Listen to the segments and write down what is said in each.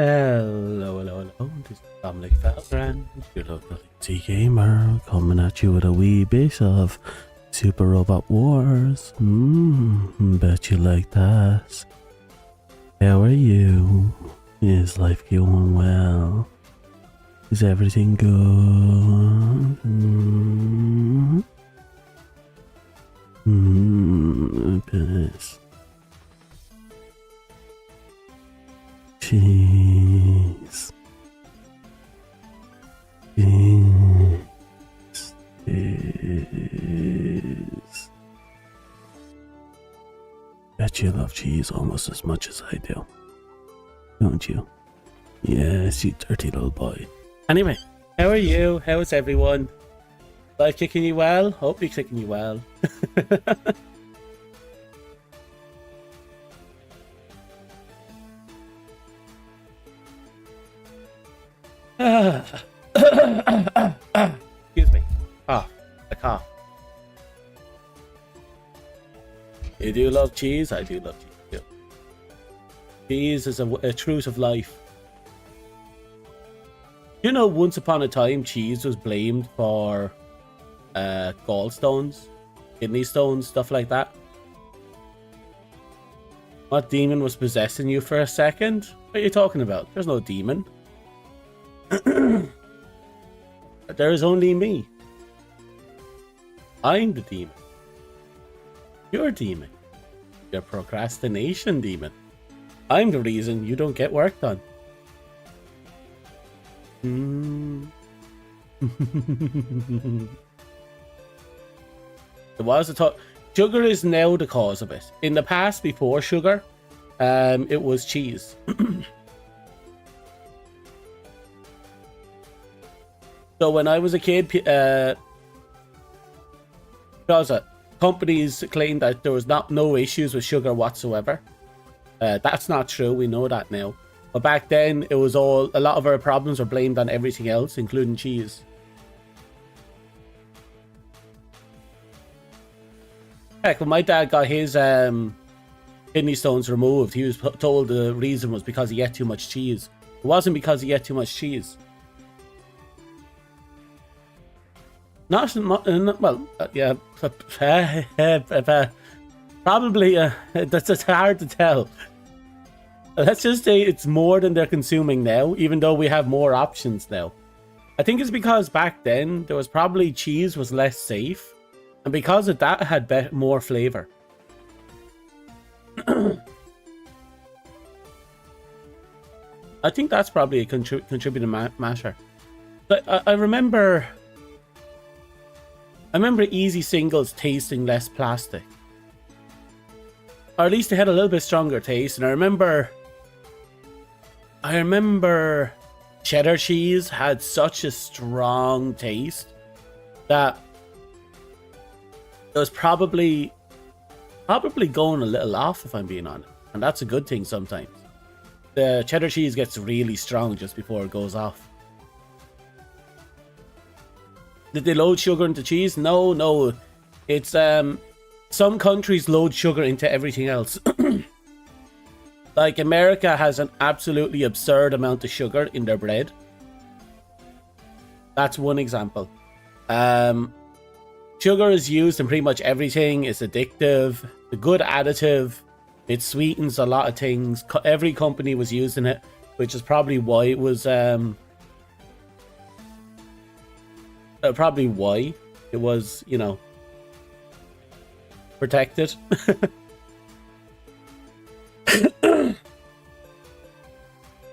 Hello. This is Dominic Felbrand, your local IT gamer, coming at you with a wee bit of Super Robot Wars. Bet you like that. How are you? Is life going well? Is everything good? Piss. Cheese. Cheese. Bet you love cheese almost as much as I do. Don't you? Yes, you dirty little boy. Anyway, how are you? How is everyone? Life kicking you well? Hope you're kicking you well. Excuse me. A cough. You do love cheese? I do love cheese too. Cheese is a truth of life. You know, once upon a time, cheese was blamed for gallstones, kidney stones, stuff like that. What demon was possessing you for a second? What are you talking about? There's no demon. There is only me. I'm the demon. You're a demon. You're a procrastination demon. I'm the reason you don't get work done. There was a talk. Sugar is now the cause of it. In the past, before sugar, it was cheese. So when I was a kid, companies claimed that there was no issues with sugar whatsoever. That's not true. We know that now. But back then, it was a lot of our problems were blamed on everything else, including cheese. Heck, when my dad got his kidney stones removed, he was told the reason was because he ate too much cheese. It wasn't because he ate too much cheese. Yeah, probably. That's hard to tell. Let's just say it's more than they're consuming now, even though we have more options now. I think it's because back then there was probably cheese was less safe, and because of that, it had more flavor. I think that's probably a contributing matter. But I remember easy singles tasting less plastic, or at least they had a little bit stronger taste. And I remember cheddar cheese had such a strong taste that it was probably going a little off, if I'm being honest. And that's a good thing sometimes. The cheddar cheese gets really strong just before it goes off. Did they load sugar into cheese? No. It's some countries load sugar into everything else. Like America has an absolutely absurd amount of sugar in their bread. That's one example. Sugar is used in pretty much everything. It's addictive, a good additive. It sweetens a lot of things. Every company was using it, which is probably why it was you know, protected.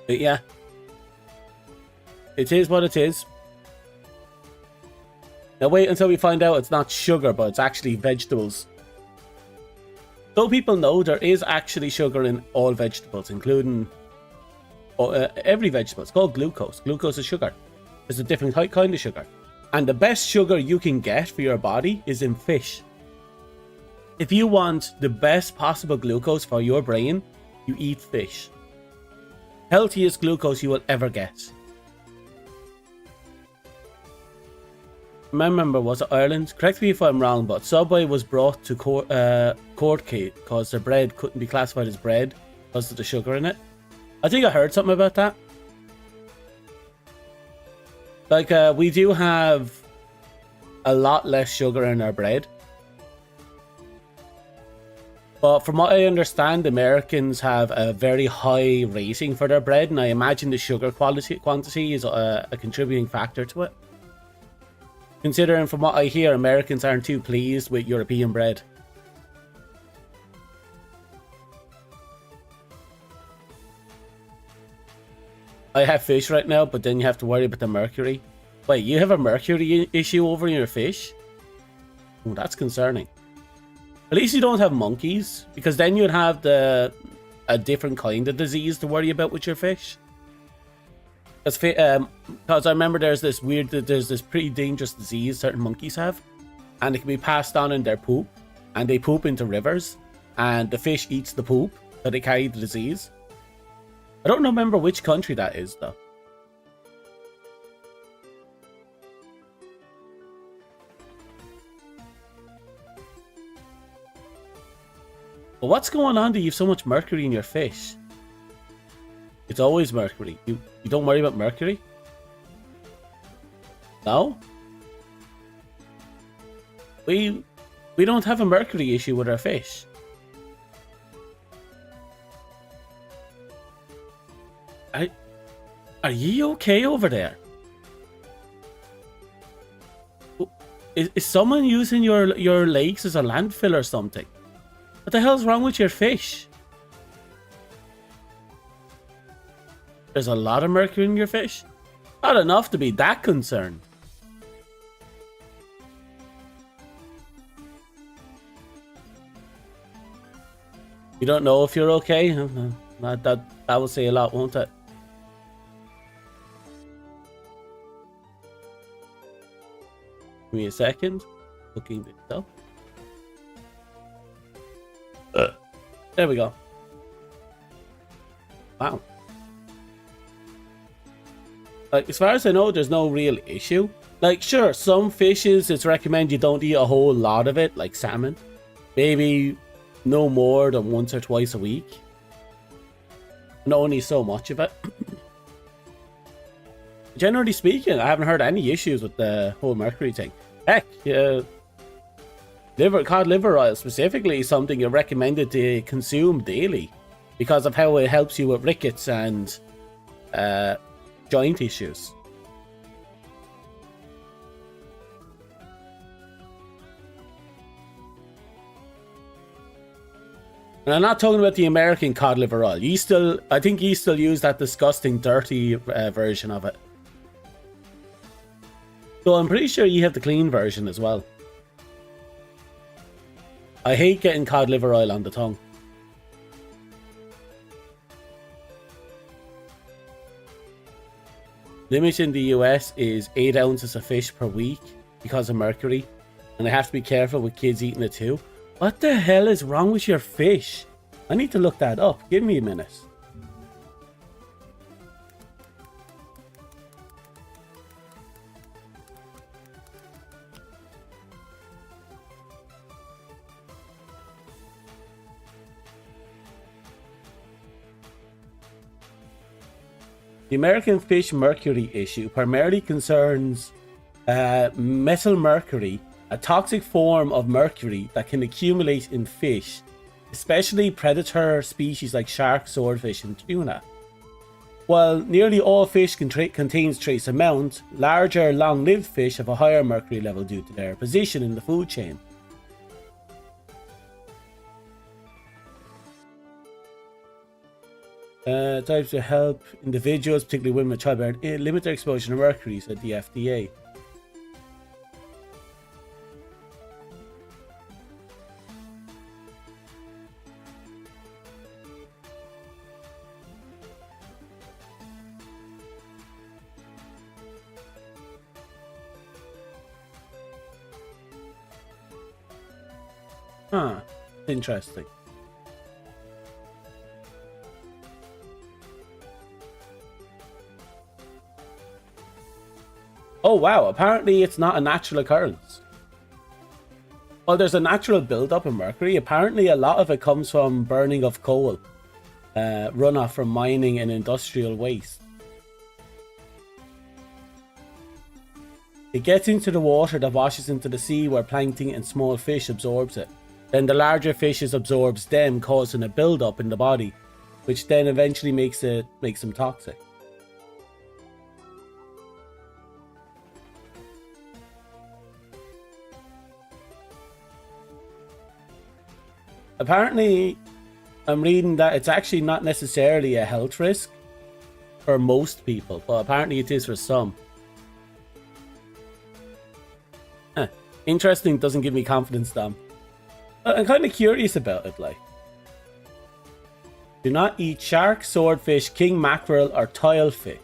But yeah, it is what it is. Now wait until we find out it's not sugar, but it's actually vegetables. So people know there is actually sugar in all vegetables, including every vegetable. It's called glucose. Glucose is sugar. It's a different kind of sugar. And the best sugar you can get for your body is in fish. If you want the best possible glucose for your brain, you eat fish. Healthiest glucose you will ever get. Remember, was it Ireland? Correct me if I'm wrong, but Subway was brought to court case because their bread couldn't be classified as bread because of the sugar in it. I think I heard something about that. Like, we do have a lot less sugar in our bread. But from what I understand, Americans have a very high rating for their bread, and I imagine the sugar quantity is a contributing factor to it. Considering from what I hear, Americans aren't too pleased with European bread. I have fish right now, but then you have to worry about the mercury. Wait, you have a mercury issue over your fish? Oh, that's concerning. At least you don't have monkeys, because then you'd have a different kind of disease to worry about with your fish. Because I remember there's this pretty dangerous disease certain monkeys have, and it can be passed on in their poop, and they poop into rivers, and the fish eats the poop, so they carry the disease. I don't remember which country that is, though. But what's going on that you have so much mercury in your fish? It's always mercury. You don't worry about mercury? No? We don't have a mercury issue with our fish. Are you okay over there? Is someone using your lakes as a landfill or something? What the hell's wrong with your fish? There's a lot of mercury in your fish? Not enough to be that concerned. You don't know if you're okay? That will say a lot, won't it? Give me a second. Looking this up. There we go. Wow. Like, as far as I know, there's no real issue. Like, sure, some fishes, it's recommended you don't eat a whole lot of it, like salmon. Maybe no more than once or twice a week. And only so much of it. Generally speaking, I haven't heard any issues with the whole mercury thing. Heck, cod liver oil specifically is something you're recommended to consume daily because of how it helps you with rickets and joint issues. And I'm not talking about the American cod liver oil. I think you still use that disgusting, dirty version of it. So I'm pretty sure you have the clean version as well. I hate getting cod liver oil on the tongue. Limit in the US is 8 ounces of fish per week because of mercury. And I have to be careful with kids eating it too. What the hell is wrong with your fish? I need to look that up. Give me a minute. The American fish mercury issue primarily concerns methyl mercury, a toxic form of mercury that can accumulate in fish, especially predator species like shark, swordfish, and tuna. While nearly all fish contains trace amount, larger, long-lived fish have a higher mercury level due to their position in the food chain. Types to help individuals, particularly women with childbearing, limit their exposure to mercury, said the FDA. Huh, interesting. Oh wow, apparently it's not a natural occurrence. Well, there's a natural build-up of mercury. Apparently a lot of it comes from burning of coal. runoff from mining and industrial waste. It gets into the water that washes into the sea where plankton and small fish absorbs it. Then the larger fishes absorbs them, causing a build-up in the body, which then eventually makes them toxic. Apparently, I'm reading that it's actually not necessarily a health risk for most people, but apparently it is for some. Interesting, doesn't give me confidence, Dom. I'm kind of curious about it, like. Do not eat shark, swordfish, king mackerel, or tilefish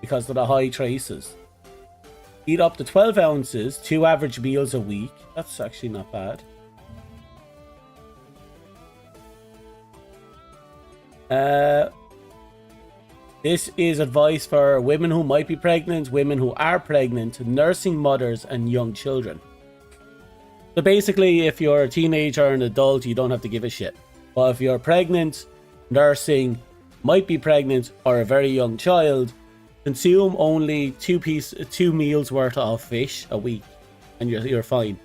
because of the high traces. Eat up to 12 ounces, 2 average meals a week. That's actually not bad. This is advice for women who might be pregnant, women who are pregnant, nursing mothers, and young children. So basically, if you're a teenager or an adult, you don't have to give a shit. But if you're pregnant, nursing, might be pregnant, or a very young child, consume only 2 meals worth of fish a week, and you're fine.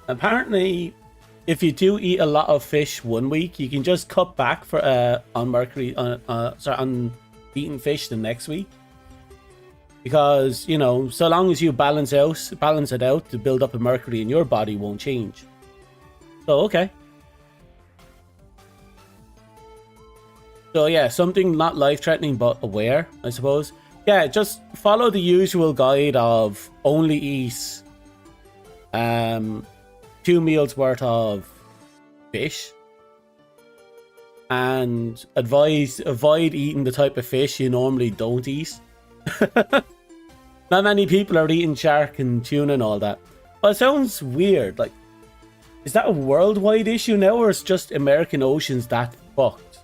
Apparently, if you do eat a lot of fish one week, you can just cut back on eating fish the next week, because you know, so long as you balance it out, the build up of mercury in your body won't change. So okay. So yeah, something not life-threatening but aware, I suppose. Yeah, just follow the usual guide of only eat 2 meals worth of fish, and avoid eating the type of fish you normally don't eat. Not many people are eating shark and tuna and all that. Well, it sounds weird. Like, is that a worldwide issue now, or is just American oceans that fucked?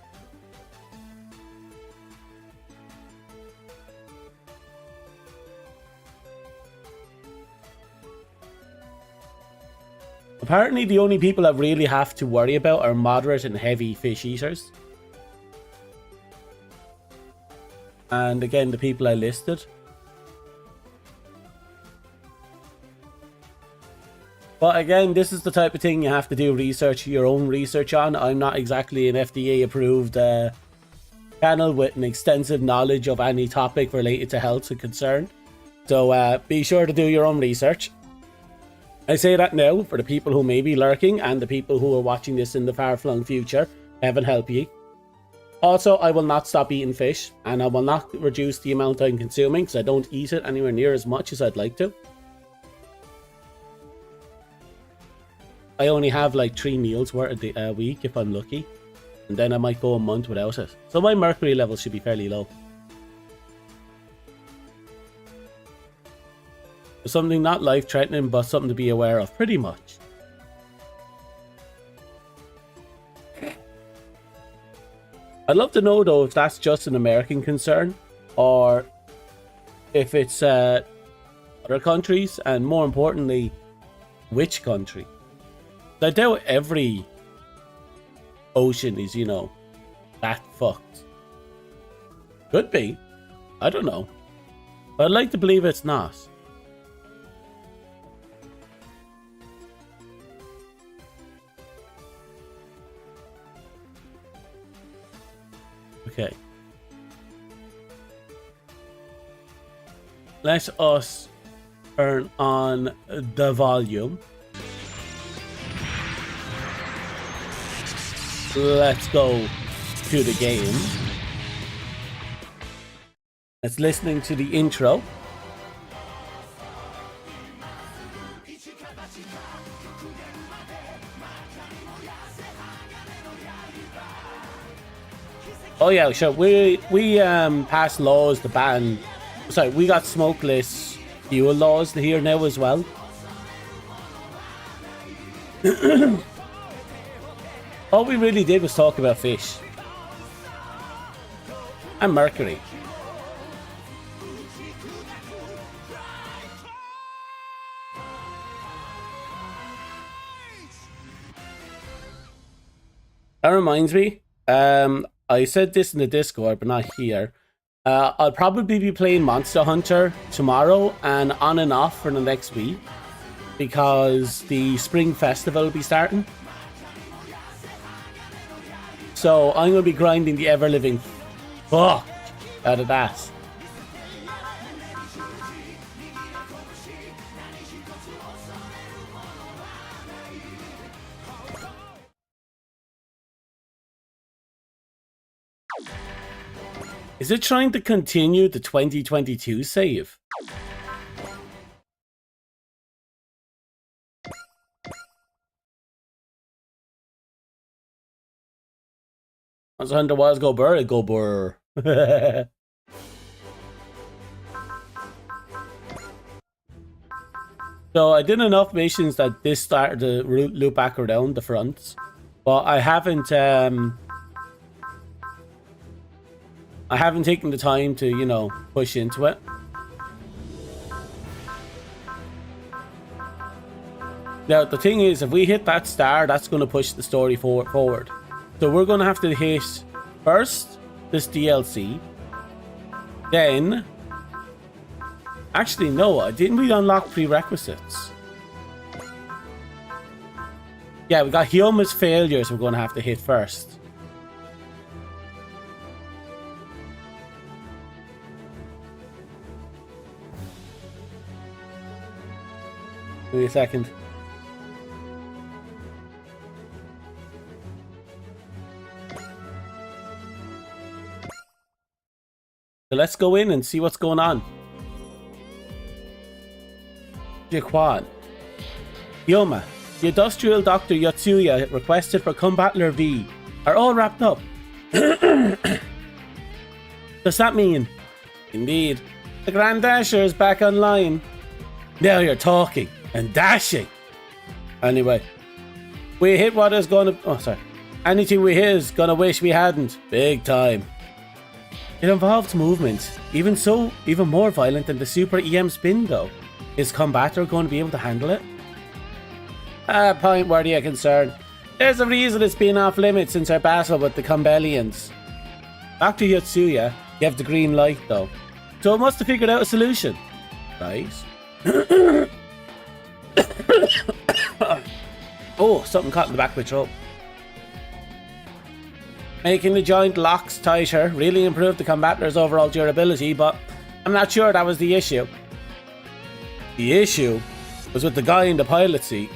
Apparently, the only people that really have to worry about are moderate and heavy fish eaters. And again, the people I listed. But again, this is the type of thing you have to do your own research on. I'm not exactly an FDA approved channel with an extensive knowledge of any topic related to health and concern. So be sure to do your own research. I say that now for the people who may be lurking and the people who are watching this in the far-flung future. Heaven help ye. Also, I will not stop eating fish, and I will not reduce the amount I'm consuming because I don't eat it anywhere near as much as I'd like to. I only have like 3 meals worth a week if I'm lucky, and then I might go a month without it. So my mercury levels should be fairly low. Something not life-threatening, but something to be aware of, pretty much. I'd love to know, though, if that's just an American concern, or if it's other countries, and more importantly, which country. I doubt every ocean is, you know, that fucked. Could be. I don't know. But I'd like to believe it's not. Okay. Let us turn on the volume. Let's go to the game. Let's listening to the intro. Oh yeah, sure. We passed laws to ban. Sorry, we got smokeless fuel laws here now as well. All we really did was talk about fish and mercury. That reminds me, I said this in the Discord, but not here. I'll probably be playing Monster Hunter tomorrow and on and off for the next week because the Spring Festival will be starting. So I'm going to be grinding the ever-living fuck out of that. Is it trying to continue the 2022 save? Monster Hunter was go burr, go burr. So I did enough missions that this started to loop back around the fronts, but I haven't taken the time to, you know, push into it. Now, the thing is, if we hit that star, that's going to push the story forward. So we're going to have to hit, first, this DLC. Then... Actually, no, didn't we unlock prerequisites? Yeah, we got Hyoma's failures we're going to have to hit first. Give me a second. So let's go in and see what's going on. Jaquan. Hyoma, the industrial Dr. Yotsuya requested for Combattler V are all wrapped up. Does that mean? Indeed. The Grand Dasher is back online. Now you're talking. And dashing. Anyway, we hit what is gonna... Oh, sorry. Anything we hit is gonna wish we hadn't. Big time. It involves movement. Even so, even more violent than the Super EM spin, though. Is Combatter going to be able to handle it? Point worthy of concern. There's a reason it's been off limits since our battle with the Combellians. Dr. Yotsuya gave the green light, though. So it must have figured out a solution. Right? Oh, something caught in the back of my throat. Making the joint locks tighter really improved the Combattler's overall durability, but I'm not sure that was the issue. The issue was with the guy in the pilot seat.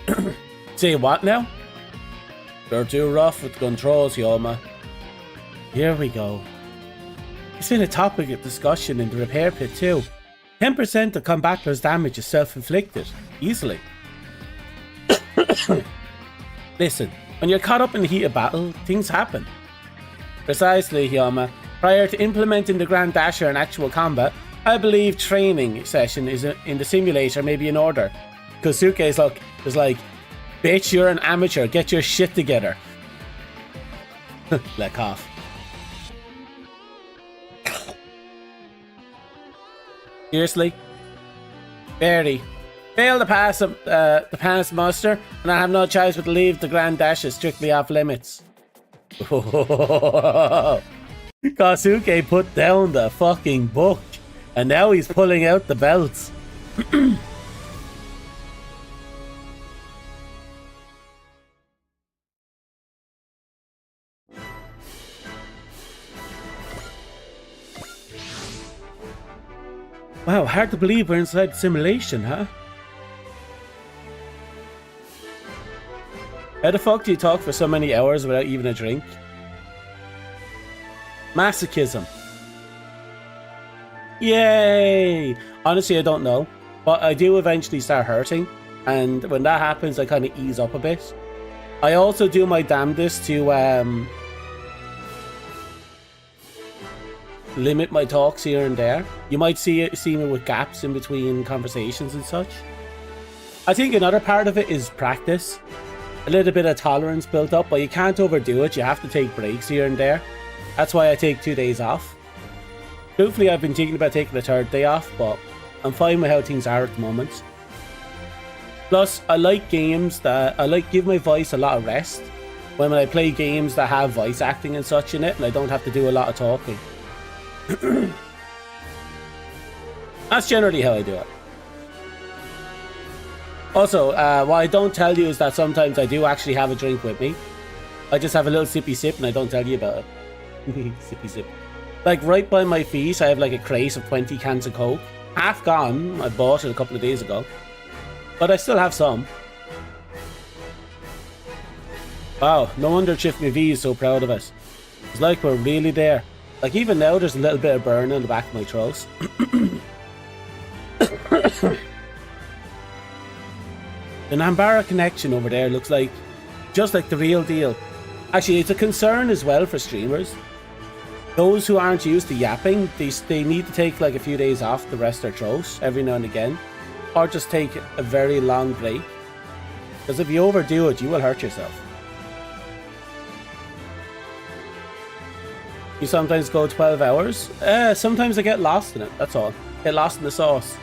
Say what now? You're too rough with the controls, Hyoma. Here we go. It's been a topic of discussion in the repair pit too. 10% of Combattler's damage is self-inflicted, easily. Listen, when you're caught up in the heat of battle, things happen. Precisely, Hyoma. Prior to implementing the Grand Dasher in actual combat, I believe training session in the simulator may be in order. Kosuke is like, bitch, you're an amateur, get your shit together. Let off. Seriously? Barry. Fail to pass the pass muster, and I have no choice but to leave the Grand Dash strictly off limits. Kosuke put down the fucking book, and now he's pulling out the belts. Wow, hard to believe we're inside the simulation, huh? How the fuck do you talk for so many hours without even a drink? Masochism. Yay! Honestly, I don't know. But I do eventually start hurting. And when that happens, I kind of ease up a bit. I also do my damnedest to limit my talks here and there. You might see me with gaps in between conversations and such. I think another part of it is practice. A little bit of tolerance built up, but you can't overdo it. You have to take breaks here and there. That's why I take 2 days off. Truthfully, I've been thinking about taking the 3rd day off, but I'm fine with how things are at the moment. Plus, I like games that give my voice a lot of rest. When I play games that have voice acting and such in it, and I don't have to do a lot of talking. That's generally how I do it. Also, what I don't tell you is that sometimes I do actually have a drink with me. I just have a little sippy sip and I don't tell you about it. Sippy sip. Like right by my feet, I have like a crate of 20 cans of Coke. Half gone. I bought it a couple of days ago. But I still have some. Wow, no wonder Chief McVie is so proud of us. It's like we're really there. Like even now there's a little bit of burn in the back of my throat. The Nambara connection over there looks like just like the real deal. Actually, it's a concern as well for streamers. Those who aren't used to yapping, they need to take like a few days off to rest their throat every now and again. Or just take a very long break. Because if you overdo it, you will hurt yourself. You sometimes go 12 hours. Sometimes I get lost in it, that's all. Get lost in the sauce.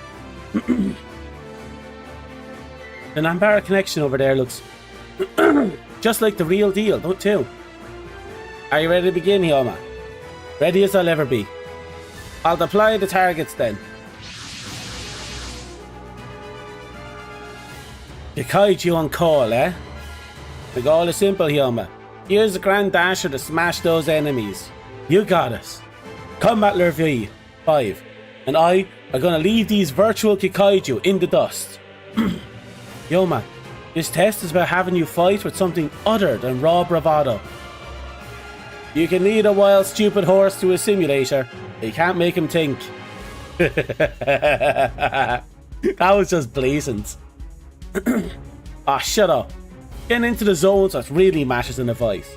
The Nambara connection over there looks just like the real deal, don't you? Are you ready to begin, Hyoma? Ready as I'll ever be. I'll deploy the targets then. The kaiju on call, eh? The goal is simple, Hyoma. Here's the Grand Dasher to smash those enemies. You got us. Combat Lurvi 5 and I are gonna leave these virtual Kikaiju in the dust. Yo man, this test is about having you fight with something other than raw bravado. You can lead a wild stupid horse to a simulator, but you can't make him think. That was just blatant. Ah, shut up. Getting into the zones that really matters in a fight.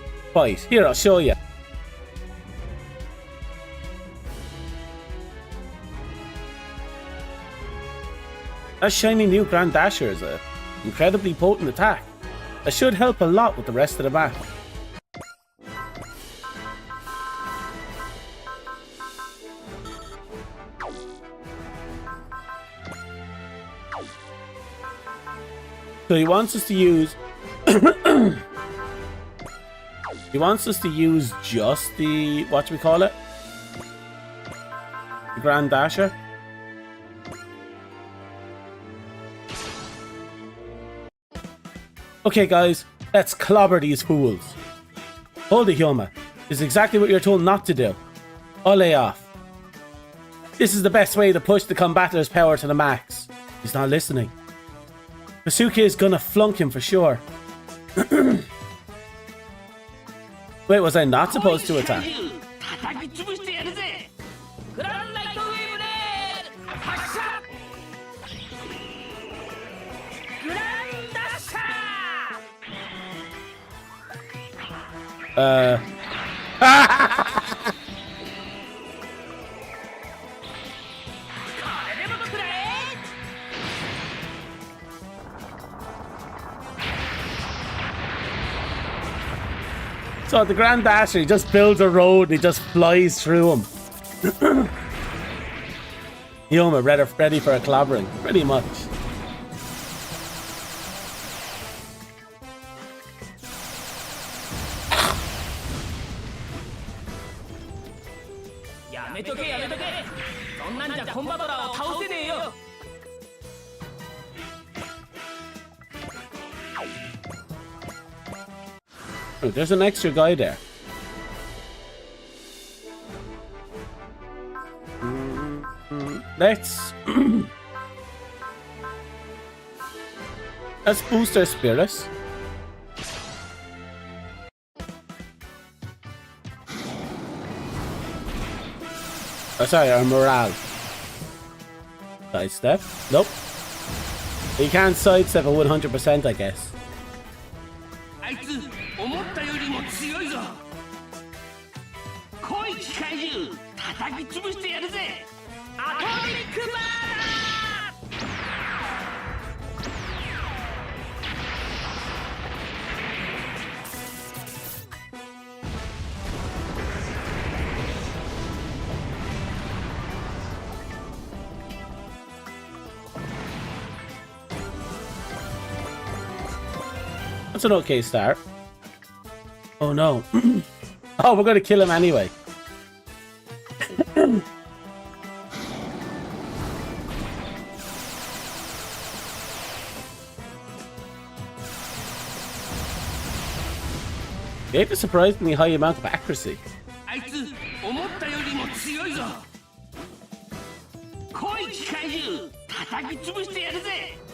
Here, I'll show you. That shiny new Grand Dasher is an incredibly potent attack. That should help a lot with the rest of the map. So he wants us to use... he wants us to use just the... what do we call it? The Grand Dasher. Okay guys, let's clobber these fools. Hold it, Hyoma. This is exactly what you're told not to do. I'll lay off. This is the best way to push the combator's power to the max. He's not listening. Kasuke is gonna flunk him for sure. Wait, was I not supposed to attack? So the Grand Dasher, he just builds a road and he just flies through him. Hyoma ready for a clobbering, pretty much. Oh, there's an extra guy there. Let's boost our spirits. Oh, sorry, our morale. Sidestep? Nope. You can't sidestep at 100%, I guess. That's an okay start. Oh no. Oh, we're gonna kill him anyway. They have a surprisingly high amount of accuracy.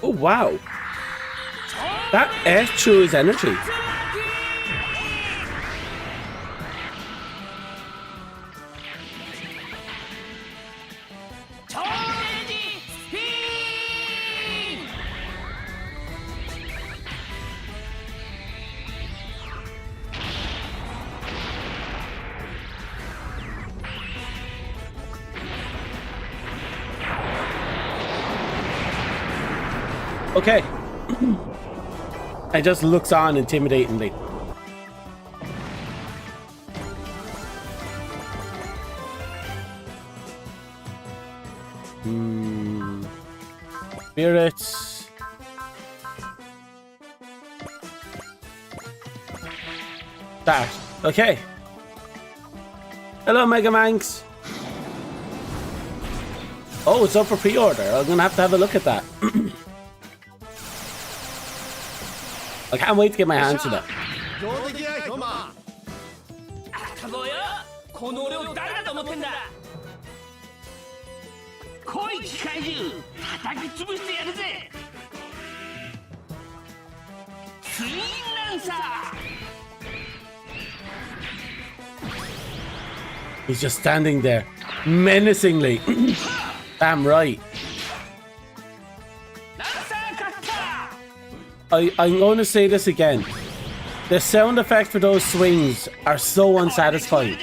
Oh wow. That ate through his energy. Okay. And just looks on intimidatingly. Spirits. That. Okay. Hello, Mega Manx. Oh, it's up for pre-order. I'm gonna have a look at that. I can't wait to get my hands on it. He's just standing there, menacingly. Damn right. I'm going to say this again. The sound effect for those swings are so unsatisfying.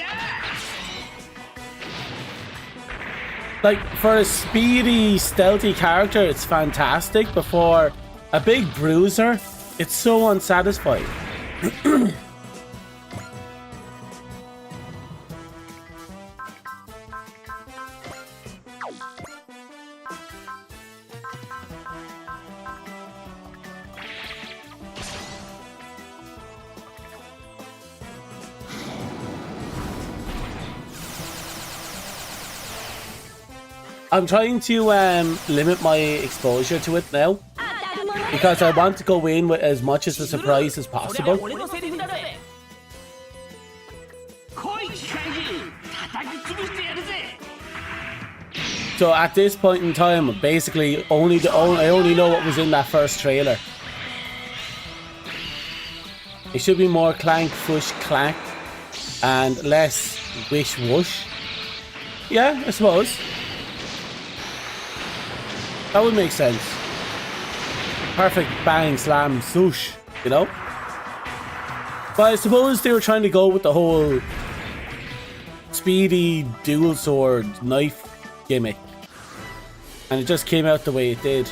Like, for a speedy, stealthy character, it's fantastic, but for a big bruiser, it's so unsatisfying. I'm trying to limit my exposure to it now, because I want to go in with as much as a surprise as possible. So at this point in time, basically, I only know what was in that first trailer. It should be more clank, fush, clack, and less wish, whoosh. Yeah, I suppose. That would make sense. Perfect bang, slam, swoosh, you know? But I suppose they were trying to go with the whole speedy dual sword knife gimmick. And it just came out the way it did.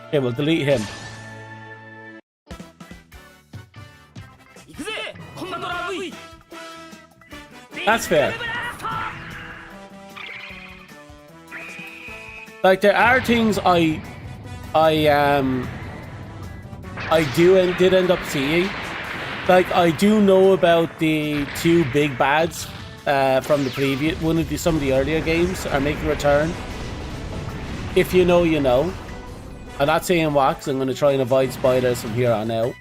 Okay, we'll delete him. That's fair. Like, there are things I did end up seeing. Like, I do know about the two big bads from the previous some of the earlier games are making a return. If you know, you know. I'm not saying what, because I'm going to try and avoid spoilers from here on out.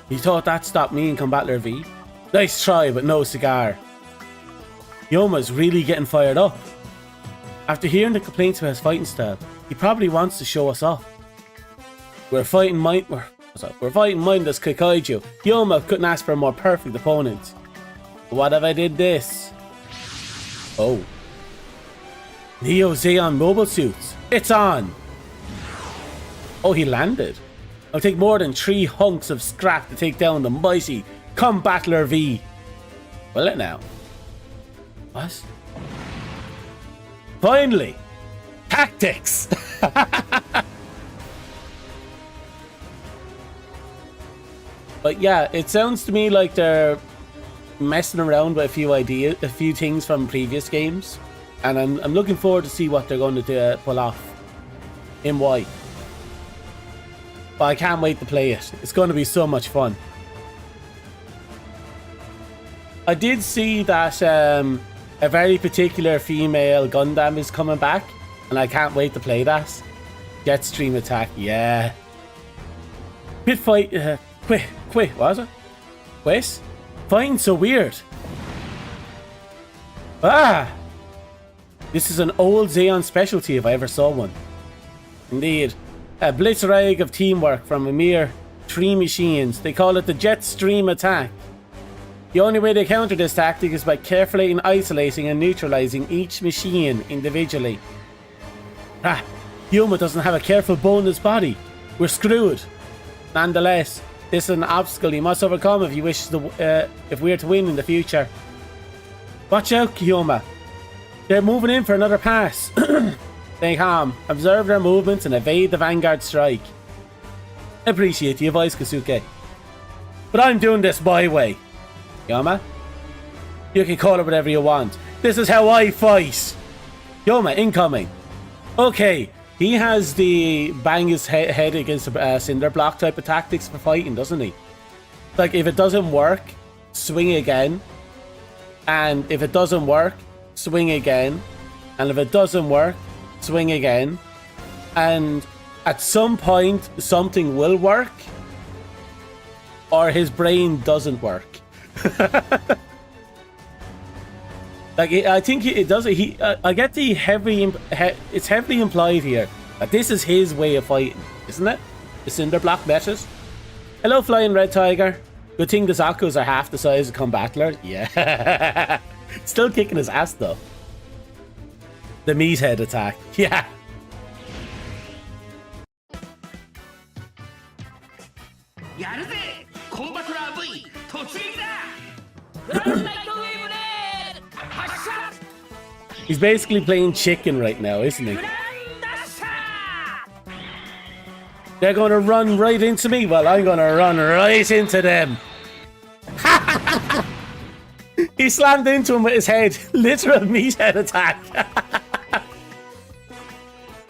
You thought that stopped me in Combattler V? Nice try, but no cigar. Yoma's really getting fired up. After hearing the complaints about his fighting style, he probably wants to show us off. We're fighting mindless Kakaiju. Yoma couldn't ask for a more perfect opponent. What if I did this? Oh. Neo Xeon mobile suits. It's on. Oh, he landed. It'll take more than 3 hunks of scrap to take down the mighty Combattler V. Will it now? What? Finally! Tactics! But yeah, it sounds to me like they're messing around with a few things from previous games. And I'm looking forward to see what they're going to pull off in Y. But I can't wait to play it. It's going to be so much fun. I did see that a very particular female Gundam is coming back, and I can't wait to play that. Jetstream attack, yeah. Quit fight, quit, what was it? Quit? Find so weird. Ah! This is an old Xeon specialty if I ever saw one. Indeed. A blitzkrieg of teamwork from a mere 3 machines. They call it the Jetstream attack. The only way to counter this tactic is by carefully isolating and neutralizing each machine individually. Ah, Yuma doesn't have a careful boneless body. We're screwed. Nonetheless, this is an obstacle you must overcome if you wish to, if we're to win in the future. Watch out, Kyoma. They're moving in for another pass. Stay calm, observe their movements and evade the Vanguard strike. Appreciate the advice, Kasuke. But I'm doing this my way. Yoma? You can call it whatever you want. This is how I fight. Yoma, incoming. Okay, he has the bang his head against a cinder block type of tactics for fighting, doesn't he? Like, if it doesn't work, swing again. And if it doesn't work, swing again. And if it doesn't work, swing again. And at some point, something will work. Or his brain doesn't work. Like, I think it does. I get the it's heavily implied here that this is his way of fighting, isn't it? The cinder block metas. Hello, Flying Red Tiger. Good thing the Zaku's are half the size of Combattler. Yeah. Still kicking his ass though. The meathead attack. Yeah. He's basically playing chicken right now, isn't he? They're going to run right into me. Well, I'm going to run right into them. He slammed into him with his head. Literal meathead attack.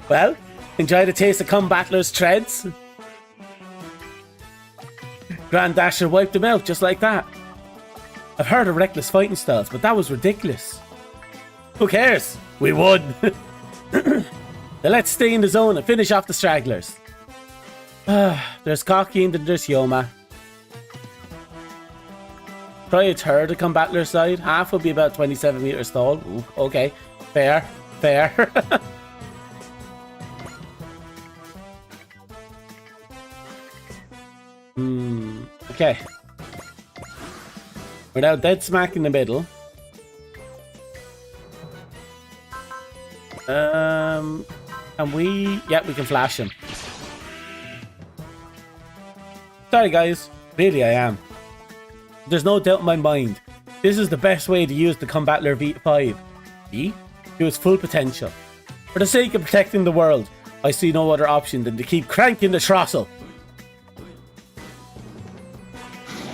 Well, enjoy the taste of Combattler's treads. Grand Dasher wiped him out just like that. I've heard of reckless fighting styles, but that was ridiculous. Who cares? We won. Now let's stay in the zone and finish off the stragglers. There's Cocky and there's Yoma. Try a third of Combattler side. Half will be about 27 meters tall. Ooh, okay. Fair. Okay. We're now dead smack in the middle. And we can flash him. Sorry guys, really I am. There's no doubt in my mind. This is the best way to use the Combattler V5 to its full potential. For the sake of protecting the world, I see no other option than to keep cranking the throttle.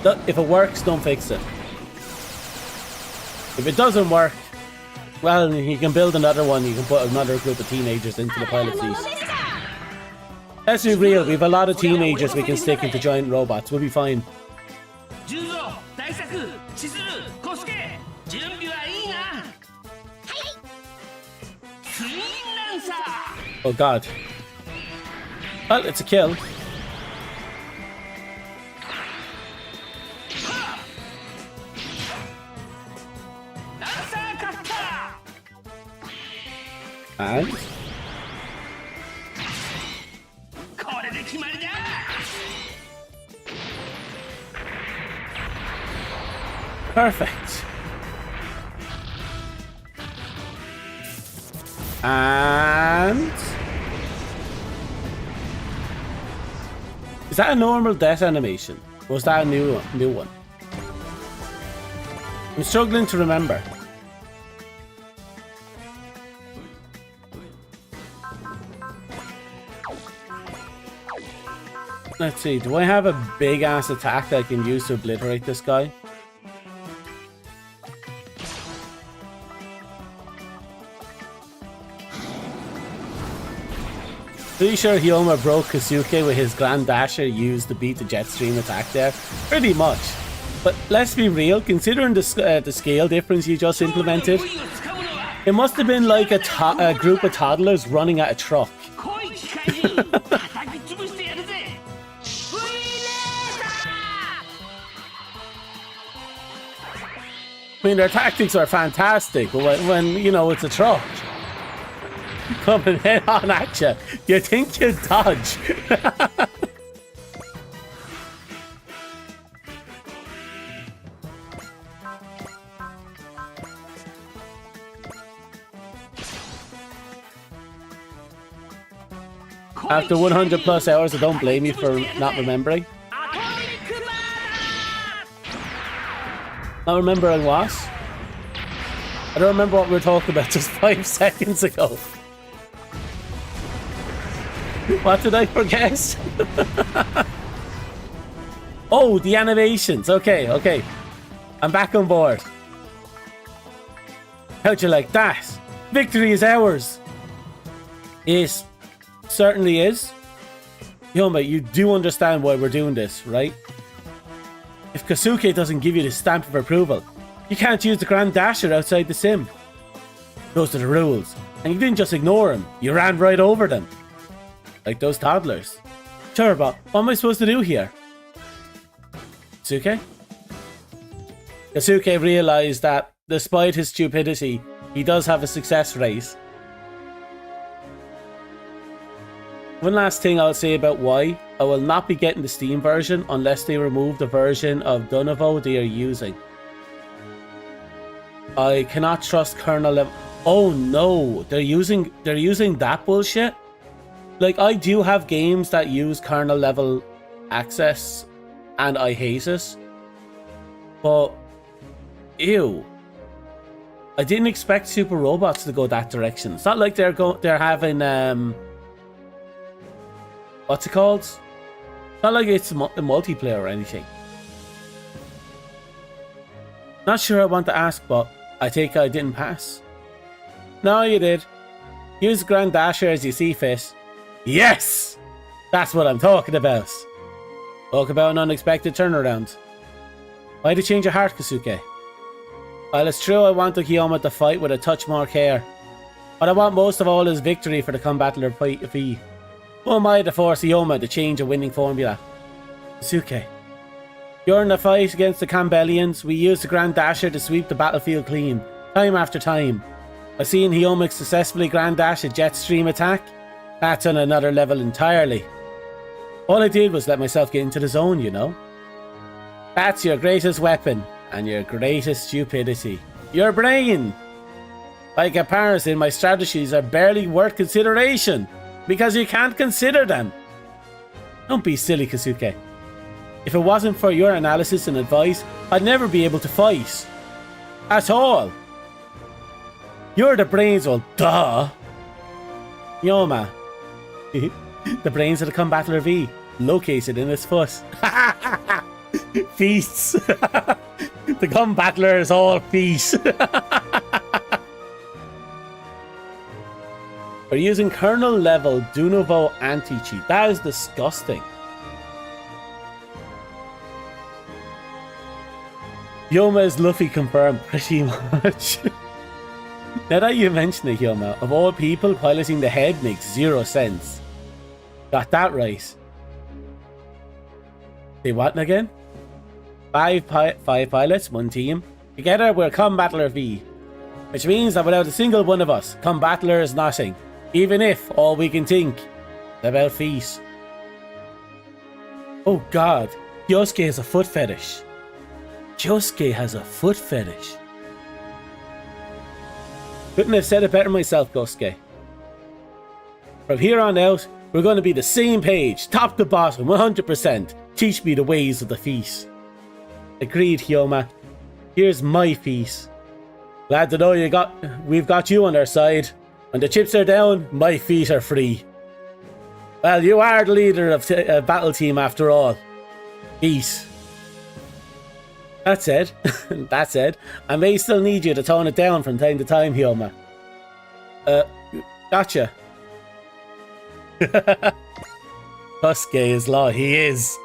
If it works, don't fix it. If it doesn't work, well, you can build another one. You can put another group of teenagers into the pilot seats. Let's be real, we have a lot of teenagers we can stick into giant robots. We'll be fine. Oh god. Well, it's a kill. And perfect. And... is that a normal death animation? Or was that a new one? I'm struggling to remember. Let's see, do I have a big ass attack that I can use to obliterate this guy? Pretty sure Hyoma broke Kasuke with his Grand Dasher used to beat the jet stream attack there. Pretty much. But let's be real, considering the scale difference you just implemented, it must have been like a group of toddlers running at a truck. I mean, their tactics are fantastic, but when you know, it's a truck coming head on at you, you think you dodge. After 100 plus hours, I don't blame you for not remembering. Not remembering what? I don't remember what we were talking about just 5 seconds ago. What did I forget? Oh, the animations. Okay, okay. I'm back on board. How'd you like that? Victory is ours. It certainly is. Hyoma, you do understand why we're doing this, right? If Kasuke doesn't give you the stamp of approval, you can't use the Grand Dasher outside the sim. Those are the rules. And you didn't just ignore them, you ran right over them. Like those toddlers. Sure, but what am I supposed to do here? Kasuke? Kasuke realized that, despite his stupidity, he does have a success rate. One last thing I'll say about why. I will not be getting the Steam version unless they remove the version of Dunovo they are using. I cannot trust kernel level. Oh no, they're using that bullshit? Like, I do have games that use kernel level access and I hate it. But ew. I didn't expect Super Robots to go that direction. It's not like they're having what's it called? Not like it's a multiplayer or anything. Not sure I want to ask, but I take I didn't pass. No, you did. Use Grand Dasher as you see fit. Yes! That's what I'm talking about. Talk about an unexpected turnaround. Why'd you change your heart, Kasuke? While it's true I want Hyoma to fight with a touch more care, what I want most of all is victory for the combattler fee. Who am I to force Hyoma to change a winning formula? Kasuke. During the fight against the Campbellians, we used the Grand Dasher to sweep the battlefield clean, time after time. I've seen Hyoma successfully Grand Dash a jet stream attack. That's on another level entirely. All I did was let myself get into the zone, you know. That's your greatest weapon, and your greatest stupidity. Your brain! By comparison, my strategies are barely worth consideration, because you can't consider them. Don't be silly, Kasuke. If it wasn't for your analysis and advice, I'd never be able to fight. At all. You're the brains, well, duh. Hyoma. The brains of the Combattler V, located in his foot. Feasts. The Combattler is all feast. We're using kernel level Dunovo anti-cheat. That is disgusting. Hyoma is Luffy confirmed, pretty much. Now that you mention it, Hyoma, of all people, piloting the head makes 0 sense. Got that right. Say what again? 5 pilots, 1 team. Together we're Combattler V. Which means that without a single one of us, Combattler is nothing. Even if all we can think is about feet. Oh god, Yosuke has a foot fetish. Yosuke has a foot fetish. Couldn't have said it better myself, Gosuke. From here on out, we're going to be the same page, top to bottom, 100%. Teach me the ways of the feet. Agreed, Hyoma. Here's my feet. Glad to know we've got you on our side. When the chips are down, my feet are free. Well, you are the leader of battle team after all. Peace. That said, I may still need you to tone it down from time to time, Hyoma. Gotcha. Tuske is law, he is.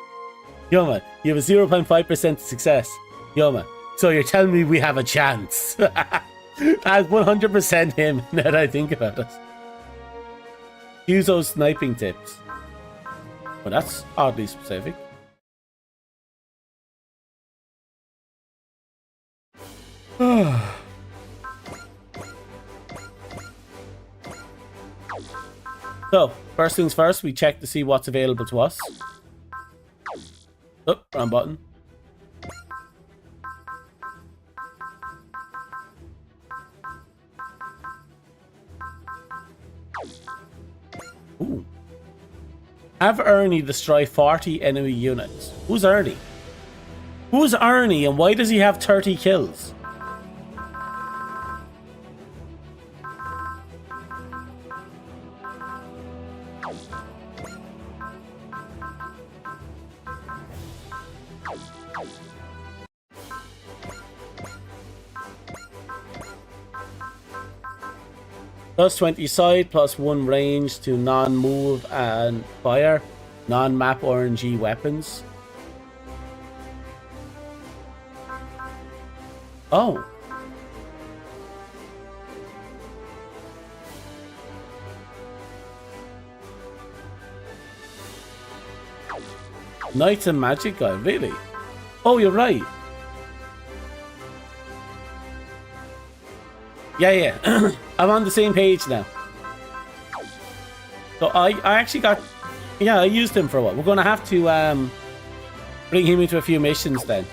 Hyoma, you have a 0.5% success. Hyoma, so you're telling me we have a chance. That's 100% him, now that I think about it. Use those sniping tips. Well, that's oddly specific. So, first things first, we check to see what's available to us. Oh, wrong button. Ooh. Have Ernie destroy 40 enemy units. Who's Ernie? Who's Ernie and why does he have 30 kills? Plus 20 side, plus 1 range to non-move and fire, non-map RNG weapons. Oh. Knights and Magic Guy, really? Oh, you're right. Yeah. I'm on the same page now. So I actually got... Yeah, I used him for a while. We're going to have to bring him into a few missions then.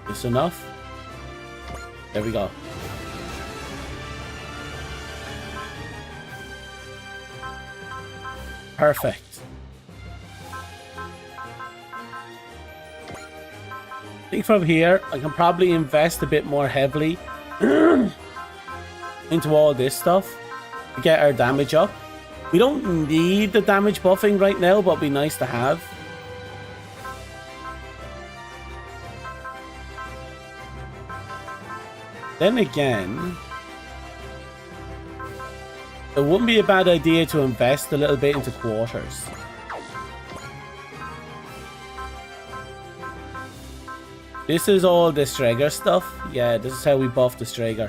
This enough? There we go. Perfect. I think from here, I can probably invest a bit more heavily into all this stuff to get our damage up. We don't need the damage buffing right now, but it'd be nice to have. Then again, it wouldn't be a bad idea to invest a little bit into quarters. This is all the Strager stuff. Yeah, this is how we buff the Strager.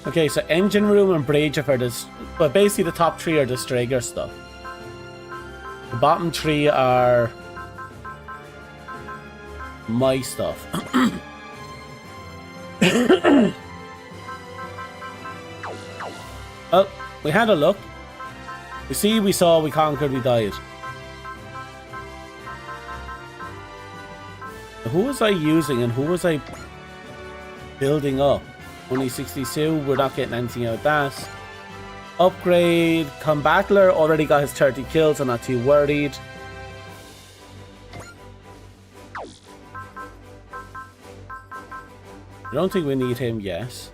Okay, so Engine Room and Bridge are this, but basically the top 3 are the Strager stuff. The bottom 3 are my stuff. Well, we had a look. We see, we saw, we conquered, we died. Who was I using and who was I building up? Only 62, we're not getting anything out of that. Upgrade, Combattler, already got his 30 kills, I'm not too worried. I don't think we need him yet.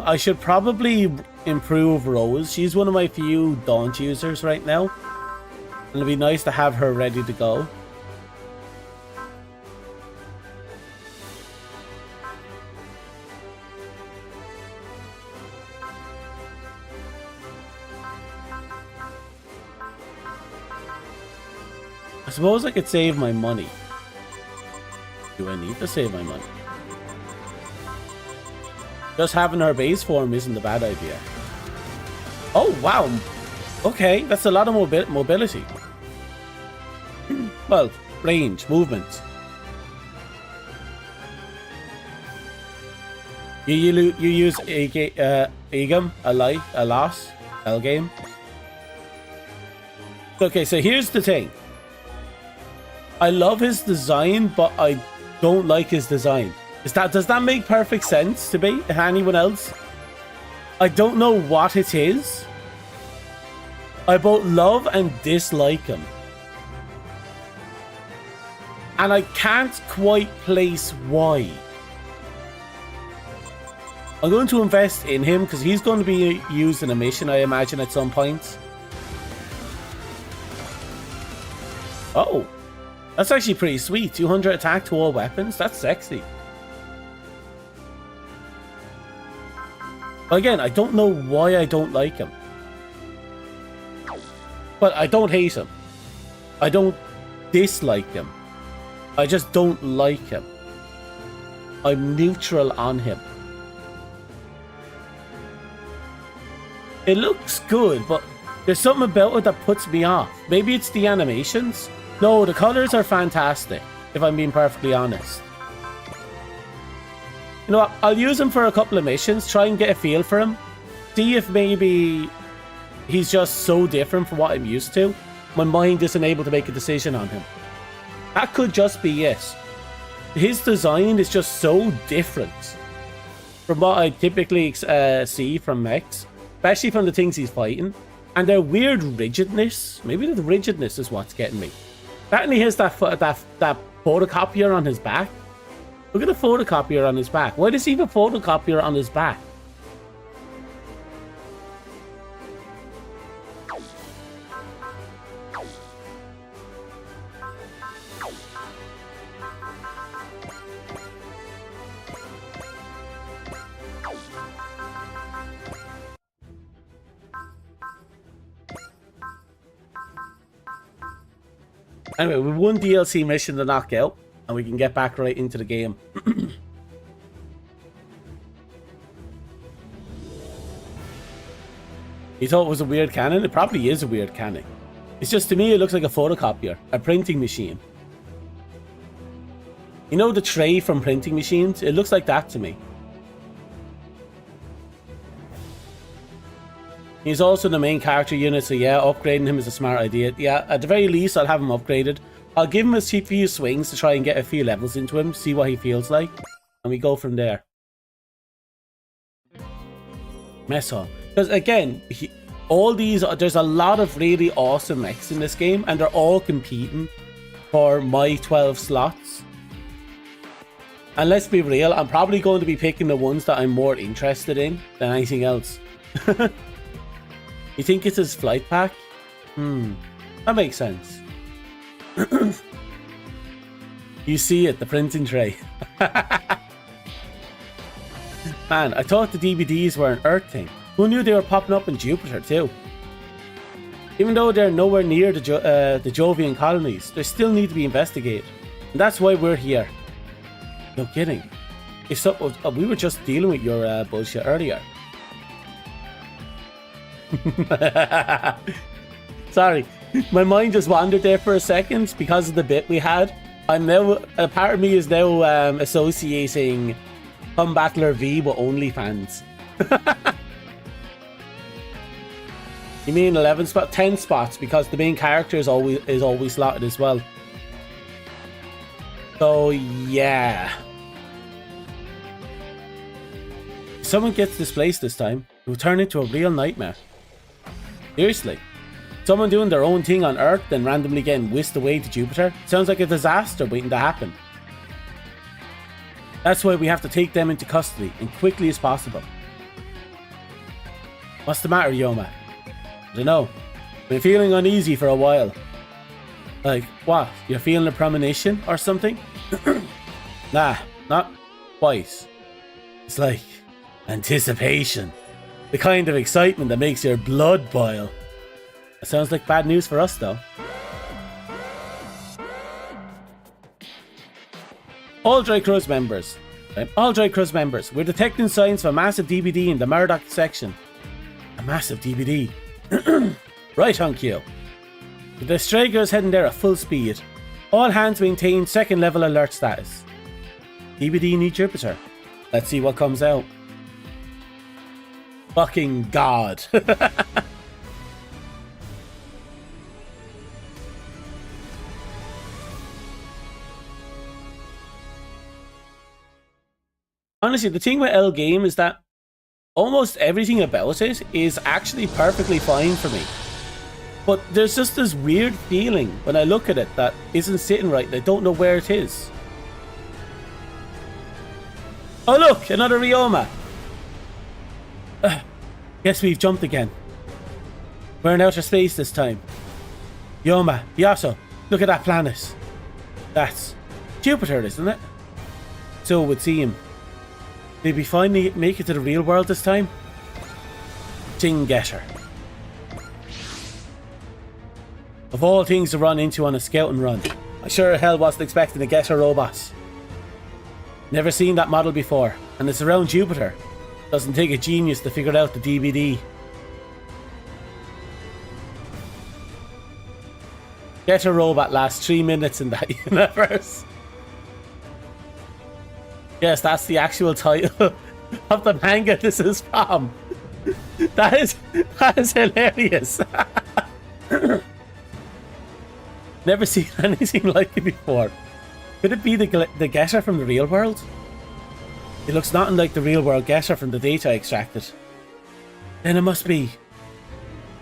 I should probably improve Rose. She's one of my few Daunt users right now. And it'd be nice to have her ready to go. I suppose I could save my money. Do I need to save my money? Just having her base form isn't a bad idea. Oh, wow. Okay, that's a lot of mobility. Well, range, movement. You use Egam, a loss, L game. Okay, so here's the thing. I love his design, but I don't like his design. Does that make perfect sense to anyone else? I don't know what it is. I both love and dislike him. And I can't quite place why. I'm going to invest in him because he's going to be used in a mission, I imagine, at some point. Oh, that's actually pretty sweet. 200 attack to all weapons. That's sexy. Again, I don't know why I don't like him. But I don't hate him. I don't dislike him. I just don't like him. I'm neutral on him. It looks good, but there's something about it that puts me off. Maybe it's the animations. No, the colors are fantastic, if I'm being perfectly honest. You know what? I'll use him for a couple of missions, try and get a feel for him. See if maybe he's just so different from what I'm used to. My mind isn't able to make a decision on him. That could just be it. His design is just so different from what I typically see from mechs, especially from the things he's fighting. And their weird rigidness, maybe the rigidness is what's getting me. Apparently he has that photocopier on his back. Look at the photocopier on his back. Why does he have a photocopier on his back? Anyway, we've one DLC mission to knock out, and we can get back right into the game. You thought it was a weird cannon? It probably is a weird cannon. It's just, to me, it looks like a photocopier, a printing machine. You know the tray from printing machines? It looks like that to me. He's also the main character unit, so yeah, upgrading him is a smart idea. Yeah, at the very least, I'll have him upgraded. I'll give him a few swings to try and get a few levels into him, see what he feels like, and we go from there. Mess hall. Because again, there's a lot of really awesome mechs in this game, and they're all competing for my 12 slots. And let's be real, I'm probably going to be picking the ones that I'm more interested in than anything else. You think it's his flight pack? That makes sense. You see it, the printing tray. Man, I thought the DVDs were an Earth thing. Who knew they were popping up in Jupiter too? Even though they're nowhere near the Jovian colonies, they still need to be investigated. And that's why we're here. No kidding. We were just dealing with your bullshit earlier. Sorry, my mind just wandered there for a second because of the bit we had. A part of me is now associating Combattler V with OnlyFans. You mean 10 spots because the main character is always slotted as well. So yeah. If someone gets displaced this time, it will turn into a real nightmare. Seriously. Someone doing their own thing on Earth, then randomly getting whisked away to Jupiter. Sounds like a disaster waiting to happen. That's why we have to take them into custody, and quickly as possible. What's the matter, Yoma? I don't know. Been feeling uneasy for a while. Like, what? You're feeling a premonition or something? Nah, not quite. It's like anticipation. The kind of excitement that makes your blood boil. That sounds like bad news for us, though. All Dry Cruz members. All Dry Cruz members. We're detecting signs of a massive DVD in the Murdoch section. A massive DVD. Right, Hunkyo. The Strager is heading there at full speed. All hands maintain second level alert status. DVD near Jupiter. Let's see what comes out. Fucking God. Honestly, the thing with L game is that almost everything about it is actually perfectly fine for me. But there's just this weird feeling when I look at it that isn't sitting right and I don't know where it is. Oh look, another Ryoma. Guess we've jumped again. We're in outer space this time. Ryoma, Yaso, look at that planet. That's Jupiter, isn't it? So it would seem. Did we finally make it to the real world this time? Ting Getter. Of all things to run into on a scouting run, I sure hell wasn't expecting a Getter robot. Never seen that model before, and it's around Jupiter. Doesn't take a genius to figure out the DVD. Getter robot lasts 3 minutes in that universe. Yes, that's the actual title of the manga this is from. That is hilarious. Never seen anything like it before. Could it be the Getter from the real world? It looks nothing like the real world Getter from the data I extracted. Then it must be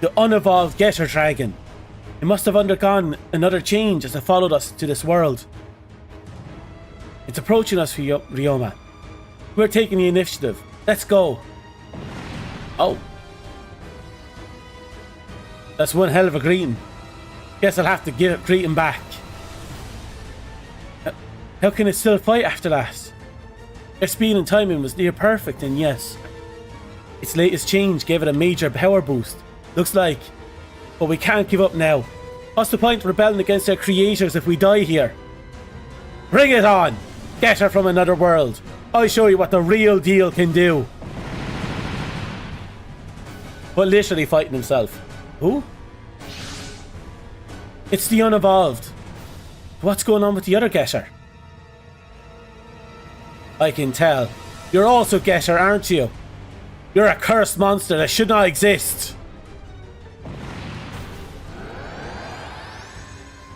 the unevolved Getter dragon. It must have undergone another change as it followed us to this world. It's approaching us, Ryoma. We're taking the initiative. Let's go. Oh. That's one hell of a greeting. Guess I'll have to greet him back. How can it still fight after that? Their speed and timing was near perfect, and yes, its latest change gave it a major power boost. Looks like. But we can't give up now. What's the point of rebelling against their creators if we die here? Bring it on! Getter from another world. I'll show you what the real deal can do. But literally fighting himself. Who? It's the unevolved. What's going on with the other Getter? I can tell. You're also Getter, aren't you? You're a cursed monster that should not exist.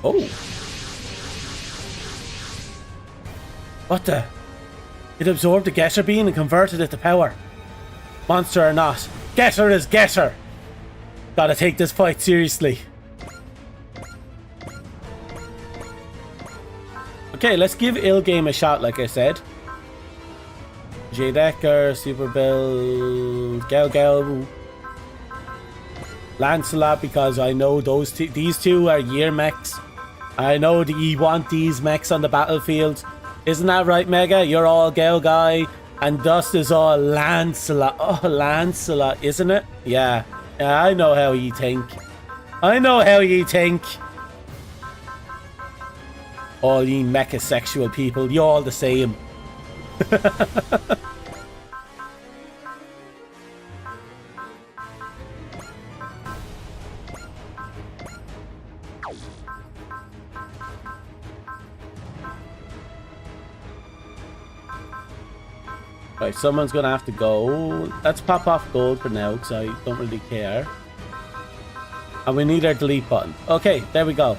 Oh. What the? It absorbed the Getter being and converted it to power. Monster or not, Getter is Getter. Gotta take this fight seriously. Okay, let's give Ill Game a shot, like I said. J Decker, Super Bill, Gao, Lancelot, because I know these two are year mechs. I know that you want these mechs on the battlefield. Isn't that right, Mega? You're all Gao guy, and Dust is all Lancelot. Oh, Lancelot, isn't it? Yeah, I know how you think. I know how you think. All ye mecha sexual people, you're all the same. Right, someone's gonna have to go. Let's pop off gold for now, because I don't really care. And we need our delete button. Okay, there we go.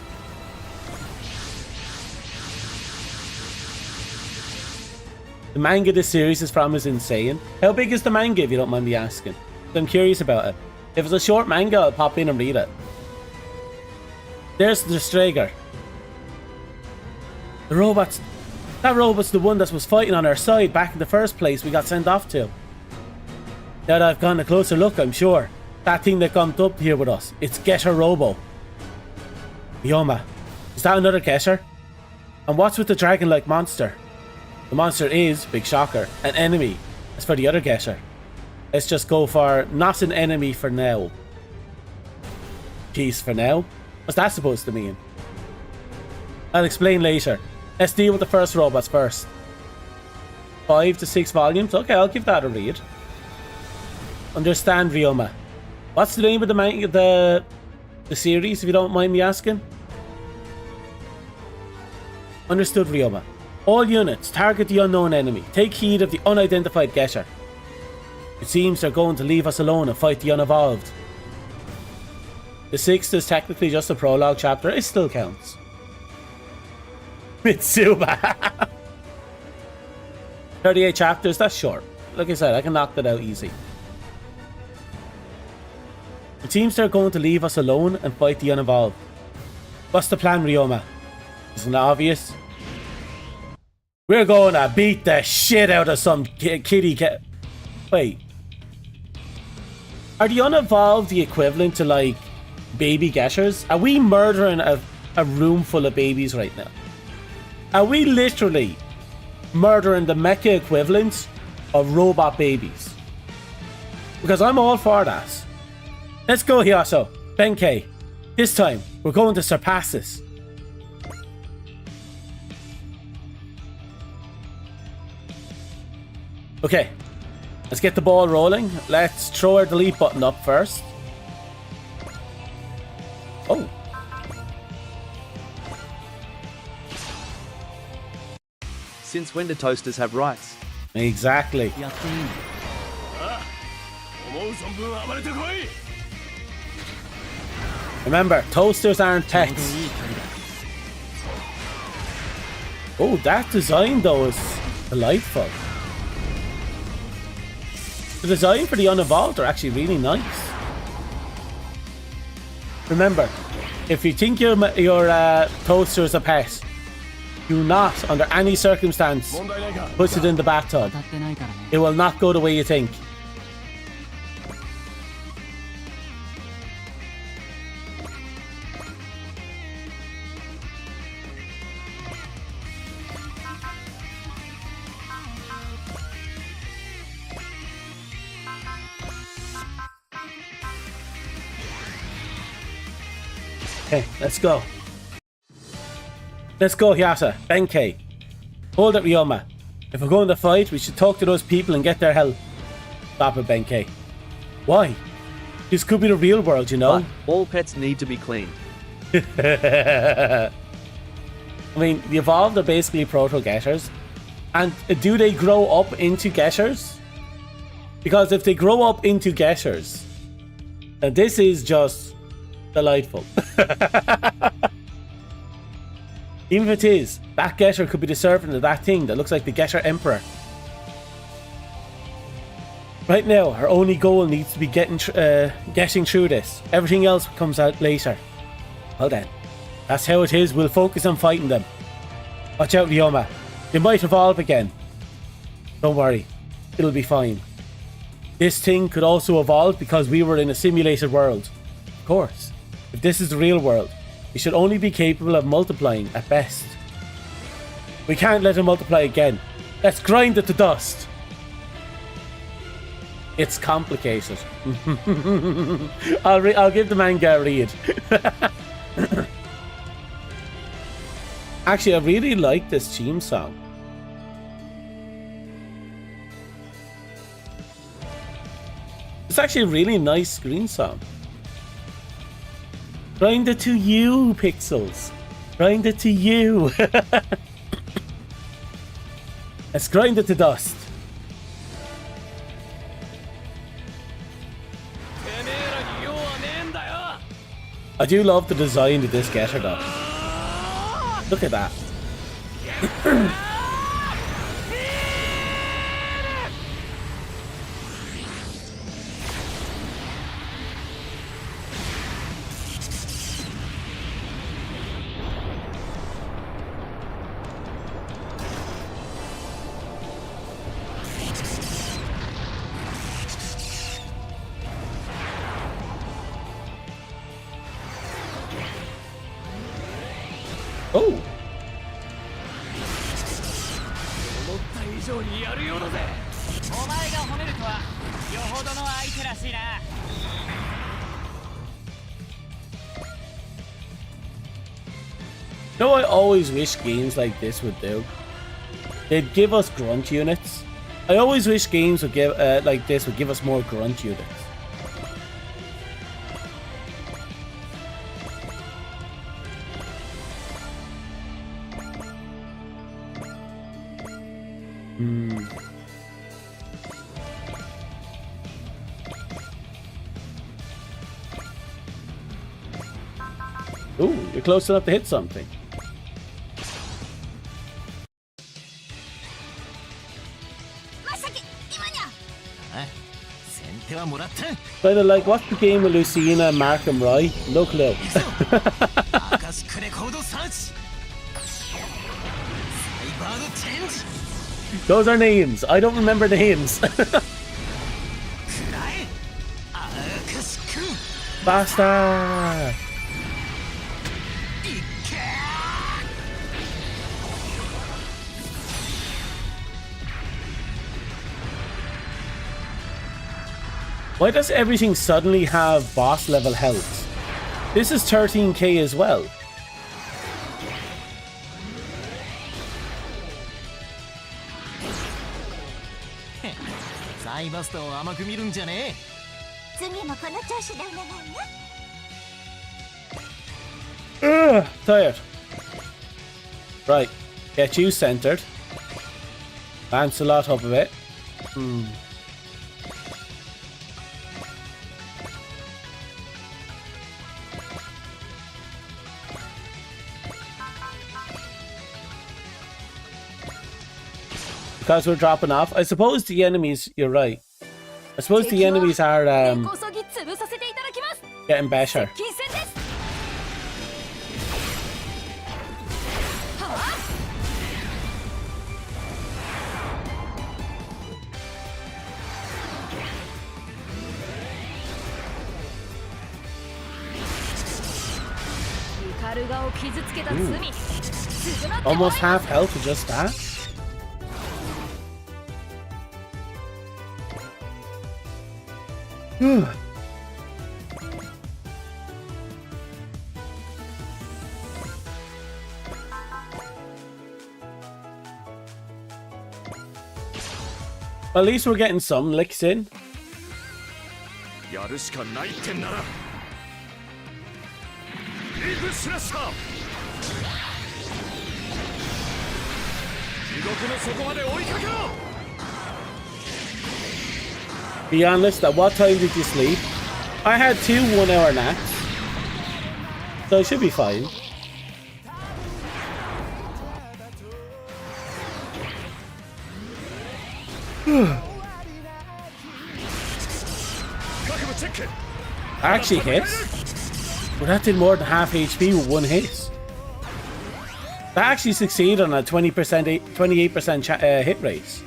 The manga this series is from is insane. How big is the manga, if you don't mind me asking? I'm curious about it. If it's a short manga, I'll pop in and read it. There's the Strager. The robots. That robot's the one that was fighting on our side back in the first place we got sent off to. Now that I've gotten a closer look, I'm sure. That thing that jumped up here with us. It's Getter Robo. Ryoma. Is that another Getter? And what's with the dragon-like monster? The monster is, big shocker, an enemy. As for the other Getter, let's just go for not an enemy for now. Peace for now? What's that supposed to mean? I'll explain later. Let's deal with the first robots first. 5 to 6 volumes? Okay, I'll give that a read. Understand, Ryoma. What's the name of the series, if you don't mind me asking? Understood, Ryoma. All units, target the unknown enemy. Take heed of the unidentified getter. It seems they're going to leave us alone and fight the unevolved. The 6th is technically just a prologue chapter. It still counts. Mitsuba. 38 chapters, that's short. Like I said, I can knock that out easy. It seems they're going to leave us alone and fight the unevolved. What's the plan, Ryoma? Isn't it obvious? We're going to beat the shit out of some kitty cat. Wait. Are the unevolved the equivalent to, like, baby getters? Are we murdering a room full of babies right now? Are we literally murdering the mecha equivalent of robot babies? Because I'm all for that. Let's go, Hyaso. Benkei. This time, we're going to surpass this. Okay. Let's get the ball rolling. Let's throw our delete button up first. Oh. Since when do toasters have rights? Exactly. Remember, toasters aren't pets. Oh, that design though is delightful. The design for the unevolved are actually really nice. Remember, if you think your toaster is a pet, do not, under any circumstance, put it in the bathtub. It will not go the way you think. Okay, let's go. Let's go, Hyasa. Benkei. Hold it, Ryoma. If we're going to fight, we should talk to those people and get their help. Stop it, Benkei. Why? This could be the real world, you know? But all pets need to be cleaned. I mean, the evolved are basically proto-getters. And do they grow up into getters? Because if they grow up into getters, then this is just delightful. Even if it is, that getter could be the servant of that thing that looks like the getter emperor. Right now, our only goal needs to be getting through this. Everything else comes out later. Well then, that's how it is. We'll focus on fighting them. Watch out, Ryoma. They might evolve again. Don't worry, it'll be fine. This thing could also evolve because we were in a simulated world. Of course, if this is the real world, we should only be capable of multiplying at best. We can't let it multiply again. Let's grind it to dust. It's complicated. I'll give the manga a read. Actually, I really like this theme song. It's actually a really nice screen song. Grind it to you, Pixels. Grind it to you. Let's grind it to dust. I do love the design of this getter though. Look at that. Oh! You know what I always wish games like this would do? They'd give us grunt units. I always wish games would give like this would give us more grunt units. Hmm. Ooh, you're close enough to hit something. Kind of like, what's the game with Lucina, Markham, Rye? No clue. Those are names. I don't remember names. Basta! Why does everything suddenly have boss level health? This is 13k as well. Ugh, tired. Right, get you centered. Lancelot up a bit. Because we're dropping off. I suppose the enemies, you're right. I suppose the enemies are getting better. Ooh. Almost half health with just that. At least we're getting some licks in. Be honest, at what time did you sleep? I had 2 1-hour naps, so it should be fine. Actually hit. Well, that did more than half HP with 1 hit. That actually succeeded on a 28% hit rate.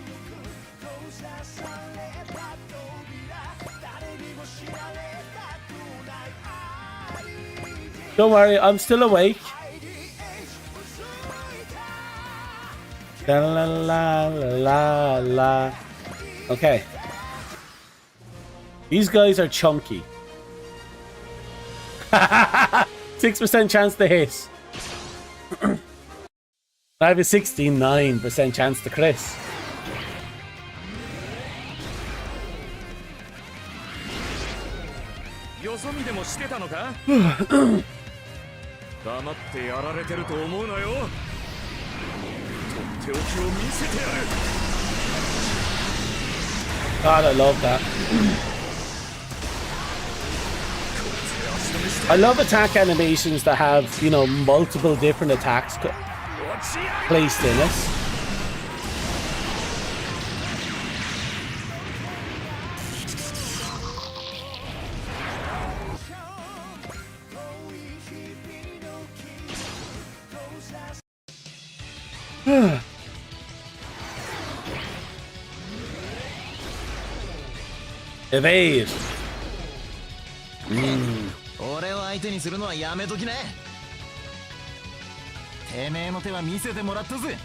Don't worry, I'm still awake. La la la la la. Okay. These guys are chunky. 6% chance to hit. I have a 69% chance to crit. God, I love that. I love attack animations that have, you know, multiple different attacks placed in it. Evade. 俺を相手にするのはやめときね。てめえの手は見せてもらったぜ。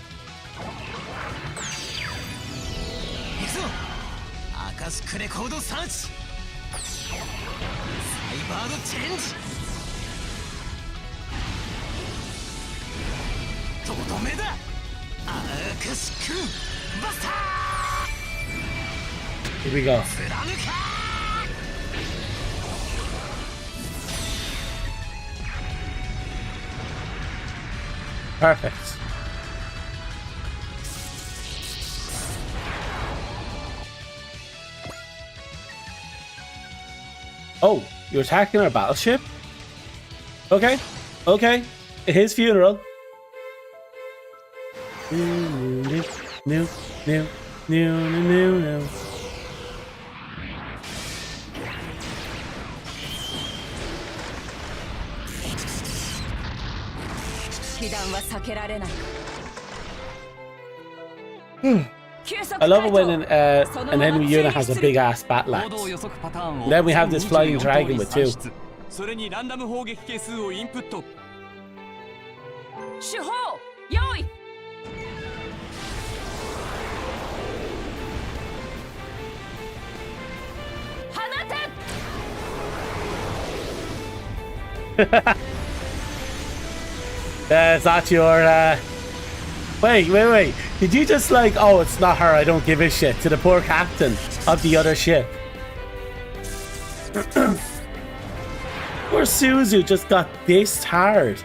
行くぞ。アカシクレコードサーチ。サイバードチェンジ。とどめだ。アカシクバスター。 Here we go. Perfect. Oh, you're attacking our battleship? Okay. Okay. His funeral. New, new, new, new, new, new. 被弾は避けられない。 I love it when an enemy unit has a big ass battle axe. Then we have this flying dragon with two. それにランダム砲撃係数をインプット。手法用意。放て。Is that your Wait. Did you just like, oh, it's not her, I don't give a shit, to the poor captain of the other ship? Poor Suzu just got this hard.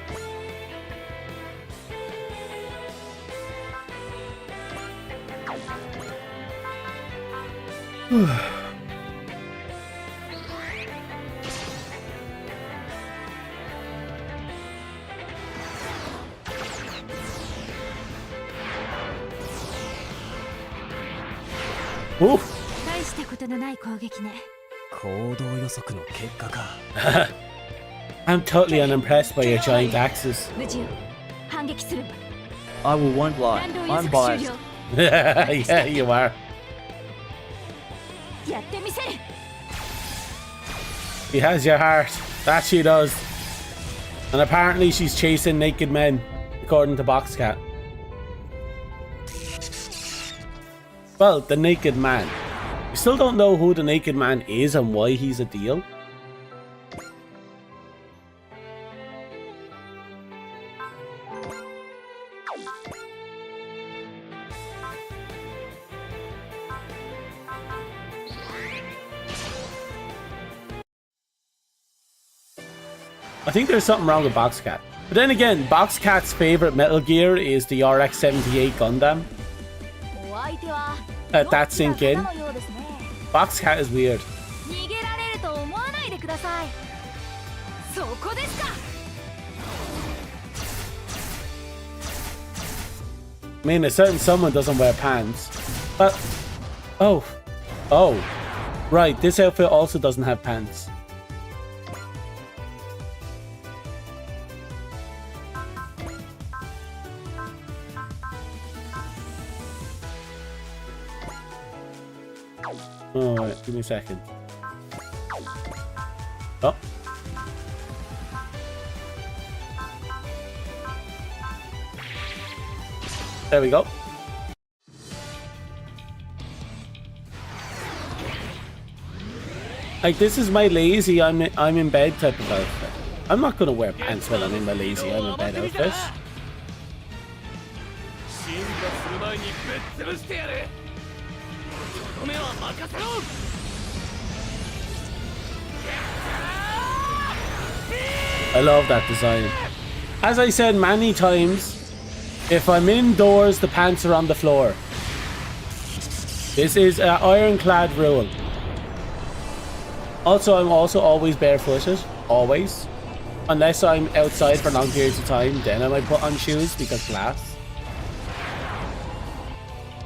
Ooh. 大したことのない攻撃ね。行動予測の結果か。I'm totally unimpressed by your giant axes. 無事よ。反撃する。 I won't lie. I'm biased. Yeah, you are. やってみせる。 She has your heart. That she does. And apparently she's chasing naked men, according to Boxcat. Well, the naked man. We still don't know who the naked man is and why he's a deal. I think there's something wrong with Boxcat. But then again, Boxcat's favorite Metal Gear is the RX-78 Gundam. Let that sink in. Boxcat is weird. I mean, a certain someone doesn't wear pants. But... Oh. Right, this outfit also doesn't have pants. Alright, give me a second. Oh. There we go. Like, this is my lazy, I'm in bed type of outfit. I'm not gonna wear pants when I'm in my lazy, I'm in bed outfit. I love that design. As I said many times, if I'm indoors, the pants are on the floor. This is an ironclad rule. Also, I'm also always barefooted. Always. Unless I'm outside for long periods of time, then I might put on shoes because glass.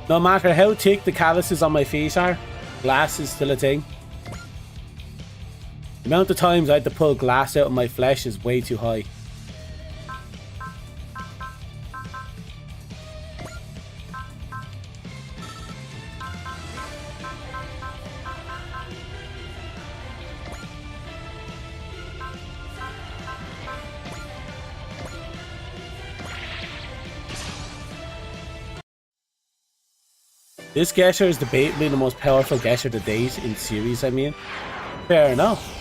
No matter how thick the calluses on my feet are, glass is still a thing. The amount of times I had to pull glass out of my flesh is way too high. This getter is debatably the most powerful getter to date in series, I mean. Fair enough.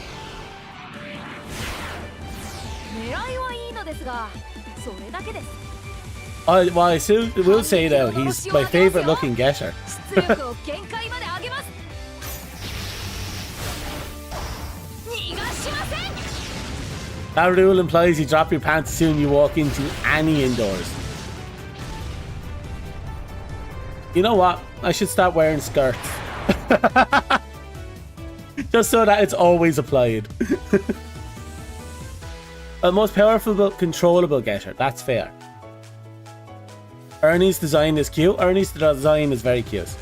Well, I still will say though, he's my favourite looking getter. That rule implies you drop your pants as soon as you walk into any indoors. You know what? I should start wearing skirts. Just so that it's always applied. A most powerful, controllable getter. That's fair. Ernie's design is cute. Ernie's design is very cute.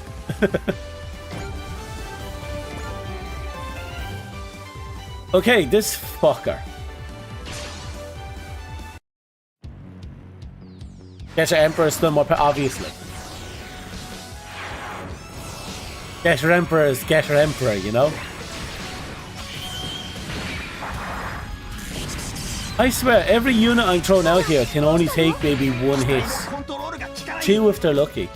Okay, this fucker. Getter Emperor is still more obviously. Getter Emperor is Getter Emperor, you know? I swear, every unit I'm throwing out here can only take maybe one hit. 2 if they're lucky.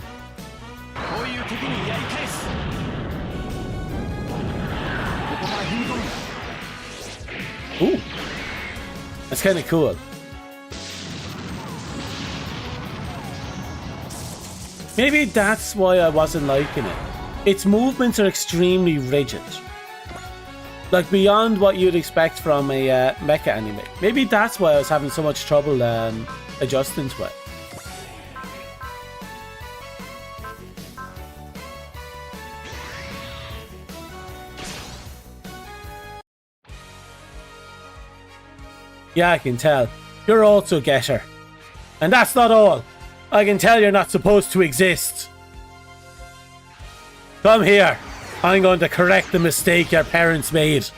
Ooh. That's kind of cool. Maybe that's why I wasn't liking it. Its movements are extremely rigid. Like beyond what you'd expect from a mecha anime. Maybe that's why I was having so much trouble adjusting to it. Yeah, I can tell. You're also Getter. And that's not all. I can tell you're not supposed to exist. Come here. I'm going to correct the mistake your parents made.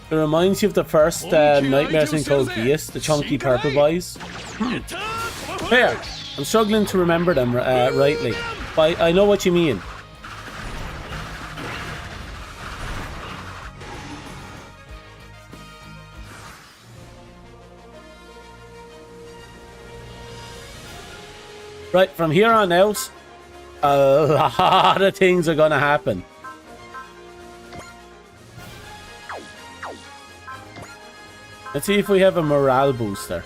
It reminds you of the first nightmare thing called Beast, the chunky purple boys. Here, I'm struggling to remember them rightly, but I know what you mean. Right, from here on out, a lot of things are going to happen. Let's see if we have a morale booster.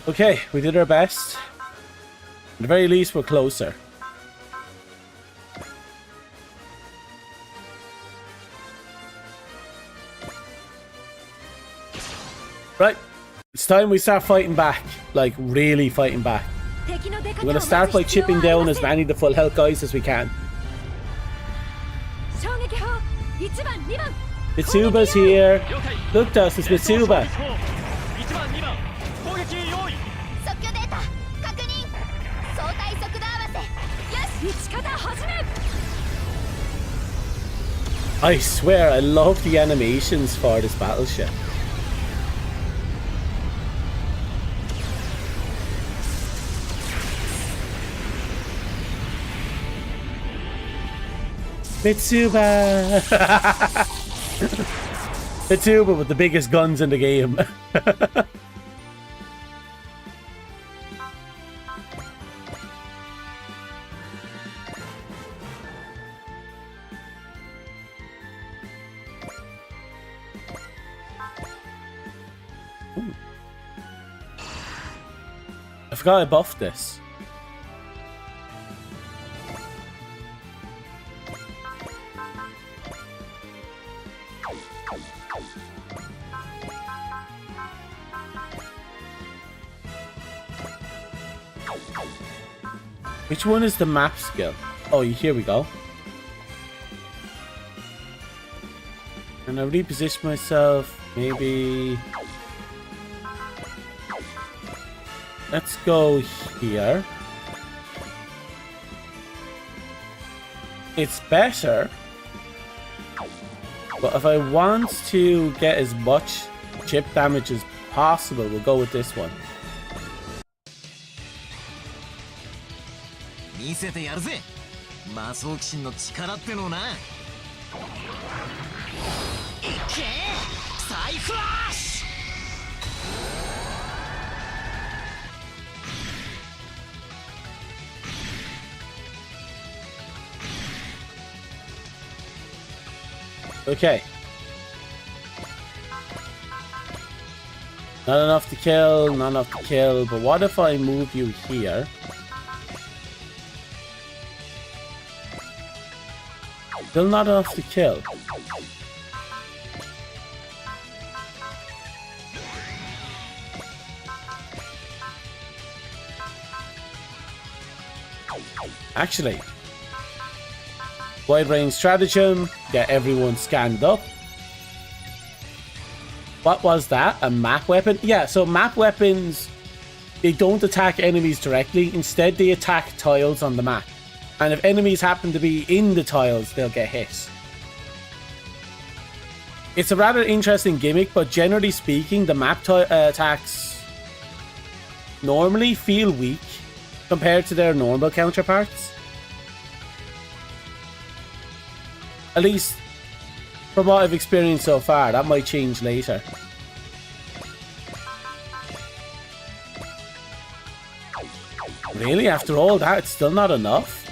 Okay, we did our best. At the very least, we're closer. Right, it's time we start fighting back. Like, really fighting back. We're going to start by chipping down as many of the full health guys as we can. Mitsuba's here. Look, Dust, it's Mitsuba. I swear, I love the animations for this battleship. Mitsuba! Mitsuba with the biggest guns in the game. I forgot I buffed this. Which one is the map skill? Oh, here we go. And I reposition myself, maybe... Let's go here. It's better. But if I want to get as much chip damage as possible, we'll go with this one. 見せてやるぜ魔装騎士の力ってのな。いけサイフラッシュ。 I Okay. Not enough to kill, not enough to kill, but what if I move you here? Still not enough to kill. Actually, wide range stratagem, get everyone scanned up. What was that? A map weapon? Yeah, so map weapons, they don't attack enemies directly. Instead, they attack tiles on the map. And if enemies happen to be in the tiles, they'll get hit. It's a rather interesting gimmick, but generally speaking, the map attacks normally feel weak compared to their normal counterparts. At least from what I've experienced so far. That might change later. Really? After all that, it's still not enough?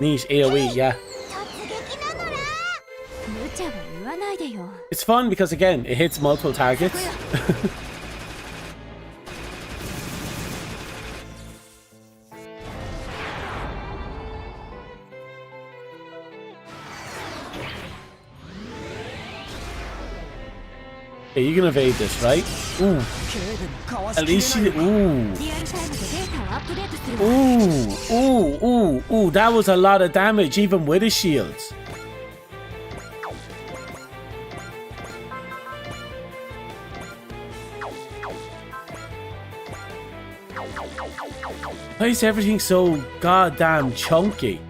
Neat AoE, yeah. It's fun because, again, it hits multiple targets. Okay, you can evade this, right? Ooh. At least she... Ooh. Ooh. That was a lot of damage, even with his shields. Why is everything so goddamn chunky?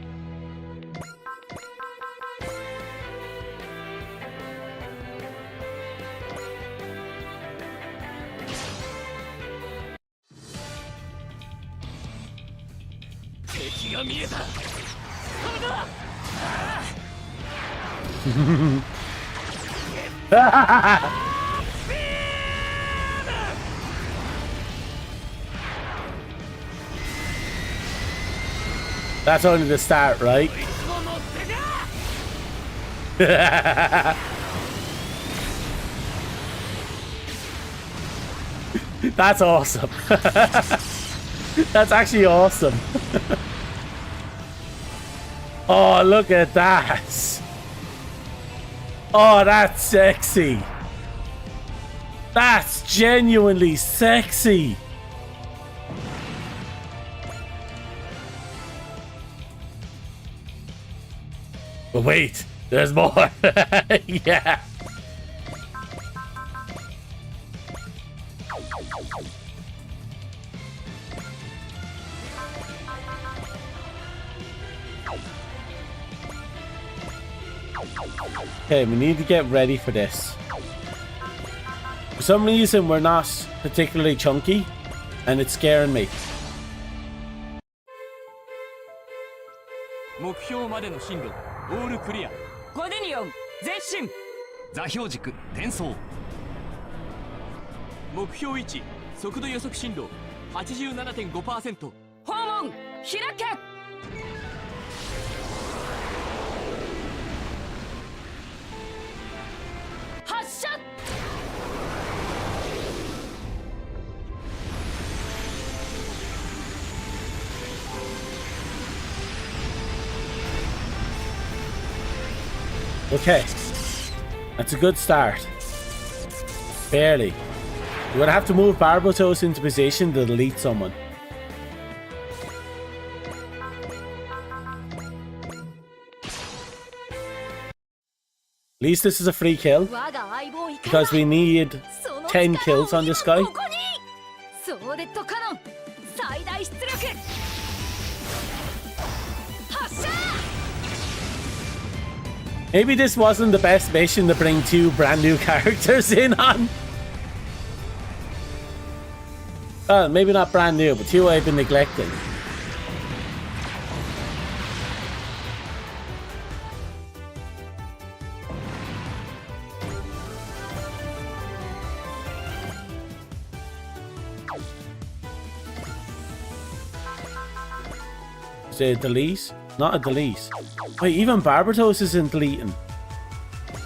That's only the start, right? That's awesome. That's actually awesome. Oh, look at that. Oh, that's sexy. That's genuinely sexy. But wait, there's more. Yeah. Okay, we need to get ready for this. For some reason, we're not particularly chunky, and it's scaring me. 目標までの進路オールクリア5デニオン前進座標軸転送目標位置速度予測進路 87.5% 訪問開け発射 Okay, that's a good start. Barely. We're gonna have to move Barbatos into position to delete someone. At least this is a free kill, because we need 10 kills on this guy. Maybe this wasn't the best mission to bring 2 brand new characters in on. Well, maybe not brand new, but 2 I've been neglecting. Is it a delete? Not a delete. Wait, even Barbatos isn't deleting.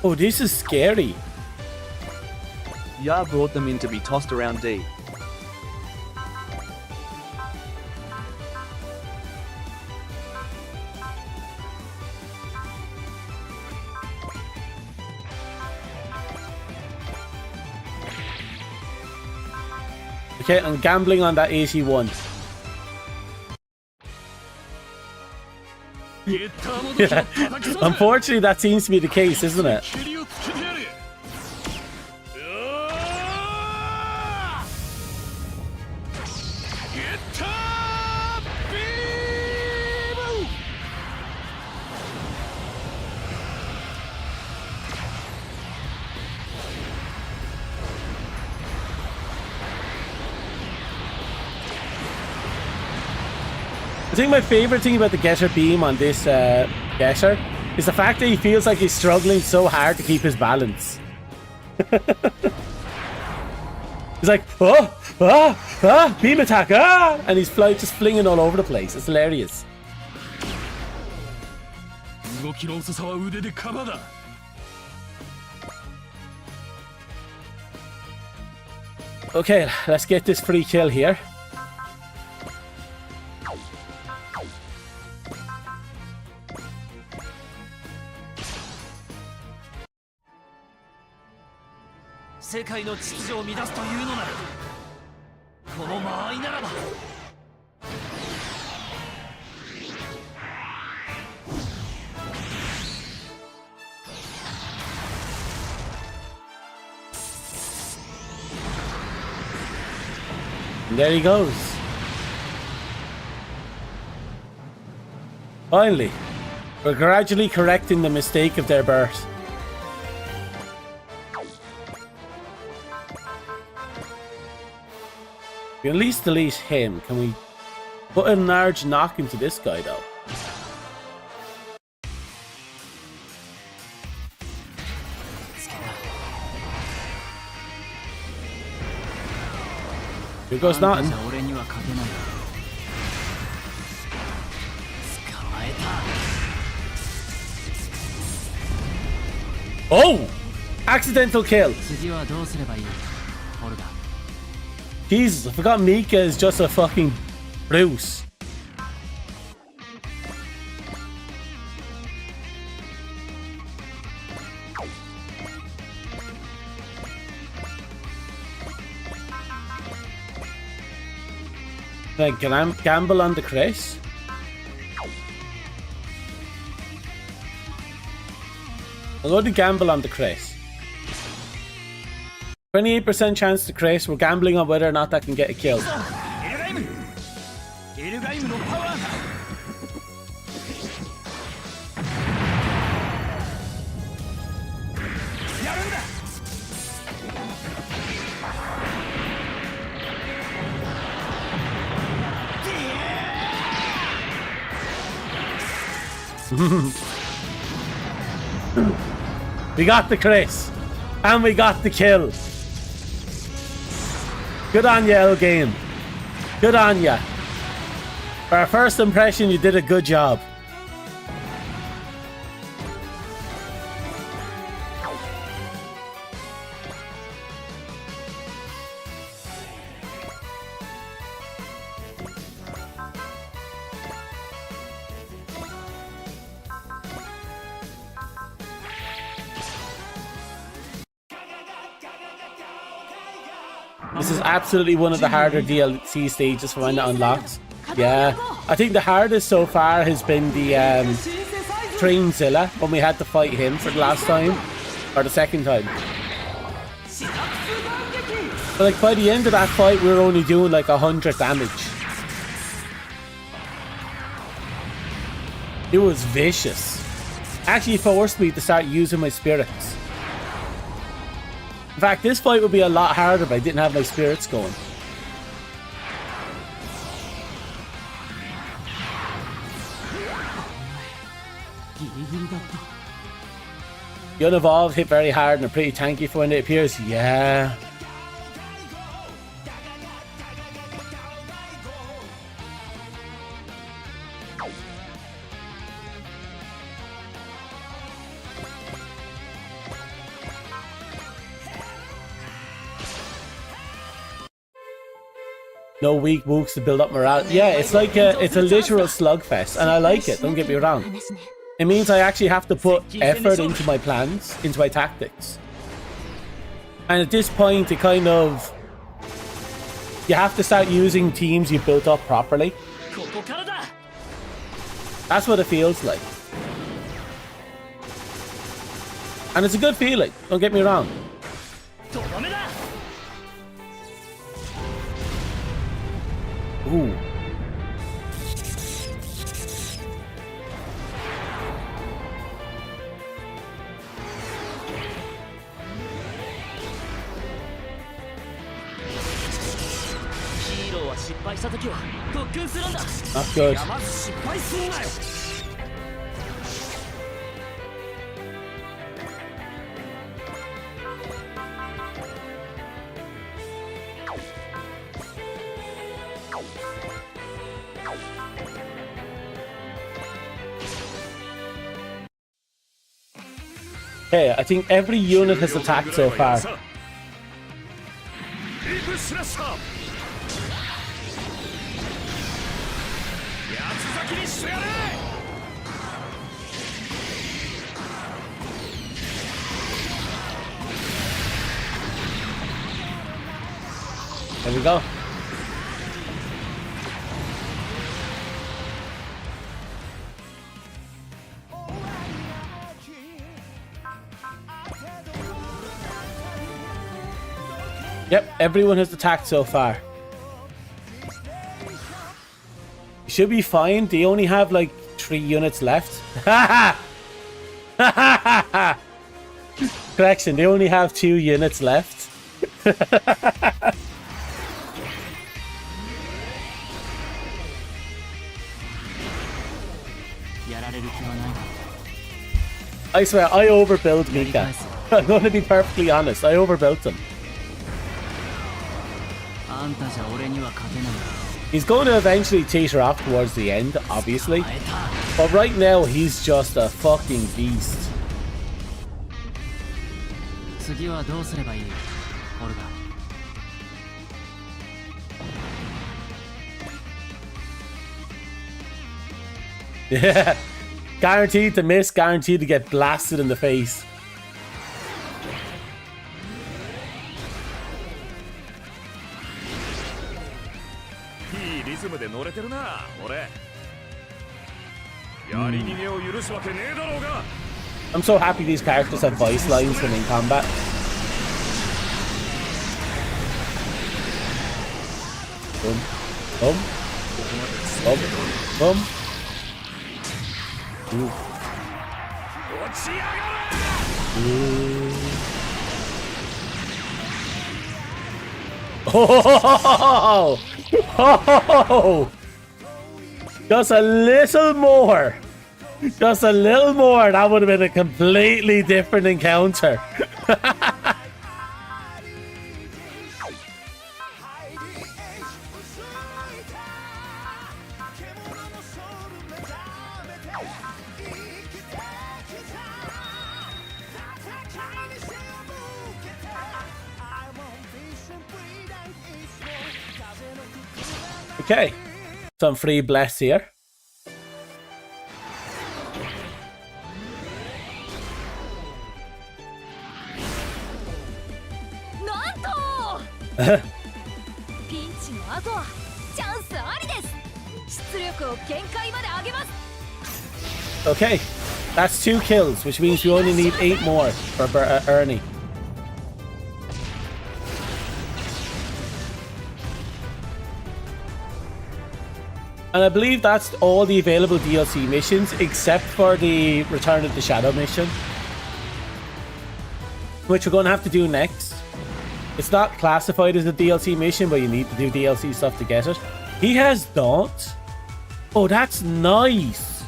Oh, this is scary. Ya brought them in to be tossed around D. Okay, I'm gambling on that 81. Yeah. Unfortunately, that seems to be the case, isn't it? I think my favorite thing about the Getter beam on this Getter is the fact that he feels like he's struggling so hard to keep his balance. He's like, beam attack, and he's just flinging all over the place. It's hilarious. Okay, let's get this free kill here. And there he goes. Finally, we're gradually correcting the mistake of their birth. We at least delete him. Can we put a large knock into this guy though? Here goes nothing. Oh! Accidental kill. Jesus, I forgot Mika is just a fucking Bruce. Can I gamble on the Chris? I'll go to gamble on the Chris. 28% chance to Chris. We're gambling on whether or not that can get a kill. We got the Chris. And we got the kill. Good on you, Elgame. Good on you. For our first impression, you did a good job. This is absolutely one of the harder DLC stages for when it unlocks. Yeah, I think the hardest so far has been the Trainzilla, when we had to fight him for the last time, or the second time. But like by the end of that fight, we were only doing like 100 damage. It was vicious. Actually forced me to start using my spirits. In fact, this fight would be a lot harder if I didn't have my spirits going. The unevolved hit very hard and are pretty tanky for when it appears. Yeah. No weak mooks to build up morale. Yeah, it's like it's a literal slugfest, and I like it, don't get me wrong. It means I actually have to put effort into my plans, into my tactics. And at this point, it kind of... You have to start using teams you've built up properly. That's what it feels like. And it's a good feeling, don't get me wrong. Ooh. Not good. Okay, I think every unit has attacked so far. There we go. Yep, everyone has attacked so far. Should be fine. They only have like 3 units left. Correction, they only have 2 units left. I swear, I overbuilt mecha. I'm going to be perfectly honest, I overbuilt him. He's going to eventually teeter off towards the end, obviously. But right now, he's just a fucking beast. Yeah. Guaranteed to miss, guaranteed to get blasted in the face. I'm so happy these characters have voice lines when in combat. Boom. Boom. Boom. Boom. Ooh. Oh! Oh! Just a little more. Just a little more. That would have been a completely different encounter. Okay, some free bless here. Okay, that's 2 kills, which means we only need 8 more for Ernie. And I believe that's all the available DLC missions, except for the Return of the Shadow mission, which we're going to have to do next. It's not classified as a DLC mission, but you need to do DLC stuff to get it. He has Daunt. Oh, that's nice.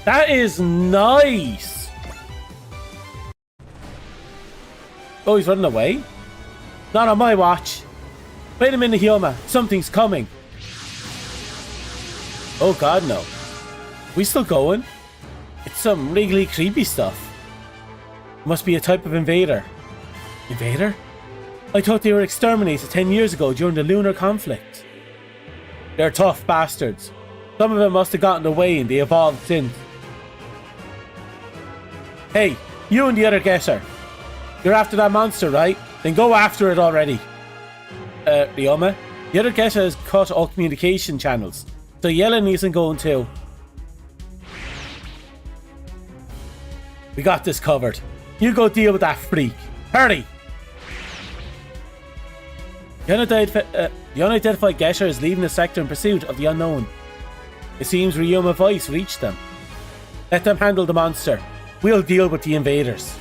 That is nice. Oh, he's running away. Not on my watch. Wait a minute, Hyoma. Something's coming. Oh god, no. We still going? It's some really creepy stuff. Must be a type of invader. Invader? I thought they were exterminated 10 years ago during the lunar conflict. They're tough bastards. Some of them must have gotten away and they evolved since. Hey, you and the other guesser. You're after that monster, right? Then go after it already. Ryoma, the other guesser has cut all communication channels, so yelling isn't going to. We got this covered. You go deal with that freak. Hurry! The unidentified guesser is leaving the sector in pursuit of the unknown. It seems Ryoma's voice reached them. Let them handle the monster. We'll deal with the invaders.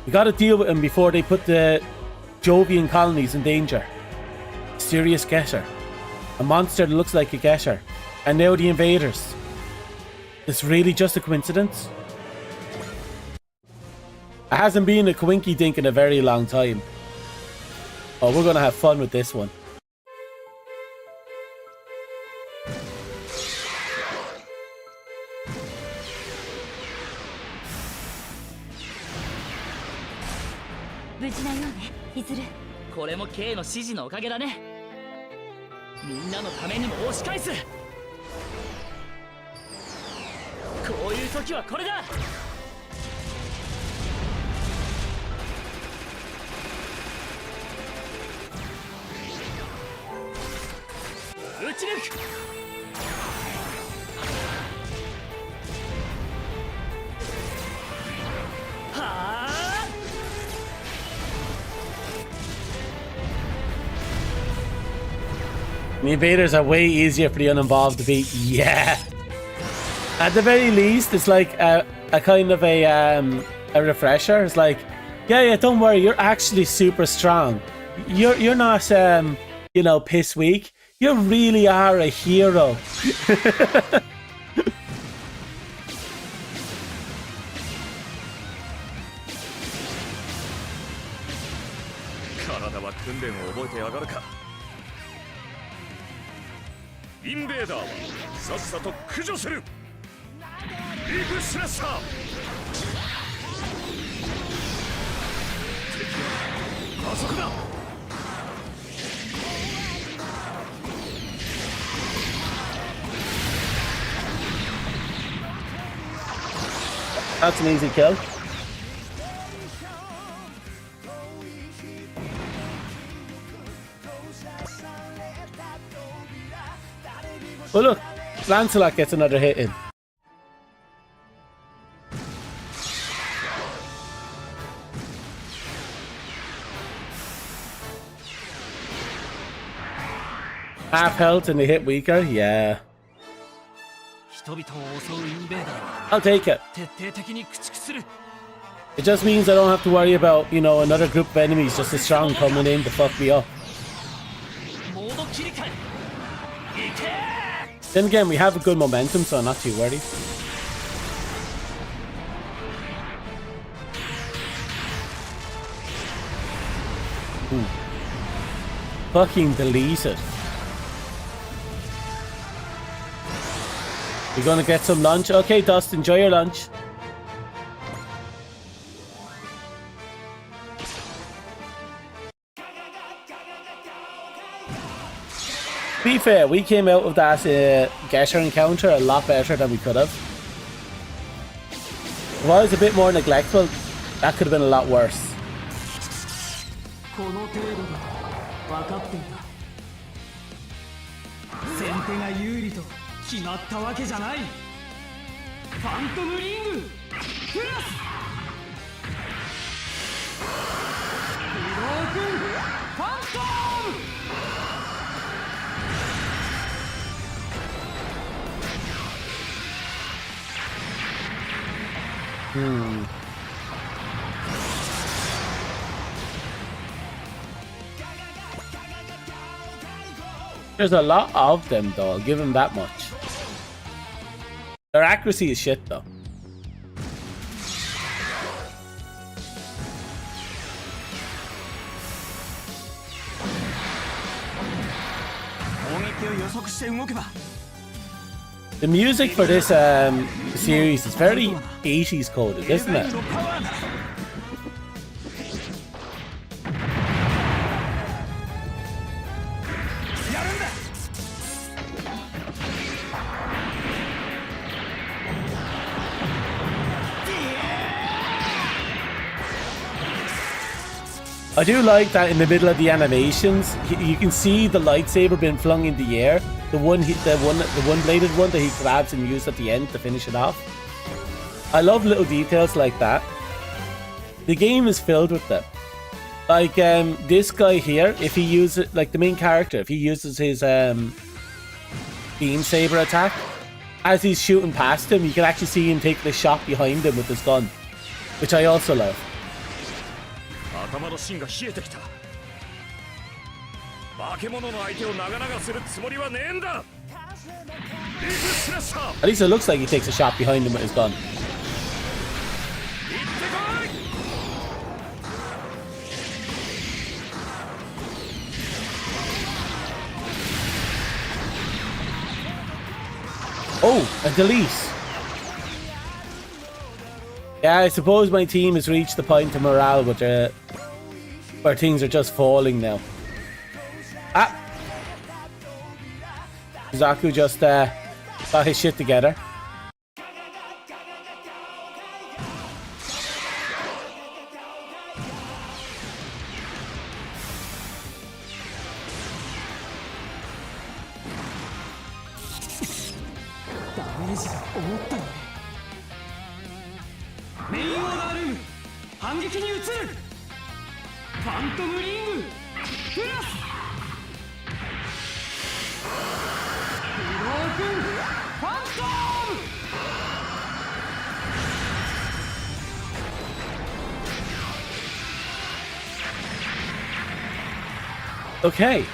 We gotta deal with them before they put the Jovian colonies in danger. Mysterious guesser. A monster that looks like a guesser. And now the invaders. Is this really just a coincidence? It hasn't been a coinky dink in a very long time. Oh, we're gonna have fun with this one.これも K の指示のおかげだね。みんなのためにも押し返す。こういう時はこれだ。撃ち抜く。はあ。The invaders are way easier for the uninvolved to beat. Yeah. At the very least, it's like a kind of a refresher. It's like, yeah, don't worry, you're actually super strong. You're not you know, piss weak. You really are a hero. That's an easy kill. Well, look, Lancelot gets another hit in. Half health and they hit weaker, yeah. I'll take it. It just means I don't have to worry about, you know, another group of enemies just as strong coming in to fuck me up. Then again, we have a good momentum, so I'm not too worried. Ooh. Fucking delete it. You're gonna get some lunch? Okay, Dust, enjoy your lunch. To be fair, we came out of that Gesher encounter a lot better than we could have. If I was a bit more neglectful, that could have been a lot worse. There's a lot of them though, I'll give them that much. Their accuracy is shit though. The music for this series is very 80s coded, isn't it? I do like that in the middle of the animations, you can see the lightsaber being flung in the air. The one-bladed one that he grabs and uses at the end to finish it off. I love little details like that. The game is filled with them. Like this guy here, if he uses, like the main character, if he uses his beam saber attack, as he's shooting past him, you can actually see him take the shot behind him with his gun, which I also love. At least it looks like he takes a shot behind him with his gun. Oh, a delete. Yeah, I suppose my team has reached the point of morale where things are just falling now. Ah! Zaku just got his shit together. Okay.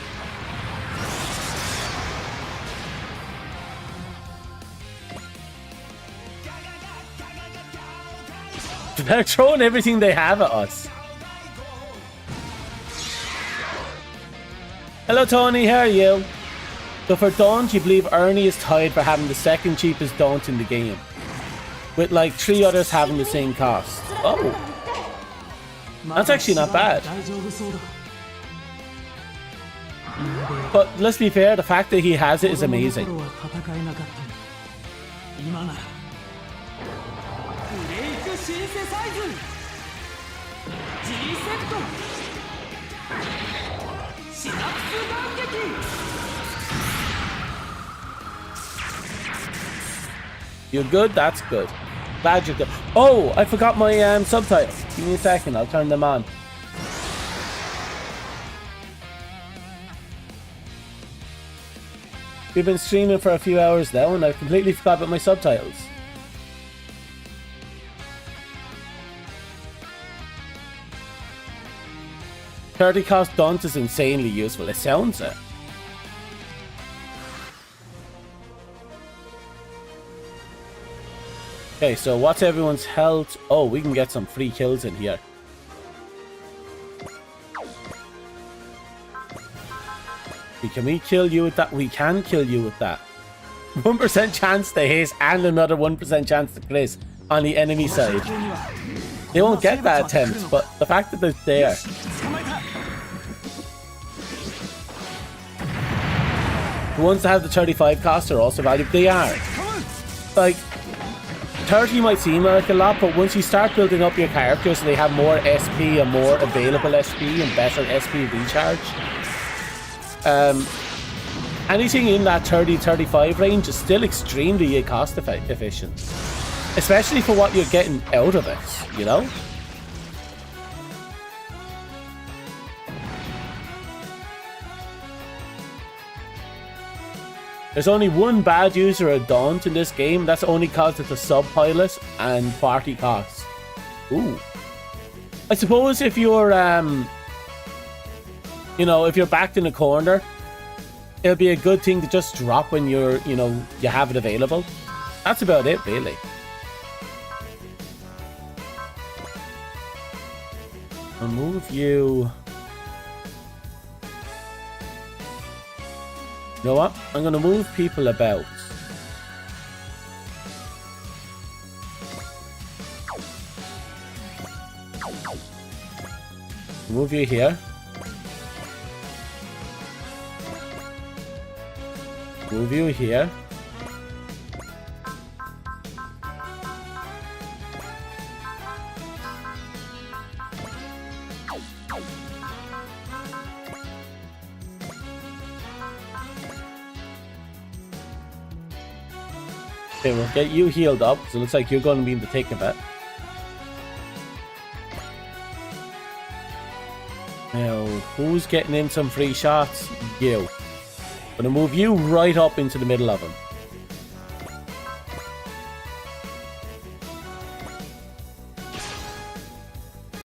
They're throwing everything they have at us. Hello Tony, how are you? So for Daunt, you believe Ernie is tied for having the second cheapest Daunt in the game, with like 3 others having the same cost. Oh, that's actually not bad. But let's be fair, the fact that he has it is amazing. You're good? That's good. Glad you're good. Oh, I forgot my subtitles. Give me a second, I'll turn them on. We've been streaming for a few hours now and I've completely forgot about my subtitles. $30 cost Daunt is insanely useful. It sounds it. Okay, so what's everyone's health? Oh, we can get some free kills in here. Can we kill you with that? We can kill you with that. 1% chance to hit and another 1% chance to crit on the enemy side. They won't get that attempt, but the fact that they're there. The ones that have the 35 cost are also valuable. They are. Like, 30 might seem like a lot, but once you start building up your characters so they have more SP and more available SP and better SP recharge, anything in that 30-35 range is still extremely cost efficient, especially for what you're getting out of it, you know? There's only one bad user of Daunt in this game. That's only because it's a sub-pilot and 40 costs. Ooh. I suppose if you're, you know, if you're backed in a corner, it'll be a good thing to just drop when you're, you know, you have it available. That's about it, really. I'll move you. You know what? I'm going to move people about. Move you here. Move you here. Okay, we'll get you healed up, because it looks like you're going to be in the thick of it. Now, who's getting in some free shots? You. I'm going to move you right up into the middle of him.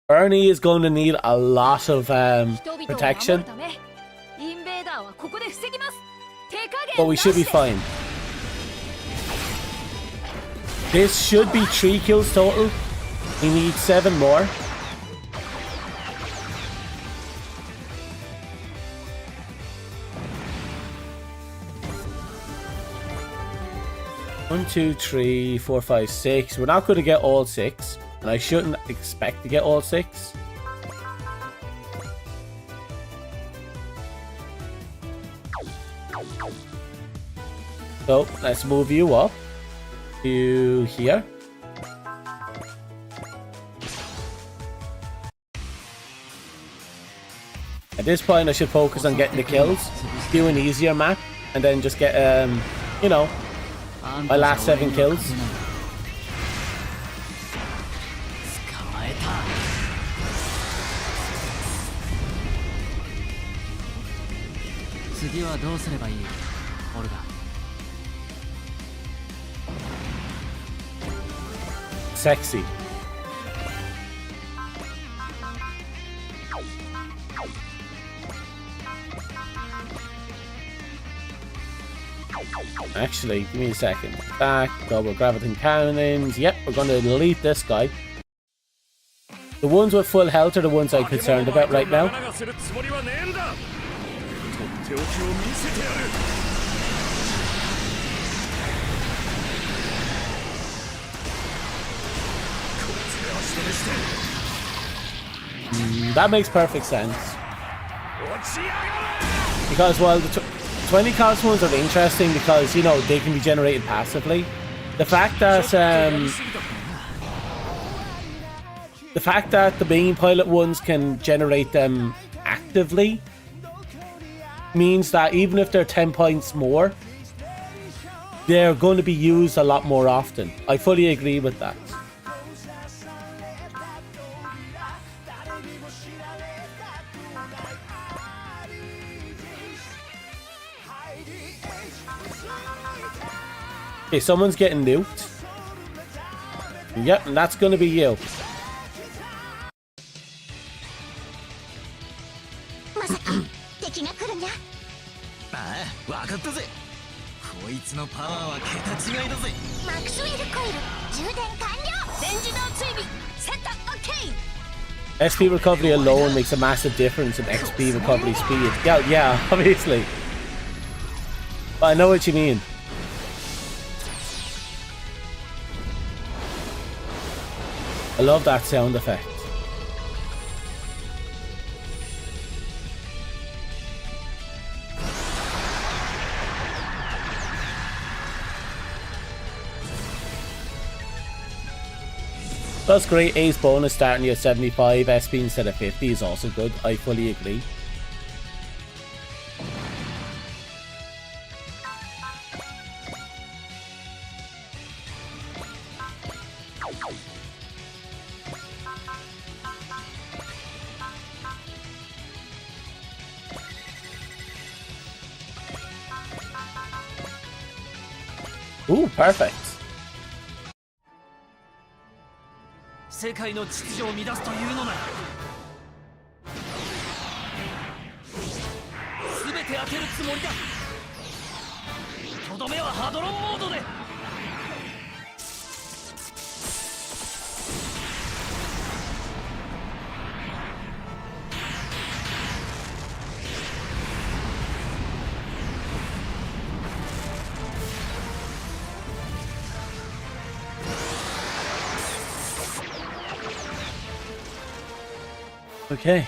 Ernie is going to need a lot of protection, but we should be fine. This should be 3 kills total. We need 7 more. One, 2, 3, 4, 5, 6. We're not going to get all 6. And I shouldn't expect to get all 6. So, let's move you up to here. At this point, I should focus on getting the kills, do an easier map, and then just get, you know, my last 7 kills. Sexy. Actually, give me a second. Back, double graviton cannons. Yep, we're going to delete this guy. The ones with full health are the ones I'm concerned about right now. That makes perfect sense. Because while the 20 cost ones are interesting because, you know, they can be generated passively. The fact that the main pilot ones can generate them actively means that even if they're 10 points more, they're going to be used a lot more often. I fully agree with that. Okay, someone's getting nuked. Yep, and that's going to be you. SP recovery alone makes a massive difference in XP recovery speed. Yeah, obviously. But I know what you mean. I love that sound effect. That's great. Ace bonus starting you at 75 SP instead of 50 is also good. I fully agree. Ooh, perfect. 世界の秩序を乱すというのなら全て当てるつもりだ。とどめはハドロンモードで。Okay.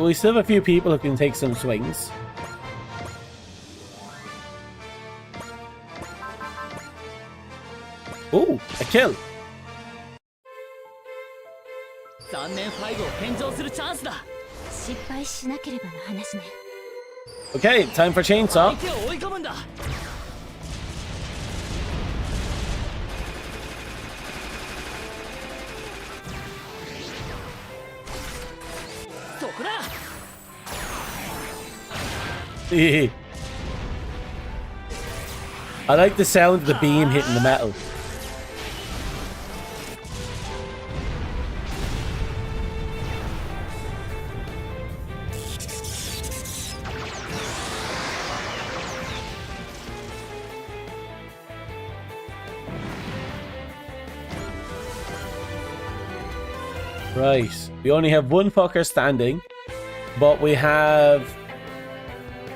We still have a few people who can take some swings. Ooh, a kill. 残念ファイブを返上するチャンスだ。失敗しなければの話ね。 Okay, time for chainsaw. 相手を追い込むんだ。そこだ。 I like the sound of the beam hitting the metal. Right, we only have one fucker standing, but we have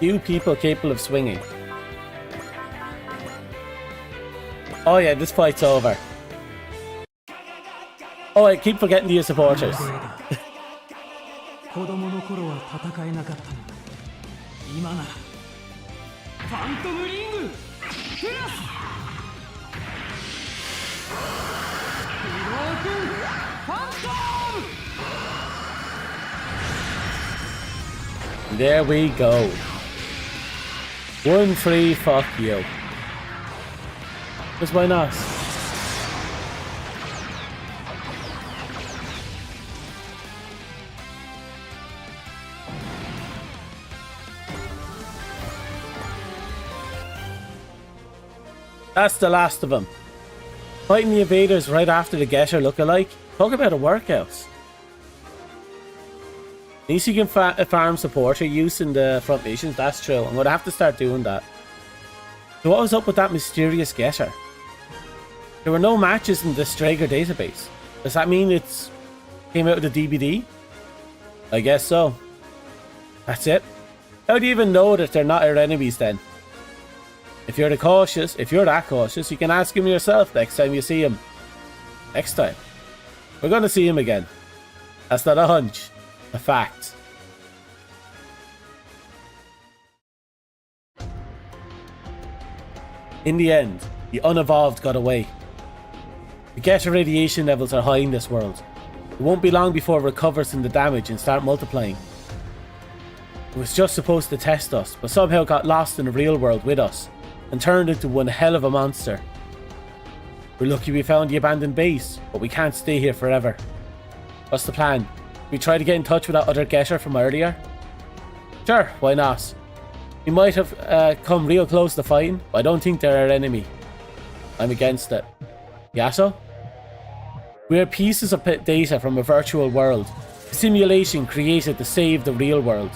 few people capable of swinging. Oh yeah, this fight's over. Oh, I keep forgetting to use supporters. 子供の頃は戦えなかったの。今ならファントムリングプラスブロークンファントム There we go. 1-3, fuck you. Because why not? That's the last of them. Fighting the invaders right after the Getter look-alike. Talk about a workout. At least you can farm supporter use in the front missions, that's true. I'm going to have to start doing that. So what was up with that mysterious Getter? There were no matches in the Strager database. Does that mean it's came out of the DVD? I guess so. That's it. How do you even know that they're not our enemies then? If you're that cautious, you can ask him yourself next time you see him. Next time. We're going to see him again. That's not a hunch. A fact. In the end, the unevolved got away. The Getter radiation levels are high in this world. It won't be long before it recovers from the damage and start multiplying. It was just supposed to test us, but somehow got lost in the real world with us and turned into one hell of a monster. We're lucky we found the abandoned base, but we can't stay here forever. What's the plan? We try to get in touch with that other Getter from earlier? Sure, why not? We might have come real close to fighting, but I don't think they're our enemy. I'm against it. Yasso? We are pieces of data from a virtual world, a simulation created to save the real world.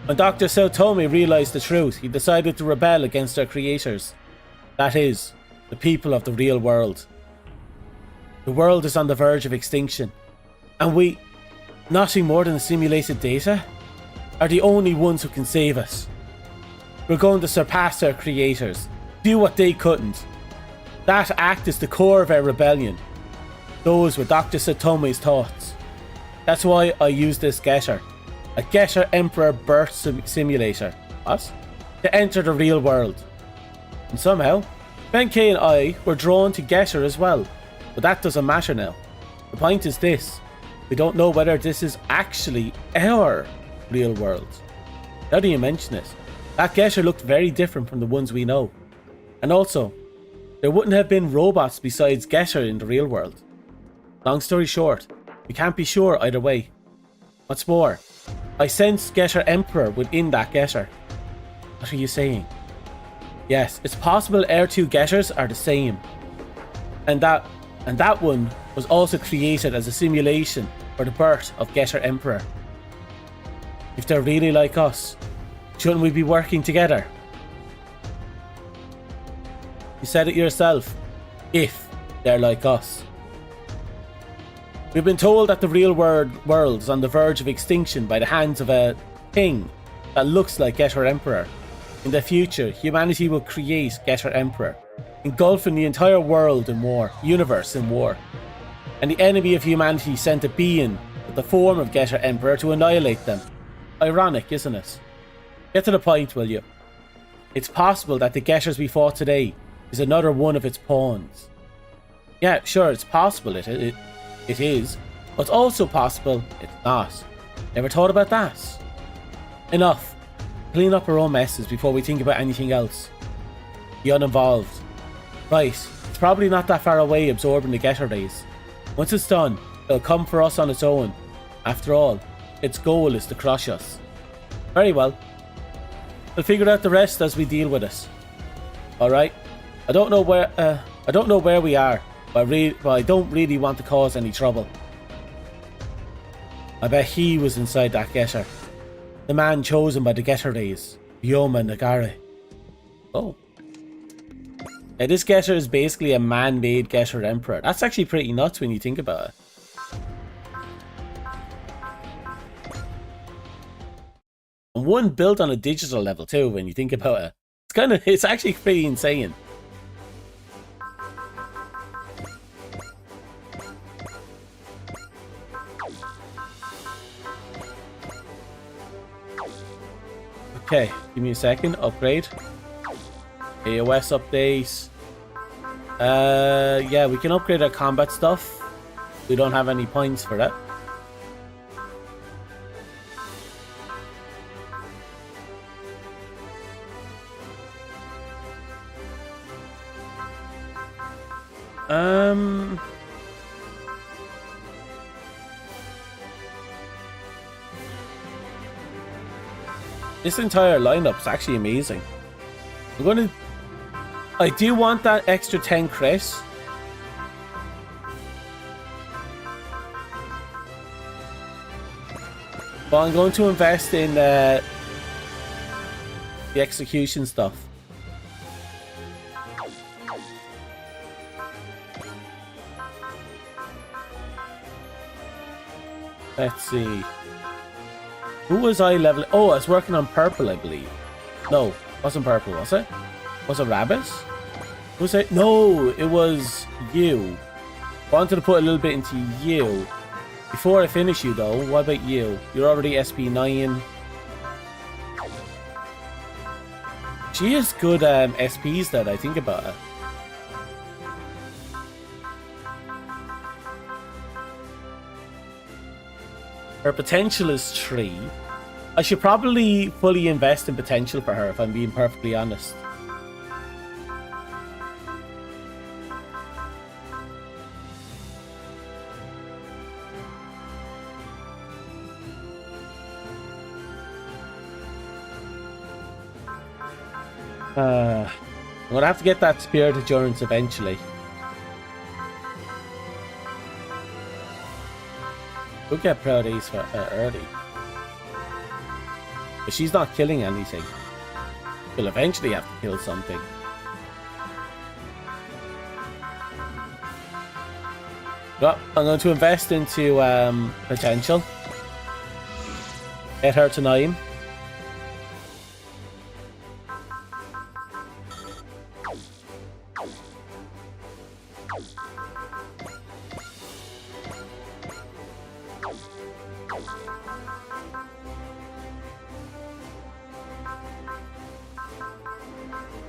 When Dr. Saotome realized the truth, he decided to rebel against our creators. That is, the people of the real world. The world is on the verge of extinction, and we, nothing more than simulated data, are the only ones who can save us. We're going to surpass our creators, do what they couldn't. That act is the core of our rebellion. Those were Dr. Satome's thoughts. That's why I use this Getter. A Getter Emperor birth simulator. What? To enter the real world. And somehow, Benkei and I were drawn to Getter as well. But that doesn't matter now. The point is this. We don't know whether this is actually our real world. Now that you mention it, that Getter looked very different from the ones we know. And also, there wouldn't have been robots besides Getter in the real world. Long story short, we can't be sure either way. What's more, I sensed Getter Emperor within that Getter. What are you saying? Yes, it's possible our two Getters are the same. And that one was also created as a simulation for the birth of Getter Emperor. If they're really like us, shouldn't we be working together? You said it yourself. If they're like us. We've been told that the real world is on the verge of extinction by the hands of a thing that looks like Getter Emperor. In the future, humanity will create Getter Emperor, engulfing the entire world in war, universe in war. And the enemy of humanity sent a being with the form of Getter Emperor to annihilate them. Ironic, isn't it? Get to the point, will you? It's possible that the Getters we fought today is another one of its pawns. Yeah, sure, it's possible it is, but it's also possible it's not. Never thought about that. Enough. Clean up our own messes before we think about anything else. Be uninvolved. Right, it's probably not that far away absorbing the getter rays. Once it's done, it'll come for us on its own. After all, its goal is to crush us. Very well. We'll figure out the rest as we deal with it. Alright? I don't know where we are, but I don't really want to cause any trouble. I bet he was inside that getter. The man chosen by the getter rays, Ryoma Nagare. Oh. Yeah, this getter is basically a man-made getter emperor. That's actually pretty nuts when you think about it. And one built on a digital level too, when you think about it. It's actually pretty insane. Okay, give me a second. Upgrade. AOS update. Yeah, we can upgrade our combat stuff. We don't have any points for it. This entire lineup is actually amazing. I do want that extra 10 crit. But I'm going to invest in the execution stuff. Let's see. Who was I leveling? Oh, I was working on purple, I believe. No, wasn't purple, was it? Was it rabbit? Was it? No, it was you. Wanted to put a little bit into you. Before I finish you, though, what about you? You're already SP9. She has good SPs that I think about it. Her potential is 3. I should probably fully invest in potential for her, if I'm being perfectly honest. I'm gonna have to get that spirit endurance eventually. We'll get priorities for early. But she's not killing anything. We'll eventually have to kill something. Well, I'm going to invest into potential. Get her to 9.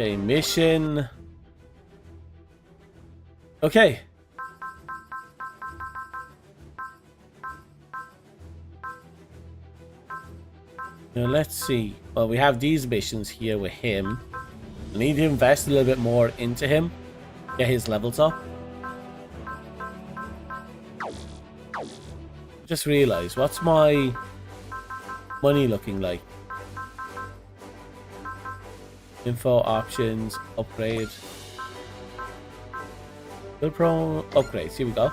Okay, mission. Okay. Now let's see. Well, we have these missions here with him. I need to invest a little bit more into him. Get his levels up. Just realized, what's my money looking like? Info, options, upgrade. Good pro upgrades, here we go.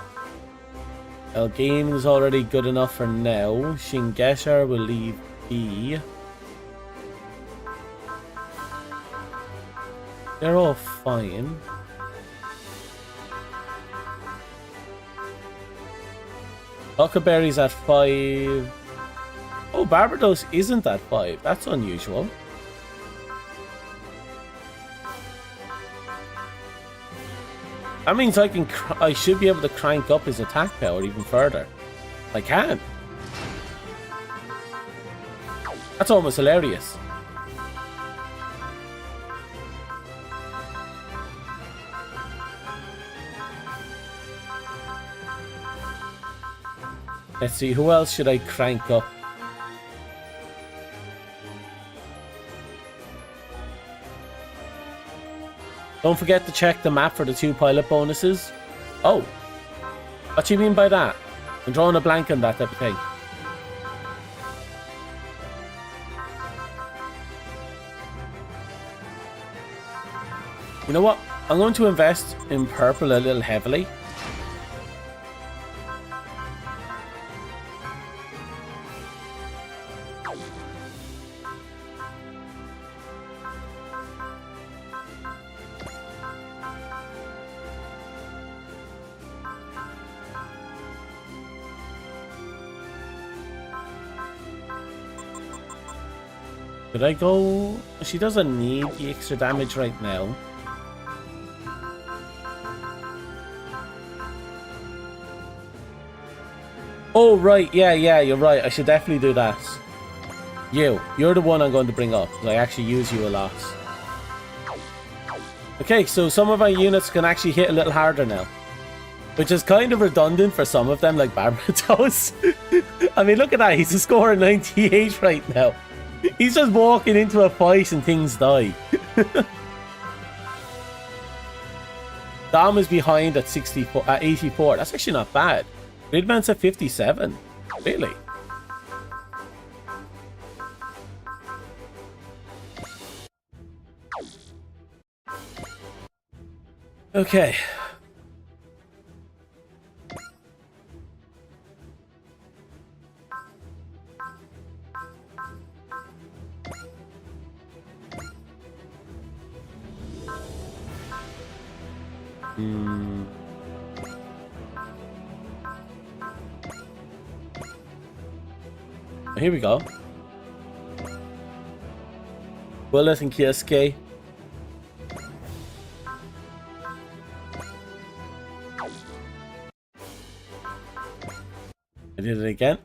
El Game is already good enough for now. Shingesher will leave be. They're all fine. Huckleberry's at 5. Oh, Barbados isn't at 5. That's unusual. That means I should be able to crank up his attack power even further. I can. That's almost hilarious. Let's see, who else should I crank up? Don't forget to check the map for the 2 pilot bonuses. Oh, what do you mean by that? I'm drawing a blank on that type of thing. You know what? I'm going to invest in purple a little heavily. Could I go? She doesn't need the extra damage right now. Oh, right. Yeah, you're right. I should definitely do that. You're the one I'm going to bring up, because I actually use you a lot. Okay, so some of my units can actually hit a little harder now. Which is kind of redundant for some of them, like Barbatos. I mean, look at that. He's a score of 98 right now. He's just walking into a fight and things die. Dom is behind at 84. That's actually not bad. Gridman's at 57. Really? Okay. Here we go. Willet and Kiosuke. I did it again.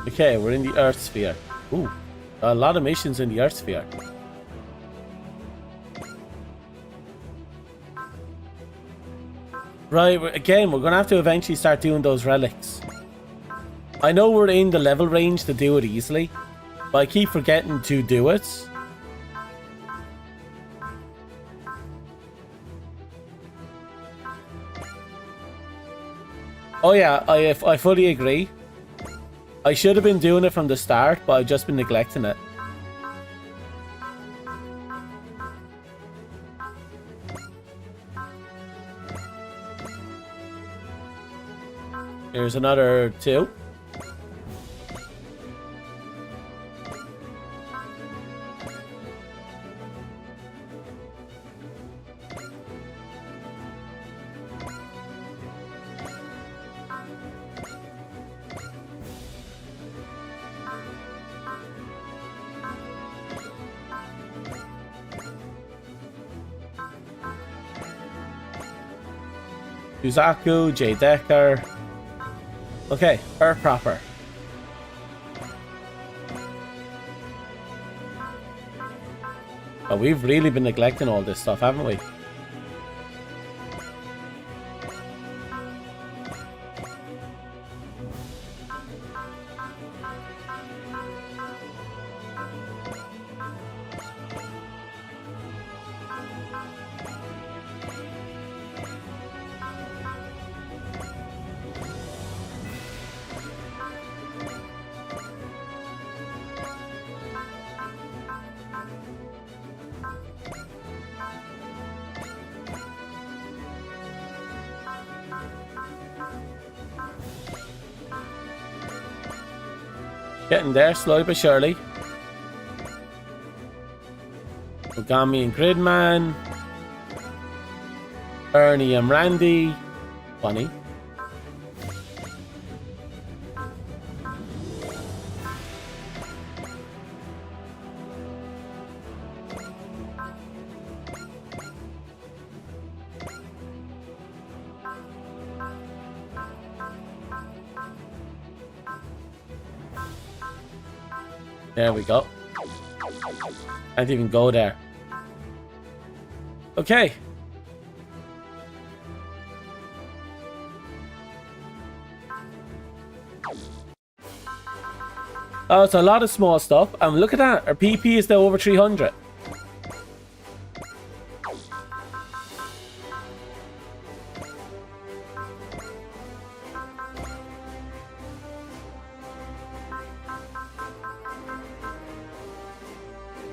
Okay, we're in the Earth Sphere. Ooh, a lot of missions in the Earth Sphere. Right, again, we're going to have to eventually start doing those relics. I know we're in the level range to do it easily, but I keep forgetting to do it. Oh yeah, I fully agree. I should have been doing it from the start, but I've just been neglecting it. Here's another 2. Yuzaku, J. Decker. Okay, Earth proper. Oh, we've really been neglecting all this stuff, haven't we? Getting there, slowly but surely. Ogami and Gridman. Ernie and Randy. Funny. There we go. Can't even go there. Okay. Oh, it's a lot of small stuff. And look at that. Our PP is now over 300.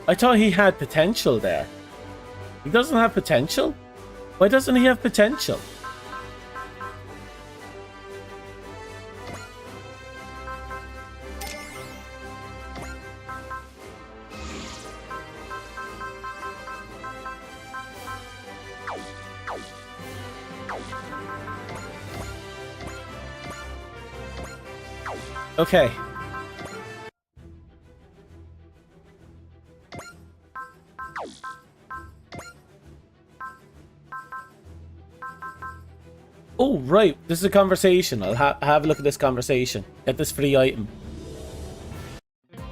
I thought he had potential there. He doesn't have potential? Why doesn't he have potential? Okay. Oh, right. This is a conversation. I'll have a look at this conversation. Get this free item.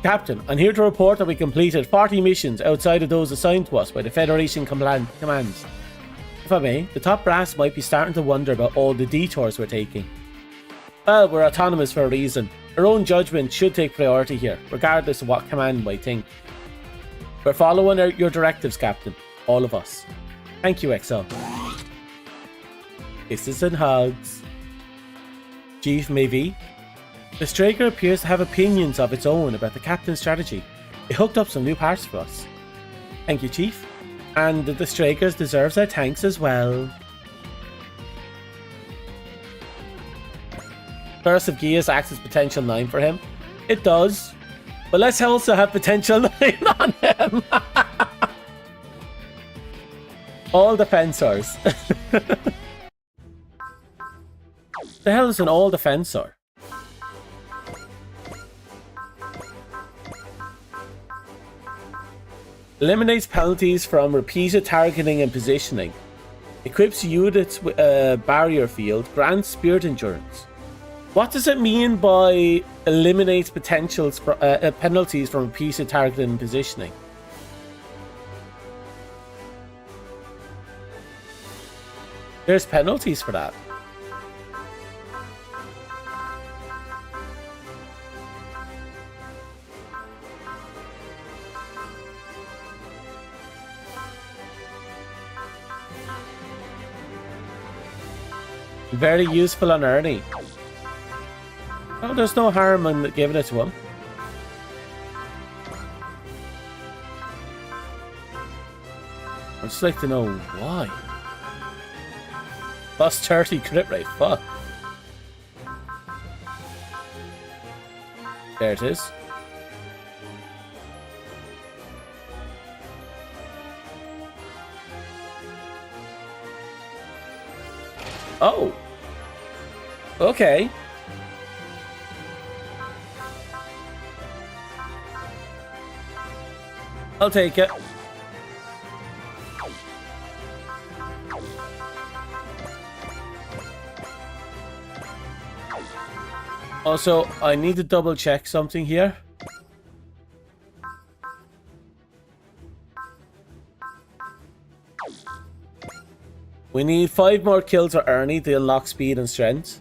Captain, I'm here to report that we completed 40 missions outside of those assigned to us by the Federation commands. If I may, the top brass might be starting to wonder about all the detours we're taking. Well, we're autonomous for a reason. Our own judgment should take priority here, regardless of what command might think. We're following your directives, Captain. All of us. Thank you, XL. Kisses and hugs. Chief, maybe? The Striker appears to have opinions of its own about the Captain's strategy. It hooked up some new parts for us. Thank you, Chief. And the Strikers deserves our thanks as well. Curse of Gias acts as potential 9 for him. It does. But let's also have potential 9 on him. All defensors. The hell is an all defensor? Eliminates penalties from repeated targeting and positioning. Equips units with a barrier field. Grants spirit endurance. What does it mean by eliminates potentials for, penalties from repeated targeting and positioning? There's penalties for that. Very useful on Ernie. Oh, there's no harm in giving it to him. I'd just like to know why. Plus 30 crit rate, fuck. There it is. Oh. Okay. I'll take it. Also, I need to double check something here. We need 5 more kills for Ernie to unlock speed and strength.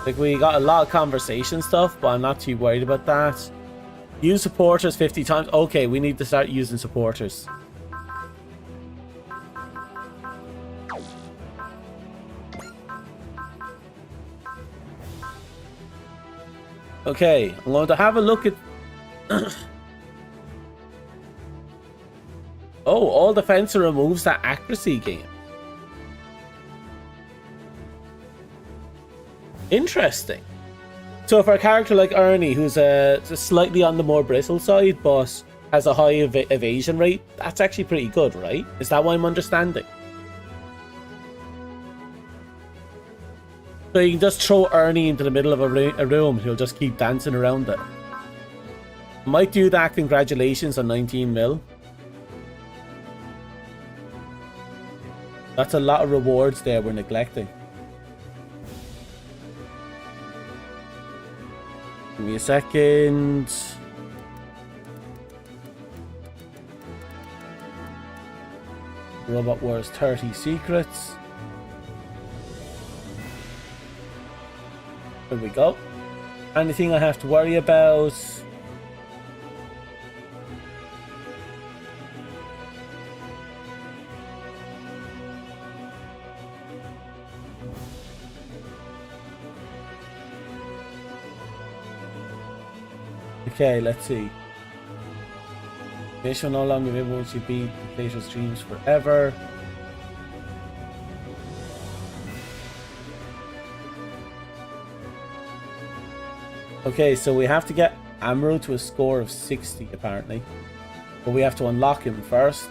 Like, we got a lot of conversation stuff, but I'm not too worried about that. Use supporters 50 times. Okay, we need to start using supporters. Okay, I'm going to have a look at... Oh, all defense removes that accuracy gain. Interesting. So for a character like Ernie, who's slightly on the more bristle side, but has a high evasion rate, that's actually pretty good, right? Is that what I'm understanding? So you can just throw Ernie into the middle of a room, he'll just keep dancing around it. Might do that, congratulations on 19 mil. That's a lot of rewards there we're neglecting. Give me a second. Robot Wars 30 secrets. There we go. Anything I have to worry about? Okay, let's see. They shall no longer be able to beat the player's dreams forever. Okay, so we have to get Amuro to a score of 60 apparently. But we have to unlock him first.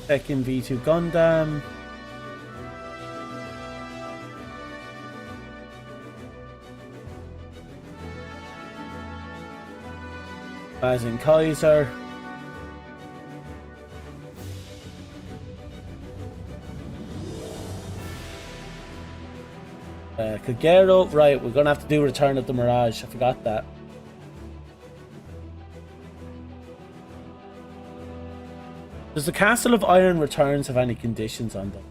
Second V2 Gundam. Basin Kaiser. Kagero. Right, we're gonna have to do Return of the Mirage. I forgot that. Does the Castle of Iron Returns have any conditions on them?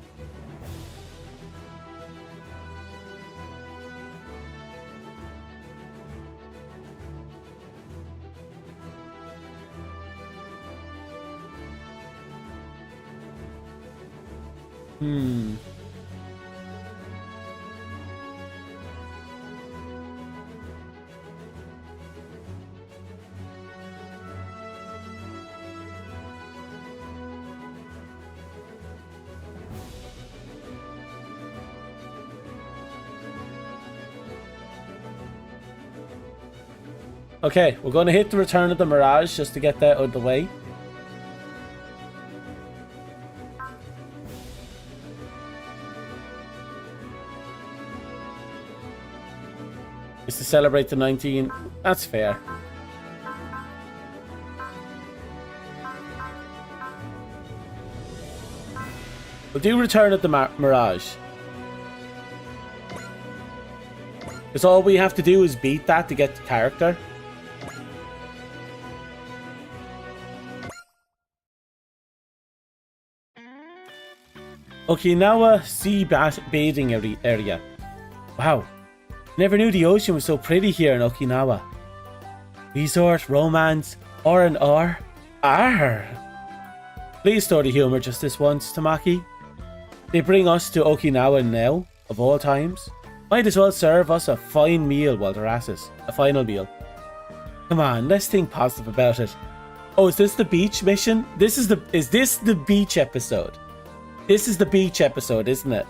Okay, we're going to hit the Return of the Mirage just to get that out of the way. It's to celebrate the 19. That's fair. We'll do Return of the Mirage. Because all we have to do is beat that to get the character. Okinawa Sea Bathing Area. Wow. Never knew the ocean was so pretty here in Okinawa. Resort, romance, R&R. Arr! Please store the humour just this once, Tamaki. They bring us to Okinawa now, of all times. Might as well serve us a fine meal while they're at it. A final meal. Come on, let's think positive about it. Oh, is this the beach mission? Is this the beach episode? This is the beach episode, isn't it?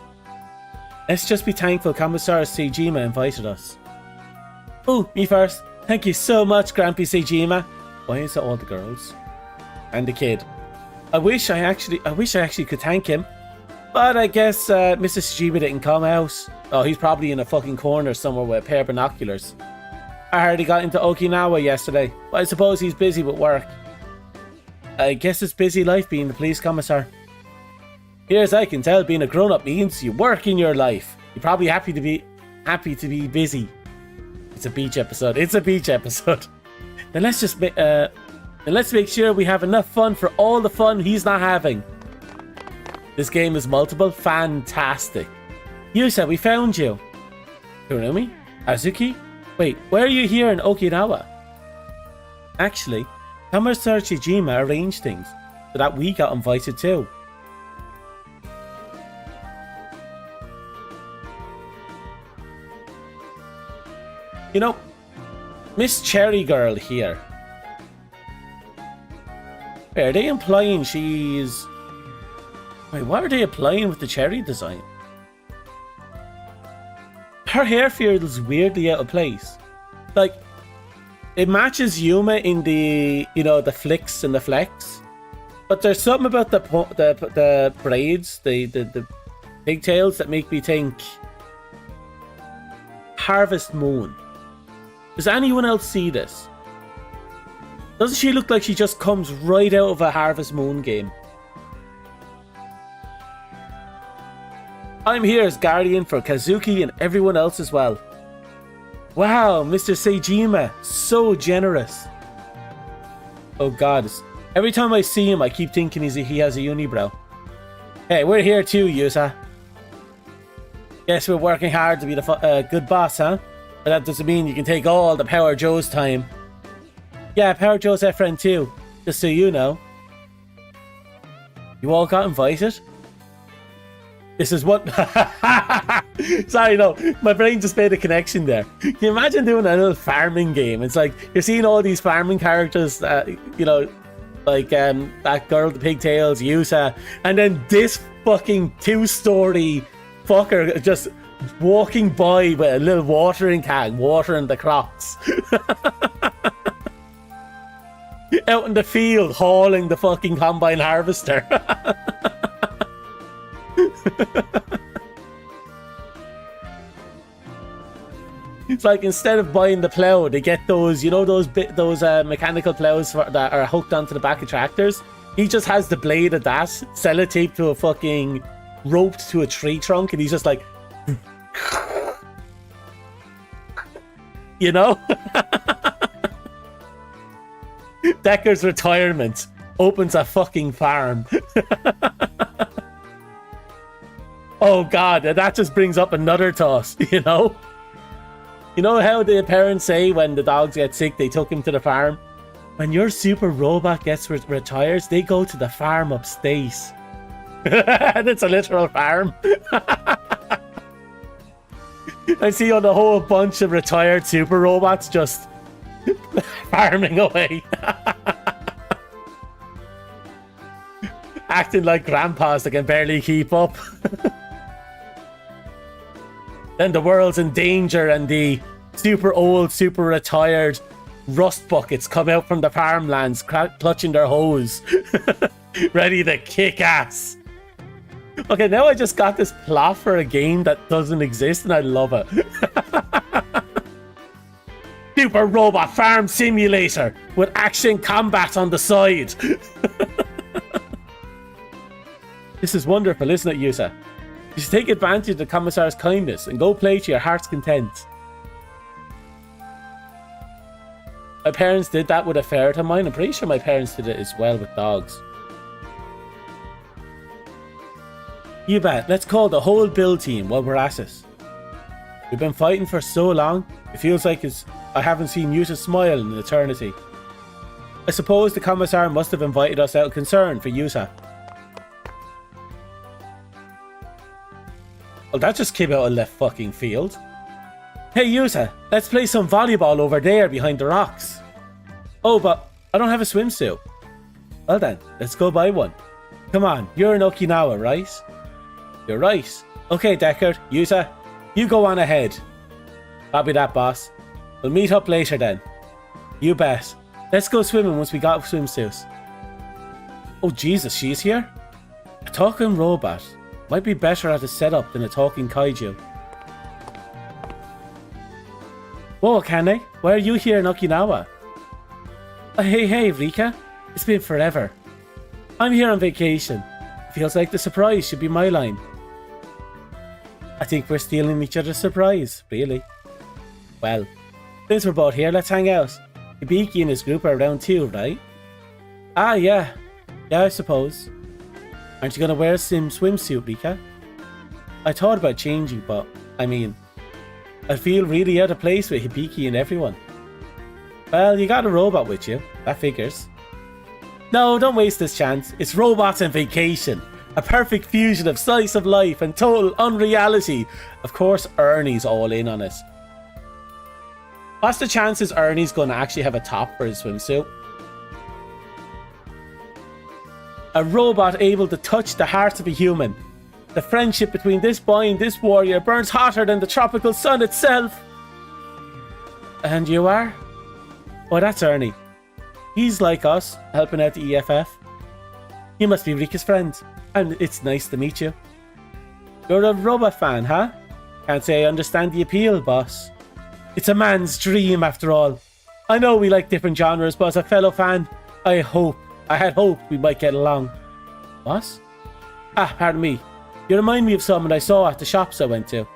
Let's just be thankful Commissar Seijima invited us. Oh, me first. Thank you so much, Grampy Seijima. Why is it all the girls? And the kid. I wish I actually could thank him. But I guess Mr. Seijima didn't come out. Oh, he's probably in a fucking corner somewhere with a pair of binoculars. I heard he got into Okinawa yesterday. But I suppose he's busy with work. I guess it's busy life being the police commissar. Here, as I can tell, being a grown-up means you work in your life. You're probably happy to be busy. It's a beach episode. It's a beach episode. Then let's make sure we have enough fun for all the fun he's not having. This game is multiple. Fantastic. Yusa, we found you. Kurumi? Azuki? Wait, why are you here in Okinawa? Actually, Commissar Seijima arranged things so that we got invited too. You know, Miss Cherry Girl here. Wait, are they implying she's... Wait, what are they implying with the cherry design? Her hair feels weirdly out of place. Like, it matches Yuma in the, you know, the flicks and the flecks. But there's something about the braids, the pigtails that make me think... Harvest Moon. Does anyone else see this? Doesn't she look like she just comes right out of a Harvest Moon game? I'm here as guardian for Kazuki and everyone else as well. Wow, Mr. Seijima, so generous. Oh god, every time I see him I keep thinking he has a unibrow. Hey, we're here too, Yusa. Guess we're working hard to be the good boss, huh? But that doesn't mean you can take all the Power Joe's time. Yeah, Power Joe's our friend too, just so you know. You all got invited? This is what... Sorry, no. My brain just made a connection there. Can you imagine doing a little farming game? It's like, you're seeing all these farming characters, you know, like that girl with the pigtails, Yusa, and then this fucking two-story fucker just walking by with a little watering can, watering the crops. Out in the field, hauling the fucking combine harvester. It's like instead of buying the plow, they get those, you know, those mechanical plows that are hooked onto the back of tractors. He just has the blade of that sellotaped to a fucking roped to a tree trunk, and he's just like, you know. Decker's retirement opens a fucking farm. Oh god, that just brings up another thought, you know? You know how the parents say when the dogs get sick, they took him to the farm? When your super robot retires, they go to the farm upstate. And it's a literal farm. I see on a whole bunch of retired super robots just farming away. Acting like grandpas that can barely keep up. Then the world's in danger and the super old, super retired rust buckets come out from the farmlands clutching their hose. Ready to kick ass. Okay, now I just got this plot for a game that doesn't exist and I love it. Super Robot Farm Simulator with action combat on the side. This is wonderful, isn't it, Yusa? You should take advantage of the Commissar's kindness and go play to your heart's content. My parents did that with a ferret of mine. I'm pretty sure my parents did it as well with dogs. You bet. Let's call the whole build team while we're at it. We've been fighting for so long, it feels like I haven't seen Yusa smile in an eternity. I suppose the Commissar must have invited us out of concern for Yusa. Well, that just came out of left fucking field. Hey Yusa, let's play some volleyball over there behind the rocks. Oh, but I don't have a swimsuit. Well then, let's go buy one. Come on, you're in Okinawa, right? You're right. Okay, Deckard, Yusa, you go on ahead. Copy that, boss. We'll meet up later then. You bet. Let's go swimming once we got swimsuits. Oh Jesus, she's here? A talking robot. Might be better at a setup than a talking kaiju. Whoa, Akane, why are you here in Okinawa? Hey, Rika. It's been forever. I'm here on vacation. Feels like the surprise should be my line. I think we're stealing each other's surprise, really. Well, since we're both here, let's hang out. Hibiki and his group are around too, right? Ah, yeah. Yeah, I suppose. Aren't you gonna wear a swimsuit, Rika? I thought about changing, but, I mean, I feel really out of place with Hibiki and everyone. Well, you got a robot with you. That figures. No, don't waste this chance. It's robots and vacation. A perfect fusion of slice of life and total unreality. Of course, Ernie's all in on it. What's the chances Ernie's gonna actually have a top for his swimsuit? A robot able to touch the heart of a human. The friendship between this boy and this warrior burns hotter than the tropical sun itself. And you are? Oh, that's Ernie. He's like us, helping out the EFF. You must be Rika's friend, and it's nice to meet you. You're a robot fan, huh? Can't say I understand the appeal, boss. It's a man's dream, after all. I know we like different genres, but as a fellow fan, I had hoped we might get along. What? Ah, pardon me. You remind me of someone I saw at the shops I went to.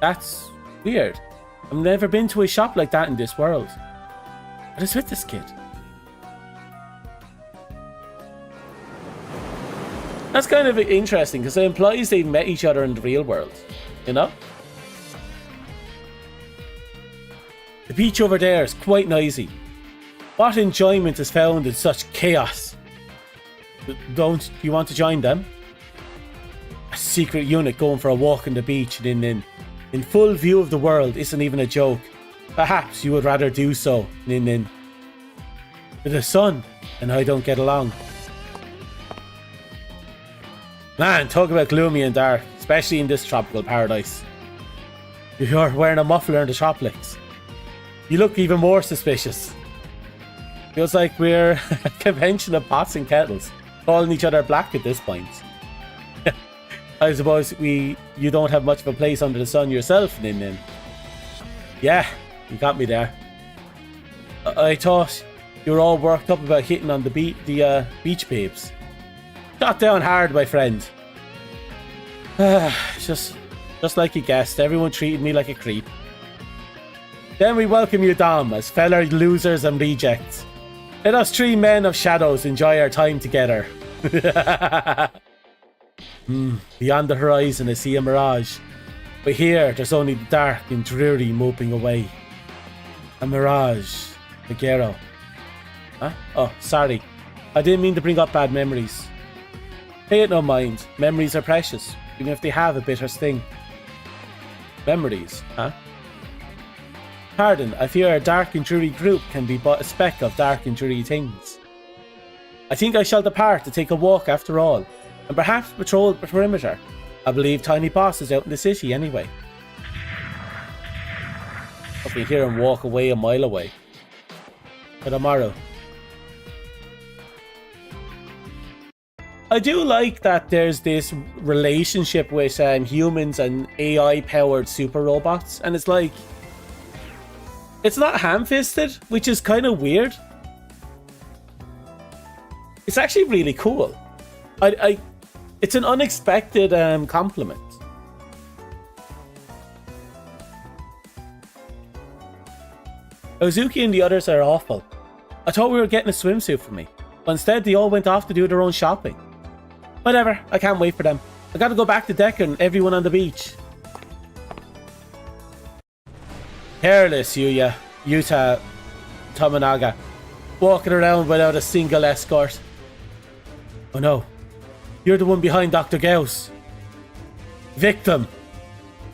That's weird. I've never been to a shop like that in this world. What is with this kid? That's kind of interesting because it implies they've met each other in the real world. You know? The beach over there is quite noisy. What enjoyment is found in such chaos? Don't you want to join them? A secret unit going for a walk on the beach and in full view of the world isn't even a joke. Perhaps you would rather do so, Nin. The sun and I don't get along. Man, talk about gloomy and dark, especially in this tropical paradise. You're wearing a muffler in the tropics. You look even more suspicious. Feels like we're a convention of pots and kettles, calling each other black at this point. I suppose you don't have much of a place under the sun yourself, Nin. Yeah, you got me there. I thought you were all worked up about hitting on the beach babes. Got down hard, my friend. Just like you guessed, everyone treated me like a creep. Then we welcome you, Dom, as fellow losers and rejects. Let us three men of shadows enjoy our time together. Beyond the horizon I see a mirage, but here there's only the dark and dreary moping away. A mirage, Megero. Huh? Oh, sorry. I didn't mean to bring up bad memories. Pay it no mind. Memories are precious, even if they have a bitter sting. Memories, huh? Pardon, I fear a dark and dreary group can be but a speck of dark and dreary things. I think I shall depart to take a walk after all, and perhaps patrol the perimeter. I believe Tiny Boss is out in the city anyway. I can hear him walk away a mile away. For tomorrow. I do like that there's this relationship with humans and AI-powered super robots, and it's like, it's not ham-fisted, which is kind of weird. It's actually really cool. It's an unexpected compliment. Ozuki and the others are awful. I thought we were getting a swimsuit for me, but instead they all went off to do their own shopping. Whatever, I can't wait for them. I gotta go back to Decker and everyone on the beach. Hairless, Yuta Tominaga, walking around without a single escort. Oh no, you're the one behind Dr. Gauss. Victim,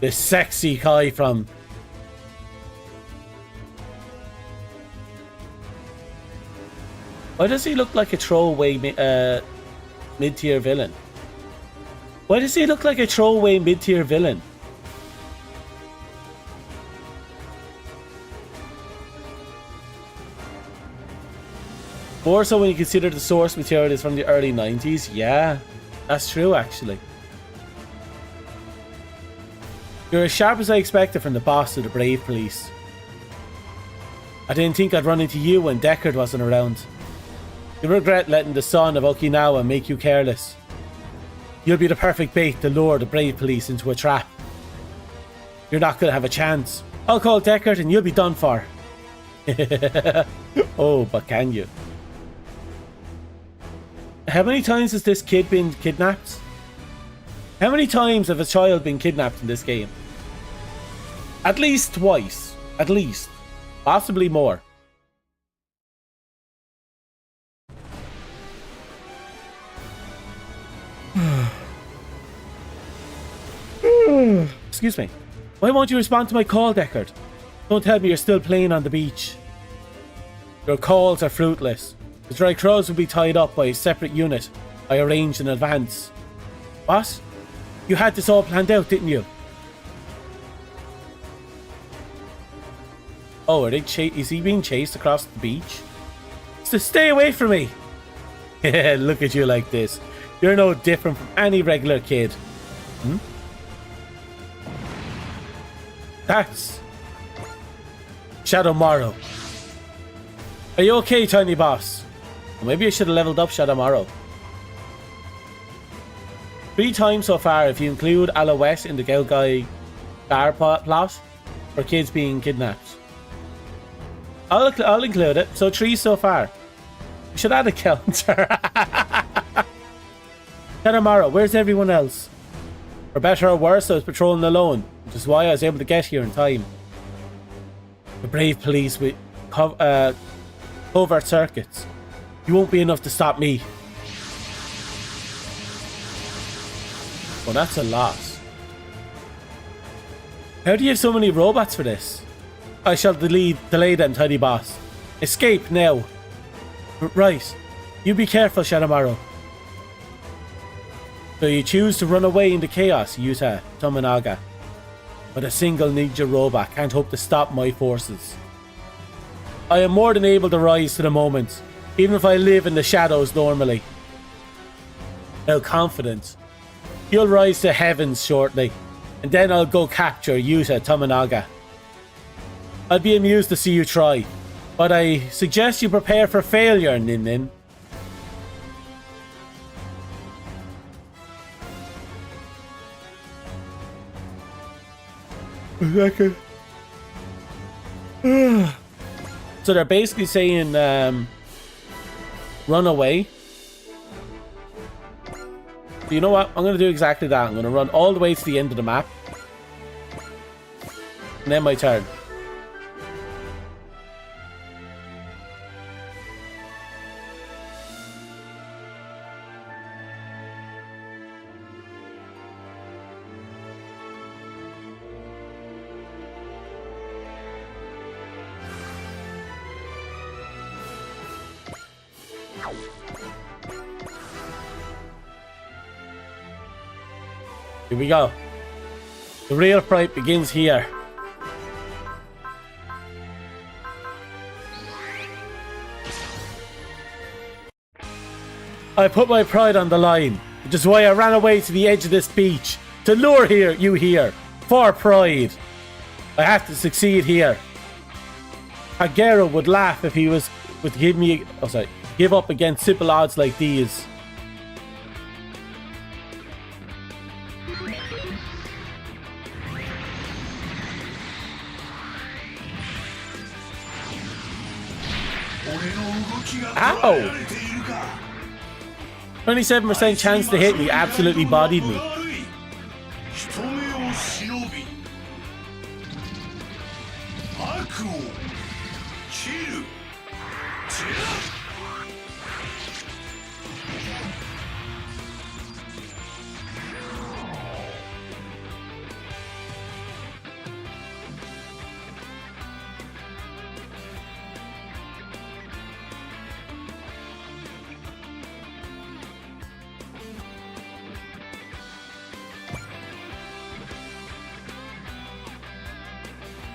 the sexy guy from... Why does he look like a throwaway mid-tier villain? Why does he look like a throwaway mid-tier villain? More so when you consider the source material is from the early 90s. Yeah, that's true actually. You're as sharp as I expected from the boss of the Brave Police. I didn't think I'd run into you when Deckard wasn't around. You regret letting the son of Okinawa make you careless. You'll be the perfect bait to lure the Brave Police into a trap. You're not going to have a chance. I'll call Deckard and you'll be done for. Oh, but can you? How many times has this kid been kidnapped? How many times have a child been kidnapped in this game? At least twice. At least. Possibly more. Excuse me. Why won't you respond to my call, Deckard? Don't tell me you're still playing on the beach. Your calls are fruitless. The Dry Crows will be tied up by a separate unit I arranged in advance. What? You had this all planned out, didn't you? Oh, is he being chased across the beach? So stay away from me! Look at you like this. You're no different from any regular kid. Hmm? That's Shadow Morrow. Are you okay, Tiny Boss? Or maybe I should have leveled up Shadow Morrow. 3 times so far if you include Alouette in the Gelgai bar plot for kids being kidnapped. I'll include it. So 3 so far. We should add a counter. Kanemaru, where's everyone else? For better or worse, I was patrolling alone, which is why I was able to get here in time. The brave police with covert circuits. You won't be enough to stop me. Well, that's a loss. How do you have so many robots for this? I shall delay them, tiny boss. Escape now. Right. You be careful, Shadamaru. So you choose to run away into chaos, Yuta Tominaga. But a single ninja robot can't hope to stop my forces. I am more than able to rise to the moment, even if I live in the shadows normally. How confident. You'll rise to heavens shortly, and then I'll go capture Yuta Tominaga. I'd be amused to see you try, but I suggest you prepare for failure, Nin Nin. So they're basically saying, run away. So you know what? I'm going to do exactly that. I'm going to run all the way to the end of the map. And then my turn. Here we go. The real fight begins here. I put my pride on the line, which is why I ran away to the edge of this beach to lure you here for pride. I have to succeed here. Hagero would laugh if he would give up against simple odds like these. Ow! 27% chance to hit me absolutely bodied me.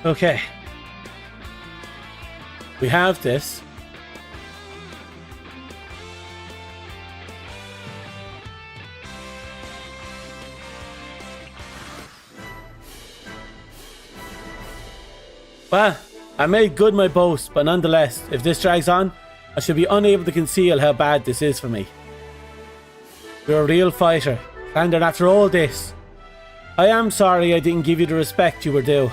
Okay. We have this. Well, I made good my boast, but nonetheless, if this drags on, I should be unable to conceal how bad this is for me. You're a real fighter, and after all this, I am sorry I didn't give you the respect you were due.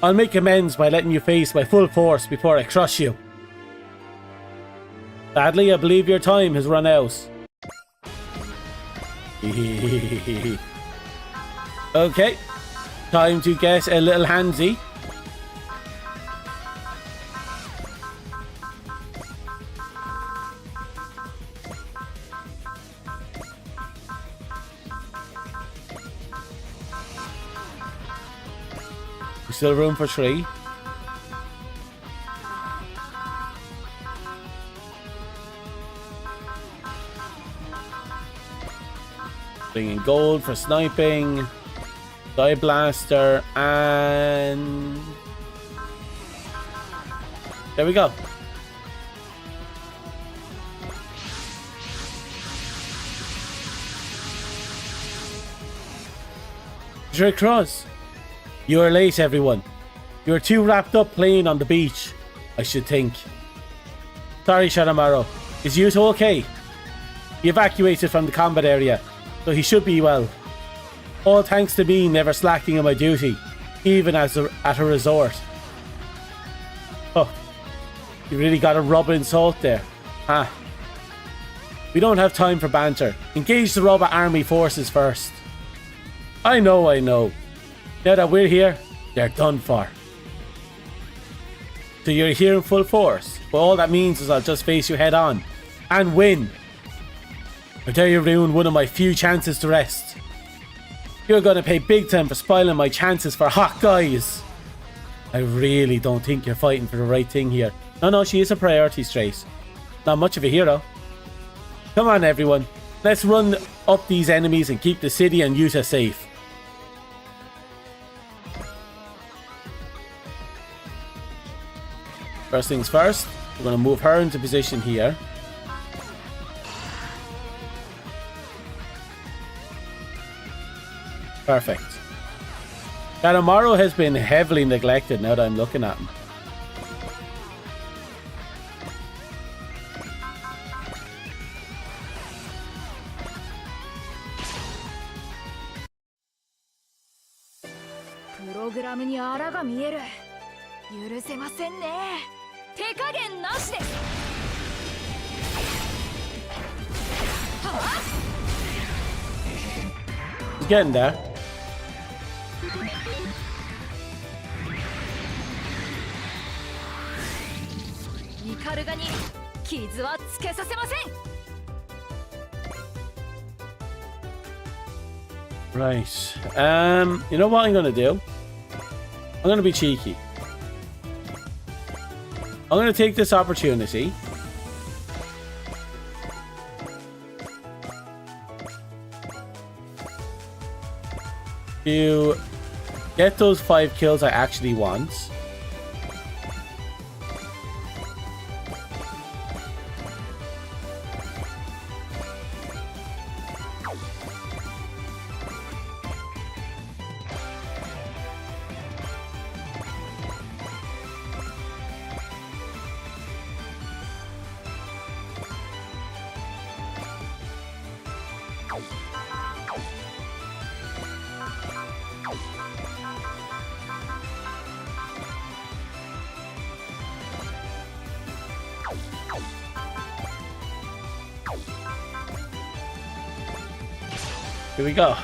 I'll make amends by letting you face my full force before I crush you. Sadly, I believe your time has run out. Okay, time to get a little handsy. Still room for 3. Bringing gold for sniping, die blaster, and there we go. Drake Cross. You are late, everyone. You are too wrapped up playing on the beach, I should think. Sorry, Shadamaru. Is Yuta okay? He evacuated from the combat area. so he should be well. All thanks to me never slacking on my duty, even at a resort. Oh, you really got a rub in salt there, huh? We don't have time for banter. Engage the robot army forces first. I know. Now that we're here, they're done for. So you're here in full force. Well, all that means is I'll just face you head on and win. I dare you ruin one of my few chances to rest. You're gonna pay big time for spoiling my chances for hot guys. I really don't think you're fighting for the right thing here. No, she is a priority straight. Not much of a hero. Come on everyone, let's run up these enemies and keep the city and Utah safe. First things first, we're going to move her into position here. Perfect. Kanemaru has been heavily neglected now that I'm looking at him. He's getting there. Right. You know what I'm gonna do? I'm gonna be cheeky. I'm gonna take this opportunity to get those 5 kills I actually want. Here we go.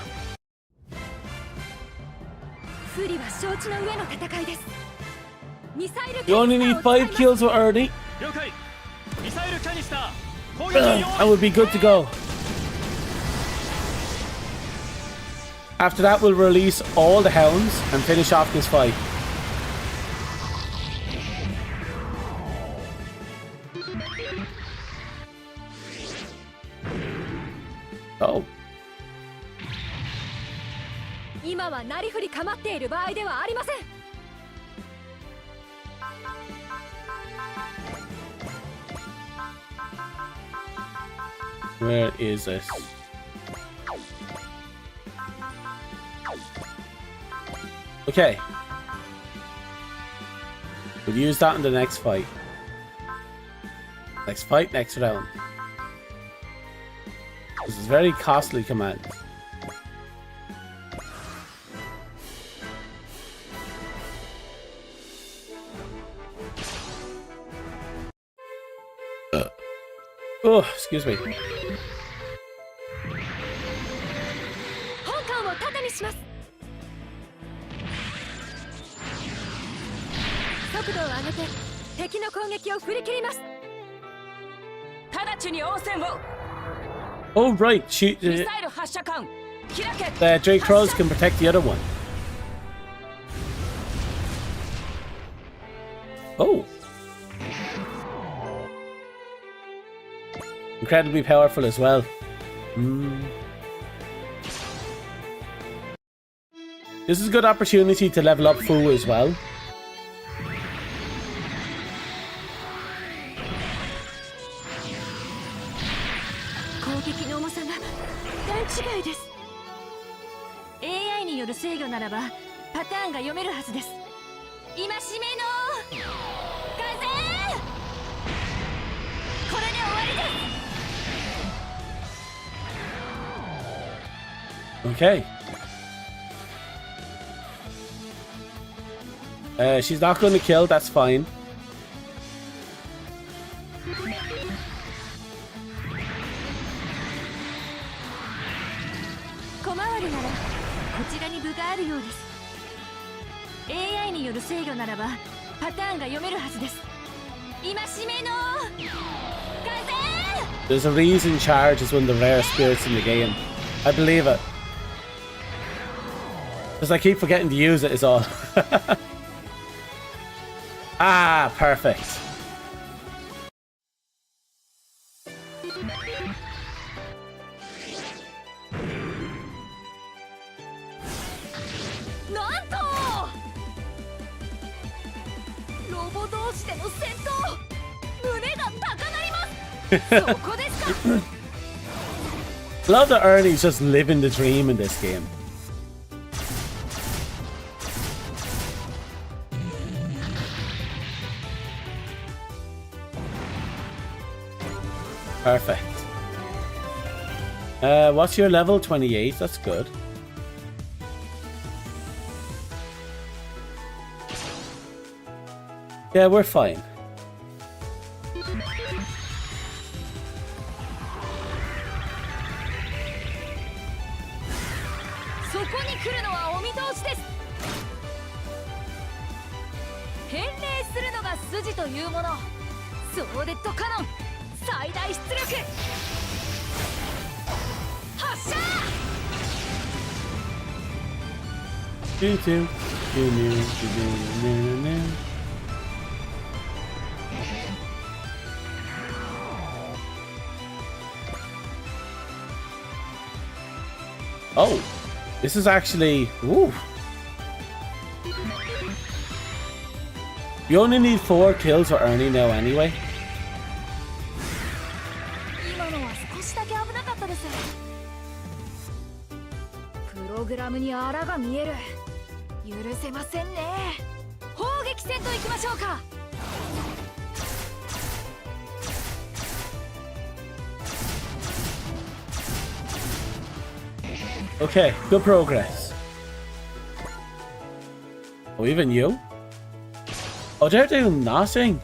You only need 5 kills with Ernie. I would be good to go. After that, we'll release all the hounds and finish off this fight. Oh. Where is this? Okay. We'll use that in the next fight. Next fight, next round. This is very costly command. Oh, excuse me. Oh right, shoot. The Drake Crows can protect the other one. Oh. Incredibly powerful as well. This is a good opportunity to level up Fu as well. Okay. She's not going to kill, that's fine. AI による制御ならばパターンが読めるはずです。今しめの風。 There's a reason charge is one of the rare spirits in the game. I believe it. Because I keep forgetting to use it is all. Ah, perfect. A lot of the Ernie's just living the dream in this game. Perfect. What's your level? 28. That's good. Yeah, we're fine. Oh, this is actually... Ooh. You only need 4 kills for Ernie now anyway. Okay, good progress. Oh, even you? Oh, they're doing nothing.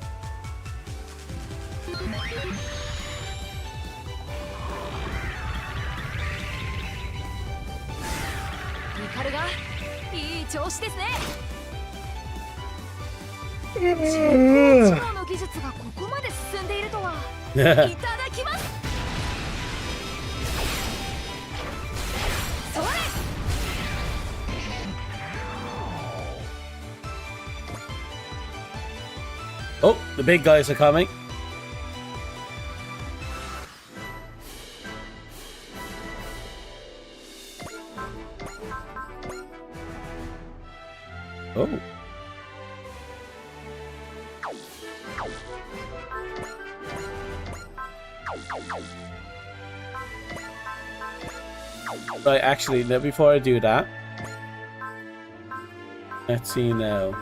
Oh, the big guys are coming. Oh. Right, actually, now before I do that, let's see now.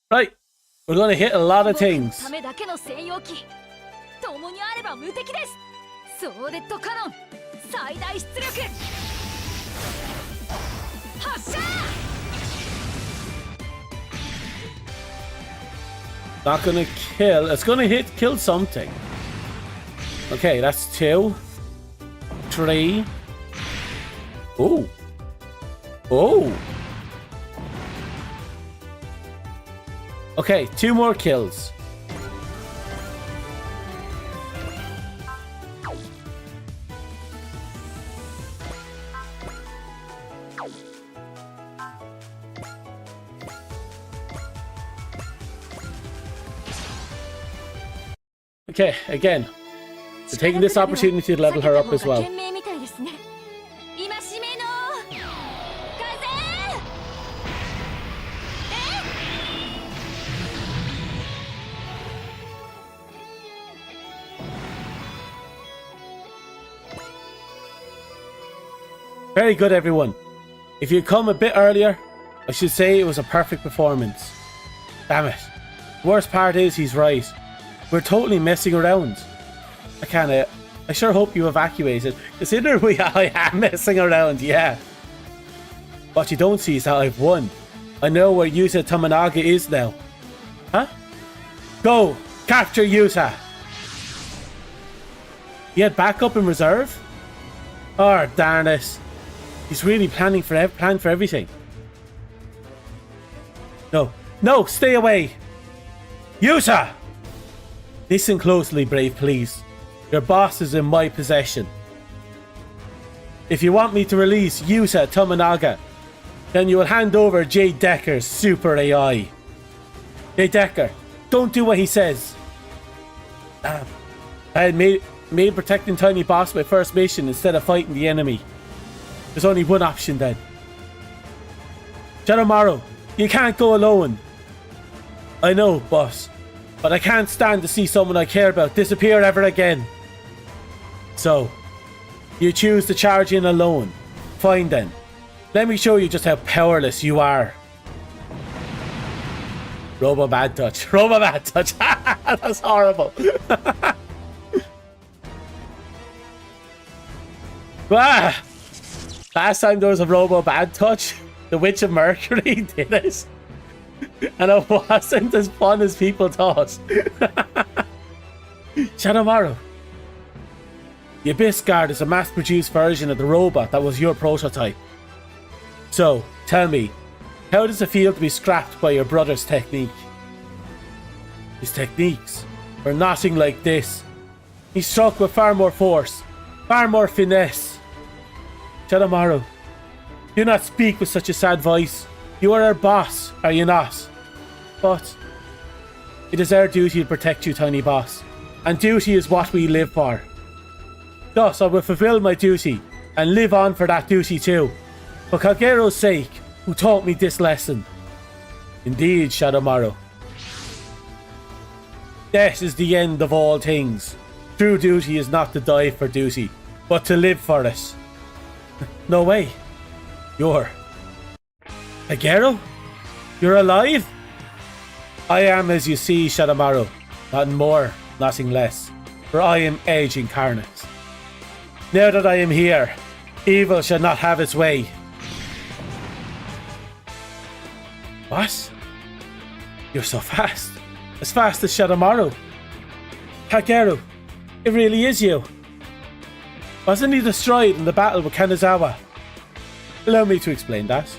Right, we're going to hit a lot of things. Not gonna kill. It's gonna kill something. Okay, that's 2, 3. Oh. Oh. Okay, 2 more kills. Okay, again, we're taking this opportunity to level her up as well. Very good, everyone. If you come a bit earlier, I should say it was a perfect performance. Damn it. The worst part is he's right. We're totally messing around. I sure hope you evacuated. Consider I am messing around, yeah. What you don't see is that I've won. I know where Yuta Tominaga is now. Huh? Go! Capture Yuta! He had backup in reserve? Oh, darn it. He's really planning for everything. No. No, stay away! Yuta! Listen closely, brave, please. Your boss is in my possession. If you want me to release Yuta Tominaga, then you will hand over Jay Decker's super AI. Jay Decker, don't do what he says. Damn. I had made protecting Tiny Boss my first mission instead of fighting the enemy. There's only one option then. Shadowmaru, you can't go alone. I know, boss, but I can't stand to see someone I care about disappear ever again. So, you choose to charge in alone. Fine then. Let me show you just how powerless you are. Robo Bad Touch. Robo Bad Touch. That's horrible. Ah! Last time there was a Robo Bad Touch, the Witch of Mercury did it. And it wasn't as fun as people thought. Shadowmaru. The Abyss Guard is a mass-produced version of the robot that was your prototype. So, tell me, how does it feel to be scrapped by your brother's technique? His techniques were nothing like this. He struck with far more force, far more finesse. Shadowmaru, do not speak with such a sad voice. You are our boss, are you not? But it is our duty to protect you, Tiny Boss. And duty is what we live for. Thus, I will fulfill my duty and live on for that duty too. For Kagero's sake, who taught me this lesson. Indeed, Shadowmaru. Death is the end of all things. True duty is not to die for duty, but to live for it. No way. You're... Kagero? You're alive? I am as you see, Shadowmaru. Nothing more, nothing less. For I am Edge incarnate. Now that I am here, evil shall not have its way. What? You're so fast. As fast as Shadowmaru. Kageru, it really is you. Wasn't he destroyed in the battle with Kanazawa? Allow me to explain that.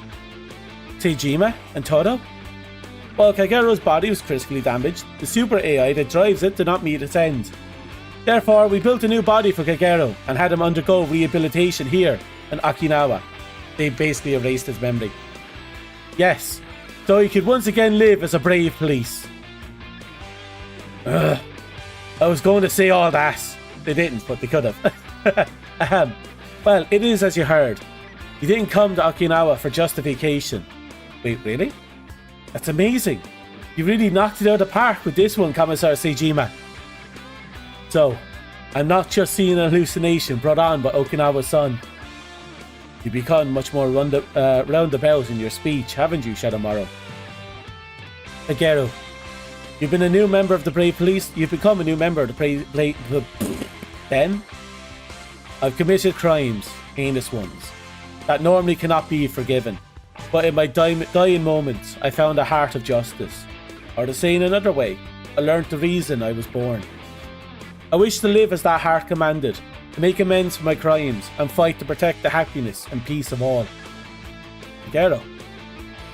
Seijima and Todo? While Kagero's body was critically damaged, the super AI that drives it did not meet its end. Therefore, we built a new body for Kagero and had him undergo rehabilitation here in Okinawa. They basically erased his memory. Yes, so he could once again live as a brave police. I was going to say all that. They didn't, but they could have. Well, it is as you heard. You didn't come to Okinawa for justification. Wait, really? That's amazing. You really knocked it out of the park with this one, Commissar Seijima. So, I'm not just seeing an hallucination brought on by Okinawa's sun. You've become much more roundabout in your speech, haven't you, Shadowmaru? Kagero, you've been a new member of the Brave Police. You've become a new member of the Then? I've committed crimes, heinous ones, that normally cannot be forgiven. But in my dying moments, I found a heart of justice. Or to say in another way, I learned the reason I was born. I wish to live as that heart commanded, to make amends for my crimes and fight to protect the happiness and peace of all. Kagero.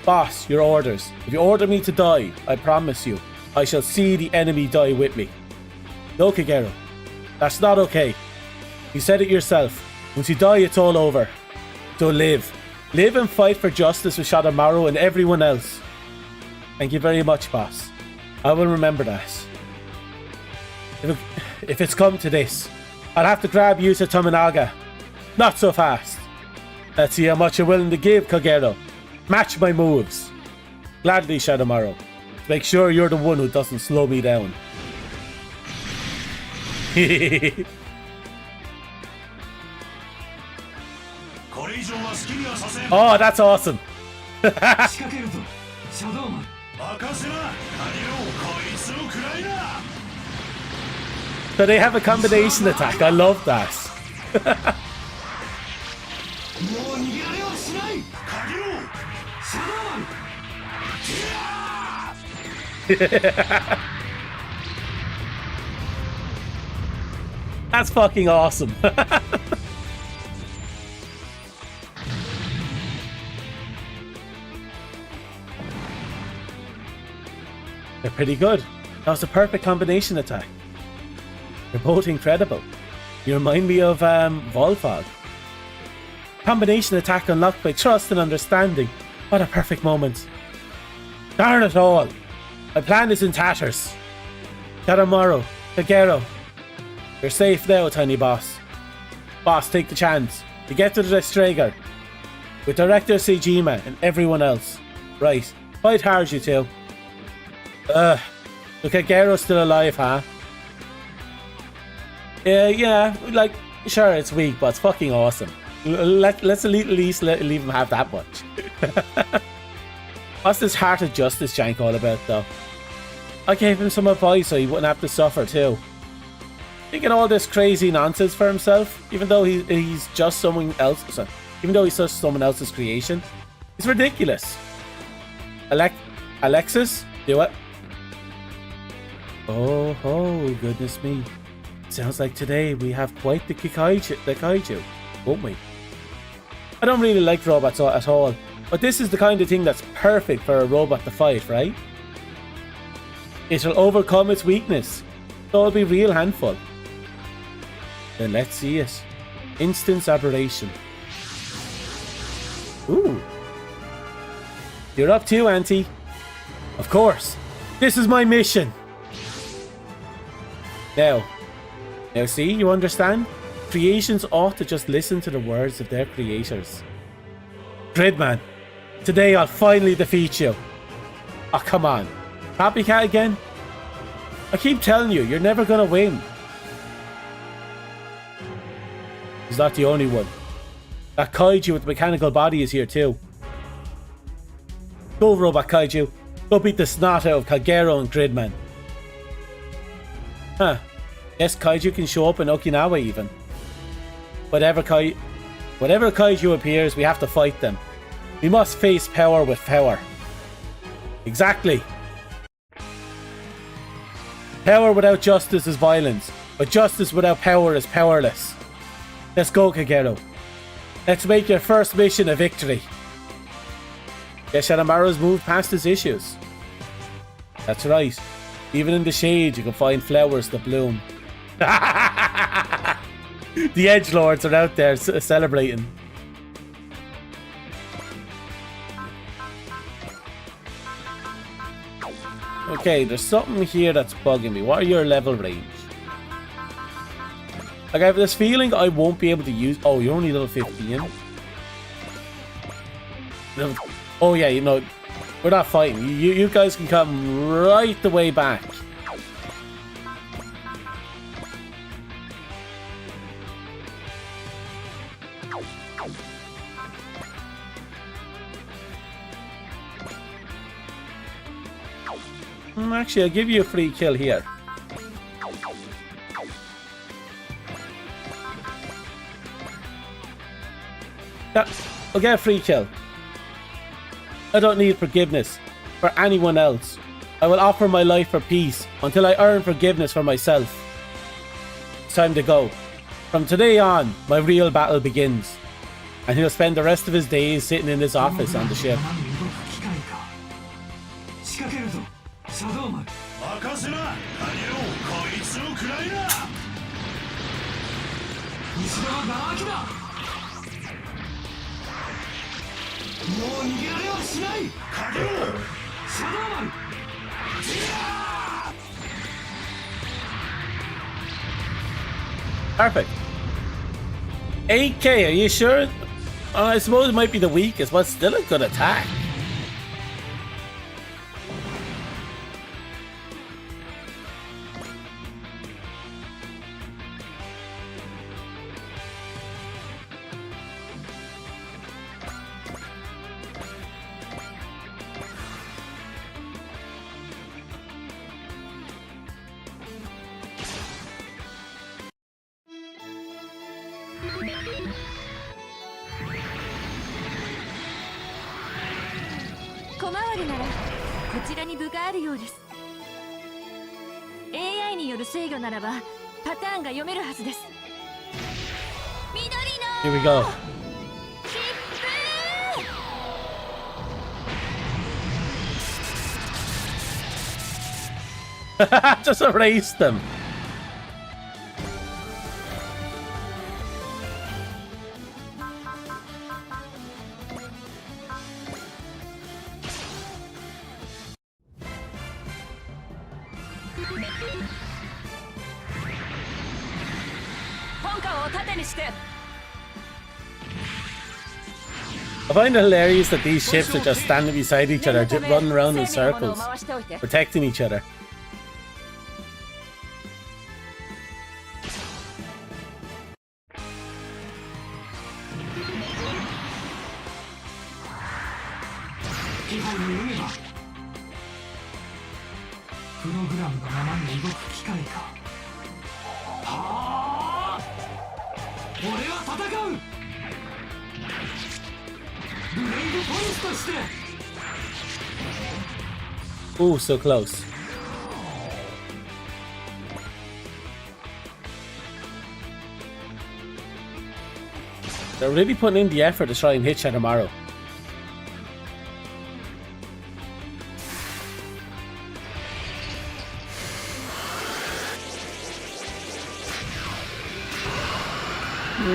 Boss, your orders. If you order me to die, I promise you, I shall see the enemy die with me. No, Kagero. That's not okay. You said it yourself. Once you die, it's all over. So live. Live and fight for justice with Shadowmaru and everyone else. Thank you very much, boss. I will remember that. If it's come to this, I'll have to grab Yuta Tominaga. Not so fast. Let's see how much you're willing to give, Kagero. Match my moves. Gladly, Shadowmaru. Make sure you're the one who doesn't slow me down. Oh, that's awesome. 掛けるぞシャドウマン。任せなカニロこいつを食らいな。 So they have a combination attack. I love that. もう逃げられはしない。カニロシャドウマン。 That's fucking awesome. They're pretty good. That was a perfect combination attack. They're both incredible. You remind me of Volfog. Combination attack unlocked by trust and understanding. What a perfect moment. Darn it all. My plan is in tatters. Karamoro, Kagero. You're safe now, tiny boss. Boss, take the chance. You get to the Strager. With Director Seijima and everyone else. Right. Fight hard, you two. So Kagero's still alive, huh? Yeah, like, sure, it's weak, but it's fucking awesome. Let's at least leave him have that much. What's this Heart of Justice jank all about, though? I gave him some advice so he wouldn't have to suffer, too. Thinking all this crazy nonsense for himself, even though he's just someone else. Sorry, even though he's just someone else's creation, it's ridiculous. Alexis, do it. Oh, goodness me. Sounds like today we have quite the kaiju, won't we? I don't really like robots at all, but this is the kind of thing that's perfect for a robot to fight, right? It'll overcome its weakness, so it'll be a real handful. Then let's see it. Instance aberration. Ooh. You're up too, Auntie. Of course. This is my mission. Now see, you understand? Creations ought to just listen to the words of their creators. Gridman, today I'll finally defeat you. Oh, come on. Copycat again? I keep telling you, you're never gonna win. He's not the only one. That kaiju with the mechanical body is here too. Go, Robot Kaiju. Go beat the snot out of Kagero and Gridman. Huh. Yes, kaiju can show up in Okinawa even. Whatever kaiju appears, we have to fight them. We must face power with power. Exactly. Power without justice is violence, but justice without power is powerless. Let's go, Kagero. Let's make your first mission a victory. Guess Shadamaru's moved past his issues. That's right. Even in the shade, you can find flowers that bloom. The edgelords are out there celebrating. Okay, there's something here that's bugging me. What are your level range? Like, I have this feeling I won't be able to use... Oh, you're only level 15. Oh yeah, you know, we're not fighting. You guys can come right the way back. Actually, I'll give you a free kill here. Yeah, I'll get a free kill. I don't need forgiveness for anyone else. I will offer my life for peace until I earn forgiveness for myself. It's time to go. From today on, my real battle begins. And he'll spend the rest of his days sitting in his office on the ship. 任せなカニロこいつを食らいな。後ろはガキだ。もう逃げられはしない。カニロシャドウマン。Perfect. 8k, are you sure? I suppose it might be the weakest, but still a good attack. 小回りならこちらに分があるようです。 AI による制御ならばパターンが読めるはずです。緑の Here we go. 切符 Just erase them. I find it hilarious that these ships are just standing beside each other, just running around in circles, protecting each other. Ooh, so close. They're really putting in the effort to try and hit Shadowmaru.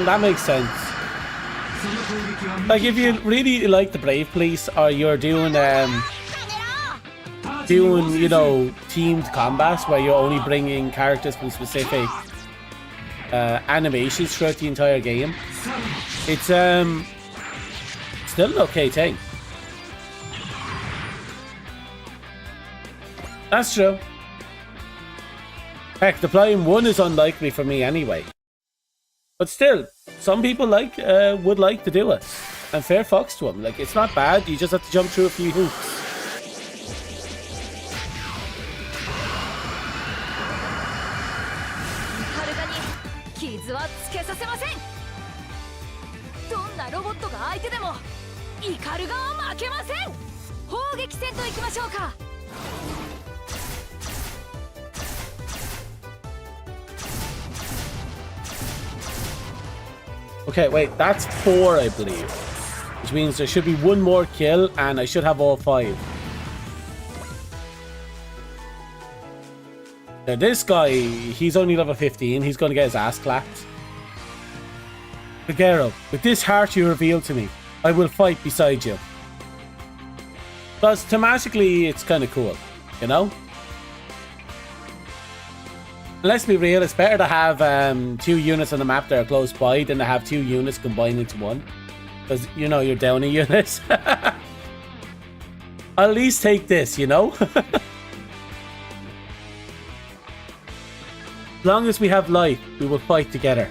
That makes sense. Like, if you really like the Brave Police, or you're doing you know, teamed combats where you're only bringing characters from specific animations throughout the entire game, it's still an okay thing. That's true. Heck, deploying one is unlikely for me anyway. But still, some people would like to do it, and fair fucks to them. Like, it's not bad. You just have to jump through a few hoops. 傷はつけさせません。どんなロボットが相手でもイカルガは負けません。砲撃戦といきましょうか。 Okay, wait, that's 4, I believe. Which means there should be one more kill, and I should have all 5. Now, this guy, he's only level 15. He's going to get his ass clapped. Figaro, with this heart you revealed to me, I will fight beside you. Plus, thematically, it's kind of cool, you know? Let's be real, it's better to have 2 units on the map that are close by than to have 2 units combined into one. Because, you know, you're down a unit. I'll at least take this, you know? As long as we have life, we will fight together.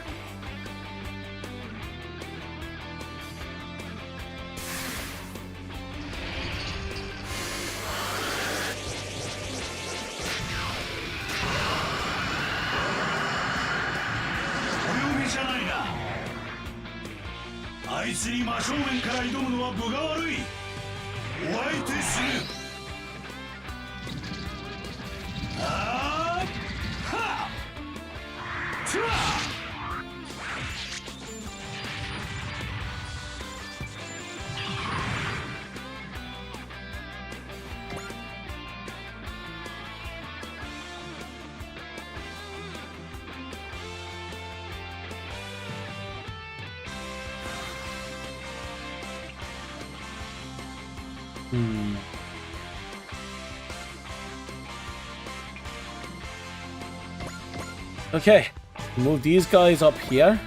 Okay, move these guys up here.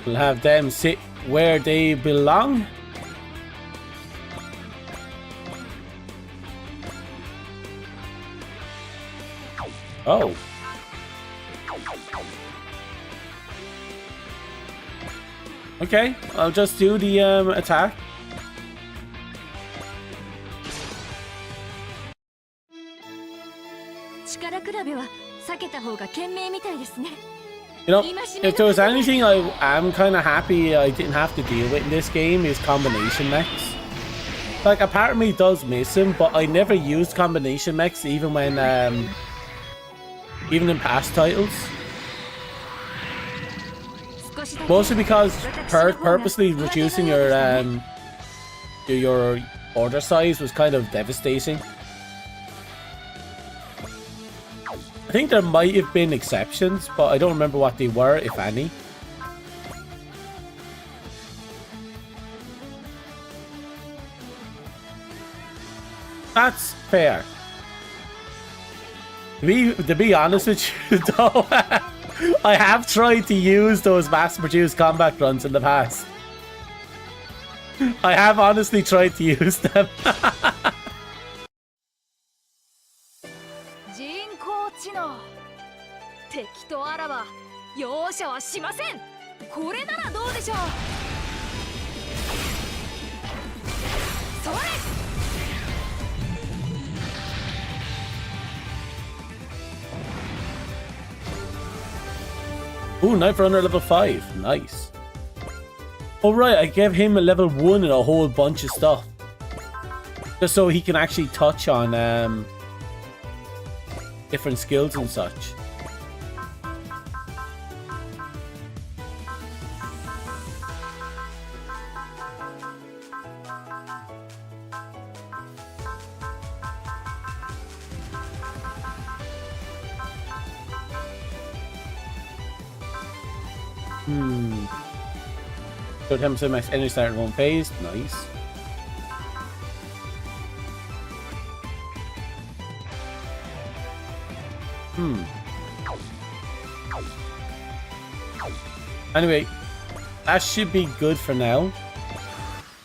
We'll have them sit where they belong. Oh. Okay, I'll just do the attack. 力比べは避けた方が賢明みたいですね。 You know, if there was anything I am kind of happy I didn't have to deal with in this game is combination mechs. Like, a part of me does miss him, but I never used combination mechs even when, even in past titles. Mostly because purposely reducing your order size was kind of devastating. I think there might have been exceptions, but I don't remember what they were, if any. That's fair. To be honest with you, though, I have tried to use those mass-produced combat runs in the past. I have honestly tried to use them. 人工知能。敵とあらば容赦はしません。これならどうでしょう。それ。 Ooh, Knife Runner level 5. Nice. Oh right, I gave him a level 1 and a whole bunch of stuff. Just so he can actually touch on different skills and such. So 10% max energy start in one phase. Nice. Anyway, that should be good for now.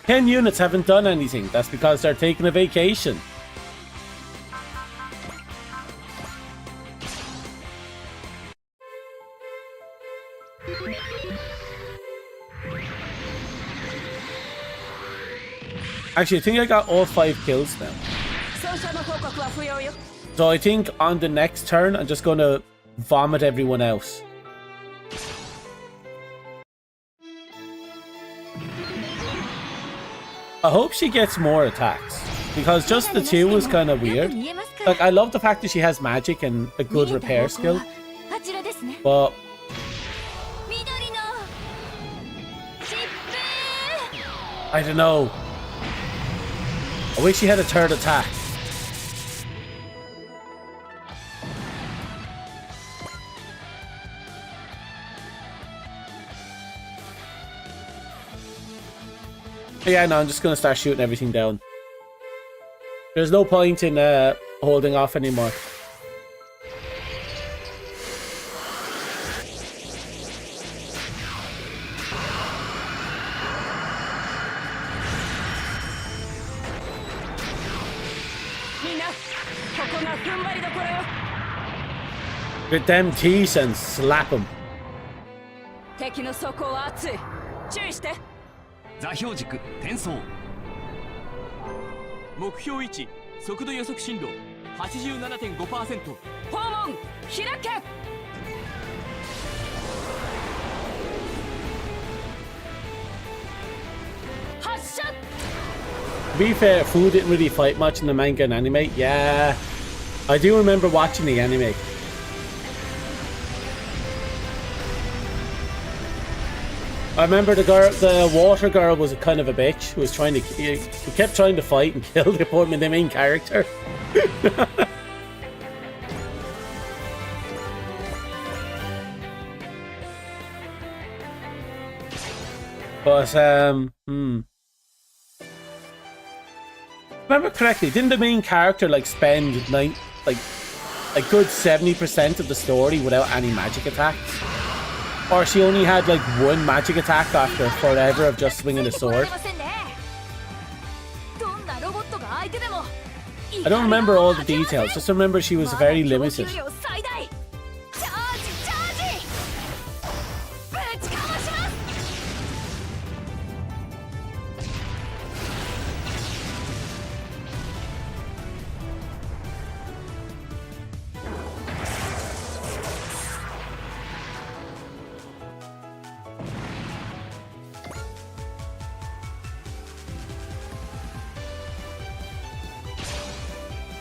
10 units haven't done anything. That's because they're taking a vacation. Actually, I think I got all 5 kills now. So I think on the next turn, I'm just going to vomit everyone else. I hope she gets more attacks, because just the 2 was kind of weird. Like, I love the fact that she has magic and a good repair skill, but... I don't know. I wish she had a third attack. But yeah, no, I'm just gonna start shooting everything down. There's no point in holding off anymore. Get them teeth and slap them. 敵の底は熱い。注意して。座標軸転送。目標位置速度予測進路 87.5%。訪問開け。発射。 To be fair, Fu didn't really fight much in the manga and anime. Yeah, I do remember watching the anime. I remember the water girl was kind of a bitch who was trying to, who kept trying to fight and kill the main character. But remember correctly, didn't the main character like spend like a good 70% of the story without any magic attacks? Or she only had like 1 magic attack after forever of just swinging a sword? I don't remember all the details, just remember she was very limited.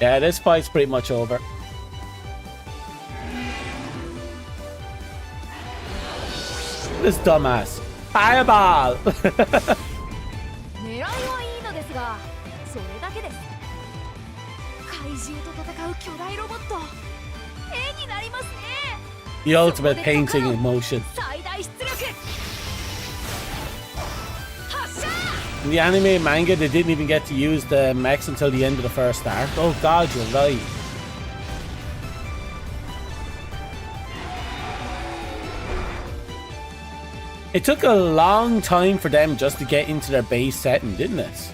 Yeah, this fight's pretty much over. This dumbass. Fireball! 狙いはいいのですが、それだけです。怪獣と戦う巨大ロボット、絵になりますね。The ultimate painting in motion. 最大出力。発射！ In the anime and manga, they didn't even get to use the mechs until the end of the first arc. Oh god, you're right. It took a long time for them just to get into their base setting, didn't it?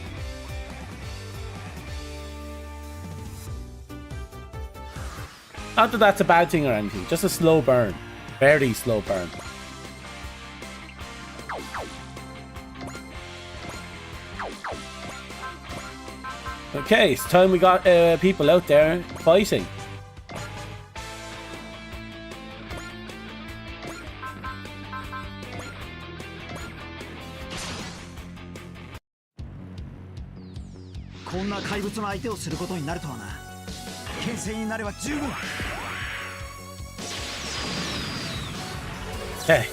Not that that's a bad thing or anything, just a slow burn. Very slow burn. Okay, it's time we got people out there fighting. Hey.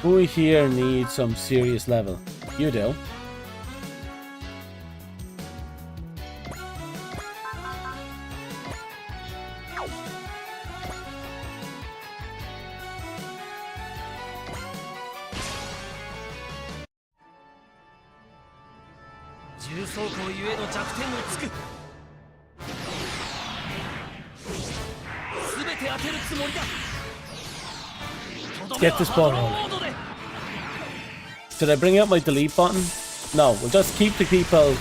Who here needs some serious level? You do. Get this ball rolling. Did I bring out my delete button? No, we'll just keep the people.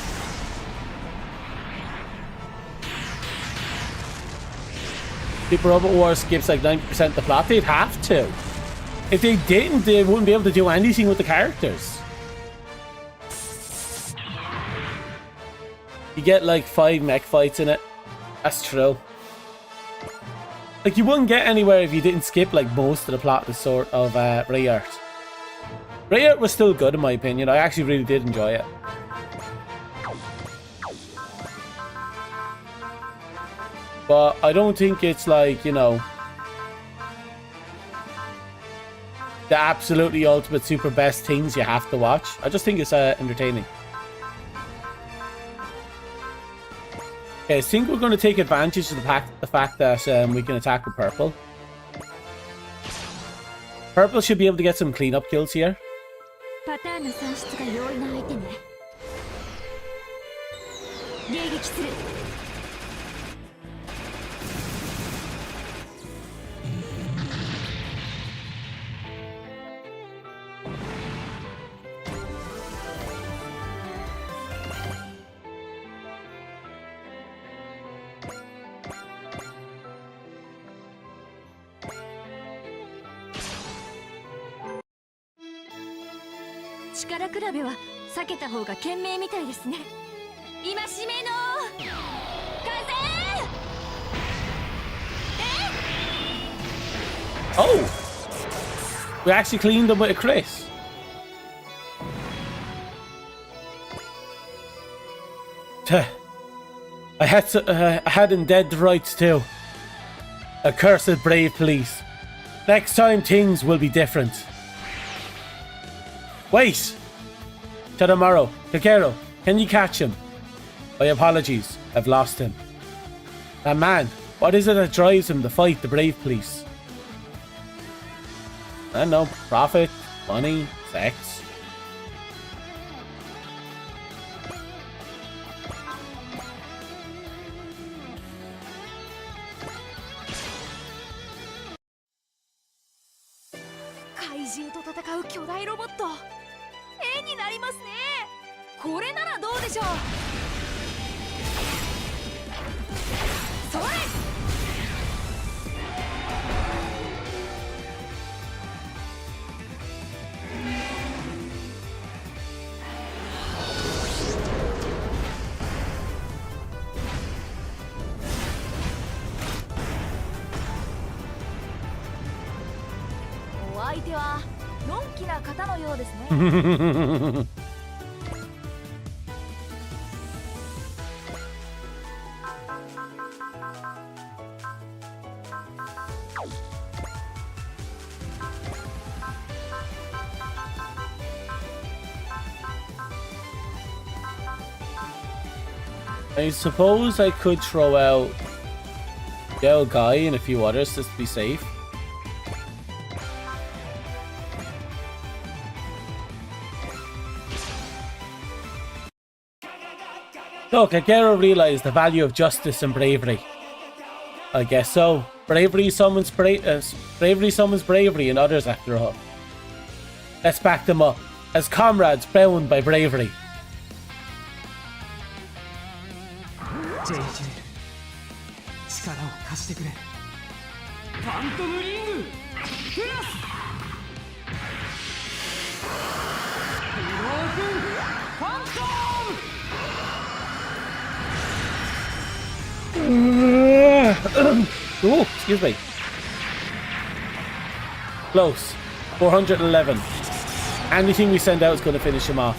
Super Robot Wars skips like 90% of the plot. They'd have to. If they didn't, they wouldn't be able to do anything with the characters. You get like 5 mech fights in it. That's true. Like, you wouldn't get anywhere if you didn't skip like most of the plot of the sort of Rayart. Rayart was still good in my opinion. I actually really did enjoy it. But I don't think it's like, you know, the absolutely ultimate super best things you have to watch. I just think it's entertaining. Okay, I think we're going to take advantage of the fact that we can attack with purple. Purple should be able to get some cleanup kills here. Oh! We actually cleaned them with a crit. I had him dead to rights too. Accursed brave police. Next time things will be different. Wait! Tadamaro, Kakero, can you catch him? My apologies, I've lost him. That man, what is it that drives him to fight the brave police? I don't know, profit, money, sex. てはのんきな方のようですね。I suppose I could throw out the old guy and a few others just to be safe. Look, Agero realized the value of justice and bravery. I guess so. Bravery summons bravery in others, after all. Let's back them up as comrades bound by bravery. JJ 力を貸してくれ。ファントムリングプラスブロークンファントム Oh, excuse me. Close. 411. Anything we send out is going to finish him off.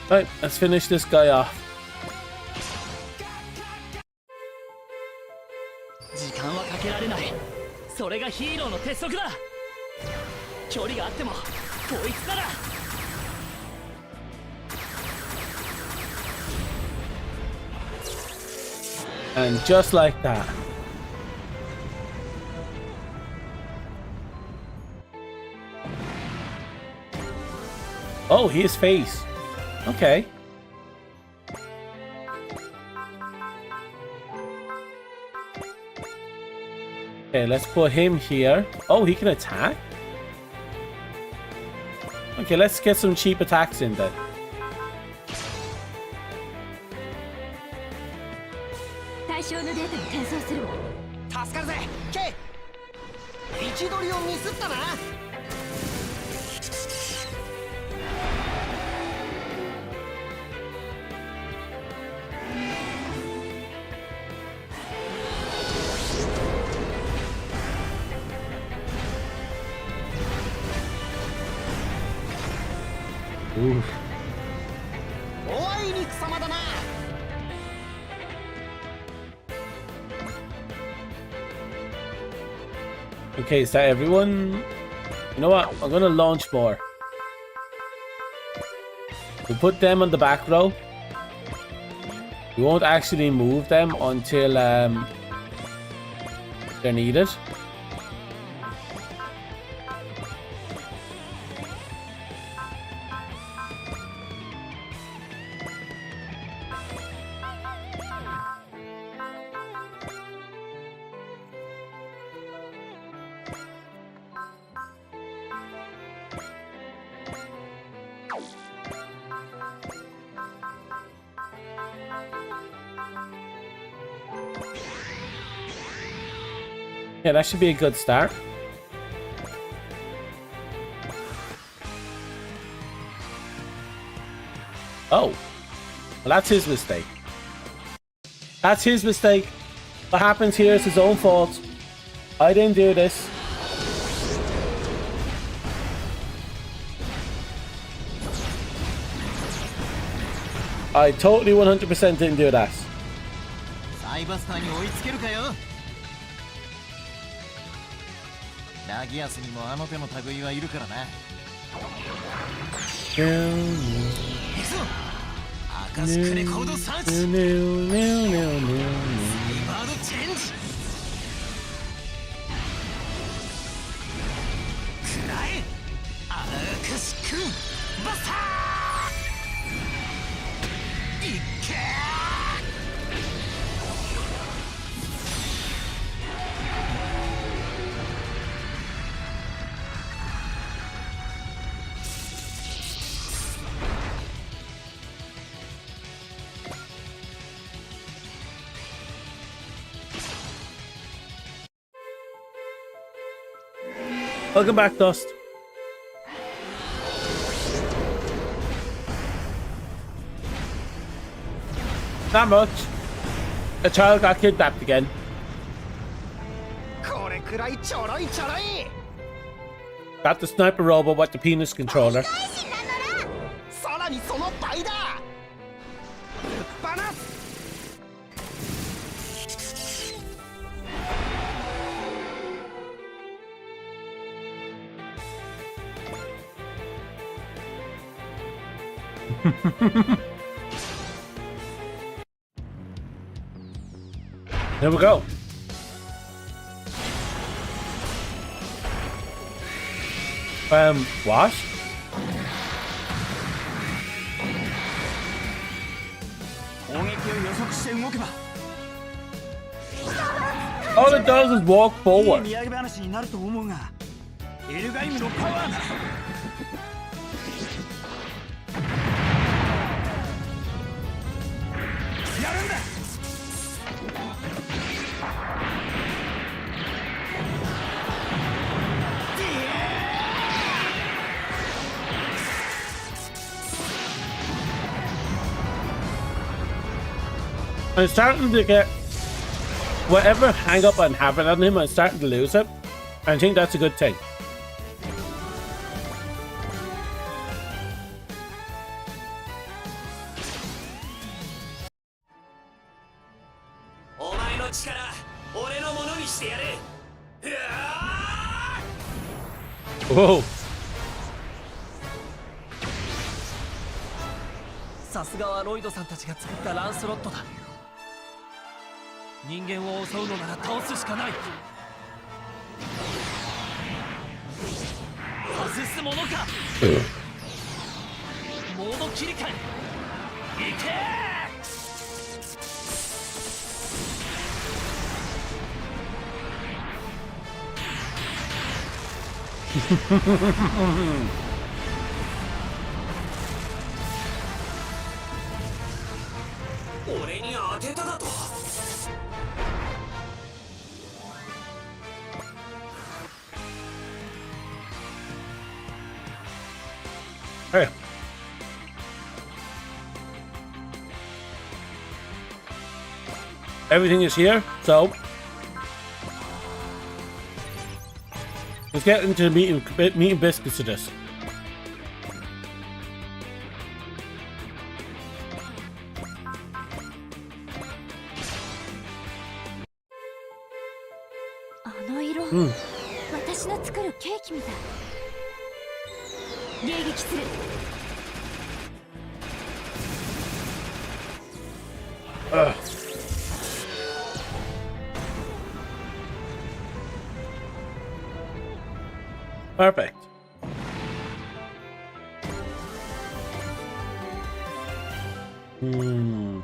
Right, let's finish this guy off. 時間はかけられない。それがヒーローの鉄則だ。距離があってもこいつなら。And just like that. Oh, his face. Okay. Okay, let's put him here. Oh, he can attack? Okay, let's get some cheap attacks in then. 対象のデータに転送するわ。助かるぜ K 位置取りをミスったな。おあいにくさまだな。Okay, is that everyone? You know what? I'm gonna launch more. We'll put them on the back row. We won't actually move them until they're needed. Yeah, that should be a good start. Oh. Well, that's his mistake. That's his mistake. What happens here is his own fault. I didn't do this. I totally 100% didn't do that. サイバスターに追いつけるかよ。ラギアスにもあの手の類はいるからな。行くぞ。明石クレコードサーチ。サイバードチェンジ。くらえ。明石くんバスター。いっけー。Welcome back, Dust. Not much. A child got kidnapped again. これくらいちょろいちょろい Got the sniper robot with the penis controller. さらにその倍だぶっ放す Here we go. What? All it does is walk forward. 土産話になると思うがエルガイムのパワーだやるんだ I'm starting to get whatever hang up I'm having on him, I'm starting to lose it. I think that's a good thing. お前の力俺のものにしてやるうわ Whoa. さすがはロイドさんたちが作ったランスロットだ。人間を襲うのなら倒すしかない。外すものか。モード切り替え。いけ俺に当てただと Hey. Everything is here, so let's get into meat and biscuits to this. Hmm. 私の作るケーキみたい。迎撃する。Perfect. Hmm.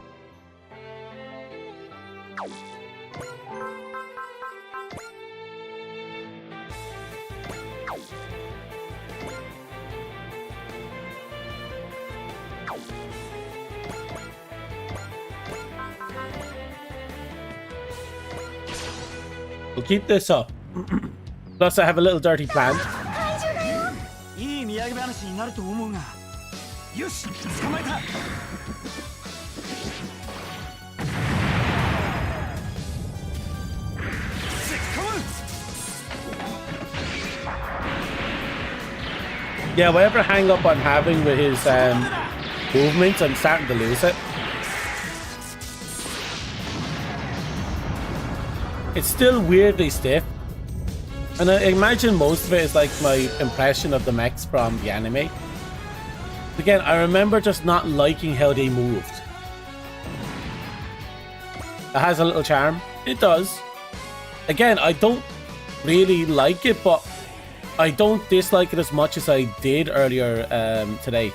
We'll keep this up. Plus, I have a little dirty plan. いい土産話になると思うがよし捕まえた Yeah, whatever hang up I'm having with his movements, I'm starting to lose it. It's still weirdly stiff. And I imagine most of it is like my impression of the mechs from the anime. Again, I remember just not liking how they moved. It has a little charm. It does. Again, I don't really like it, but I don't dislike it as much as I did earlier today.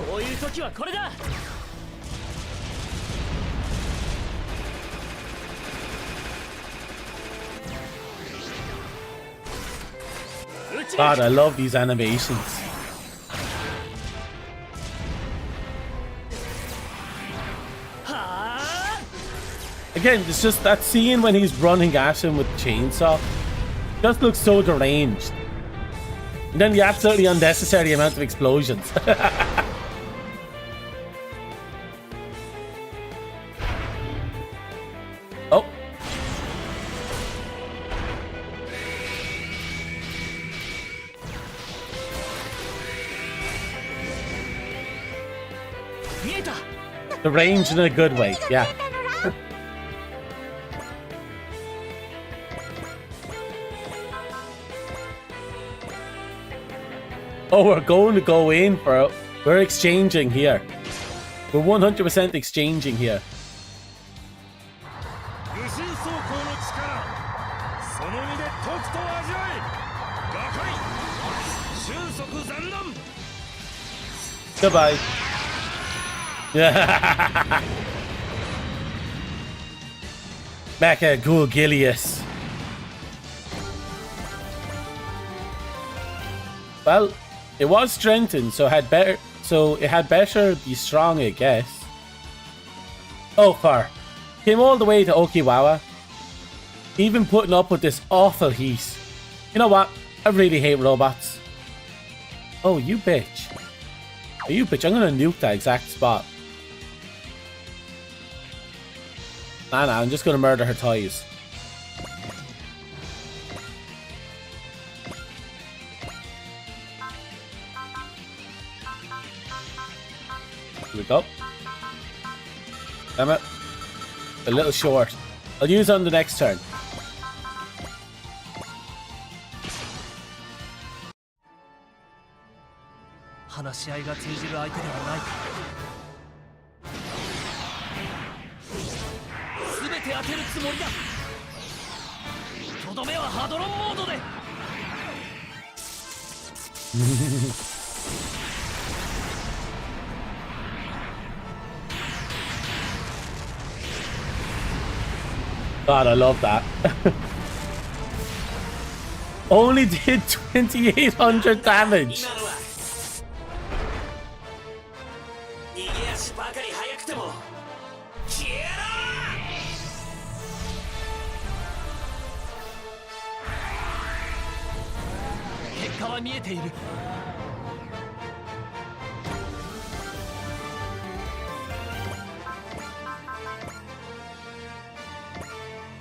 そういう時はこれだ。God, I love these animations. Again, it's just that scene when he's running at him with the chainsaw. Just looks so deranged. And then the absolutely unnecessary amount of explosions. Oh. The range in a good way, yeah. Oh, we're going to go in for it. We're exchanging here. We're 100% exchanging here. Goodbye. Mecha Gulgilius. Well, it was strengthened, so it had better be strong, I guess. Oh, far. Came all the way to Okiwawa. Even putting up with this awful heat. You know what? I really hate robots. Oh, you bitch. Oh, you bitch. I'm gonna nuke that exact spot. Nah, I'm just gonna murder her toys. Here we go. Damn it. A little short. I'll use it on the next turn. God, I love that. Only did 2,800 damage.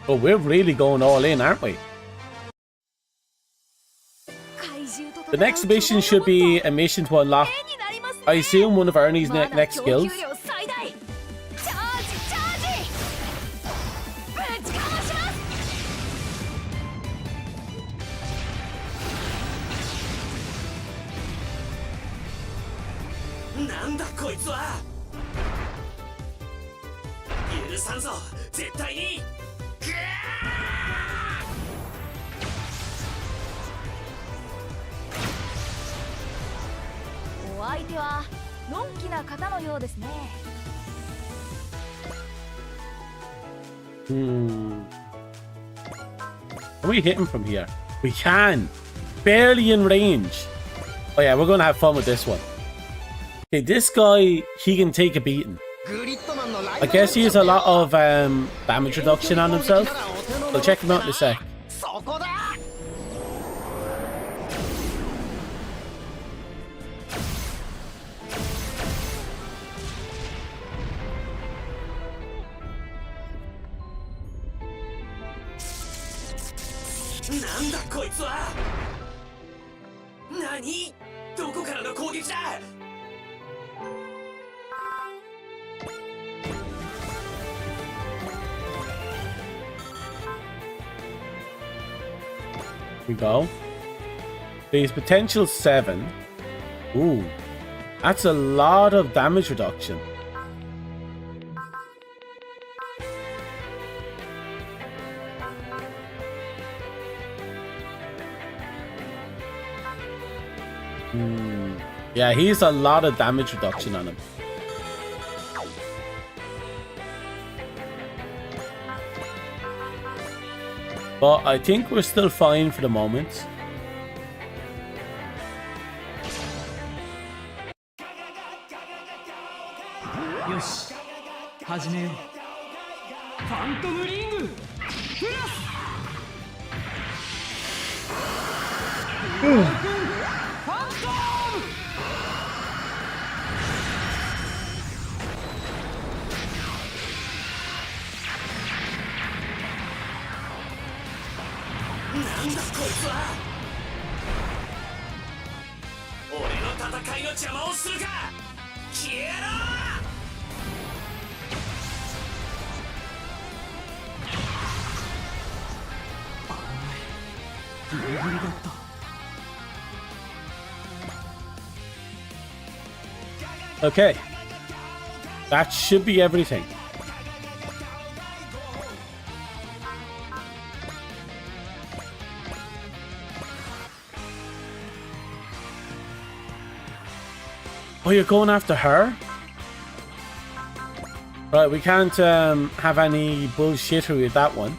Oh, we're really going all in, aren't we? The next mission should be a mission to unlock, I assume, one of Ernie's next skills. Can we hit him from here? We can. Barely in range. Oh yeah, we're gonna have fun with this one. Okay, this guy, he can take a beating. I guess he has a lot of damage reduction on himself. I'll check him out in a sec. We go. There's potential 7. Ooh, that's a lot of damage reduction. Yeah, he's a lot of damage reduction on him. But I think we're still fine for the moment. Yoshi, 始めよう。ファントムリングプラス。ファントムなんだこいつは。俺の戦いの邪魔をするか。消えろ。ギリギリだった。Okay. That should be everything. Oh, you're going after her? Right, we can't have any bullshittery with that one.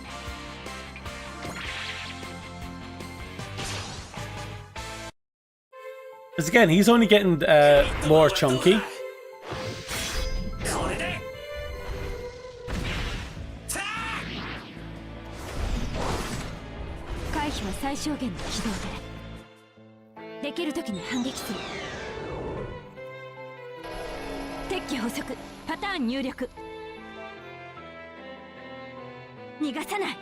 Because again, he's only getting more chunky. 回避は最小限の軌道で、できる時に反撃する。敵機補足、パターン入力。逃がさない。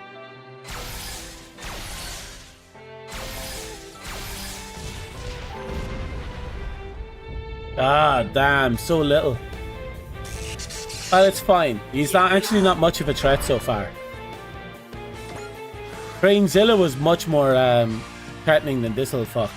Ah, damn, so little. Oh, it's fine. He's not much of a threat so far. Brainzilla was much more threatening than this little fuck.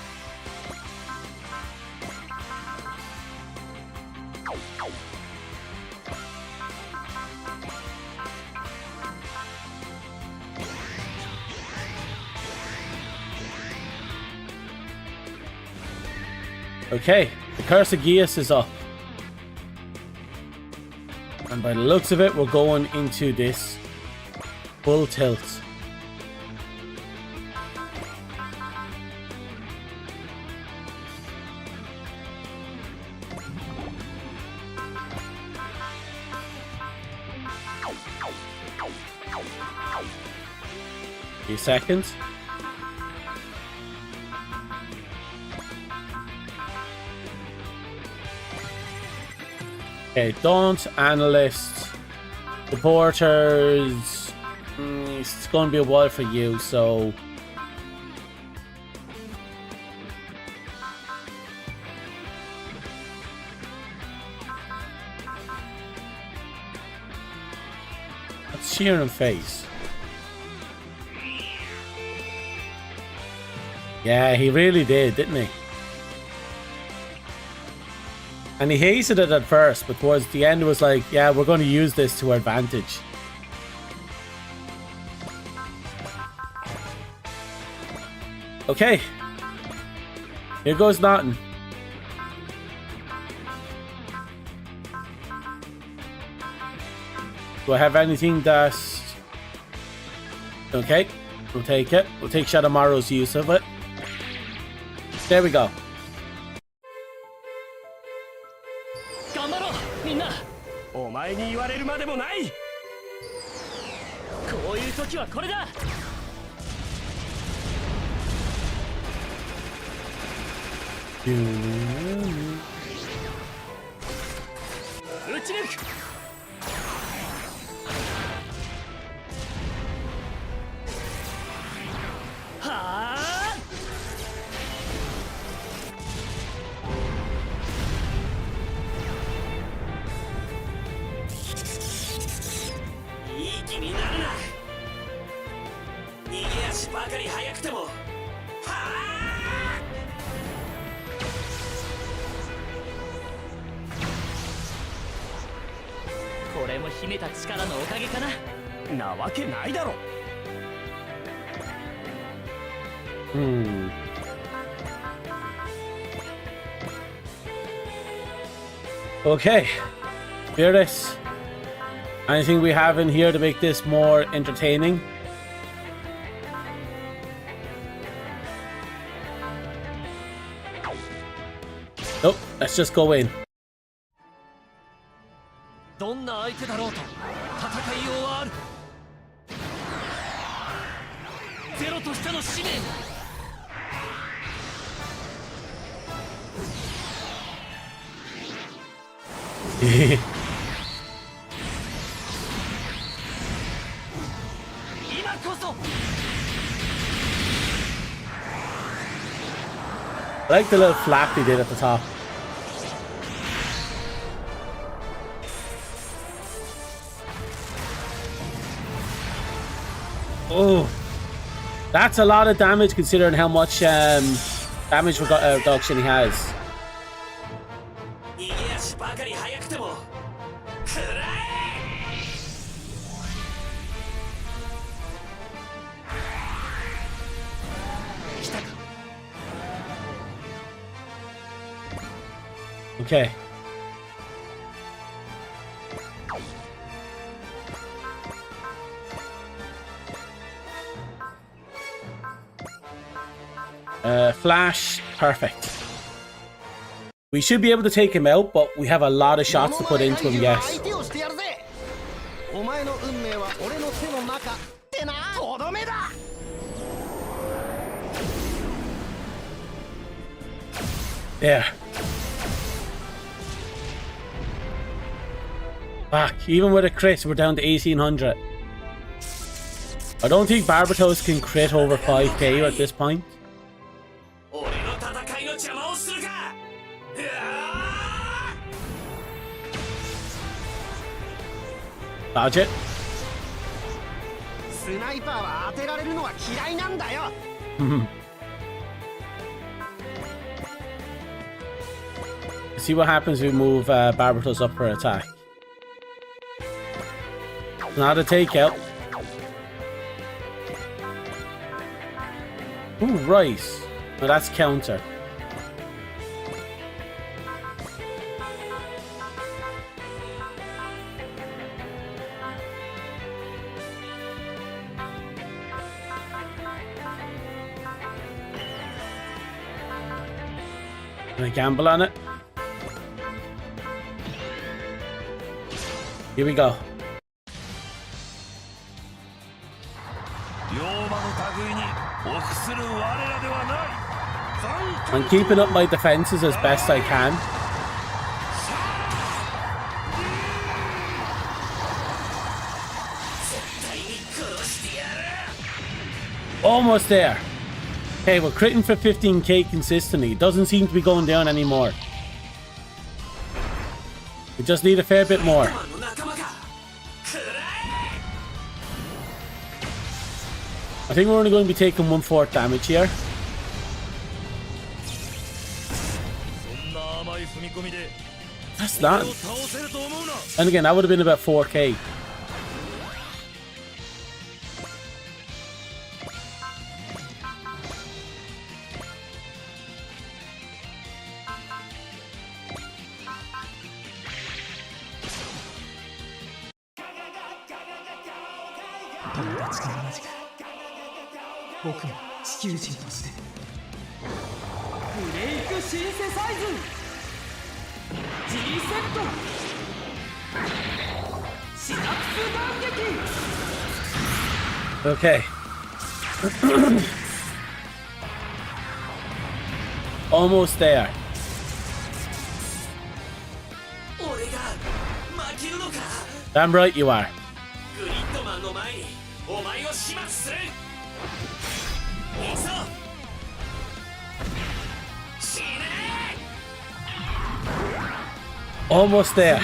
Okay, the Curse of Geass is up. And by the looks of it, we're going into this full tilt. Few seconds. Okay, don't analyst, supporters. It's going to be a while for you, so let's cheer him face. Yeah, he really did, didn't he? And he hated it at first, but towards the end it was like, yeah, we're going to use this to our advantage. Okay. Here goes nothing. Do I have anything that's... Okay, we'll take it. We'll take Shadowmaru's use of it. There we go. お前に言われるまでもない。こういう時はこれだ。撃ち抜く。はあ。気になるな。逃げ足ばかり速くても。はあ。これも秘めた力のおかげかな。なわけないだろ。Okay. Hear this. Anything we have in here to make this more entertaining? Nope, let's just go in. どんな相手だろうと戦いようはある。ゼロとしての使命。今こそ。 I like the little flap he did at the top. Oh, that's a lot of damage considering how much damage reduction he has. Okay. Flash, perfect. We should be able to take him out, but we have a lot of shots to put into him, yes. There. Fuck, even with a crit, we're down to 1800. I don't think Barbatos can crit over 5k at this point. Dodge it. See what happens if we move Barbatos up for attack. Not a takeout. Ooh, right. Well, that's counter. Can I gamble on it? Here we go. I'm keeping up my defenses as best I can. Almost there. Okay, we're critting for 15k consistently. It doesn't seem to be going down anymore. We just need a fair bit more. I think we're only going to be taking 1/4 damage here. That's not. And again, that would have been about 4k. Okay. Almost there. Damn right you are. Almost there.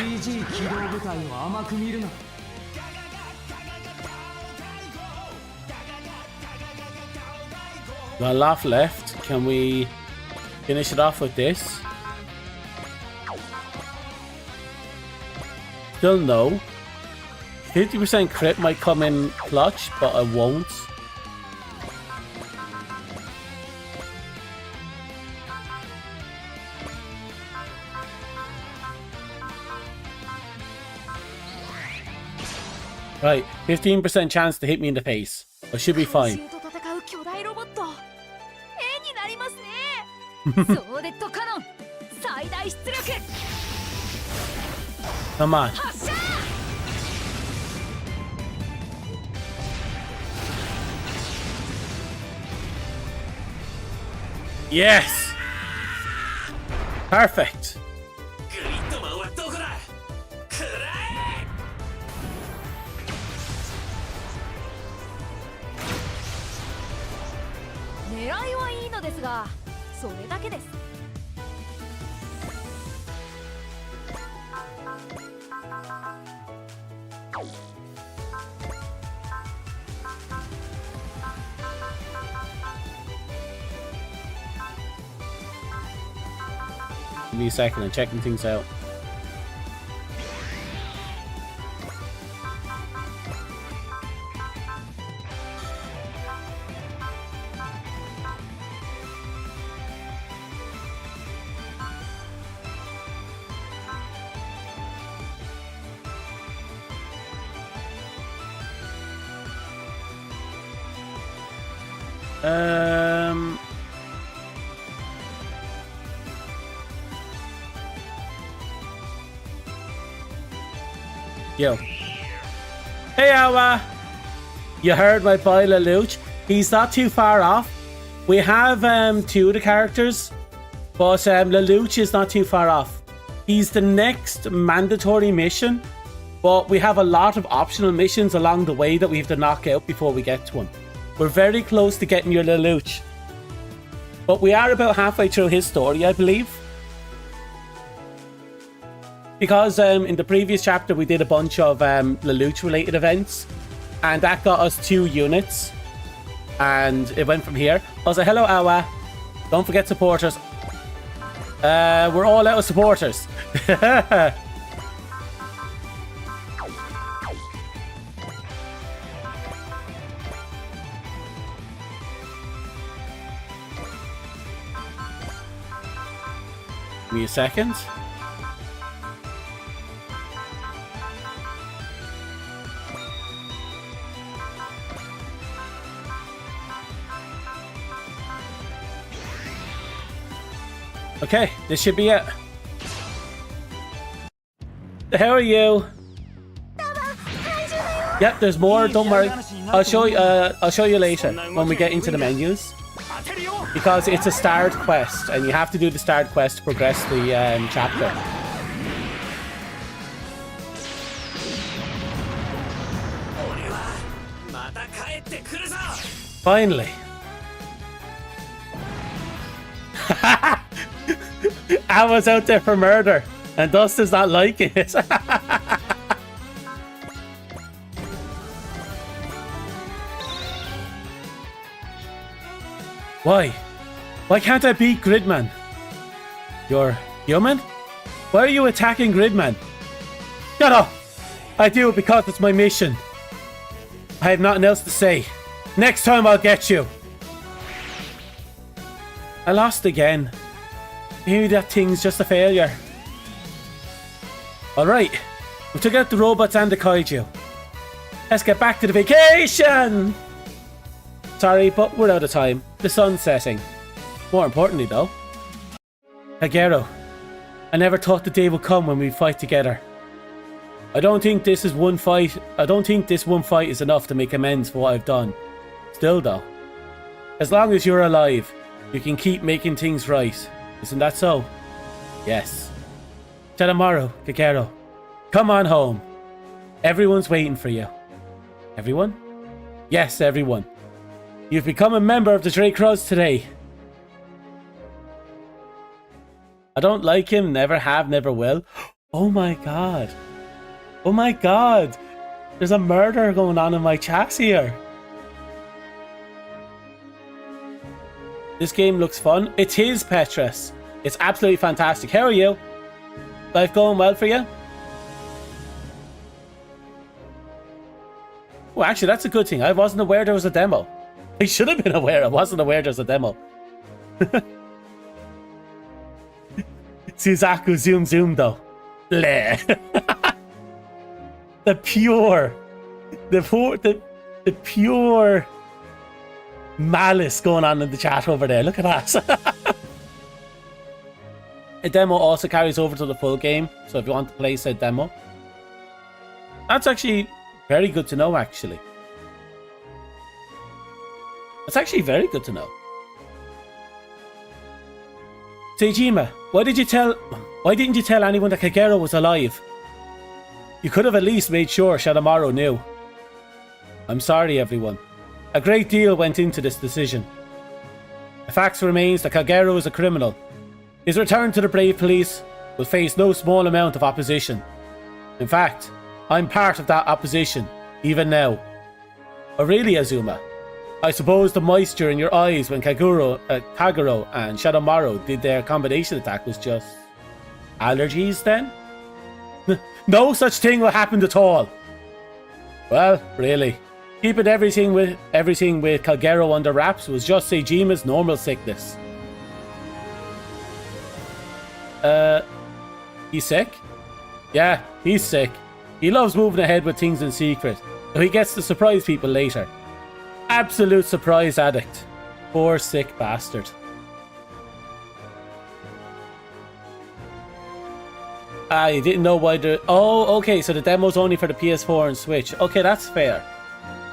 Got a lot left. Can we finish it off with this? Still no. 50% crit might come in clutch, but I won't. Right, 15% chance to hit me in the face. I should be fine. 怪獣と戦う巨大ロボット絵になりますねソーデッドカノン最大出力 Come on. 発射 Yes! Perfect. グリッドマンはどこだくらえ狙いはいいのですがそれだけです Give me a second, I'm checking things out. Yo. Hey, Awa! You heard my boy Lelouch? He's not too far off. We have two of the characters, but Lelouch is not too far off. He's the next mandatory mission, but we have a lot of optional missions along the way that we have to knock out before we get to him. We're very close to getting your Lelouch. But we are about halfway through his story, I believe. Because in the previous chapter we did a bunch of Lelouch related events, and that got us 2 units, and it went from here. I was like, hello Awa, don't forget supporters. We're all out of supporters. Give me a second. Okay, this should be it. How are you? Yep, there's more. Don't worry. I'll show you later when we get into the menus, because it's a starred quest, and you have to do the starred quest to progress the chapter. Finally. I was out there for murder, and Dust does not like it. Why? Why can't I beat Gridman? You're human? Why are you attacking Gridman? Shut up! I do it because it's my mission. I have nothing else to say. Next time I'll get you. I lost again. Maybe that thing's just a failure. Alright, we took out the robots and the kaiju. Let's get back to the vacation! Sorry, but we're out of time. The sun's setting. More importantly though. Kagero, I never thought the day would come when we fight together. I don't think this one fight is enough to make amends for what I've done. Still though, as long as you're alive, you can keep making things right. Isn't that so? Yes. Tomorrow, Kagero. Come on home. Everyone's waiting for you. Everyone? Yes, everyone. You've become a member of the Drake Crows today. I don't like him, never have, never will. Oh my god. Oh my god. There's a murder going on in my chat here. This game looks fun. It is, Petrus. It's absolutely fantastic. How are you? Life going well for you? Oh, actually, that's a good thing. I wasn't aware there was a demo. I should have been aware. I wasn't aware there's a demo. Suzaku zoom though. Bleh. The pure the pure malice going on in the chat over there. Look at that. A demo also carries over to the full game, so if you want to play said demo. That's actually very good to know, actually. That's actually very good to know. Seijima, why didn't you tell anyone that Kagero was alive? You could have at least made sure Shadamaru knew. I'm sorry, everyone. A great deal went into this decision. The fact remains that Kagero is a criminal. His return to the Brave Police will face no small amount of opposition. In fact, I'm part of that opposition, even now. Oh really, Azuma? I suppose the moisture in your eyes when Kagero and Shadamaru did their combination attack was just allergies then? No such thing will happen at all. Well, really. Keeping everything with Kagero under wraps was just Seijima's normal sickness. He's sick? Yeah, he's sick. He loves moving ahead with things in secret, so he gets to surprise people later. Absolute surprise addict. Poor sick bastard. Ah, you didn't know why the... Oh, okay, so the demo's only for the PS4 and Switch. Okay, that's fair.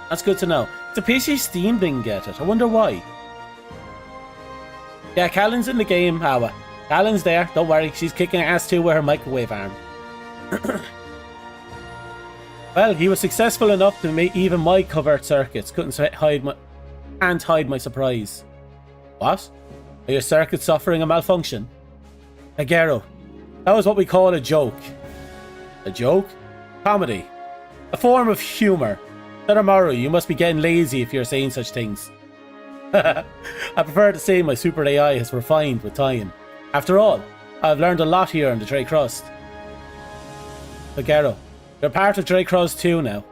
That's good to know. The PC Steam didn't get it. I wonder why. Yeah, Callan's in the game, Hawa. Callan's there, don't worry. She's kicking ass too with her microwave arm. Well, he was successful enough to make even my covert circuits can't hide my surprise. What? Are your circuits suffering a malfunction? Kagero, that was what we call a joke. A joke? Comedy. A form of humour. Shadamaru, you must be getting lazy if you're saying such things. I prefer to say my super AI has refined with time. After all, I've learned a lot here on the Drake Crust. Kagero, you're part of Drake Crust too now.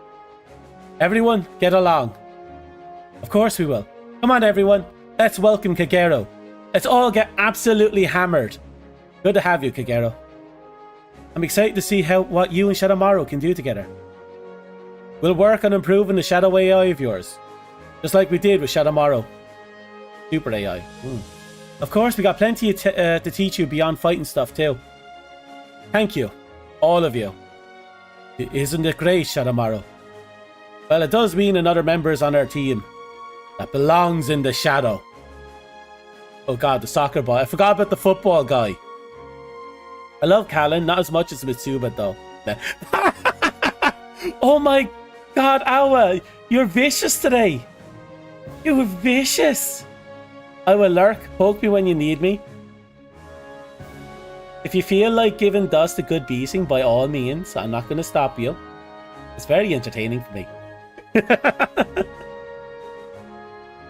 Everyone, get along. Of course we will. Come on everyone, let's welcome Kagero. Let's all get absolutely hammered. Good to have you, Kagero. I'm excited to see what you and Shadamaru can do together. We'll work on improving the Shadow AI of yours, just like we did with Shadamaru. Super AI. Of course, we got plenty to teach you beyond fighting stuff too. Thank you, all of you. Isn't it great, Shadamaru? Well, it does mean another member is on our team that belongs in the shadow. Oh god, the soccer boy. I forgot about the football guy. I love Callan, not as much as Mitsuba though. Oh my god, Awa, you're vicious today. You were vicious. I will lurk, poke me when you need me. If you feel like giving Dust a good beating, by all means, I'm not going to stop you. It's very entertaining for me.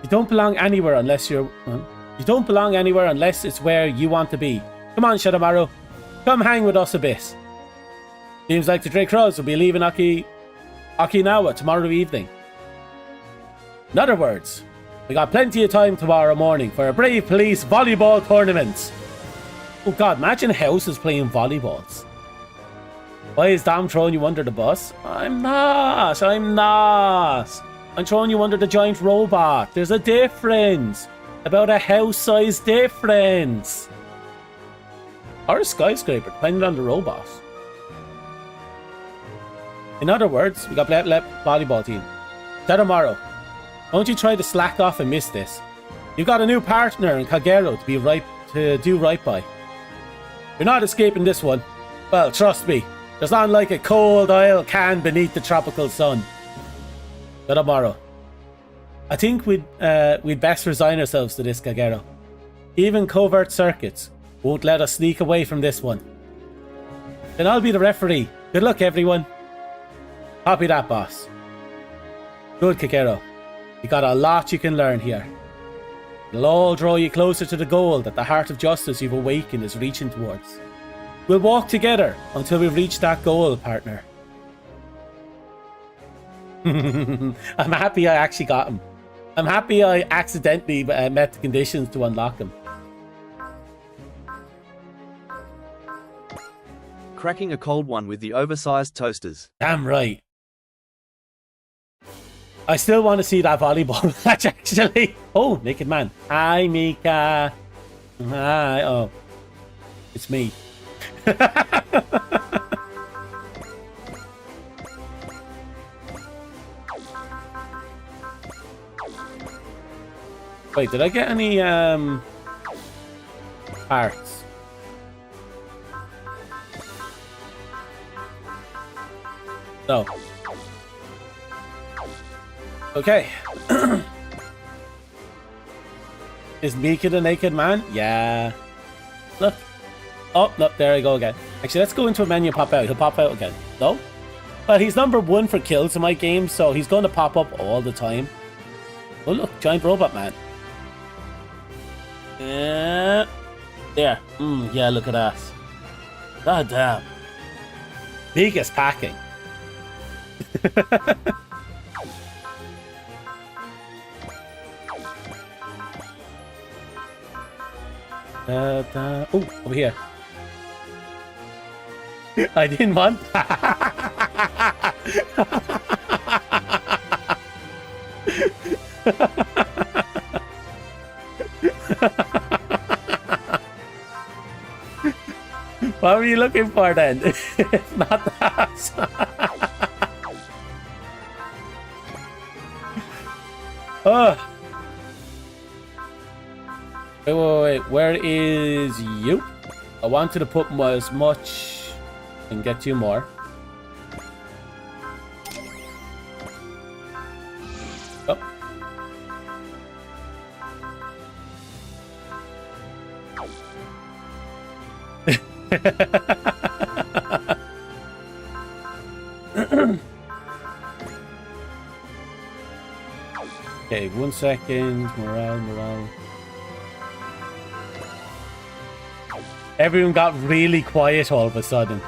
You don't belong anywhere unless you're... You don't belong anywhere unless it's where you want to be. Come on, Shadamaru. Come hang with us a bit. Seems like the Drake Crows will be leaving Okinawa tomorrow evening. In other words, we got plenty of time tomorrow morning for a Brave Police volleyball tournament. Oh god, imagine houses playing volleyballs. Why is Dom throwing you under the bus? I'm not. I'm throwing you under the giant robot. There's a difference. About a house-size difference. Or a skyscraper, depending on the robot. In other words, we got volleyball team. Shadamaru, don't you try to slack off and miss this. You've got a new partner in Kagero to do right by. You're not escaping this one. Well, trust me, there's nothing like a cold oil can beneath the tropical sun. Shadamaru, I think we'd best resign ourselves to this, Kagero. Even covert circuits won't let us sneak away from this one. Then I'll be the referee. Good luck, everyone. Copy that, boss. Good, Kagero. You got a lot you can learn here. It'll all draw you closer to the goal that the heart of justice you've awakened is reaching towards. We'll walk together until we reach that goal, partner. I'm happy I actually got him. I'm happy I accidentally met the conditions to unlock him. Cracking a cold one with the oversized toasters. Damn right. I still want to see that volleyball match, actually. Oh, Naked Man. Hi, Mika. Hi. Oh, it's me. Wait, did I get any parts? No. Okay. Is Mika the Naked Man? Yeah. Look. Oh, no, there I go again. Actually, let's go into a menu and pop out. He'll pop out again. No? Well, he's number 1 for kills in my game, so he's going to pop up all the time. Oh, look. Giant robot man. Yeah. There. Yeah, look at that. God damn. Biggest packing. Oh, over here. I didn't want. What were you looking for then? Not that. Oh. Wait. Where is you? I wanted to put as much and get 2 more. Oh. Okay, 1 second. Morale. Everyone got really quiet all of a sudden.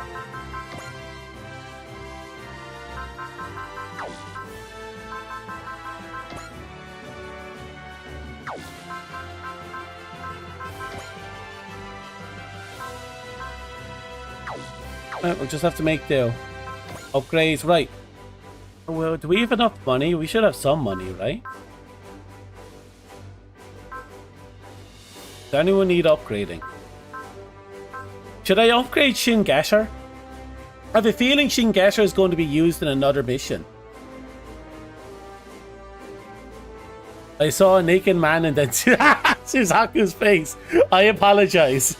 We'll just have to make do. Upgrades, right. Well, do we have enough money? We should have some money, right? Does anyone need upgrading? Should I upgrade Shingesher? I have a feeling Shingesher is going to be used in another mission. I saw a naked man and then Suzaku's face. I apologize.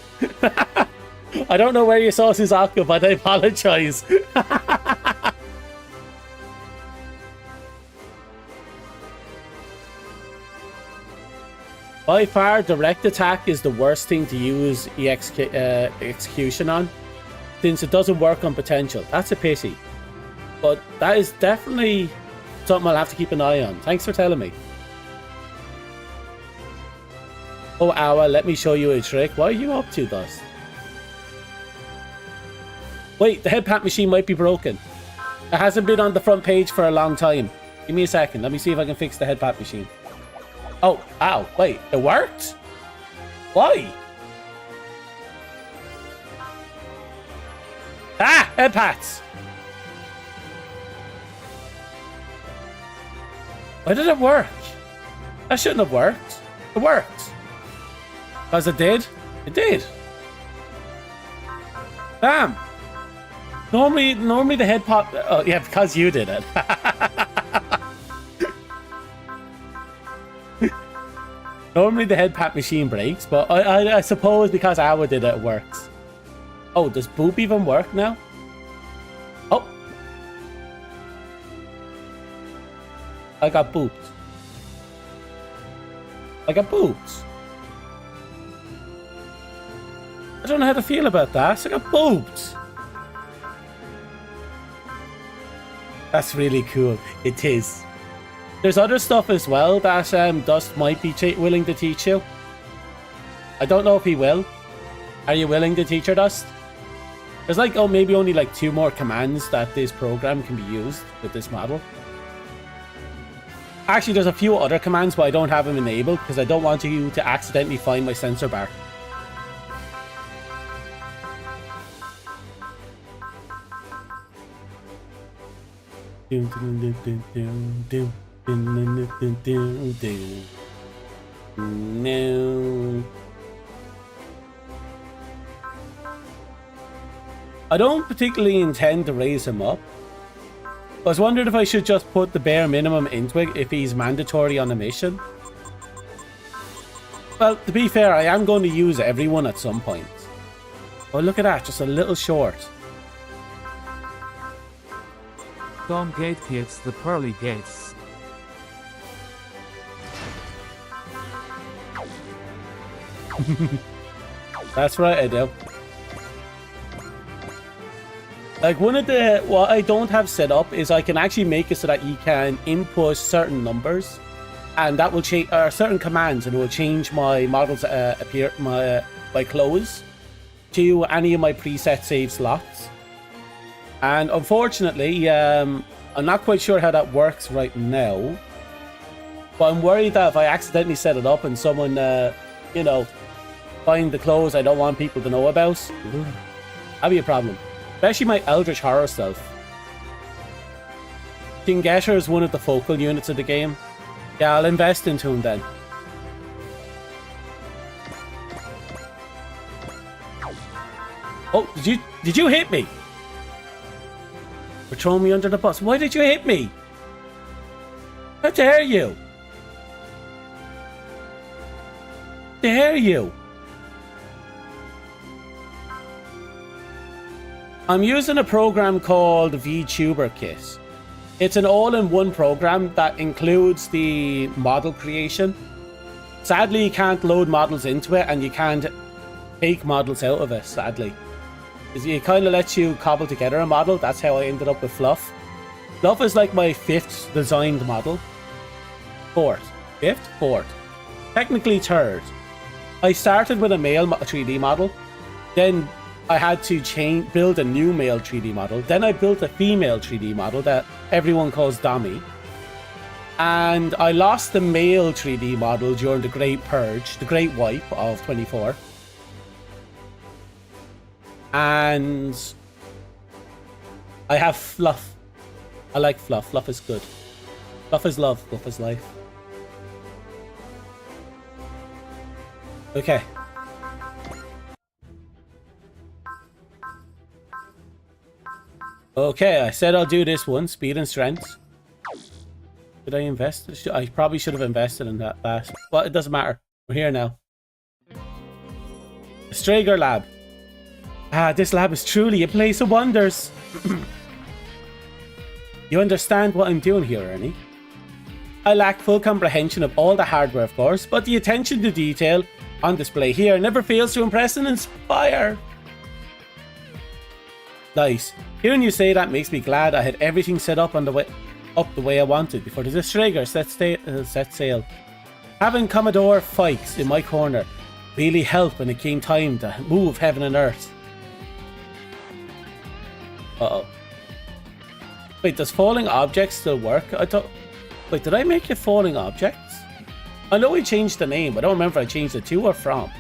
I don't know where you saw Suzaku, but I apologize. By far, direct attack is the worst thing to use execution on, since it doesn't work on potential. That's a pity. But that is definitely something I'll have to keep an eye on. Thanks for telling me. Oh, Awa, let me show you a trick. What are you up to, Dust? Wait, the head pat machine might be broken. It hasn't been on the front page for a long time. Give me a second. Let me see if I can fix the head pat machine. Oh, ow, wait, it worked? Why? Ah, head pats! Why did it work? That shouldn't have worked. It worked. Because it did? It did. Damn. Normally the head pop... Oh, yeah, because you did it. Normally the head pat machine breaks, but I suppose because Awa did it, it works. Oh, does boop even work now? Oh. I got booped. I got booped. I don't know how to feel about that. I got booped. That's really cool. It is. There's other stuff as well that Dust might be willing to teach you. I don't know if he will. Are you willing to teach her, Dust? There's like, oh, maybe only like 2 more commands that this program can be used with this model. Actually, there's a few other commands, but I don't have them enabled because I don't want you to accidentally find my sensor bar. Doom, doom, doom, doom, doom, doom. No. I don't particularly intend to raise him up. I was wondering if I should just put the bare minimum into it if he's mandatory on a mission. Well, to be fair, I am going to use everyone at some point. Oh, look at that, just a little short. Dom Gate hits the pearly gates. That's right, I do. Like, one of the... what I don't have set up is I can actually make it so that you can input certain numbers. And that will change... certain commands, and it will change my models my clothes to any of my preset save slots. And unfortunately, I'm not quite sure how that works right now. But I'm worried that if I accidentally set it up and someone, you know, find the clothes I don't want people to know about, that'd be a problem. Especially my Eldritch Horror self. King Gesher is one of the focal units of the game. Yeah, I'll invest into him then. Oh, did you hit me? For throwing me under the bus. Why did you hit me? How dare you? Dare you? I'm using a program called VTuber Kit. It's an all-in-one program that includes the model creation. Sadly, you can't load models into it, and you can't take models out of it, sadly. It kind of lets you cobble together a model. That's how I ended up with Fluff. Fluff is like my 5th designed model. 4th. 5th? 4th. Technically 3rd. I started with a male 3D model. Then I had to build a new male 3D model. Then I built a female 3D model that everyone calls Dommy. And I lost the male 3D model during the Great Purge, the Great Wipe of 24. And I have Fluff. I like Fluff. Fluff is good. Fluff is love. Fluff is life. Okay. Okay, I said I'll do this one. Speed and strength. Did I invest? I probably should have invested in that last. But it doesn't matter. We're here now. Strager Lab. Ah, this lab is truly a place of wonders. You understand what I'm doing here, Ernie? I lack full comprehension of all the hardware, of course, but the attention to detail on display here never fails to impress and inspire. Nice. Hearing you say that makes me glad I had everything set up the way I wanted before the Strager set sail. Having Commodore Fikes in my corner really helped when it came time to move heaven and earth. Uh-oh. Wait, does falling objects still work? Wait, did I make it falling objects? I know we changed the name. I don't remember if I changed it to or from.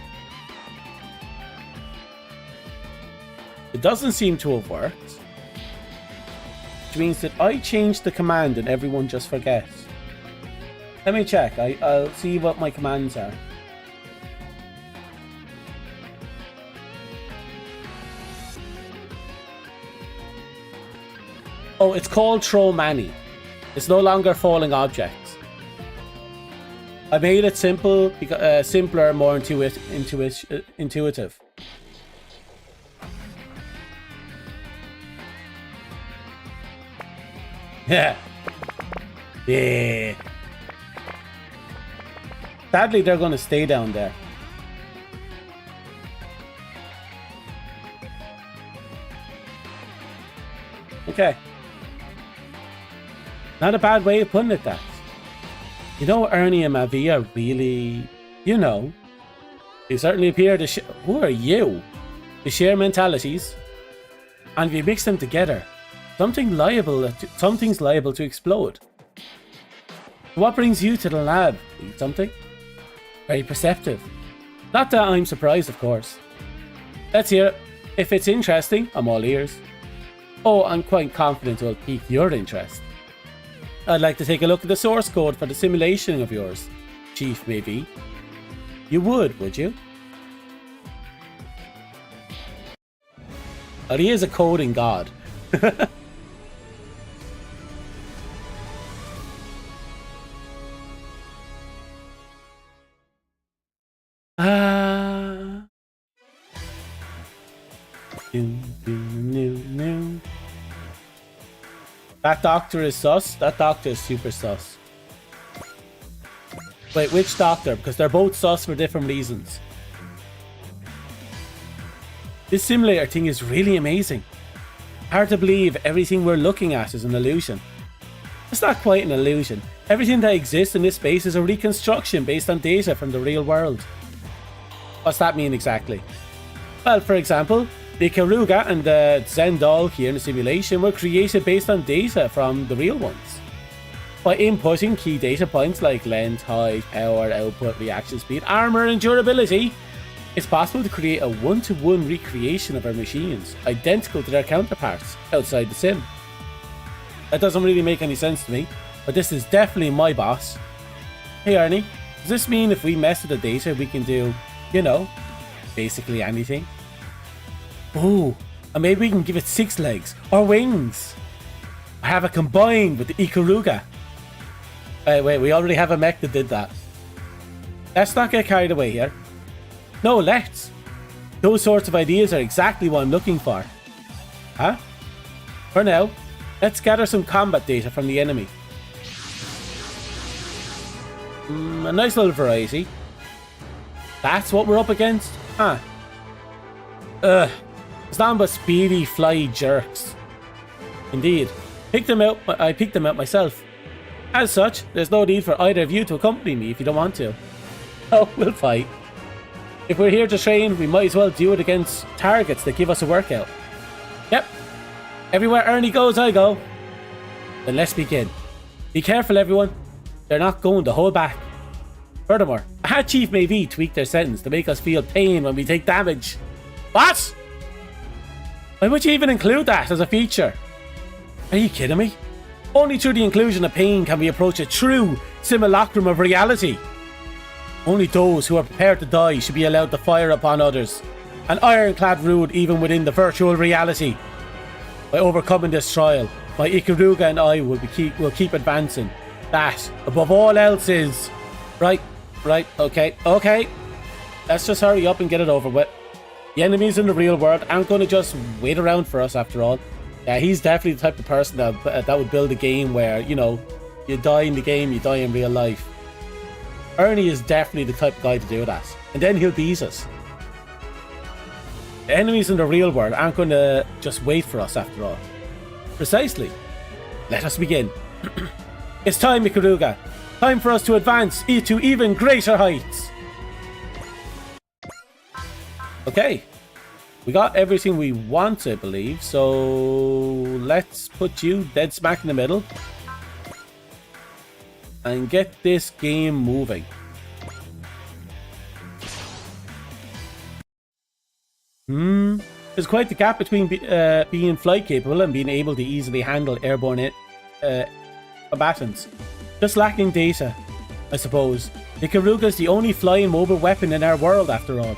It doesn't seem to have worked. Which means that I changed the command and everyone just forgets. Let me check. I'll see what my commands are. Oh, it's called Throw Manny. It's no longer falling objects. I made it simple, simpler, more intuitive. Yeah. Yeah. Sadly, they're going to stay down there. Okay. Not a bad way of putting it, that. You know, Ernie and Mavi are really, you know, they certainly appear to who are you? To share mentalities. And if you mix them together, something's liable to explode. What brings you to the lab? Eat something? Very perceptive. Not that I'm surprised, of course. Let's hear it. If it's interesting, I'm all ears. Oh, I'm quite confident it'll pique your interest. I'd like to take a look at the source code for the simulation of yours, Chief, maybe. You would you? Well, he is a coding god. That doctor is sus. That doctor is super sus. Wait, which doctor? Because they're both sus for different reasons. This simulator thing is really amazing. Hard to believe everything we're looking at is an illusion. It's not quite an illusion. Everything that exists in this space is a reconstruction based on data from the real world. What's that mean exactly? Well, for example, the Ikaruga and the Zen doll here in the simulation were created based on data from the real ones. By inputting key data points like length, height, power, output, reaction speed, armor, and durability, it's possible to create a one-to-one recreation of our machines, identical to their counterparts outside the sim. That doesn't really make any sense to me, but this is definitely my boss. Hey Ernie, does this mean if we mess with the data we can do, you know, basically anything? Ooh, and maybe we can give it 6 legs or wings. I have it combined with the Ikaruga. Wait, we already have a mech that did that. Let's not get carried away here. No, let's. Those sorts of ideas are exactly what I'm looking for. Huh? For now, let's gather some combat data from the enemy. A nice little variety. That's what we're up against? Huh. It's nothing but speedy, fly jerks. Indeed. I picked them out myself. As such, there's no need for either of you to accompany me if you don't want to. Oh, we'll fight. If we're here to train, we might as well do it against targets that give us a workout. Yep. Everywhere Ernie goes, I go. Then let's begin. Be careful, everyone. They're not going to hold back. Furthermore, I had Chief Maybe tweak their settings to make us feel pain when we take damage. What? Why would you even include that as a feature? Are you kidding me? Only through the inclusion of pain can we approach a true simulacrum of reality. Only those who are prepared to die should be allowed to fire upon others. An ironclad rule even within the virtual reality. By overcoming this trial, my Ikaruga and I will keep advancing. That, above all else, is... Right, okay. Let's just hurry up and get it over with. The enemies in the real world aren't going to just wait around for us after all. Yeah, he's definitely the type of person that would build a game where, you know, you die in the game, you die in real life. Ernie is definitely the type of guy to do that. And then he'll beat us. The enemies in the real world aren't going to just wait for us after all. Precisely. Let us begin. It's time, Ikaruga. Time for us to advance to even greater heights. Okay. We got everything we want, I believe. So let's put you dead smack in the middle. And get this game moving. There's quite the gap between being flight capable and being able to easily handle airborne combatants. Just lacking data, I suppose. The Ikaruga is the only flying mobile weapon in our world after all.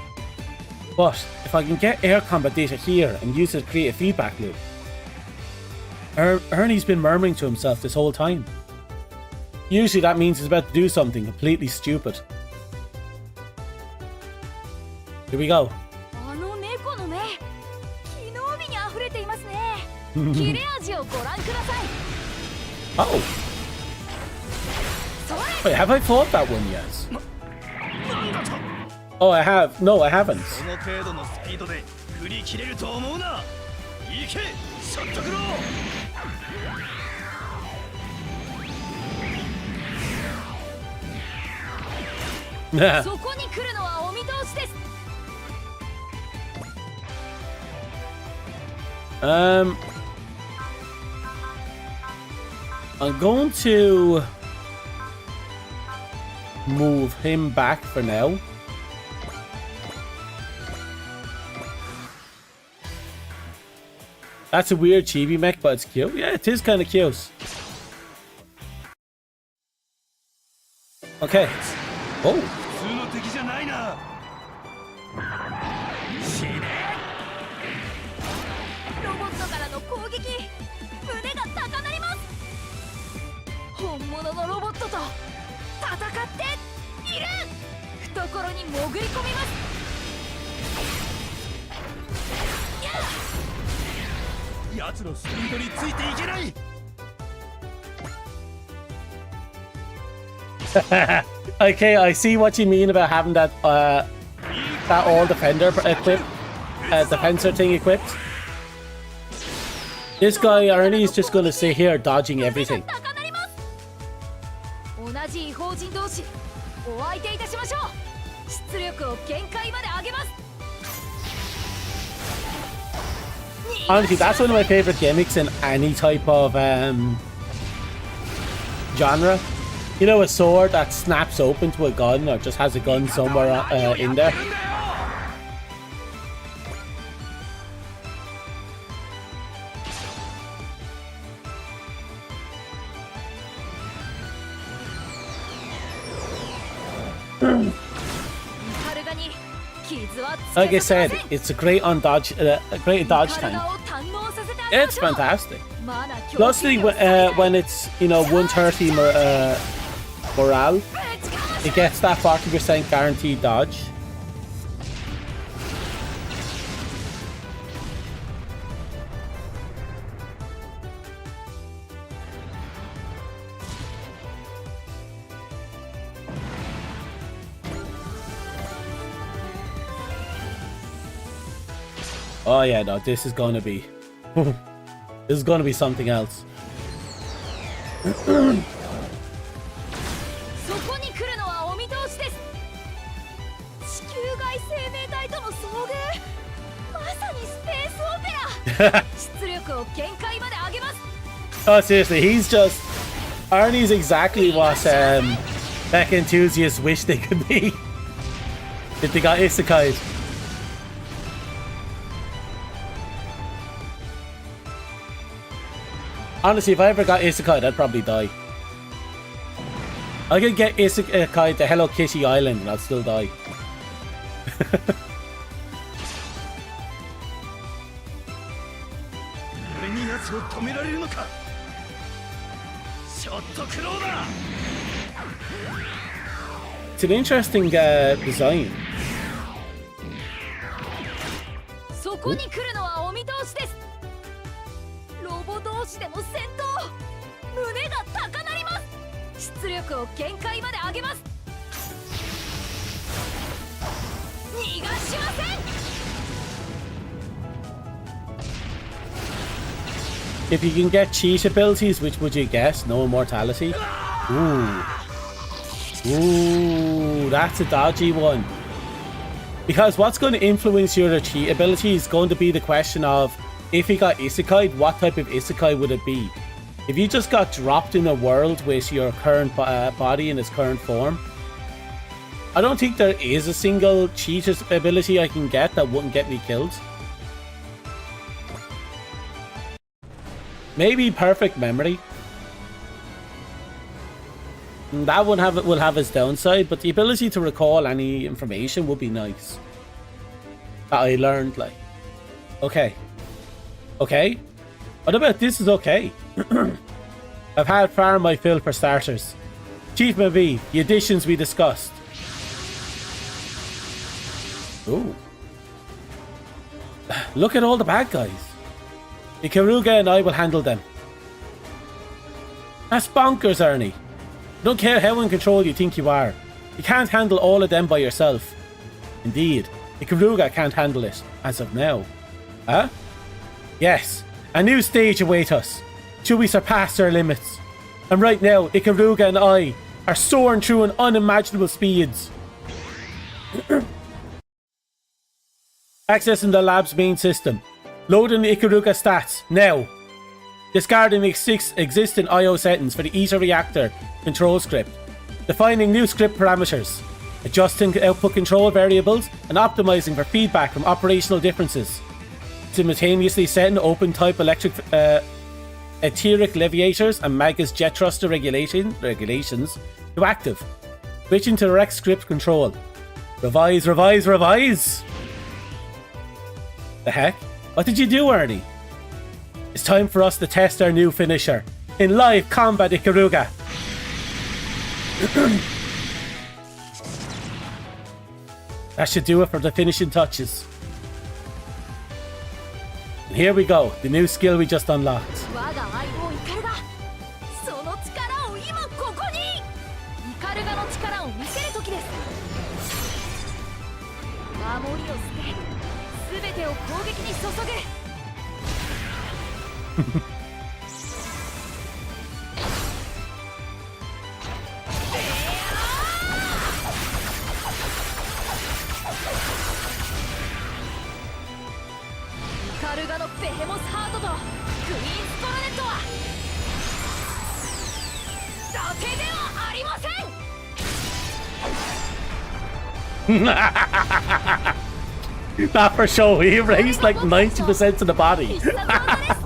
But if I can get air combat data here and use it to create a feedback loop. Ernie's been murmuring to himself this whole time. Usually that means he's about to do something completely stupid. Here we go. Oh. Wait, have I fought that one yet? Oh, I have. No, I haven't. I'm going to move him back for now. That's a weird chibi mech, but it's cute. Yeah, it is kind of cute. Okay. Oh. 普通の敵じゃないな。死ね。ロボットからの攻撃、胸が高鳴ります。本物のロボットと戦っている。懐に潜り込みます。奴のスピードについていけない。Okay, I see what you mean about having that that all defender equipped, defensor thing equipped. This guy Ernie's just gonna sit here dodging everything. 高鳴ります。同じ違法人同士、お相手いたしましょう。出力を限界まで上げます。 Honestly, that's one of my favorite gimmicks in any type of genre. You know, a sword that snaps open to a gun or just has a gun somewhere in there. Like I said, it's a great on dodge, a great dodge time. It's fantastic. Plus, when it's, you know, 130 morale, it gets that 40% guaranteed dodge. Oh yeah, no, this is gonna be this is gonna be something else. そこに来るのはお見通しです。地球外生命体との遭遇、まさにスペースオペラ。出力を限界まで上げます。 Oh seriously, he's just Arnie's exactly what mecha enthusiasts wish they could be if they got isekai'd. Honestly, if I ever got isekai'd, I'd probably die. I could get isekai'd to Hello Kitty Island and I'd still die. 俺に奴を止められるのか。ちょっと苦労だ。 It's an interesting design. そこに来るのはお見通しです。ロボ同士でも戦闘、胸が高鳴ります。出力を限界まで上げます。逃がしません。 If you can get cheat abilities, which would you guess? No immortality? Ooh. Ooh, that's a dodgy one. Because what's going to influence your cheat ability is going to be the question of if you got isekai, what type of isekai would it be? If you just got dropped in a world with your current body in its current form, I don't think there is a single cheat ability I can get that wouldn't get me killed. Maybe perfect memory. That one will have its downside, but the ability to recall any information would be nice. That I learned, like. Okay. Okay. What about this is okay? I've had far my fill for starters. Achievement B, the additions we discussed. Ooh. Look at all the bad guys. Ikaruga and I will handle them. That's bonkers, Ernie. I don't care how in control you think you are. You can't handle all of them by yourself. Indeed, Ikaruga can't handle it, as of now. Huh? Yes, a new stage awaits us. Should we surpass our limits? And right now, Ikaruga and I are soaring through an unimaginable speeds. Accessing the lab's main system. Loading the Ikaruga stats, now. Discarding existing IO settings for the ETA reactor control script. Defining new script parameters. Adjusting output control variables and optimizing for feedback from operational differences. Simultaneously setting open type electric etheric leviators and Magus jet thruster regulations to active. Switching to direct script control. Revise, revise, revise! The heck? What did you do, Ernie? It's time for us to test our new finisher. In live combat, Ikaruga! That should do it for the finishing touches. And here we go, the new skill we just unlocked. 我が相棒イカルがその力を今ここにイカルガの力を見せる時です守りを捨て全てを攻撃に注ぐイカルガのベヘモスハートとクイーンストラネットは伊達ではありません Not for show, he raised like 90% of the body. 必殺技です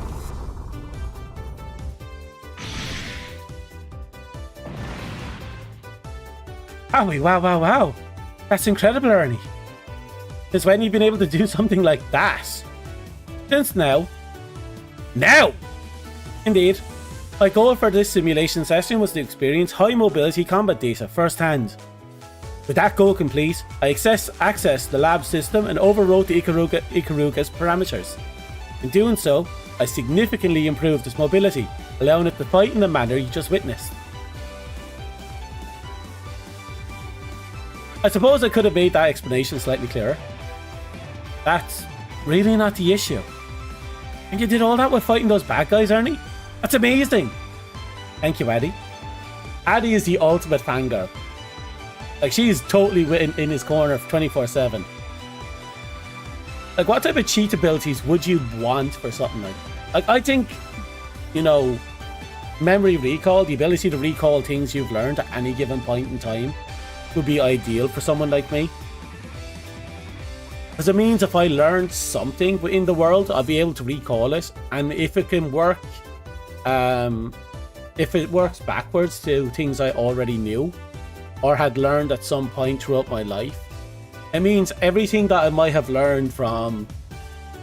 Owie, wow, wow, wow. That's incredible, Ernie. Since when have you been able to do something like that? Since now. Now! Indeed. My goal for this simulation session was to experience high mobility combat data firsthand. With that goal complete, I accessed the lab system and overwrote the Ikaruga's parameters. In doing so, I significantly improved its mobility, allowing it to fight in the manner you just witnessed. I suppose I could have made that explanation slightly clearer. That's really not the issue. And you did all that while fighting those bad guys, Ernie? That's amazing! Thank you, Addie. Addie is the ultimate fangirl. Like, she's totally in his corner 24/7. Like, what type of cheat abilities would you want for something like that? Like, I think, you know, memory recall, the ability to recall things you've learned at any given point in time, would be ideal for someone like me. Because it means if I learned something within the world, I'll be able to recall it. And if it can work, if it works backwards to things I already knew or had learned at some point throughout my life, it means everything that I might have learned from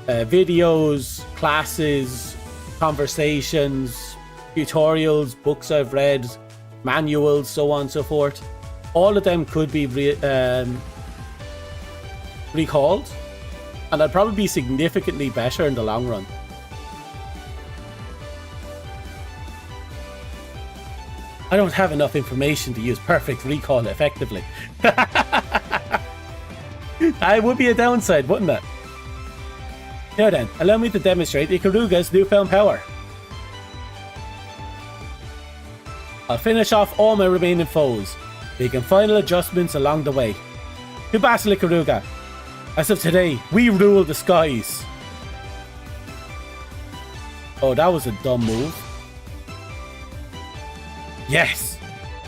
videos, classes, conversations, tutorials, books I've read, manuals, so on and so forth, all of them could be recalled, and I'd probably be significantly better in the long run. I don't have enough information to use perfect recall effectively. That would be a downside, wouldn't it? Now then, allow me to demonstrate Ikaruga's newfound power. I'll finish off all my remaining foes, making final adjustments along the way. To battle, Ikaruga! As of today, we rule the skies! Oh, that was a dumb move. Yes!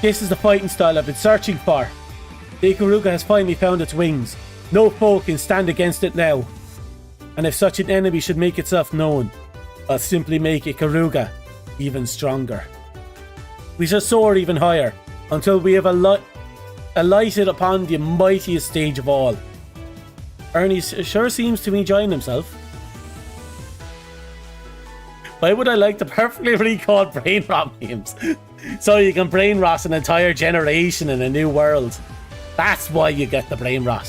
This is the fighting style I've been searching for! The Ikaruga has finally found its wings. No foe can stand against it now. And if such an enemy should make itself known, I'll simply make Ikaruga even stronger. We shall soar even higher, until we have alighted upon the mightiest stage of all. Ernie sure seems to be enjoying himself. Why would I like to perfectly recall brain rot memes? So you can brain rot an entire generation in a new world. That's why you get the brain rot.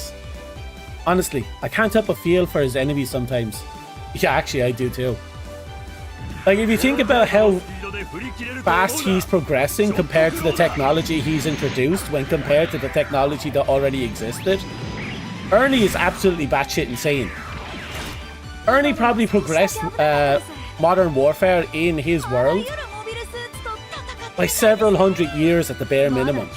Honestly, I can't help but feel for his enemies sometimes. Yeah, actually I do too. Like, if you think about how fast he's progressing compared to the technology he's introduced when compared to the technology that already existed, Ernie is absolutely batshit insane. Ernie probably progressed modern warfare in his world by several hundred years at the bare minimum.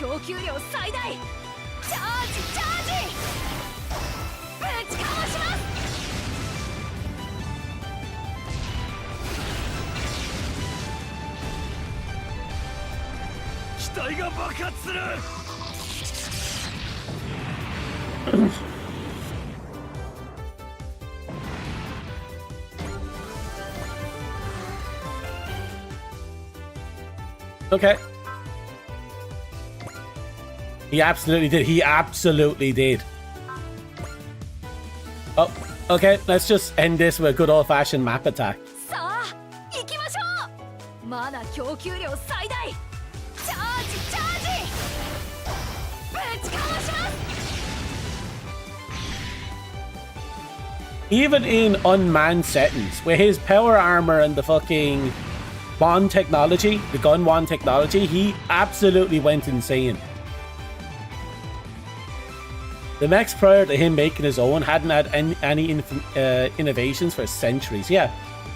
Okay. He absolutely did. He absolutely did. Oh, okay. Let's just end this with a good old-fashioned map attack. さあ行きましょう。マナ供給量最大。チャージチャージ。ぶちかまします。 Even in unmanned settings, with his power armor and the fucking wand technology, the gun wand technology, he absolutely went insane. The mechs prior to him making his own hadn't had any innovations for centuries. Yeah,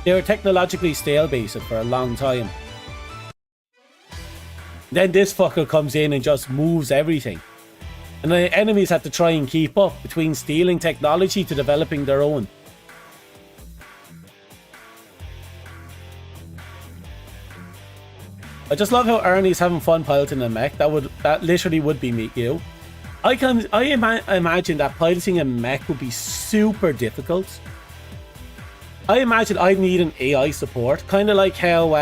they were technologically stale-based for a long time. Then this fucker comes in and just moves everything. And the enemies had to try and keep up between stealing technology to developing their own. I just love how Ernie's having fun piloting a mech. That literally would be me, you. I imagine that piloting a mech would be super difficult. I imagine I'd need an AI support, kind of like how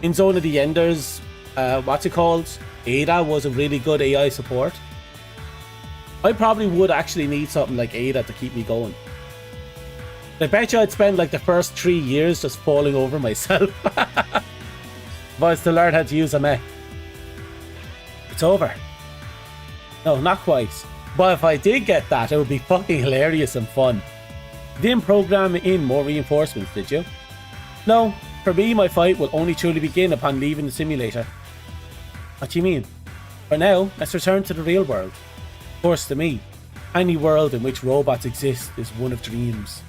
in Zone of the Enders, what's it called? Ada was a really good AI support. I probably would actually need something like Ada to keep me going. I bet you I'd spend like the first 3 years just falling over myself. If I was to learn how to use a mech. It's over. No, not quite. But if I did get that, it would be fucking hilarious and fun. You didn't program in more reinforcements, did you? No, for me, my fight will only truly begin upon leaving the simulator. What do you mean? For now, let's return to the real world. Of course, to me, any world in which robots exist is one of dreams.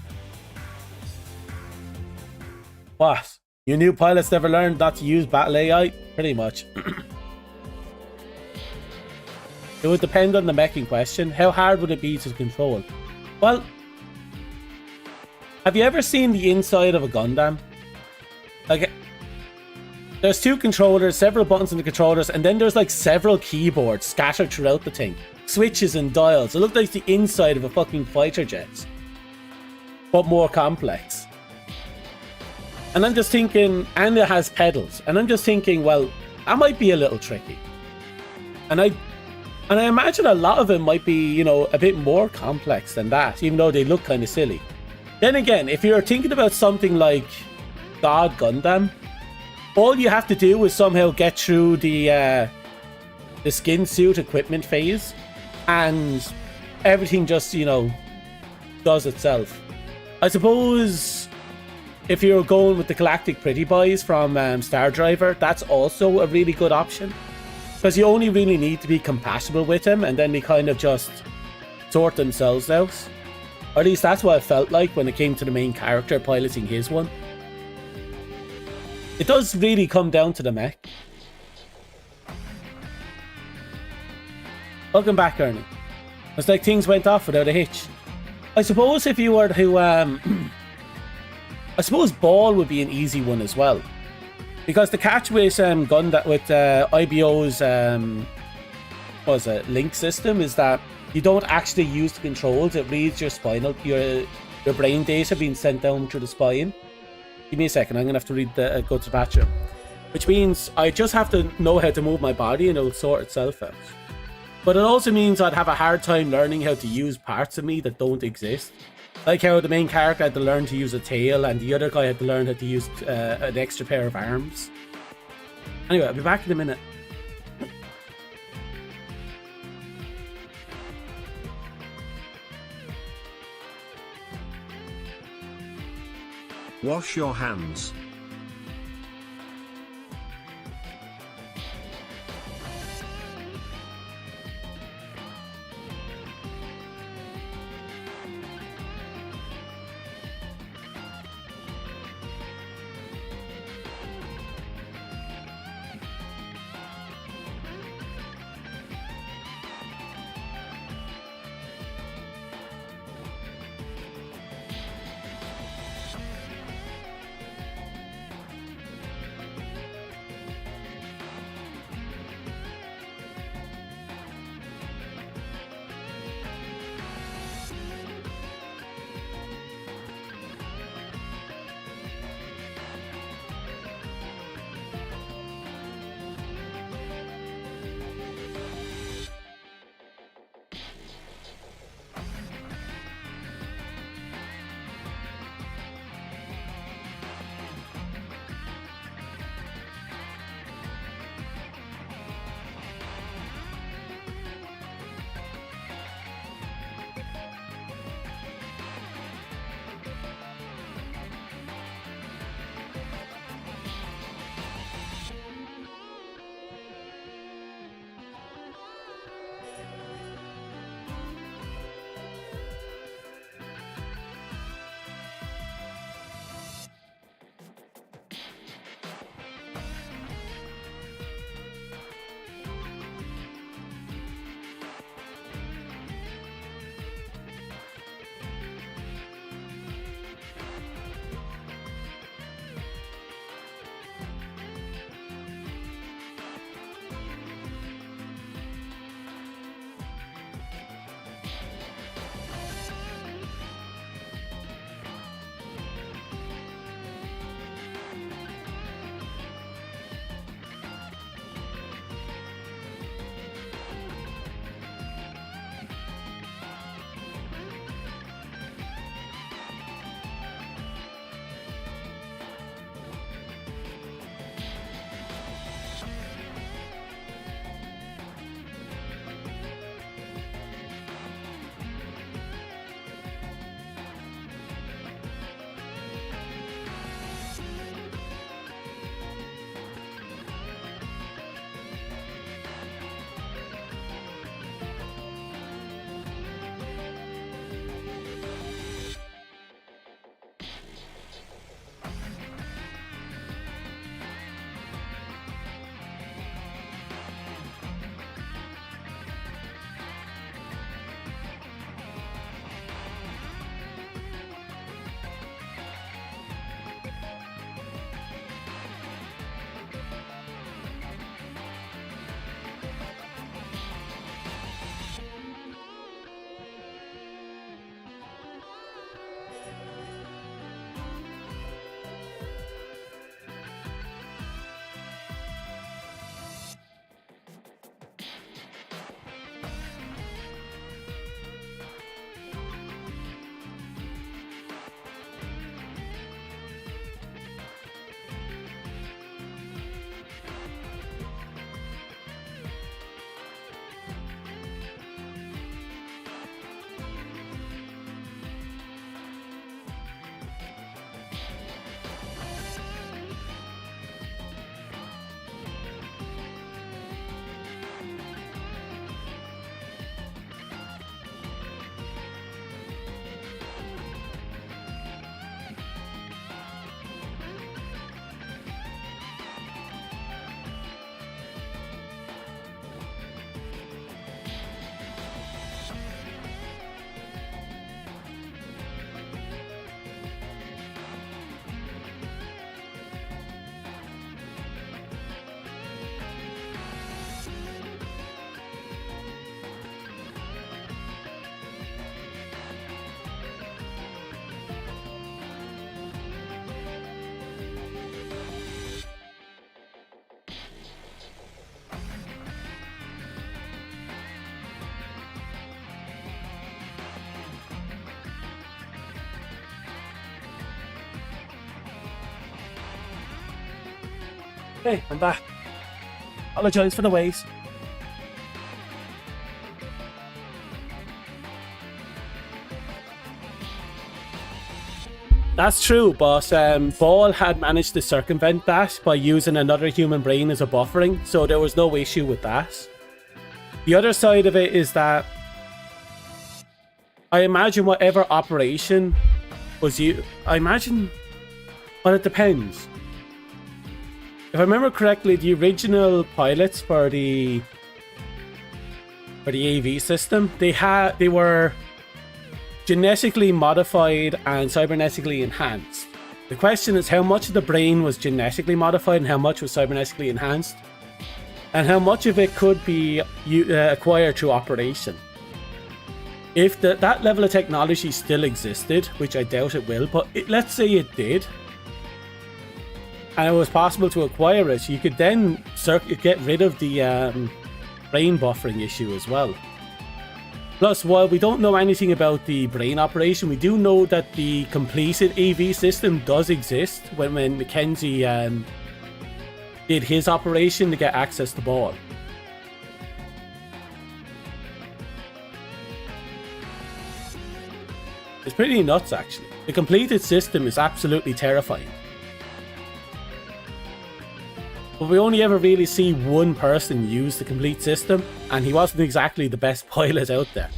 What? You new pilots never learned not to use battle AI? Pretty much. It would depend on the mech in question. How hard would it be to control? Well, have you ever seen the inside of a Gundam? Like, there's two controllers, several buttons on the controllers, and then there's like several keyboards scattered throughout the thing. Switches and dials. It looks like the inside of a fucking fighter jet. But more complex. And I'm just thinking, and it has pedals. And I'm just thinking, well, that might be a little tricky. And I imagine a lot of it might be, you know, a bit more complex than that, even though they look kind of silly. Then again, if you're thinking about something like God Gundam, all you have to do is somehow get through the skin suit equipment phase, and everything just, you know, does itself. I suppose if you're going with the Galactic Pretty Boys from Star Driver, that's also a really good option. Because you only really need to be compatible with them, and then they kind of just sort themselves out. Or at least that's what it felt like when it came to the main character piloting his one. It does really come down to the mech. Welcome back, Ernie. It's like things went off without a hitch. I suppose if you were to... I suppose Ball would be an easy one as well. Because the catch with IBO's link system is that you don't actually use the controls. It reads your your brain data being sent down through the spine. Give me a second. I'm gonna have to read go to the bathroom, which means I just have to know how to move my body and it'll sort itself out. But it also means I'd have a hard time learning how to use parts of me that don't exist. Like how the main character had to learn to use a tail and the other guy had to learn how to use an extra pair of arms. Anyway, I'll be back in a minute. Wash your hands. Hey, I'm back. Apologise for the wait. That's true, but Ball had managed to circumvent that by using another human brain as a buffering, so there was no issue with that. The other side of it is that I imagine whatever operation was you. I imagine. Well, it depends. If I remember correctly, the original pilots for the AV system, they were genetically modified and cybernetically enhanced. The question is how much of the brain was genetically modified and how much was cybernetically enhanced, and how much of it could be acquired through operation. If that level of technology still existed, which I doubt it will, but let's say it did, and it was possible to acquire it, you could then get rid of the brain buffering issue as well. Plus, while we don't know anything about the brain operation, we do know that the completed AV system does exist when Mackenzie did his operation to get access to Ball. It's pretty nuts, actually. The completed system is absolutely terrifying. But we only ever really see one person use the complete system, and he wasn't exactly the best pilot out there.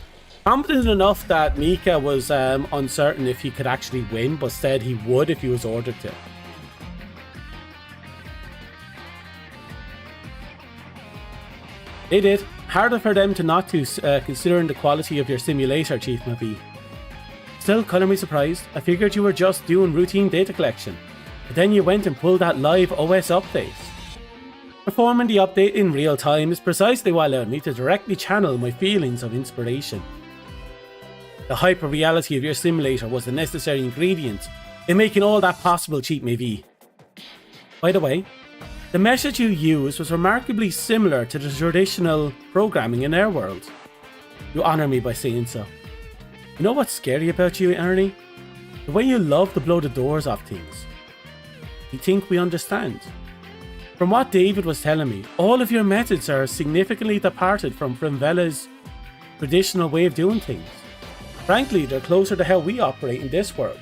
Competent enough that Mecha was uncertain if he could actually win, but said he would if he was ordered to. They did. Harder for them to not to, considering the quality of your simulator, Chief Mavi. Still, colour me surprised. I figured you were just doing routine data collection. But then you went and pulled that live OS update. Performing the update in real time is precisely what allowed me to directly channel my feelings of inspiration. The hyper-reality of your simulator was the necessary ingredient in making all that possible, Cheat Maybe. By the way, the message you used was remarkably similar to the traditional programming in our world. You honour me by saying so. You know what's scary about you, Ernie? The way you love to blow the doors off things. You think we understand. From what David was telling me, all of your methods are significantly departed from Primvella's traditional way of doing things. Frankly, they're closer to how we operate in this world.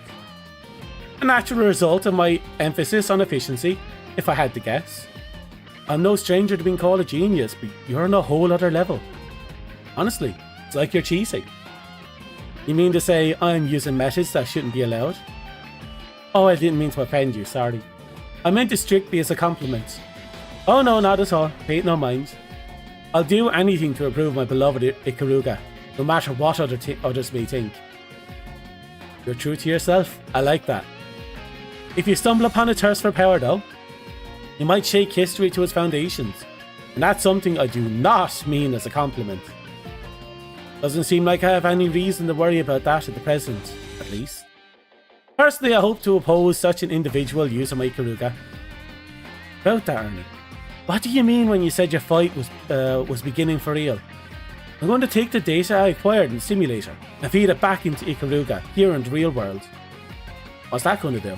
A natural result of my emphasis on efficiency, if I had to guess. I'm no stranger to being called a genius, but you're on a whole other level. Honestly, it's like you're cheating. You mean to say I'm using methods that shouldn't be allowed? Oh, I didn't mean to offend you, sorry. I meant it strictly as a compliment. Oh no, not at all. Pay it no mind. I'll do anything to improve my beloved Ikaruga, no matter what others may think. You're true to yourself. I like that. If you stumble upon a thirst for power though, you might shake history to its foundations. And that's something I do not mean as a compliment. Doesn't seem like I have any reason to worry about that at the present, at least. Personally, I hope to oppose such an individual using my Ikaruga. About that, Ernie. What do you mean when you said your fight was beginning for real? I'm going to take the data I acquired in the simulator and feed it back into Ikaruga here in the real world. What's that going to do?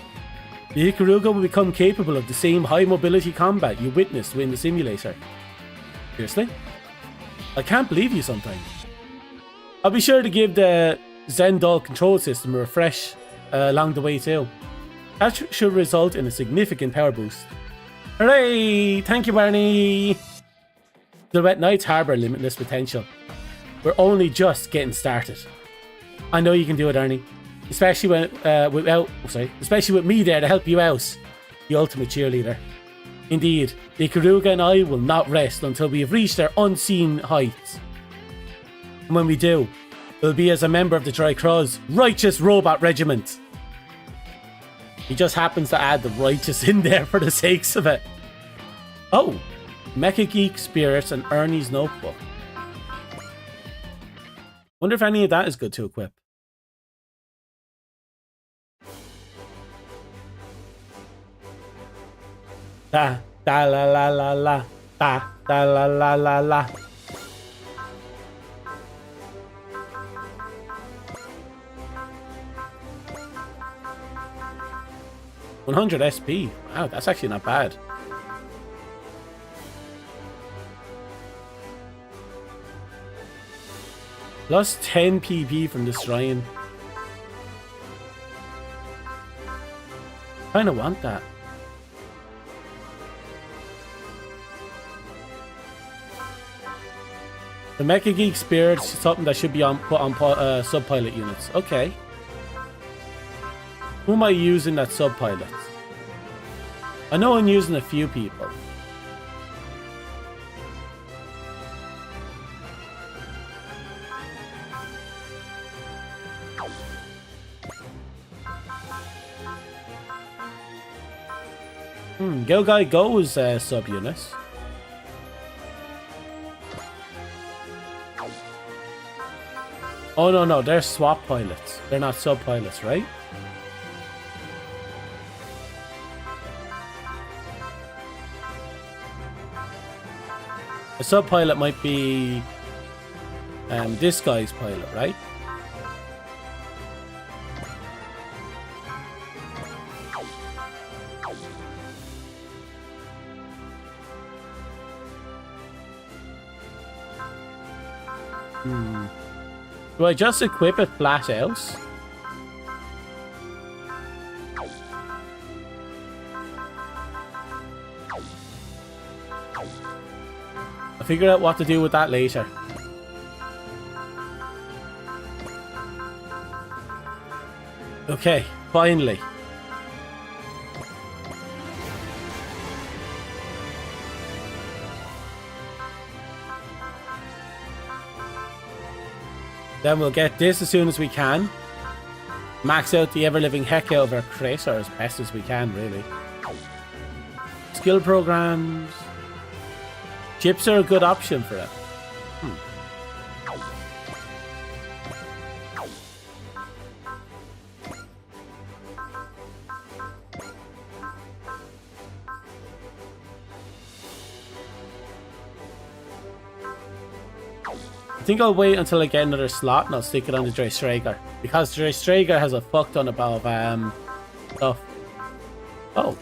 The Ikaruga will become capable of the same high mobility combat you witnessed in the simulator. Seriously? I can't believe you sometimes. I'll be sure to give the Zendol control system a refresh along the way too. That should result in a significant power boost. Hooray! Thank you, Barney! The Wet Nights harbour limitless potential. We're only just getting started. I know you can do it, Ernie. Especially especially with me there to help you out. The ultimate cheerleader. Indeed, the Ikaruga and I will not rest until we have reached our unseen heights. And when we do, it'll be as a member of the Drycraw's Righteous Robot Regiment. He just happens to add the righteous in there for the sakes of it. Oh, Mecha Geek Spirits and Ernie's Notebook. Wonder if any of that is good to equip. Da da la la la la da da la la la la. $100 SP. Wow, that's actually not bad. Plus 10 PP from the shrine. Kinda want that. The Mecha Geek Spirit is something that should be put on sub-pilot units. Okay. Who am I using that sub-pilot? I know I'm using a few people. Go Guy Go's sub-unit. Oh no, they're swap pilots. They're not sub-pilots, right? A sub-pilot might be this guy's pilot, right? Do I just equip it flat out? I'll figure out what to do with that later. Okay, finally. Then we'll get this as soon as we can. Max out the ever-living heck out of our crit, or as best as we can, really. Skill programs. Chips are a good option for it. I think I'll wait until I get another slot and I'll stick it on the Dreistrager. Because Dreistrager has a fuck ton about stuff. Oh.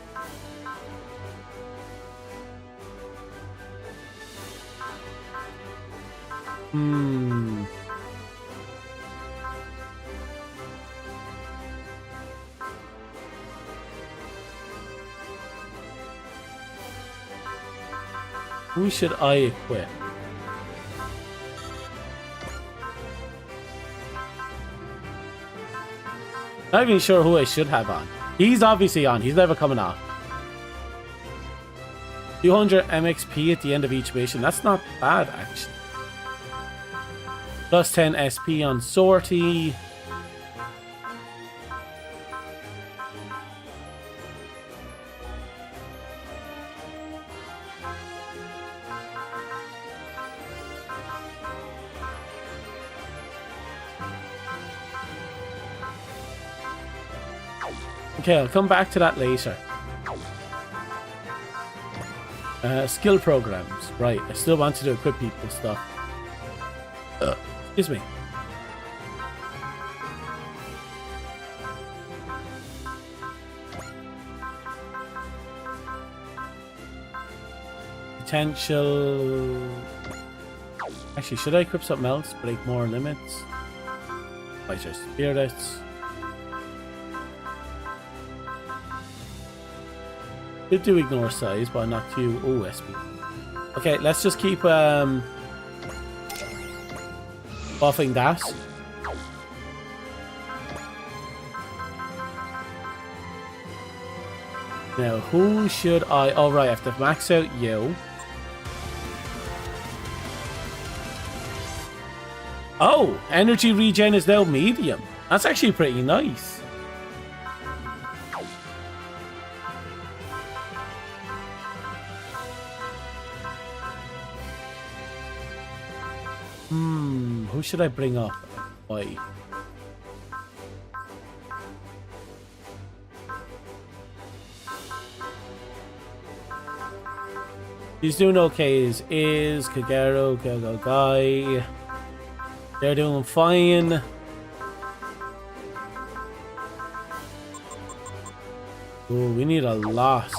Who should I equip? Not even sure who I should have on. He's obviously on. He's never coming off. 200 MXP at the end of each mission. That's not bad, actually. Plus 10 SP on Sortie. Okay, I'll come back to that later. Skill programs. Right, I still wanted to equip people stuff. Excuse me. Potential... Actually, should I equip something else? Break more limits? Fighter spirits. Could do ignore size, but not too OSP. Okay, let's just keep buffing that. Now, who should I... Oh, right, I have to max out you. Oh, energy regen is now medium. That's actually pretty nice. Who should I bring up? Why? He's doing okay. Is Kagero, Go Guy. They're doing fine. Oh, we need a lot.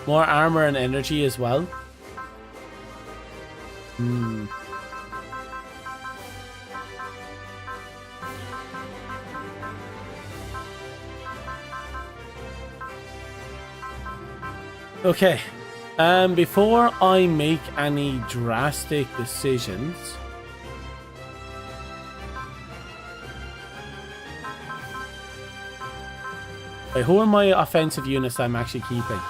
More armor and energy as well. Okay. Before I make any drastic decisions, wait, who are my offensive units I'm actually keeping?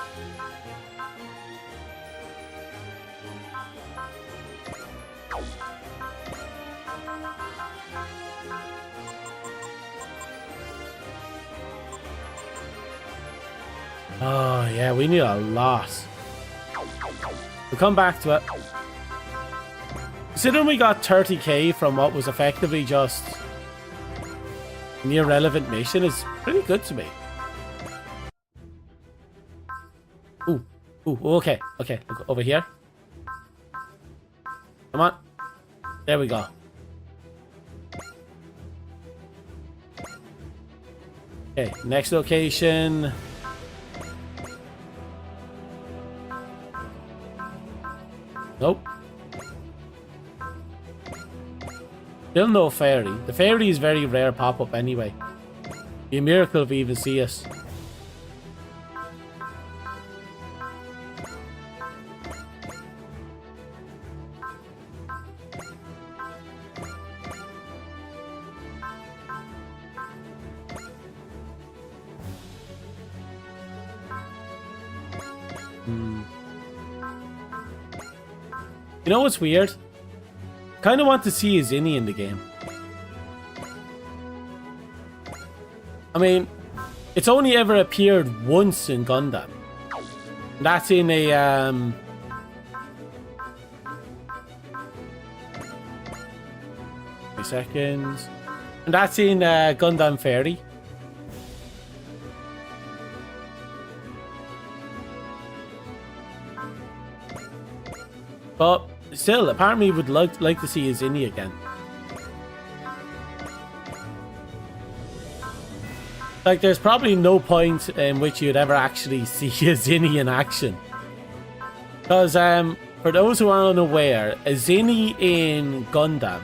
Oh yeah, we need a lot. We'll come back to it. Considering we got 30k from what was effectively just an irrelevant mission, is pretty good to me. Ooh, okay, look over here. Come on. There we go. Okay, next location. Nope. Still no fairy. The fairy is very rare pop-up anyway. Be a miracle if we even see us. You know what's weird? Kind of want to see a Zinni in the game. I mean, it's only ever appeared once in Gundam. That's in a wait a second. And that's in Gundam Fairy. But still, apparently would like to see a Zinni again. Like, there's probably no point in which you'd ever actually see a Zinni in action. Because, for those who are unaware, a Zinni in Gundam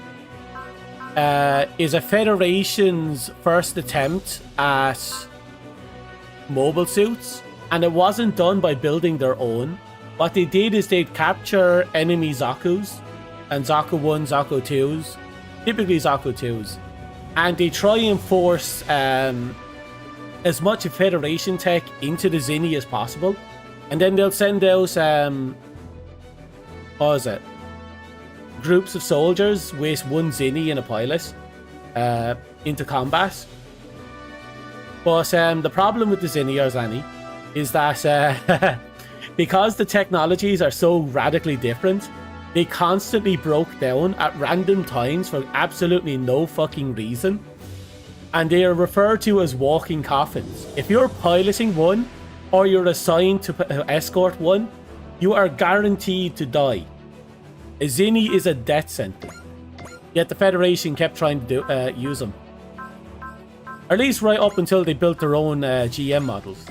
is a Federation's first attempt at mobile suits. And it wasn't done by building their own. What they did is they'd capture enemy Zakus, and Zaku 1, Zaku 2s, typically Zaku 2s, and they try and force as much Federation tech into the Zinni as possible, and then they'll send out, what is it, groups of soldiers with one Zinni and a pilot into combat. But the problem with the Zinni, or Zanni, is that because the technologies are so radically different, they constantly broke down at random times for absolutely no fucking reason. And they are referred to as walking coffins. If you're piloting one, or you're assigned to escort one, you are guaranteed to die. A Zinni is a death sentence. Yet the Federation kept trying to use them. Or at least right up until they built their own GM models.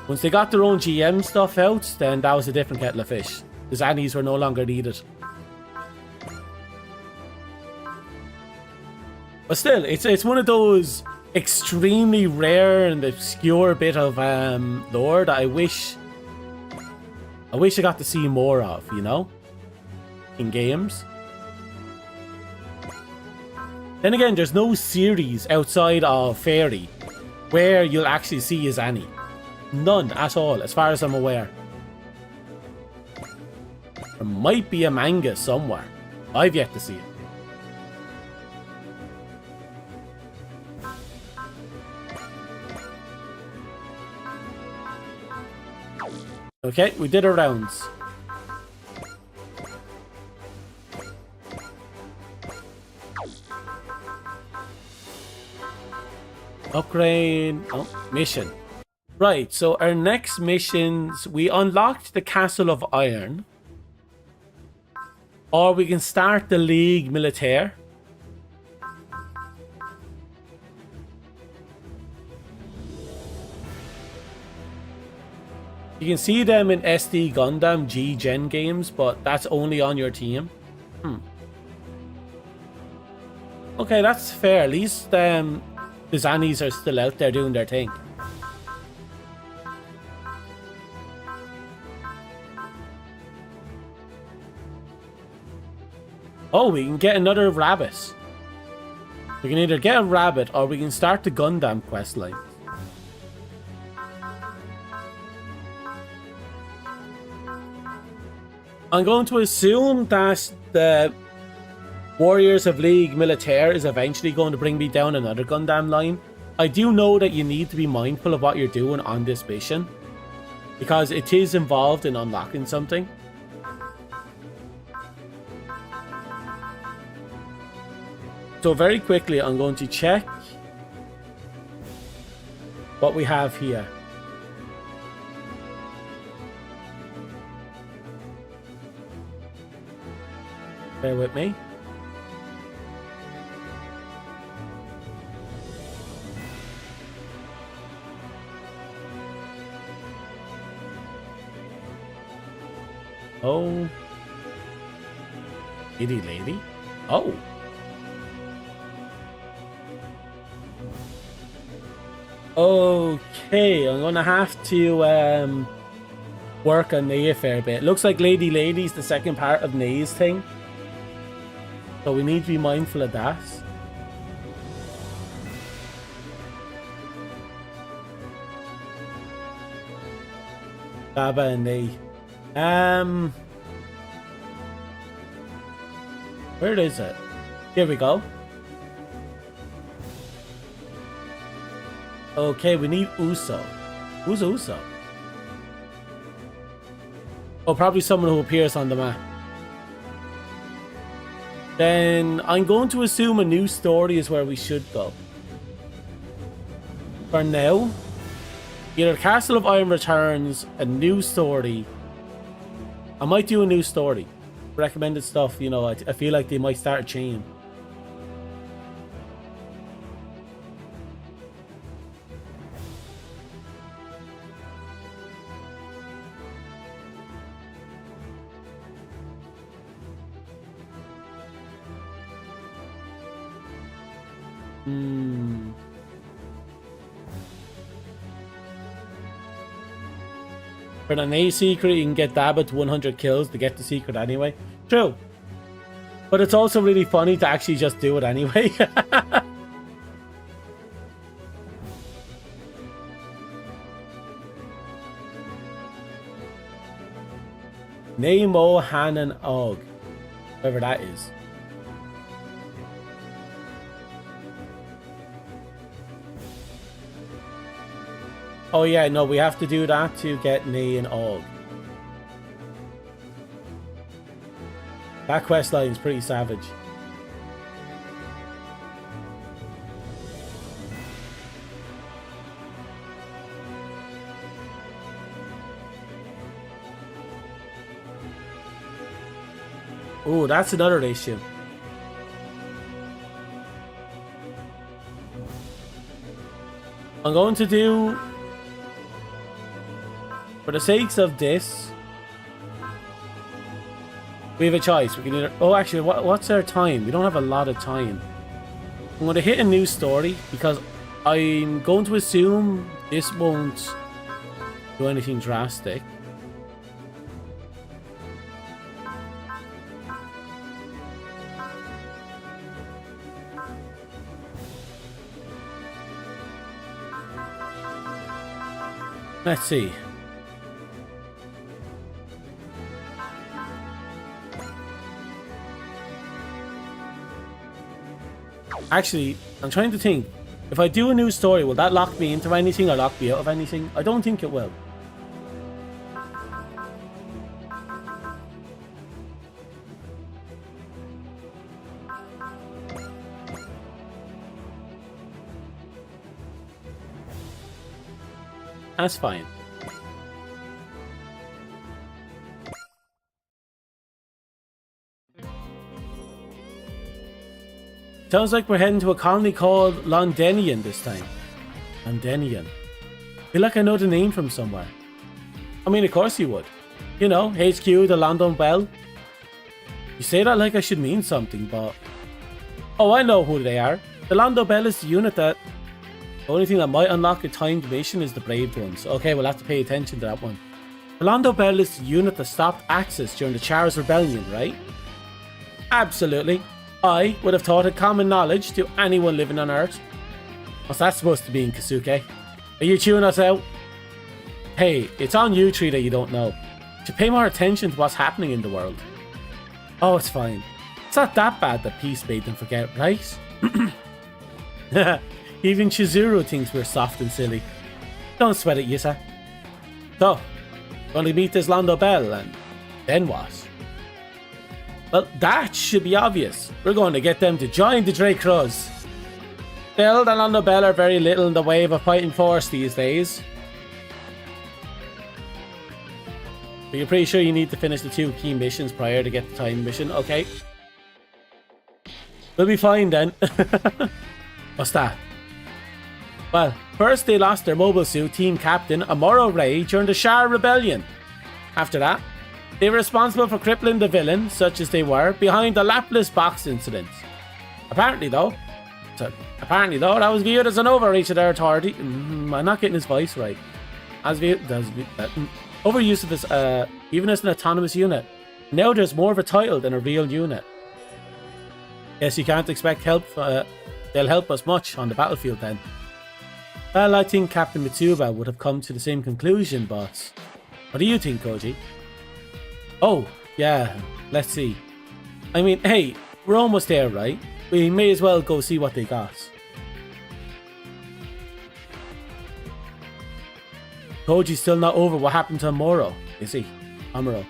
Once they got their own GM stuff out, then that was a different kettle of fish. The Zannies were no longer needed. But still, it's one of those extremely rare and obscure bit of lore that I wish I got to see more of, you know? In games. Then again, there's no series outside of Fairy where you'll actually see a Zanni. None at all, as far as I'm aware. There might be a manga somewhere. I've yet to see it. Okay, we did our rounds. Upgrade. Oh, mission. Right, so our next missions, we unlocked the Castle of Iron. Or we can start the League Militaire. You can see them in SD Gundam G Gen games, but that's only on your team. Okay, that's fair. At least the Zannies are still out there doing their thing. Oh, we can get another rabbit. We can either get a rabbit or we can start the Gundam questline. I'm going to assume that the Warriors of League Militaire is eventually going to bring me down another Gundam line. I do know that you need to be mindful of what you're doing on this mission, because it is involved in unlocking something. So very quickly, I'm going to check what we have here. Bear with me. Oh. Itty lady? Oh. Okay, I'm gonna have to work on Ney a fair bit. Looks like Lady Lady's the second part of Ney's thing. So we need to be mindful of that. Baba and Ney. Where is it? Here we go. Okay, we need Uso. Who's Uso? Oh, probably someone who appears on the map. Then I'm going to assume a new story is where we should go. For now, either Castle of Iron returns, a new story. I might do a new story. Recommended stuff, you know, I feel like they might start a chain. For an A secret, you can get Dabba to 100 kills to get the secret anyway. True. But it's also really funny to actually just do it anyway. Nemo, Hanan, Og. Whoever that is. Oh yeah, no, we have to do that to get Ney and Og. That quest line is pretty savage. Oh, that's another issue. I'm going to do, for the sakes of this, we have a choice. We can either... Oh, actually, what's our time? We don't have a lot of time. I'm going to hit a new story because I'm going to assume this won't do anything drastic. Let's see. Actually, I'm trying to think. If I do a new story, will that lock me into anything or lock me out of anything? I don't think it will. That's fine. Sounds like we're heading to a colony called Londenian this time. Londenian. I feel like I know the name from somewhere. I mean, of course you would. You know, HQ, the London Bell. You say that like I should mean something, but... Oh, I know who they are. The Lando Bell is the unit that... The only thing that might unlock a timed mission is the braved ones. Okay, we'll have to pay attention to that one. The Lando Bell is the unit that stopped Axis during the Char's Rebellion, right? Absolutely. I would have taught it common knowledge to anyone living on Earth. What's that supposed to be in Kasuke? Are you chewing us out? Hey, it's on you three that you don't know. You should pay more attention to what's happening in the world. Oh, it's fine. It's not that bad that peace made them forget, right? Even Chizuru thinks we're soft and silly. Don't sweat it, Yusa. So, going to meet this Lando Bell, and then what? Well, that should be obvious. We're going to get them to join the Drake Crows. Still, the Lando Bell are very little in the way of a fighting force these days. But you're pretty sure you need to finish the 2 key missions prior to get the time mission, okay? We'll be fine then. What's that? Well, first they lost their mobile suit team captain, Amuro Ray, during the Char Rebellion. After that, they were responsible for crippling the villain, such as they were, behind the lapless box incident. Apparently though, that was viewed as an overreach of their authority. I'm not getting his voice right. Overuse of his, even as an autonomous unit. Now there's more of a title than a real unit. Guess you can't expect help. They'll help us much on the battlefield then. Well, I think Captain Mitsuba would have come to the same conclusion, boss. What do you think, Koji? Oh, yeah, let's see. I mean, hey, we're almost there, right? We may as well go see what they got. Koji's still not over what happened to Amuro, is he? Amuro.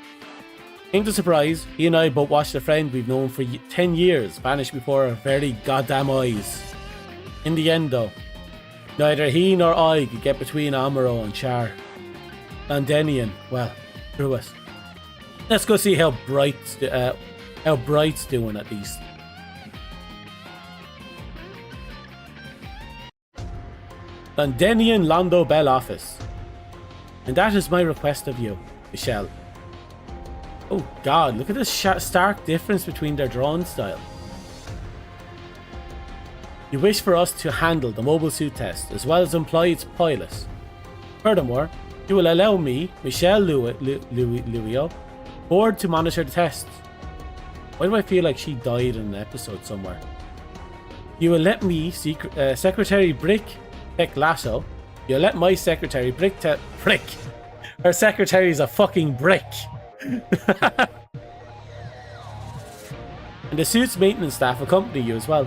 Came to surprise, he and I both watched a friend we've known for 10 years vanish before our very goddamn eyes. In the end, though, neither he nor I could get between Amuro and Char. Landenian, well, screw us. Let's go see how Bright's doing at least. Landenian Lando Bell office. And that is my request of you, Michelle. Oh god, look at this stark difference between their drawing style. You wish for us to handle the mobile suit test, as well as employ its pilot. Furthermore, you will allow me, Michelle Luio, board to monitor the tests. Why do I feel like she died in an episode somewhere? You will let me, Secretary Brick Tech Lasso. You'll let my secretary Brick. Her secretary's a fucking brick. And the suit's maintenance staff accompany you as well.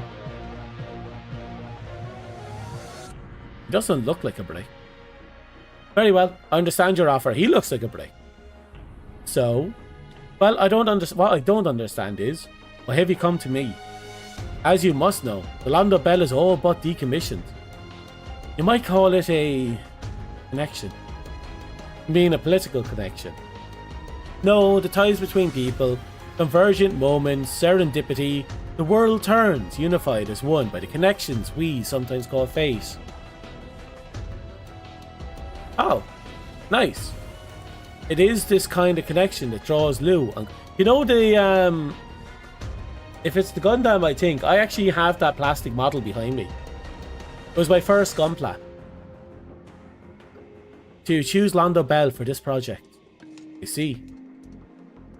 He doesn't look like a brick. Very well, I understand your offer. He looks like a brick. So, well, what I don't understand is, why have you come to me? As you must know, the Lando Bell is all but decommissioned. You might call it a connection. Being a political connection. No, the ties between people, convergent moments, serendipity, the world turns, unified as one by the connections we sometimes call fate. Oh, nice. It is this kind of connection that draws Lou. You know the, if it's the Gundam, I think, I actually have that plastic model behind me. It was my first gunpla. To choose Lando Bell for this project. You see.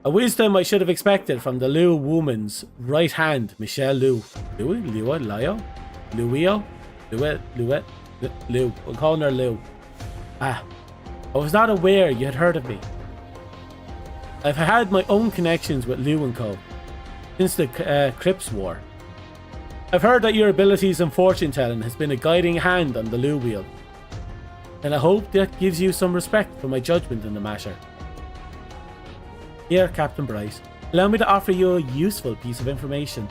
A wisdom I should have expected from the Liu woman's right hand, Michelle Liu. Luio? We're calling her Liu. I was not aware you had heard of me. I've had my own connections with Liu and Co. since the Crips War. I've heard that your abilities in fortune telling has been a guiding hand on the Liu wheel. And I hope that gives you some respect for my judgment in the matter. Here, Captain Bryce, allow me to offer you a useful piece of information.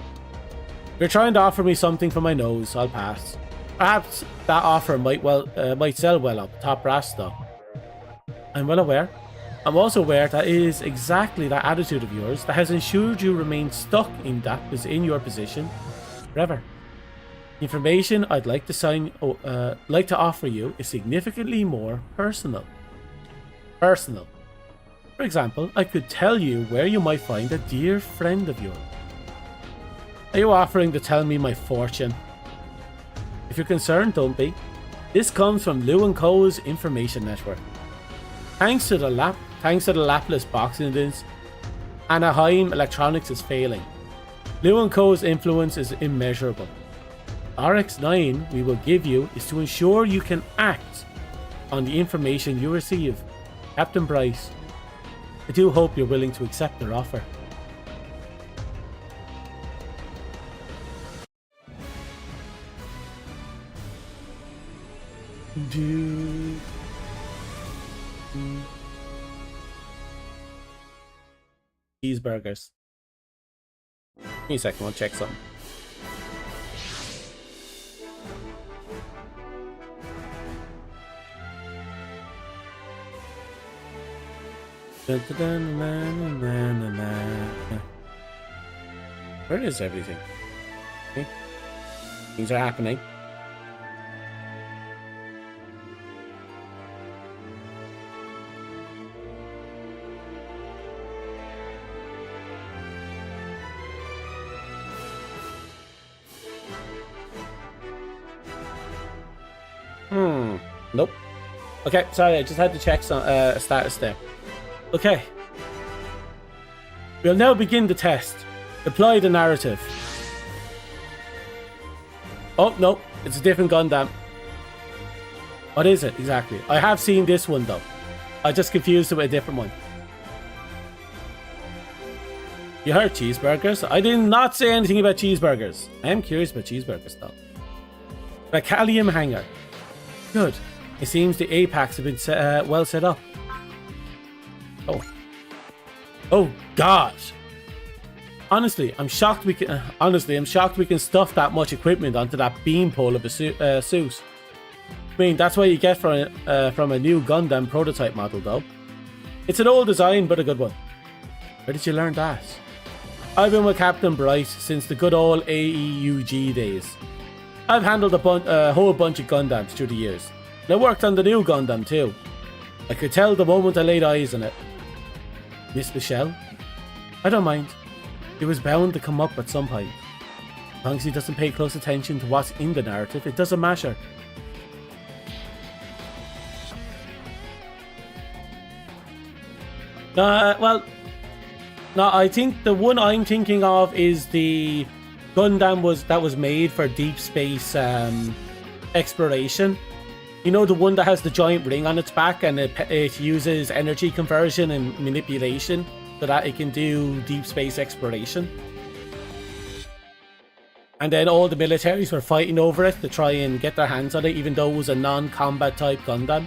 If you're trying to offer me something for my nose, I'll pass. Perhaps that offer might sell well up top brass though. I'm well aware. I'm also aware that it is exactly that attitude of yours that has ensured you remain stuck in your position forever. The information I'd like to offer you is significantly more personal. personal. For example, I could tell you where you might find a dear friend of yours. Are you offering to tell me my fortune? If you're concerned, don't be. This comes from Lewd & Co.'s information network. Thanks to the lapless box incidents, Anaheim Electronics is failing. Lewd & Co.'s influence is immeasurable. RX-9 we will give you is to ensure you can act on the information you receive. Captain Bryce, I do hope you're willing to accept their offer. Cheeseburgers. Give me a second, I'll check something. Where is everything? Okay. Things are happening. Nope. Okay, sorry, I just had to check some status there. Okay. We'll now begin the test. Deploy the narrative. Oh, no. It's a different Gundam. What is it, exactly? I have seen this one, though. I just confused it with a different one. You heard cheeseburgers? I did not say anything about cheeseburgers. I am curious about cheeseburgers, though. Bacalium hangar. Good. It seems the Apex have been well set up. Oh. Oh, God. Honestly, I'm shocked we can. I'm shocked we can stuff that much equipment onto that beanpole of a suit. I mean, that's what you get from a new Gundam prototype model, though. It's an old design, but a good one. Where did you learn that? I've been with Captain Bright since the good old AEUG days. I've handled a whole bunch of Gundams through the years. And I worked on the new Gundam too. I could tell the moment I laid eyes on it. Miss Michelle? I don't mind. It was bound to come up at some point. As long as he doesn't pay close attention to what's in the narrative, it doesn't matter. Well, no, I think the one I'm thinking of is the Gundam that was made for deep space exploration. You know, the one that has the giant ring on its back and it uses energy conversion and manipulation so that it can do deep space exploration. And then all the militaries were fighting over it to try and get their hands on it, even though it was a non-combat type Gundam,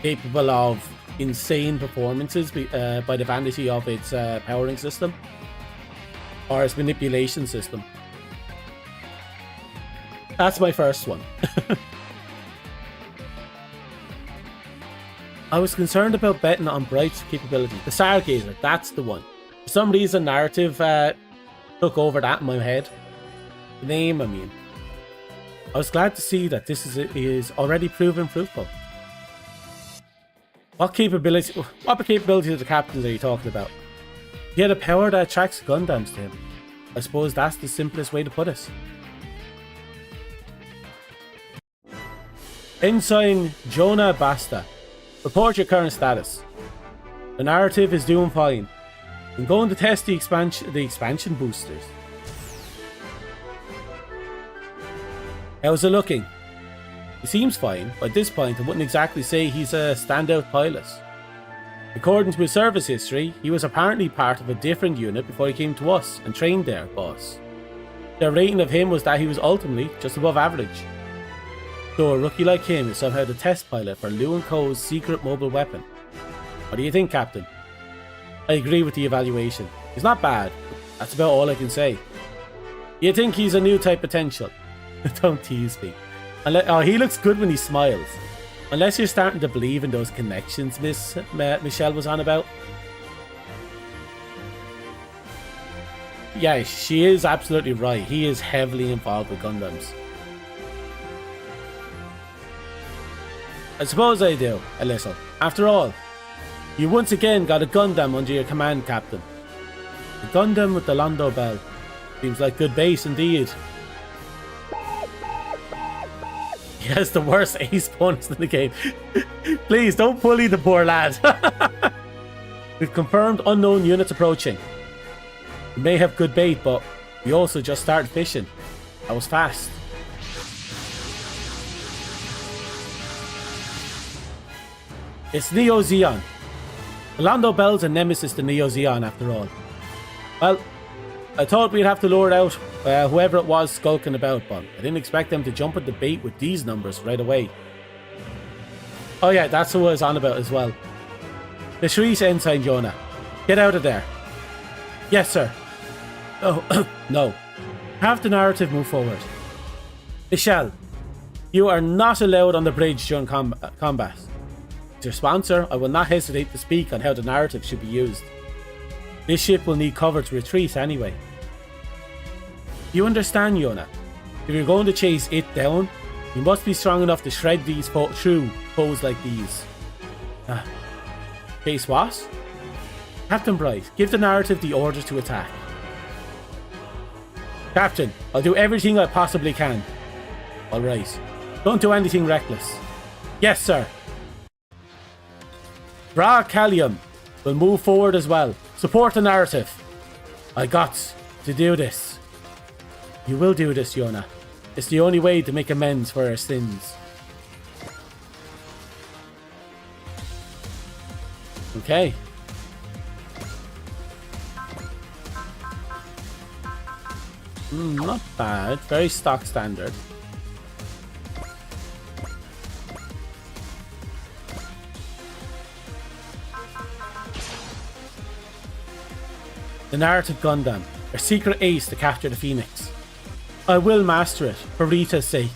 capable of insane performances by the vanity of its powering system or its manipulation system. That's my first one. I was concerned about betting on Bright's capability. The Stargazer, that's the one. For some reason, narrative took over that in my head. The name, I mean. I was glad to see that this is already proven fruitful. What capabilities of the captains are you talking about? He had a power that attracts Gundams to him. I suppose that's the simplest way to put it. Ensign Jonah Basta. Report your current status. The narrative is doing fine. I'm going to test the expansion boosters. How's it looking? He seems fine, but at this point I wouldn't exactly say he's a standout pilot. According to his service history, he was apparently part of a different unit before he came to us and trained there, boss. Their rating of him was that he was ultimately just above average. So a rookie like him is somehow the test pilot for Lewd & Co.'s secret mobile weapon. What do you think, Captain? I agree with the evaluation. He's not bad. That's about all I can say. You think he's a new type potential? Don't tease me. He looks good when he smiles. Unless you're starting to believe in those connections Michelle was on about. Yeah, she is absolutely right. He is heavily involved with Gundams. I suppose I do, a little. After all, You once again got a Gundam under your command, Captain. A Gundam with the Londo Bell. Seems like good base indeed. He has the worst ace bonus in the game. Please, don't bully the poor lad. We've confirmed unknown units approaching. We may have good bait, but we also just started fishing. That was fast. It's Neo Zeon. The Londo Bell's a nemesis to Neo Zeon after all. Well, I thought we'd have to lure out whoever it was skulking about, but I didn't expect them to jump at the bait with these numbers right away. Oh yeah, that's who I was on about as well. The Shree's Ensign Jonah. Get out of there. Yes, sir. Oh, no. Have the narrative move forward. Michelle, you are not allowed on the bridge during combat. As your sponsor, I will not hesitate to speak on how the narrative should be used. This ship will need cover to retreat anyway. You understand, Yona? If you're going to chase it down, you must be strong enough to shred these through foes like these. Chase what? Captain Bright, give the narrative the orders to attack. Captain, I'll do everything I possibly can. Alright. Don't do anything reckless. Yes, sir. Bra Callium will move forward as well. Support the narrative. I got to do this. You will do this, Yona. It's the only way to make amends for our sins. Okay. Not bad. Very stock standard. The narrative Gundam, a secret ace to capture the Phoenix. I will master it, for Rita's sake.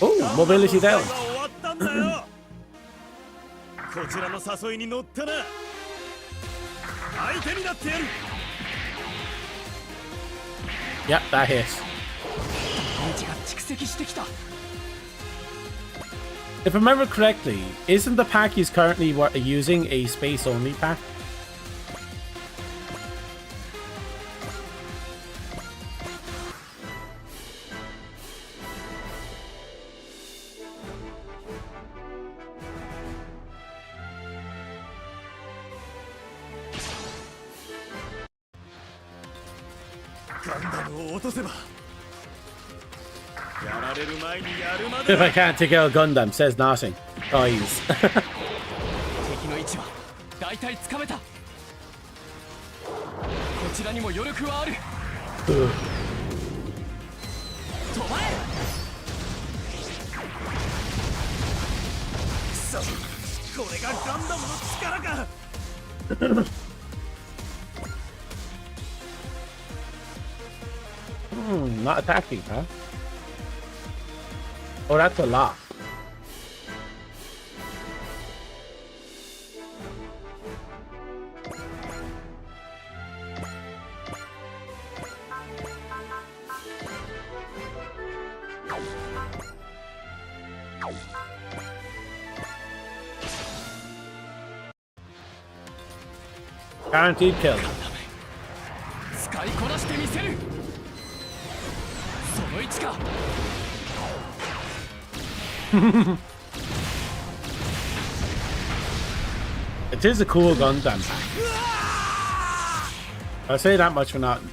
Oh, mobility down. Yep, that hit. If I remember correctly, isn't the pack he's currently using a space-only pack? If I can't take out Gundam, says nothing. Guys. Not attacking, huh? Oh, that's a lot. Guaranteed kill. It is a cool Gundam. I'll say that much for nothing.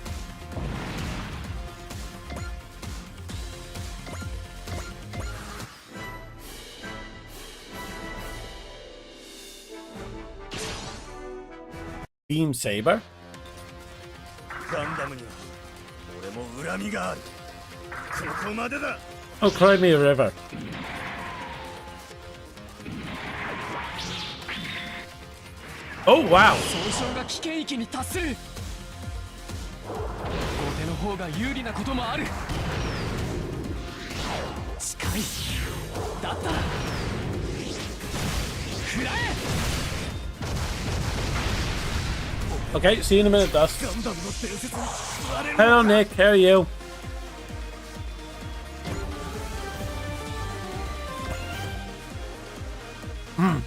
Beam Saber? Oh, cry me a river. Oh, wow. Okay, see you in a minute, Dust. Hello, Nick. How are you? I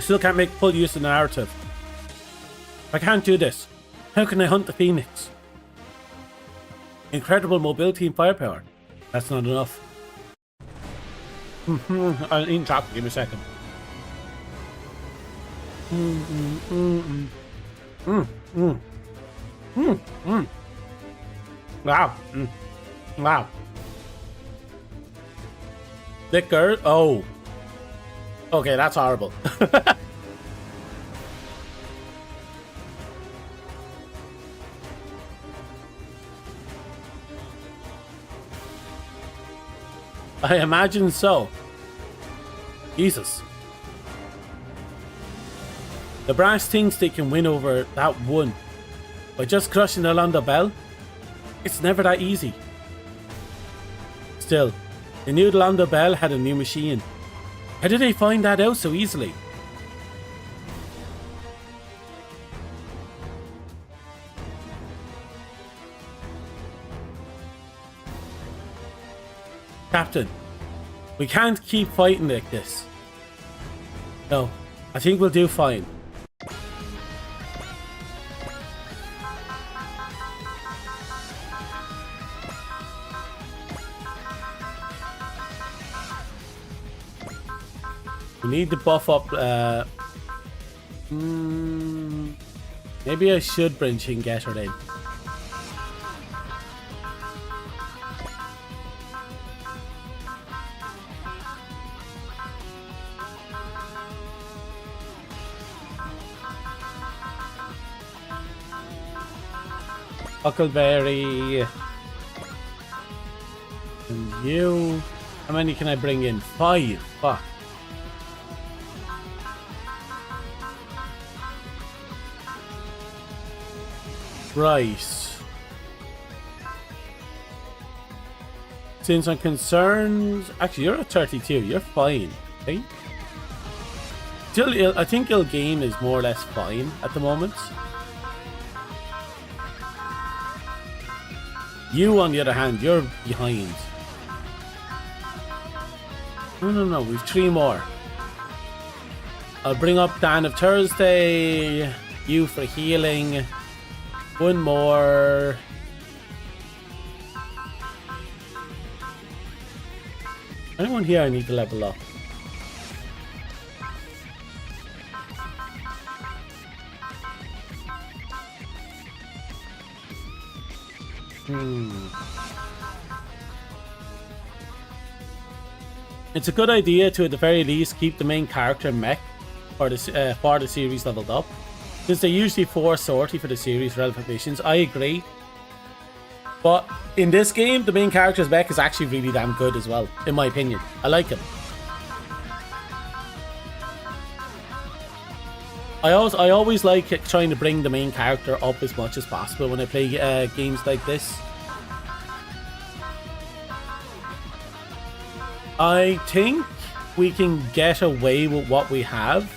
still can't make full use of the narrative. I can't do this. How can I hunt the Phoenix? Incredible mobility and firepower. That's not enough. I'll eat chocolate. Give me a second. Wow. Wow. Liquor. Oh. Okay, that's horrible. I imagine so. Jesus. The brass thinks they can win over that one by just crushing the Lando Bell. It's never that easy. Still, they knew the Lando Bell had a new machine. How did they find that out so easily? Captain, we can't keep fighting like this. No, I think we'll do fine. We need to buff up. Maybe I should bring Shingetter in. Huckleberry. And you. How many can I bring in? 5. Fuck. Right. Since I'm concerned... Actually, you're at 32. You're fine. Okay? Still, I think Ilgame is more or less fine at the moment. You, on the other hand, you're behind. No. We've 3 more. I'll bring up Dan of Thursday. You for healing. 1 more. Anyone here I need to level up? It's a good idea to, at the very least, keep the main character mech for the series leveled up, since they usually force sortie for the series relevant missions. I agree, but in this game, the main character's mech is actually really damn good as well, in my opinion. I like him. I always like trying to bring the main character up as much as possible when I play games like this. I think we can get away with what we have.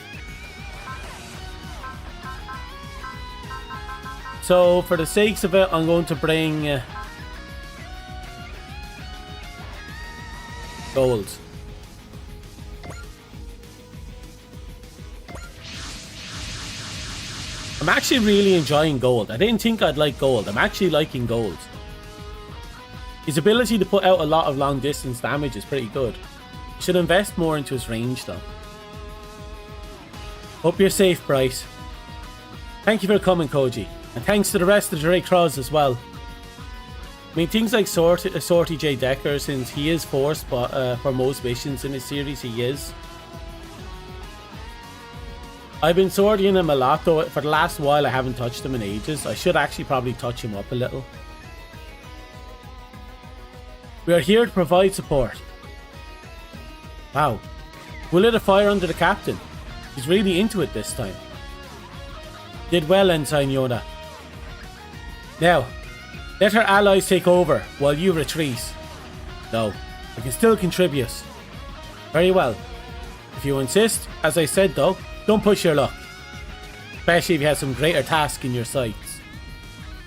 So, for the sakes of it, I'm going to bring gold. I'm actually really enjoying gold. I didn't think I'd like gold. I'm actually liking gold. His ability to put out a lot of long distance damage is pretty good. You should invest more into his range though. Hope you're safe, Bryce. Thank you for coming, Koji. And thanks to the rest of the Drake Cross as well. I mean, things like Sortie J. Decker, since he is forced for most missions in this series, he is. I've been sorting him a lot though. For the last while, I haven't touched him in ages. I should actually probably touch him up a little. We are here to provide support. Wow. We lit a fire under the captain. He's really into it this time. Did well, Ensign Yoda. Now, let our allies take over while you retreat. No, I can still contribute. Very well. If you insist, as I said though, don't push your luck. Especially if you have some greater task in your sights.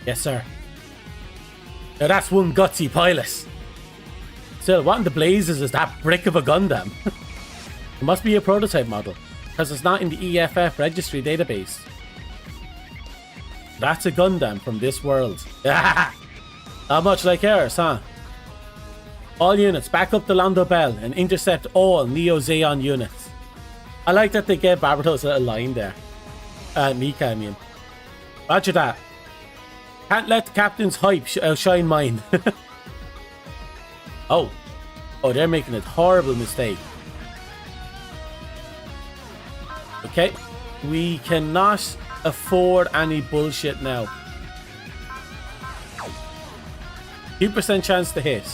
Yes, sir. Now that's one gutsy pilot. Still, what in the blazes is that brick of a Gundam? It must be a prototype model, because it's not in the EFF registry database. That's a Gundam from this world. Not much like ours, huh? All units, back up the Londo Bell and intercept all Neo Zeon units. I like that they gave Barbatos a little line there. Mika, I mean. Roger that. Can't let the captain's hype outshine mine. Oh, they're making a horrible mistake. Okay, we cannot afford any bullshit now. 2% chance to hit.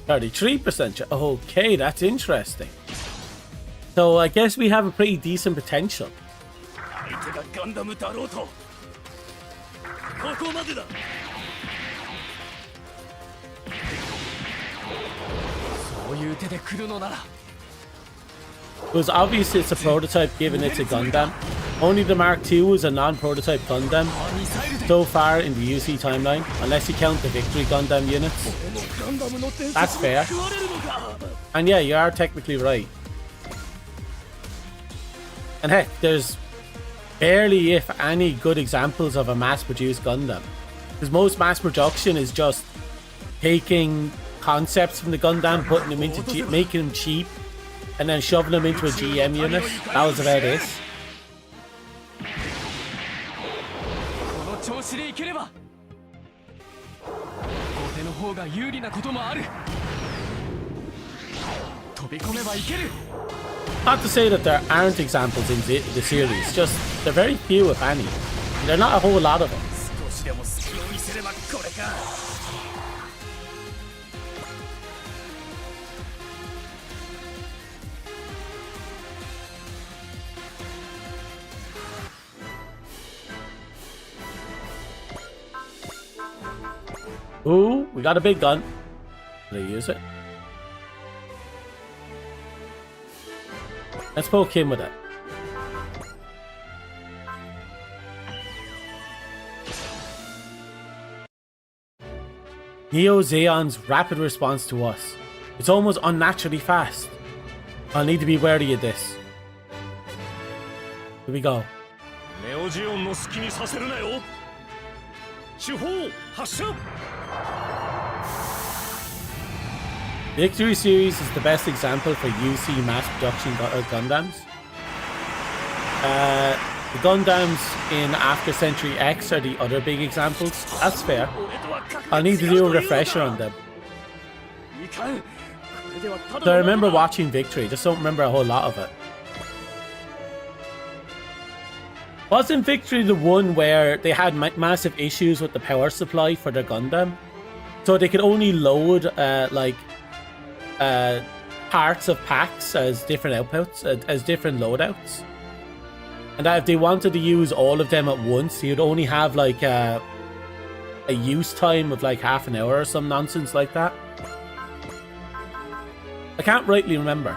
%. Okay, that's interesting. So I guess we have a pretty decent potential. Because obviously it's a prototype given it's a Gundam. Only the Mark II is a non-prototype Gundam so far in the UC timeline, unless you count the Victory Gundam units. That's fair. And yeah, you are technically right. And heck, there's barely, if any, good examples of a mass-produced Gundam. Because most mass production is just taking concepts from the Gundam, putting them into making them cheap, and then shoving them into a GM unit. That was about it. Not to say that there aren't examples in the series, just they're very few, if any. There are not a whole lot of them. Ooh, we got a big gun. Did I use it? Let's poke him with it. Neo Zeon's rapid response to us. It's almost unnaturally fast. I'll need to be wary of this. Here we go. Victory series is the best example for UC mass production Gundams. The Gundams in After Century X are the other big examples. That's fair. I'll need to do a refresher on them. So I remember watching Victory, just don't remember a whole lot of it. Wasn't Victory the one where they had massive issues with the power supply for their Gundam? So they could only load parts of packs as different outputs, as different loadouts. And that if they wanted to use all of them at once, you'd only have like a use time of like half an hour or some nonsense like that. I can't rightly remember.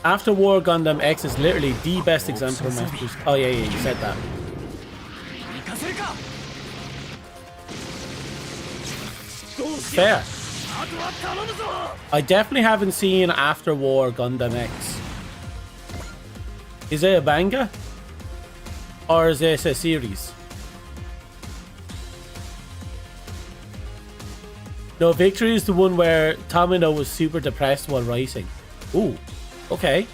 After War Gundam X is literally the best example of mass production. Oh yeah, you said that. Fair. I definitely haven't seen After War Gundam X. Is it a manga? Or is this a series? No, Victory is the one where Tomino was super depressed while writing. Ooh, okay.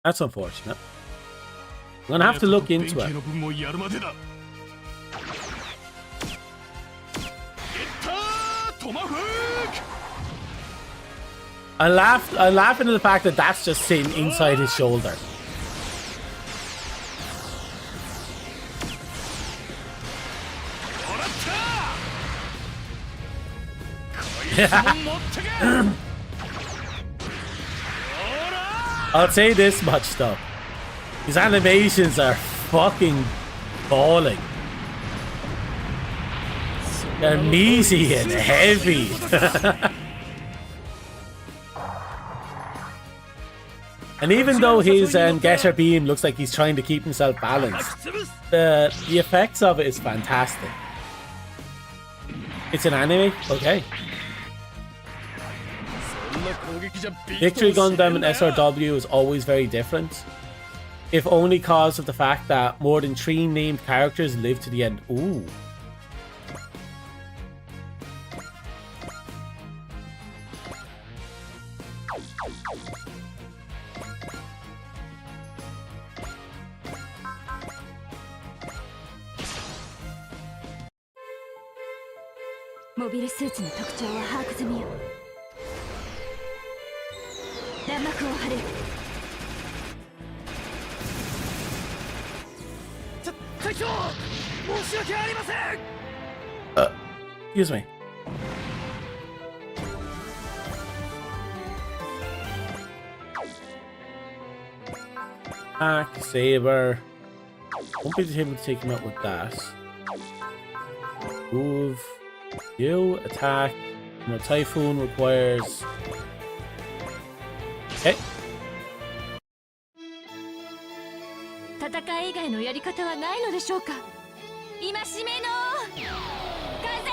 That's unfortunate. I'm gonna have to look into it. I'm laughing at the fact that that's just sitting inside his shoulder. I'll say this much though. His animations are fucking balling. They're meaty and heavy. And even though his Getter Beam looks like he's trying to keep himself balanced, the effects of it is fantastic. It's an anime? Okay. Victory Gundam and SRW is always very different. If only cause of the fact that more than 3 named characters live to the end. Ooh. Mobile suits の特徴は把握済みよ。弾幕を張る。隊長、申し訳ありません。Excuse me. Attack, saber. Won't be able to take him out with that. Move. You attack. No, Typhoon requires. Okay. 戦い以外のやり方はないのでしょうか。戒めの風。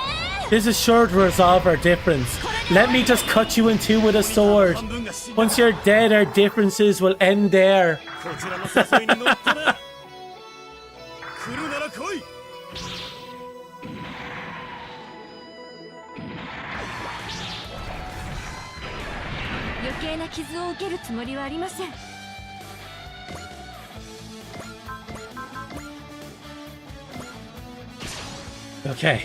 This is sure to resolve our difference. Let me just cut you in two with a sword. Once you're dead, our differences will end there. 余計な傷を受けるつもりはありません。 Okay.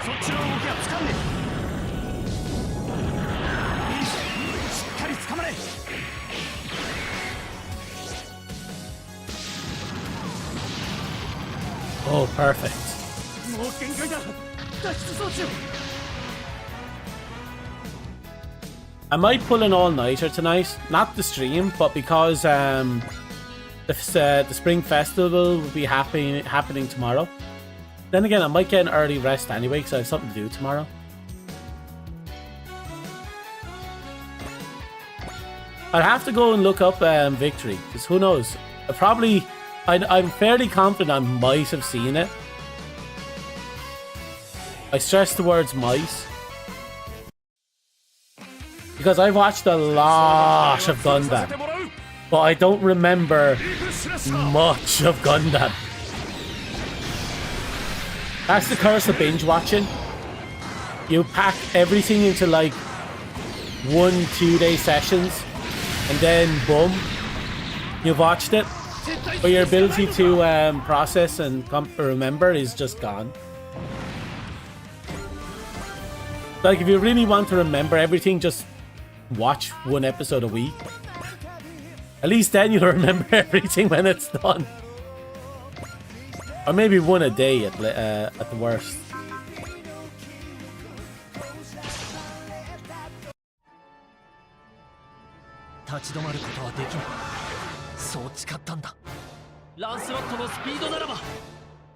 そっちの動きは掴んで。しっかり掴まれ。 Oh, perfect. もう限界だ。脱出装置を。 I might pull an all-nighter tonight. Not the stream, but because the Spring Festival will be happening tomorrow. Then again, I might get an early rest anyway because I have something to do tomorrow. I'll have to go and look up Victory, because who knows? I'm fairly confident I might have seen it. I stress the words might. Because I've watched a lot of Gundam, but I don't remember much of Gundam. That's the curse of binge watching. You pack everything into like 1-2 day sessions, and then boom, you've watched it. But your ability to process and remember is just gone. Like if you really want to remember everything, just watch one episode a week. At least then you'll remember everything when it's done. Or maybe one a day at the worst.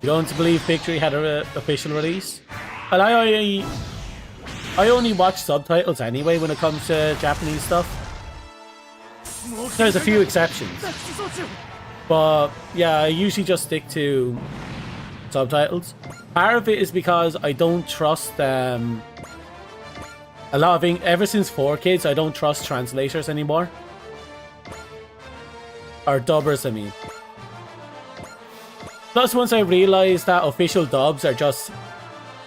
You don't believe Victory had an official release? Well, I only watch subtitles anyway when it comes to Japanese stuff. There's a few exceptions. But yeah, I usually just stick to subtitles. Part of it is because I don't trust a lot of ever since 4Kids, I don't trust translators anymore. Or dubbers, I mean. Plus, once I realized that official dubs are just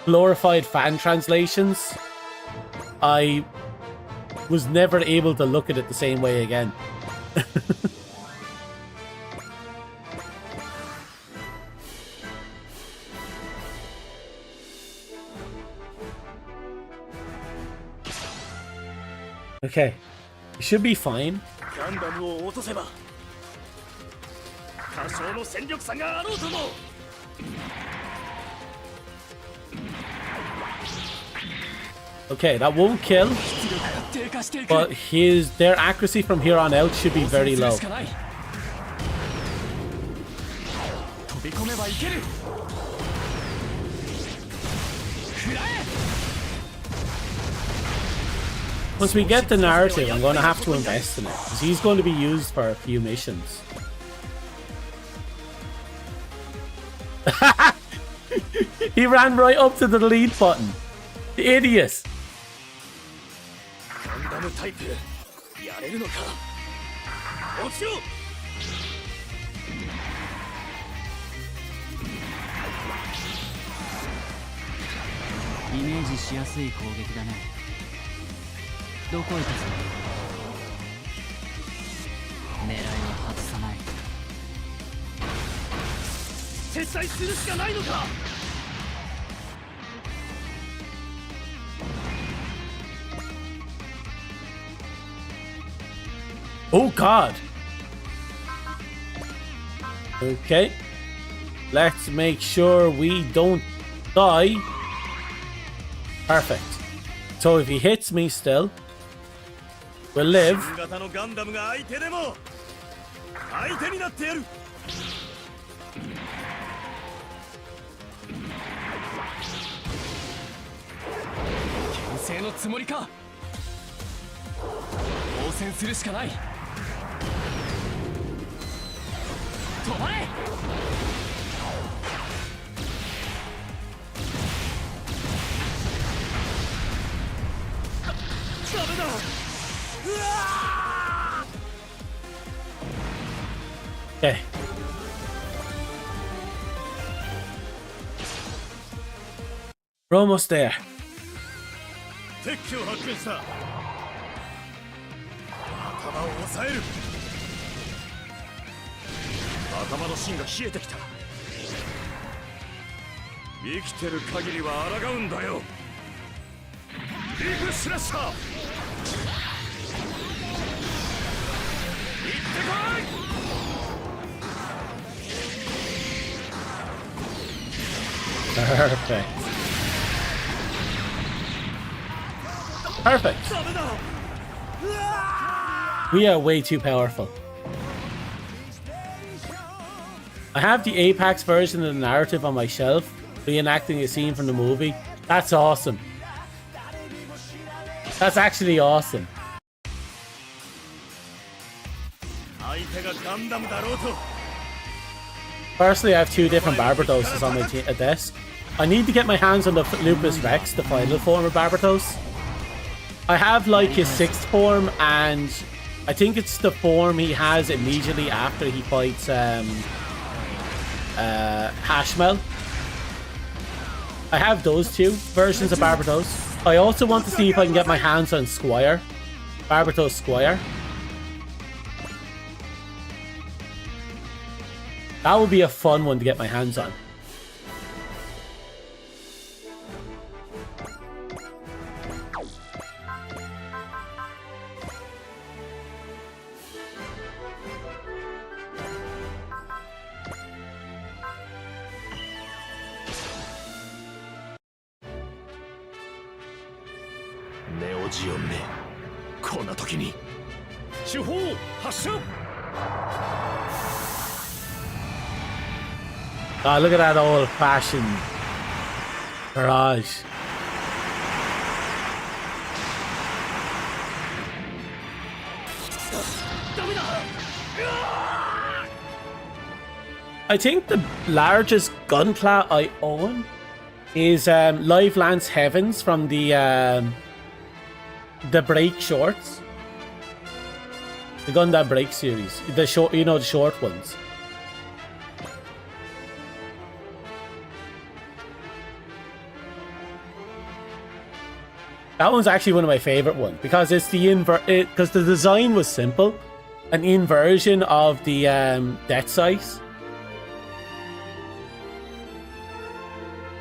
glorified fan translations, I was never able to look at it the same way again. Okay. We should be fine. ガンダムを落とせば多少の戦力差があろうとも Okay, that won't kill. 出力が低下していく But their accuracy from here on out should be very する low. しかない飛び込めばいける食らえ Once we get the narrative, I'm going to have to invest in it. Because he's going to be used for a few missions. He ran right up to the delete button. The idiot. ガンダムタイプやれるのか落ちろイメージしやすい攻撃だね。どこへ立つの？狙いは外さない。撤退するしかないのか Oh god. Okay. Let's make sure we don't die. Perfect. So if he hits me still, we'll live. 新型のガンダムが相手でも相手になってやる牽制のつもりか応戦するしかない止まれダメだうわ Okay. We're almost there. 敵機を発見した頭を押さえる頭の芯が冷えてきた生きてる限りは抗うんだよリフスラッシャー行ってこい Perfect. Perfect. We are way too powerful. I have the Apex version of the narrative on my shelf, reenacting a scene from the movie. That's awesome. That's actually awesome. 相手がガンダムだろうと Personally, I have 2 different Barbadoses on my desk. I need to get my hands on the Lupus Rex, the final form of Barbados. I have like his 6th form, and I think it's the form he has immediately after he fights Hashmel. I have those 2 versions of Barbados. I also want to see if I can get my hands on Squire. Barbados Squire. That would be a fun one to get my hands on. Neo Geonめこんな時に手法発射 Oh, look at that old-fashioned garage. I think the largest gunpla I own is Live Lance Heavens from the Break shorts. The Gundam Break series. The short, you know, the short ones. That one's actually one of my favorite ones because it's the because the design was simple, an inversion of the death sight.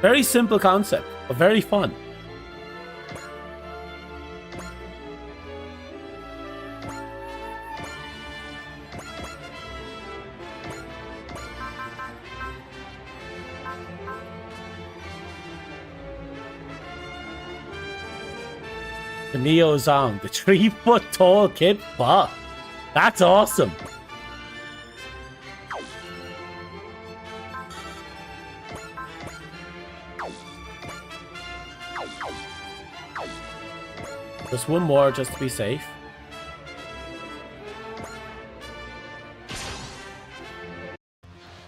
Very simple concept, but very fun. The Neo Zong, the 3-foot tall kid bot. That's awesome. Just one more just to be safe.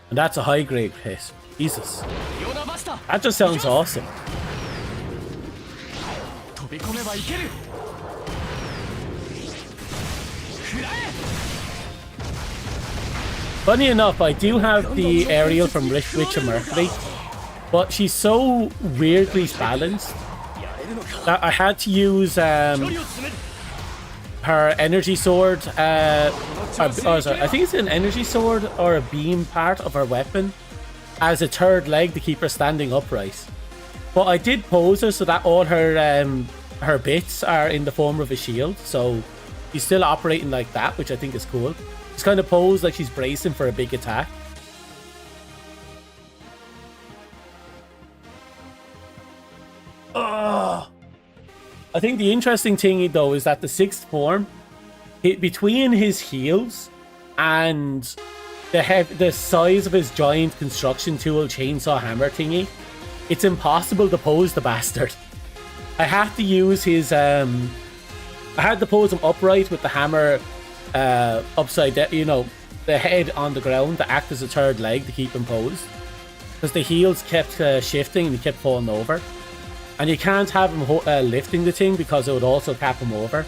And that's a high grade hit. Jesus. That just sounds awesome. Funny enough, I do have the aerial from Witcher Mercury, but she's so weirdly balanced that I had to use her energy sword. Sorry, I think it's an energy sword or a beam part of her weapon as a third leg to keep her standing upright. But I did pose her so that all her bits are in the form of a shield, so she's still operating like that, which I think is cool. She's kind of posed like she's bracing for a big attack. Oh. I think the interesting thing though is that the 6th form, between his heels and the size of his giant construction tool chainsaw hammer thingy, it's impossible to pose the bastard. I had to use his I had to pose him upright with the hammer upside down, you know, the head on the ground to act as a third leg to keep him posed, because the heels kept shifting and he kept falling over. And you can't have him lifting the thing because it would also cap him over.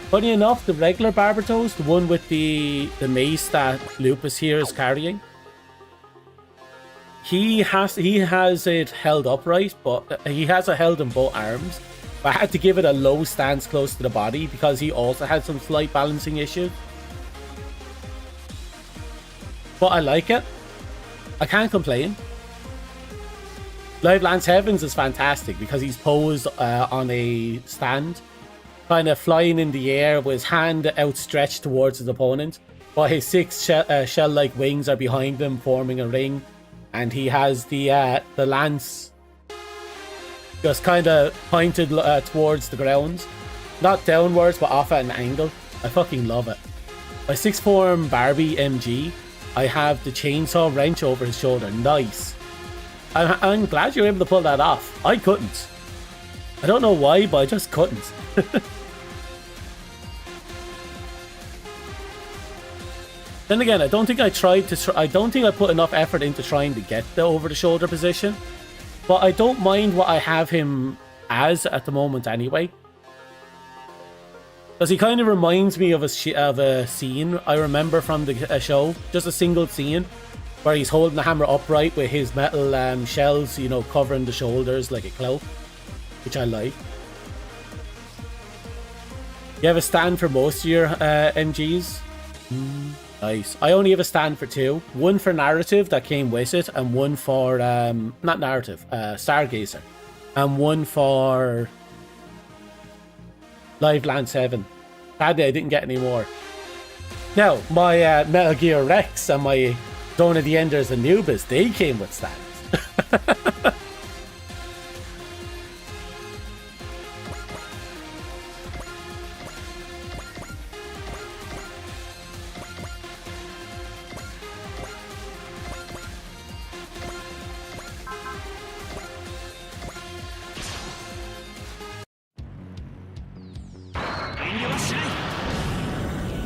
Funny enough, the regular Barbatos, the one with the mace that Lupus here is carrying, he has it held upright, but he has it held in both arms. But I had to give it a low stance close to the body because he also had some slight balancing issues. But I like it. I can't complain. Live Lance Heavens is fantastic because he's posed on a stand, kind of flying in the air with his hand outstretched towards his opponent, while his 6 shell-like wings are behind him, forming a ring, and he has the lance just kind of pointed towards the ground, not downwards, but off at an angle. I fucking love it. My 6th form Barbie MG, I have the chainsaw wrench over his shoulder. Nice. I'm glad you were able to pull that off. I couldn't. I don't know why, but I just couldn't. Then again, I don't think I put enough effort into trying to get the over-the-shoulder position. But I don't mind what I have him as at the moment anyway. Because he kind of reminds me of a scene I remember from the show. Just a single scene where he's holding the hammer upright with his metal shells, you know, covering the shoulders like a cloak, which I like. You have a stand for most of your MGs? Nice. I only have a stand for 2. One for narrative that came with it, and one for, not narrative, Stargazer. And one for Live Land 7. Sadly, I didn't get any more. Now, my Metal Gear Rex and my Dawn of the Enders Anubis, they came with stands.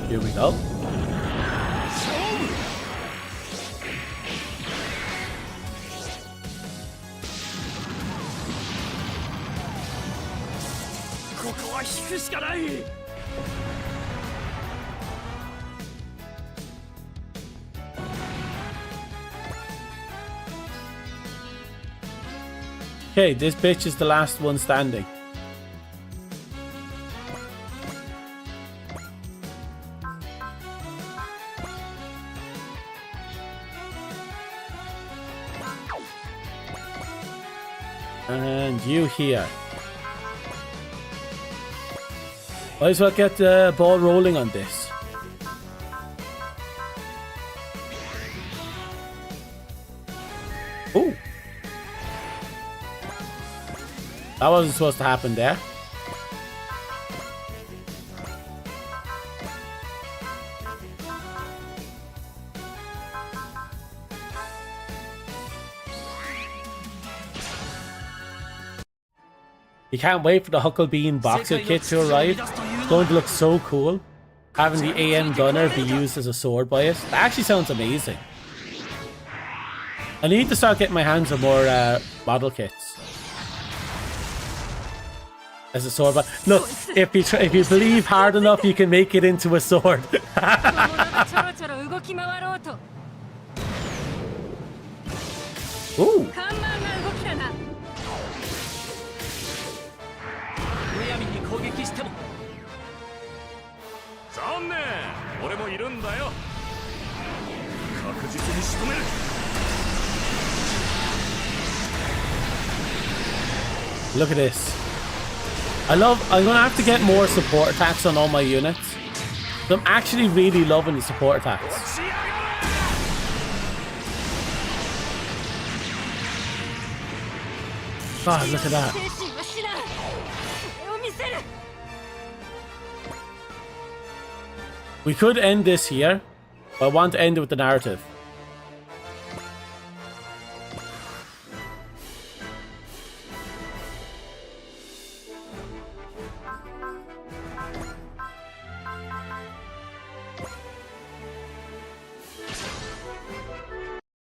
Here we go. Okay, this bitch is the last one standing. And you here. Might as well get the ball rolling on this. Ooh. That wasn't supposed to happen there. can't wait for the Hucklebean boxer kit to arrive. It's going to look so cool. Having the AM gunner be used as a sword by it. That actually sounds amazing. I need to start getting my hands on more model kits. As a sword, but look, if you believe hard enough, you can make it into a sword. Ooh. むやみに攻撃しても残念俺もいるんだよ確実に仕留める Look at this. I'm gonna have to get more support attacks on all my units. I'm actually really loving the support attacks. God, look at that. We could end this here, but I want to end it with the narrative.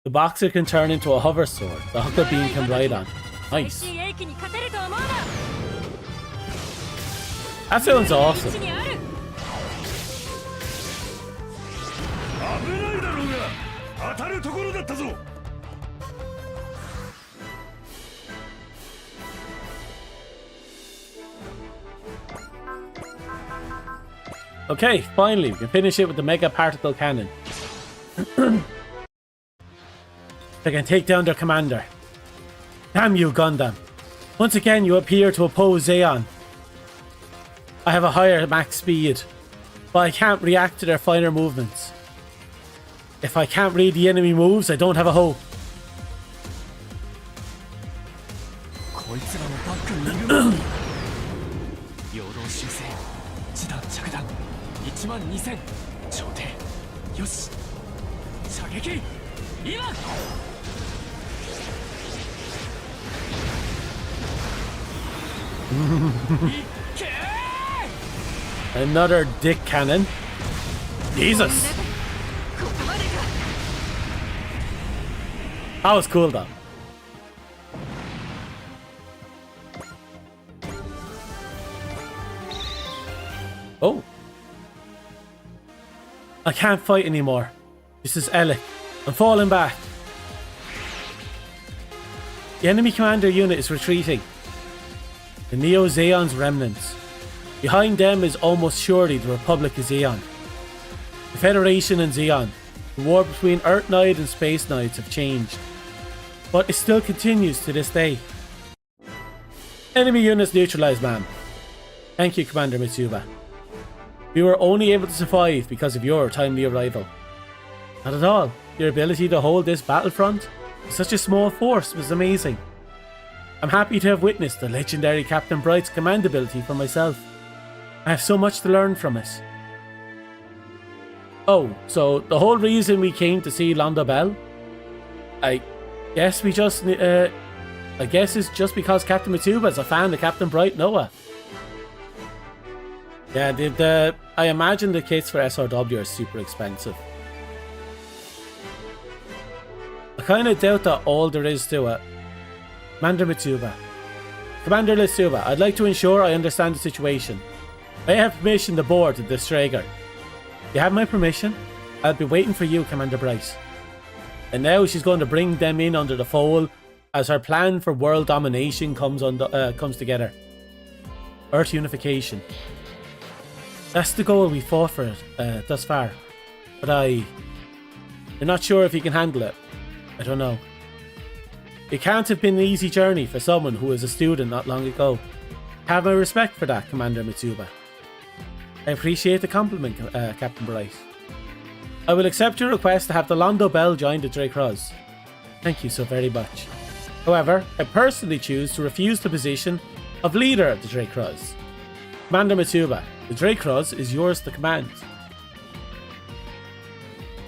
The boxer can turn into a hover sword. The Hucklebean can ride on. Nice. That sounds awesome. 危ないだろうが当たるところだったぞ Okay, finally, we can finish it with the mega particle cannon. They can take down their commander. Damn you, Gundam. Once again, you appear to oppose Zeon. I have a higher max speed, but I can't react to their finer movements. If I can't read the enemy moves, I don't have a hope. こいつらのバックにいるの陽動修正地弾着弾12000調停よし射撃今 Another dick cannon. Jesus. That was cool though. Oh. I can't fight anymore. This is Alec. I'm falling back. The enemy commander unit is retreating. The Neo Zeon's remnants. Behind them is almost surely the Republic of Zeon. The Federation and Zeon. The war between Earth Knight and Space Knights have changed. But it still continues to this day. Enemy units neutralized, ma'am. Thank you, Commander Mitsuba. We were only able to survive because of your timely arrival. Not at all. Your ability to hold this battlefront with such a small force was amazing. I'm happy to have witnessed the legendary Captain Bright's command ability for myself. I have so much to learn from it. Oh, so the whole reason we came to see Londo Bell? I guess it's just because Captain Mitsuba is a fan of Captain Bright Noah. Yeah, I imagine the kits for SRW are super expensive. I kind of doubt that all there is to it. Commander Mitsuba. Commander Mitsuba, I'd like to ensure I understand the situation. I have permission to board the Strager. You have my permission? I'll be waiting for you, Commander Bryce. And now she's going to bring them in under the fold as her plan for world domination comes together. Earth unification. That's the goal we fought for it thus far. But I'm not sure if you can handle it. I don't know. It can't have been an easy journey for someone who was a student not long ago. Have my respect for that, Commander Mitsuba. I appreciate the compliment, Captain Bryce. I will accept your request to have the Londo Bell join the Drake Cross. Thank you so very much. However, I personally choose to refuse the position of leader of the Drake Cross. Commander Mitsuba, the Drake Cross is yours to command.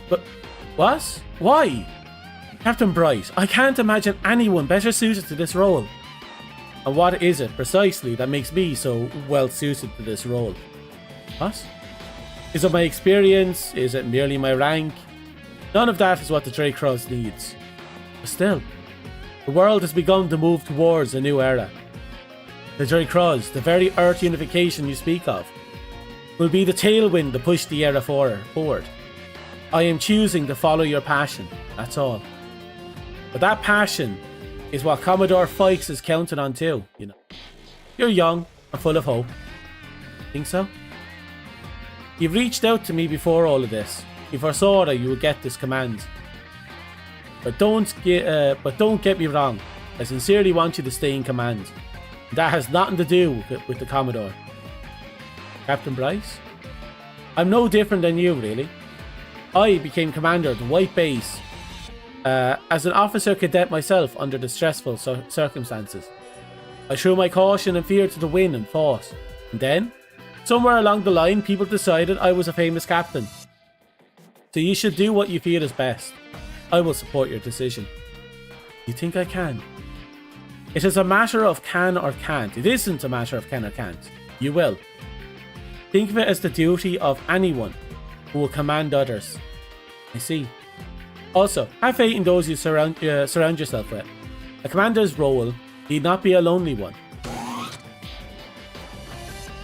But what? Why? Captain Bright, I can't imagine anyone better suited to this role. And what is it precisely that makes me so well suited to this role? What? Is it my experience? Is it merely my rank? None of that is what the Drake Cross needs. But still, the world has begun to move towards a new era. The Drake Cross, the very Earth unification you speak of, will be the tailwind to push the era forward. I am choosing to follow your passion, that's all. But that passion is what Commodore Fikes is counting on too, you know. You're young and full of hope. Think so? You've reached out to me before all of this. You foresaw that you would get this command. But don't get me wrong. I sincerely want you to stay in command. That has nothing to do with the Commodore. Captain Bryce? I'm no different than you, really. I became commander of the White Base as an officer cadet myself under the stressful circumstances. I threw my caution and fear to the wind and fought. And then, somewhere along the line, people decided I was a famous captain. So you should do what you feel is best. I will support your decision. You think I can? It is a matter of can or can't. It isn't a matter of can or can't. You will. Think of it as the duty of anyone who will command others. I see. Also, have faith in those you surround yourself with. A commander's role need not be a lonely one.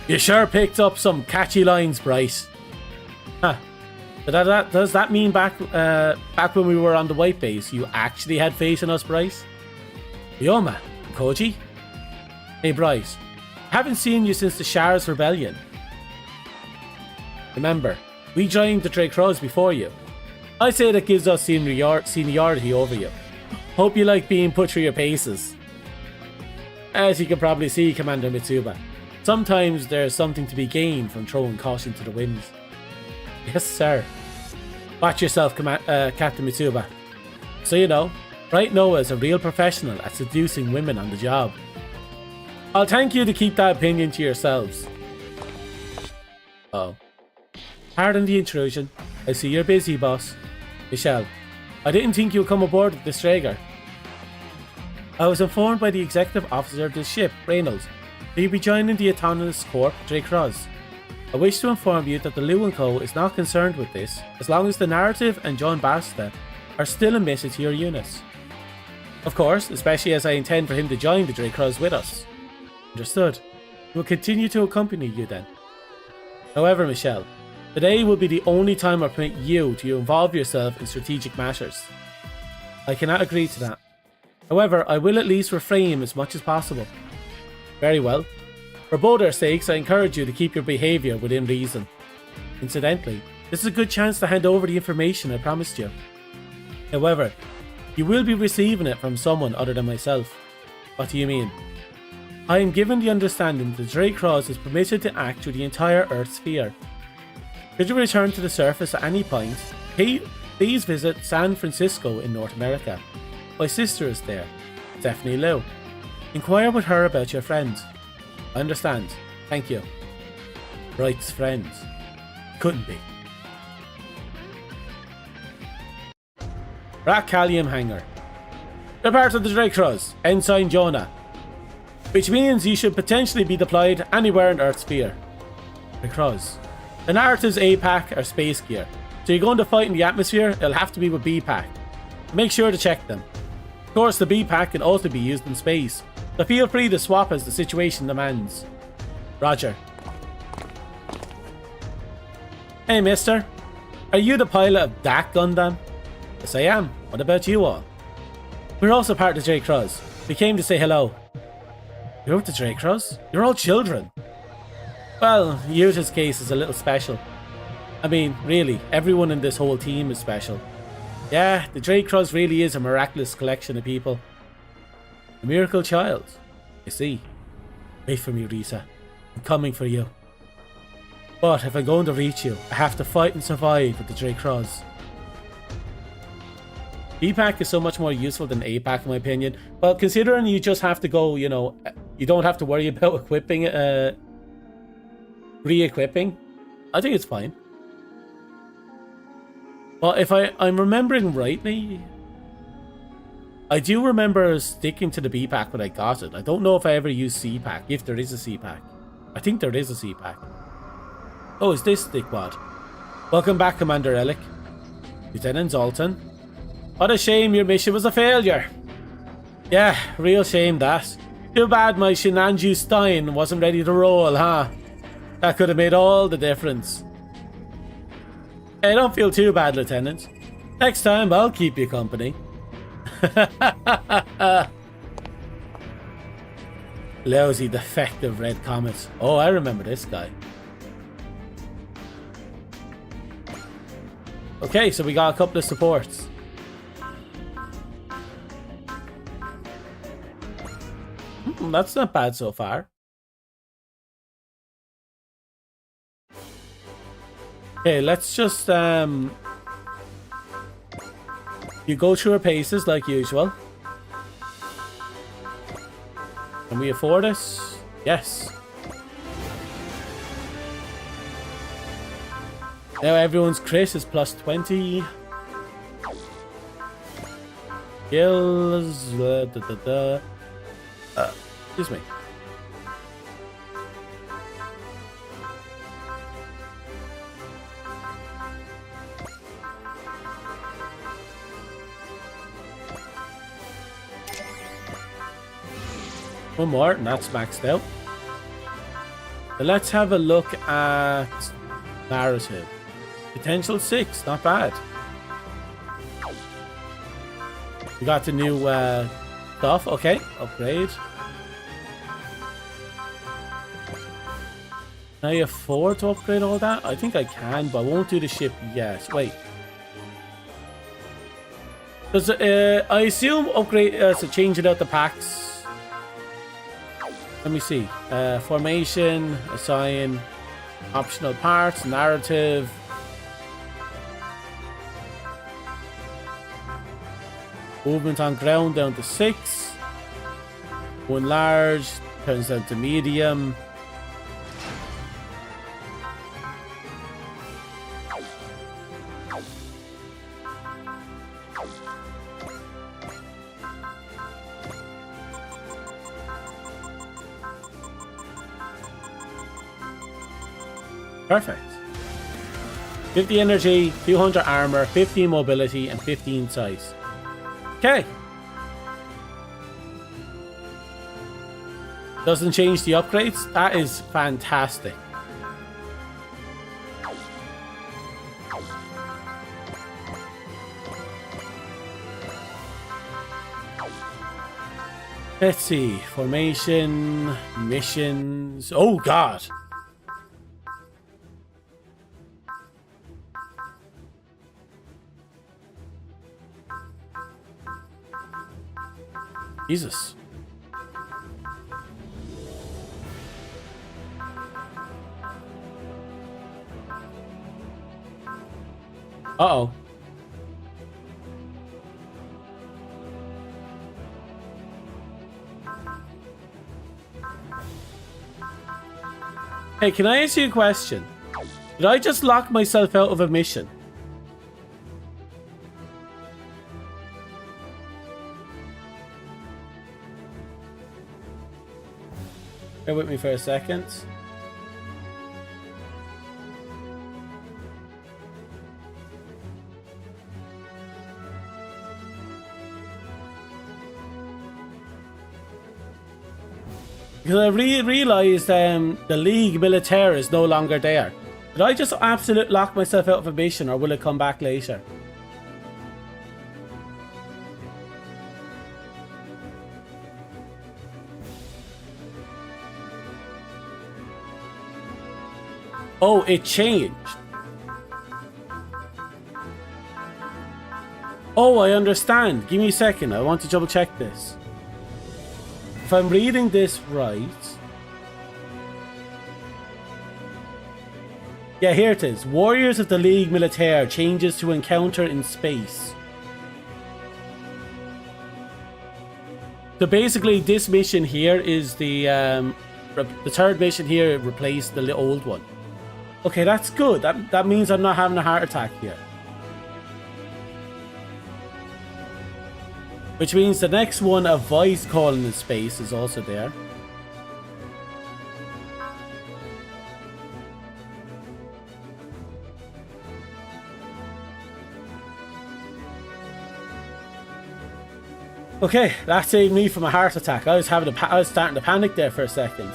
You sure picked up some catchy lines, Bryce. Huh. But does that mean back when we were on the White Base, you actually had faith in us, Bryce? Yoma, Koji? Hey, Bryce. I haven't seen you since the Shara's Rebellion. Remember, we joined the Drake Cross before you. I say that gives us seniority over you. Hope you like being put through your paces. As you can probably see, Commander Mitsuba, sometimes there's something to be gained from throwing caution to the winds. Yes, sir. Watch yourself, Captain Mitsuba. So you know, Bright Noah is a real professional at seducing women on the job. I'll thank you to keep that opinion to yourselves. Oh. Pardon the intrusion. I see you're busy, boss. Michelle, I didn't think you'd come aboard with the Strager. I was informed by the executive officer of this ship, Reynolds, that you'll be joining the Autonomous Corp, Drake Cross. I wish to inform you that the Lewd Co is not concerned with this, as long as the narrative and John Basta are still admitted to your units. Of course, especially as I intend for him to join the Drake Cross with us. Understood. We will continue to accompany you then. However, Michelle, today will be the only time I permit you to involve yourself in strategic matters. I cannot agree to that. However, I will at least refrain as much as possible. Very well. For both our sakes, I encourage you to keep your behaviour within reason. Incidentally, this is a good chance to hand over the information I promised you. However, you will be receiving it from someone other than myself. What do you mean? I am given the understanding that the Drake Cross is permitted to act through the entire Earth sphere. Should you return to the surface at any point, please visit San Francisco in North America. My sister is there, Stephanie Liu. Inquire with her about your friends. I understand. Thank you. Wright's friends. Couldn't be. Rakalium Hangar. You're part of the Drake Cross, Ensign Jonah. Which means you should potentially be deployed anywhere in Earth's sphere. Drake Cross. The narrative's A-Pack are space gear, so you're going to fight in the atmosphere, it'll have to be with B-Pack. Make sure to check them. Of course, the B-Pack can also be used in space, so feel free to swap as the situation demands. Roger. Hey, mister. Are you the pilot of that Gundam? Yes, I am. What about you all? We're also part of the Drake Cross. We came to say hello. You're with the Drake Cross? You're all children. Well, Yuta's case is a little special. I mean, really, everyone in this whole team is special. Yeah, the Drake Cross really is a miraculous collection of people. A miracle child. You see. Wait for me, Risa. I'm coming for you. But if I'm going to reach you, I have to fight and survive with the Drake Cross. B-Pack is so much more useful than A-Pack in my opinion. Well, considering you just have to go, you know, you don't have to worry about equipping, re-equipping, I think it's fine. But if I'm remembering rightly, I do remember sticking to the B pack when I got it. I don't know if I ever used C pack, if there is a C pack. I think there is a C pack. Oh, is this dickwad? Welcome back, Commander Ellic. Lieutenant Zoltan. What a shame your mission was a failure. Yeah, real shame that. Too bad my Shinanju Stein wasn't ready to roll, huh? That could have made all the difference. Hey, don't feel too bad, Lieutenant. Next time, I'll keep you company. Lousy defective red comet. Oh, I remember this guy. Okay, so we got a couple of supports. That's not bad so far. Okay, let's just you go through our paces like usual. Can we afford this? Yes. Now everyone's crit is plus 20. Skills. Excuse me. One more, and that's maxed out. So let's have a look at narrative. Potential 6, not bad. We got the new stuff. Okay, upgrade. Can I afford to upgrade all that? I think I can, but I won't do the ship yet. Wait. Does I assume upgrade so changing out the packs. Let me see. Formation, assign, optional parts, narrative. Movement on ground down to 6. One large turns down to medium. Perfect. 50 energy, 200 armor, 15 mobility, and 15 size. Okay. Doesn't change the upgrades. That is fantastic. Let's see. Formation, missions. Oh, God. Jesus. Uh-oh. Hey, can I ask you a question? Did I just lock myself out of a mission? Bear with me for a second. Because I realised the League Militaire is no longer there. Did I just absolutely lock myself out of a mission, or will it come back later? Oh, it changed. Oh, I understand. Give me a second. I want to double check this. If I'm reading this right... Yeah, here it is. Warriors of the League Militaire changes to encounter in space. So basically, this mission here is the third mission here replaced the old one. Okay, that's good. That means I'm not having a heart attack here. Which means the next one, a voice calling in space, is also there. Okay, that saved me from a heart attack. I was starting to panic there for a second.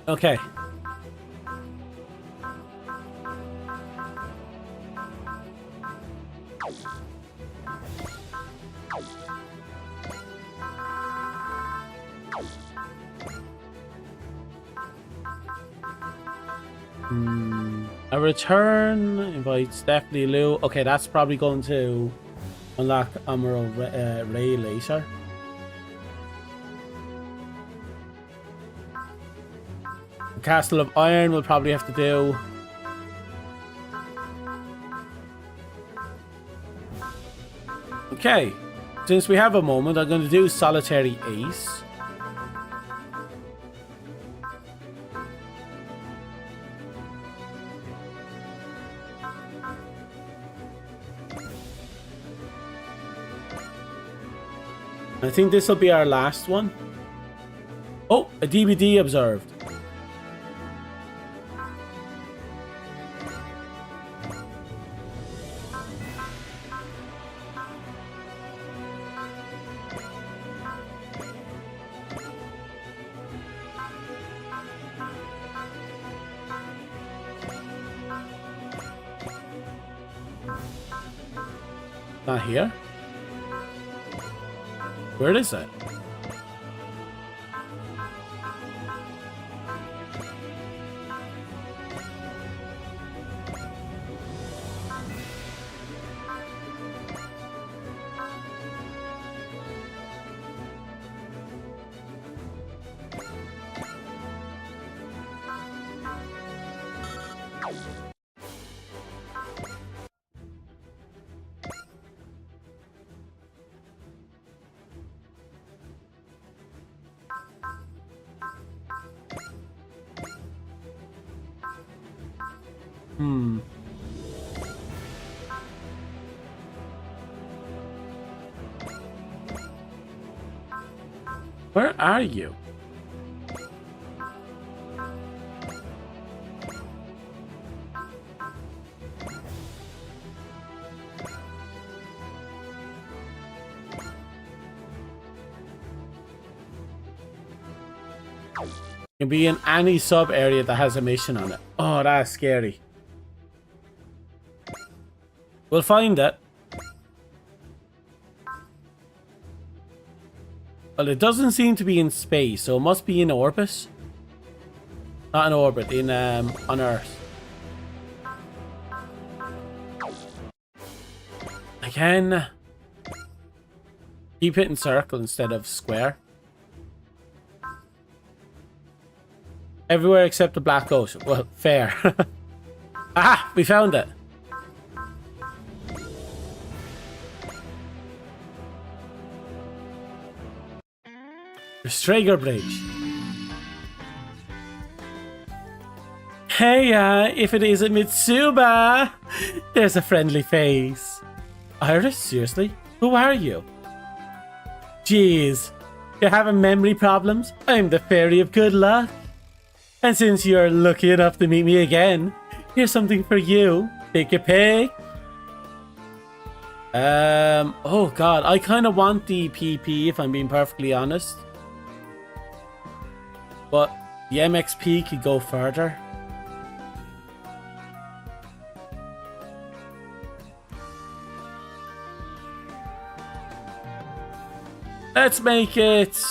Okay. A return invites definitely Lou. Okay, that's probably going to unlock Emerald Ray later. Castle of Iron we'll probably have to do. Okay, since we have a moment, I'm going to do Solitary Ace. I think this will be our last one. Oh, a DVD observed. Not here. Where is it? Where are you? Can be in any sub area that has a mission on it. Oh, that's scary. We'll find it. Well, it doesn't seem to be in space, so it must be in orbit. Not in orbit, in on Earth. Again. Keep it in circle instead of square. Everywhere except the Black Ocean. Well, fair. Ah, we found it. The Strager Bridge. Hey, if it isn't Mitsuba, there's a friendly face. Iris, seriously? Who are you? Jeez, you're having memory problems? I'm the Fairy of Good Luck. And since you're lucky enough to meet me again, here's something for you. Take a pick. Oh god, I kind of want the PP if I'm being perfectly honest. But the MXP could go further. Let's make it.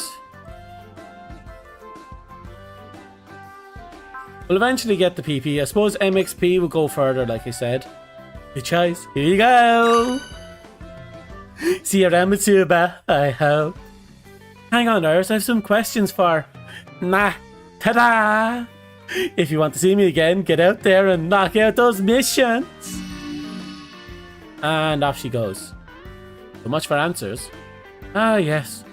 We'll eventually get the PP. I suppose MXP will go further, like I said. Good choice. Here you go. See you around Mitsuba, I hope. Hang on, Urs. I have some questions for... Nah. Ta-da! If you want to see me again, get out there and knock out those missions. And off she goes. So much for answers. Ah, yes.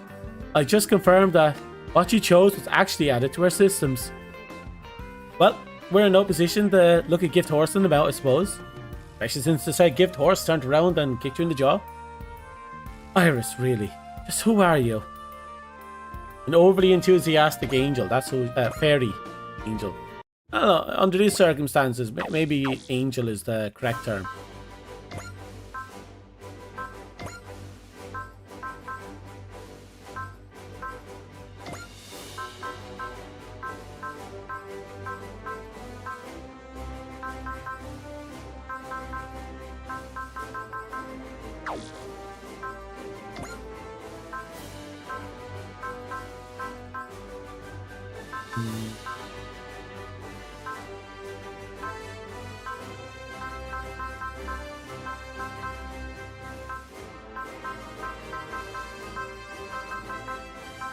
I just confirmed that what you chose was actually added to our systems. Well, we're in no position to look at Gift Horse about, I suppose. Especially since the said Gift Horse turned around and kicked you in the jaw. Iris, really? Just who are you? An overly enthusiastic angel. That's who, fairy angel. I don't know, under these circumstances, maybe angel is the correct term.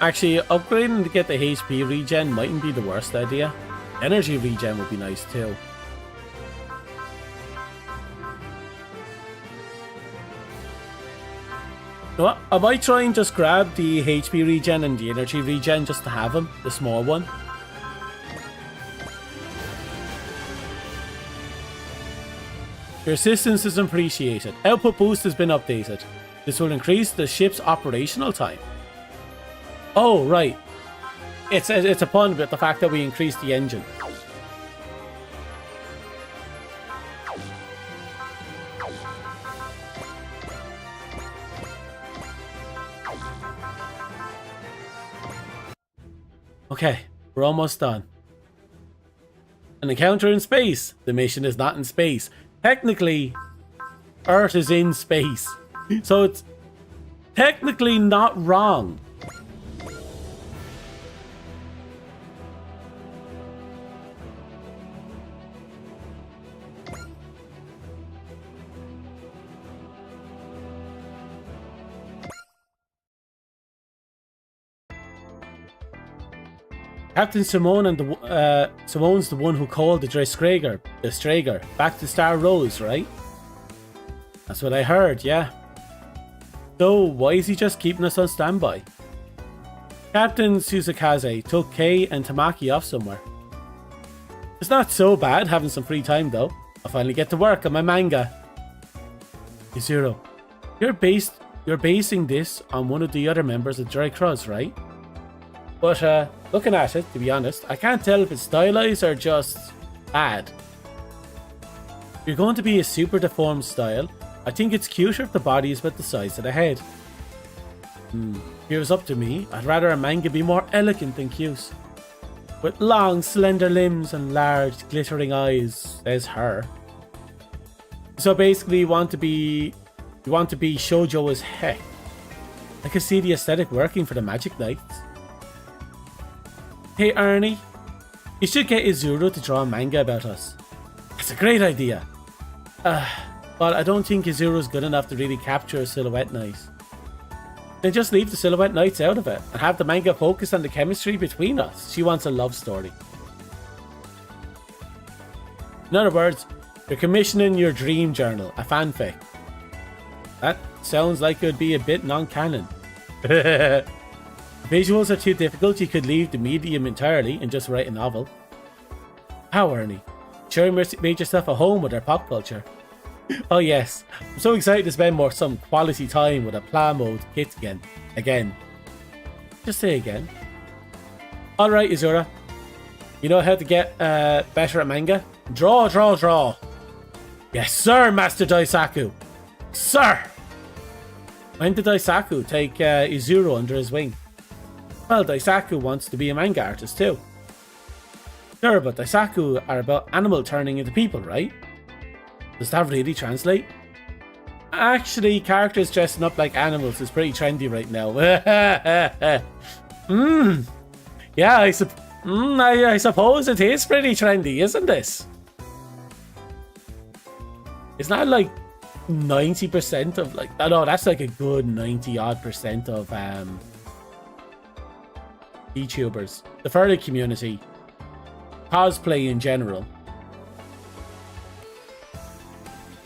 Actually, upgrading to get the HP regen mightn't be the worst idea. Energy regen would be nice too. You know what? I might try and just grab the HP regen and the energy regen just to have them, the small one. Your assistance is appreciated. Output boost has been updated. This will increase the ship's operational time. Oh, right. It's a pun with the fact that we increased the engine. Okay, we're almost done. An encounter in space. The mission is not in space. Technically, Earth is in space. So it's technically not wrong. Captain Simone and Simone's the one who called the Strager back to Star Rose, right? That's what I heard, yeah. So why is he just keeping us on standby? Captain Suzukaze took Kei and Tamaki off somewhere. It's not so bad having some free time though. I'll finally get to work on my manga. Izuro, you're basing this on one of the other members of Dry Cross, right? But looking at it, to be honest, I can't tell if it's stylized or just bad. If you're going to be a super deformed style, I think it's cuter if the body is about the size of the head. If it was up to me, I'd rather a manga be more elegant than cute. With long, slender limbs and large, glittering eyes, says her. So basically, you want to be shoujo as heck. I can see the aesthetic working for the Magic Knights. Hey Ernie, you should get Izuro to draw a manga about us. That's a great idea. But I don't think Izuro's good enough to really capture a Silhouette Knight. Then just leave the Silhouette Knights out of it and have the manga focus on the chemistry between us. She wants a love story. In other words, you're commissioning your dream journal, a fanfic. That sounds like it would be a bit non-canon. Visuals are too difficult, you could leave the medium entirely and just write a novel. How, Ernie? Sure you made yourself a home with our pop culture. Oh yes, I'm so excited to spend some quality time with a Pla Mode kit again. Just say again. Alright, Izura. You know how to get better at manga? Draw. Yes sir, Master Daisaku. Sir! When did Daisaku take Izuro under his wing? Well, Daisaku wants to be a manga artist too. Sure, but Daisaku are about animal turning into people, right? Does that really translate? Actually, characters dressing up like animals is pretty trendy right now. Yeah, I suppose it is pretty trendy, isn't this? It's not like 90% of like... Oh, no, that's like a good 90-odd% of VTubers. The furry community cosplay in general.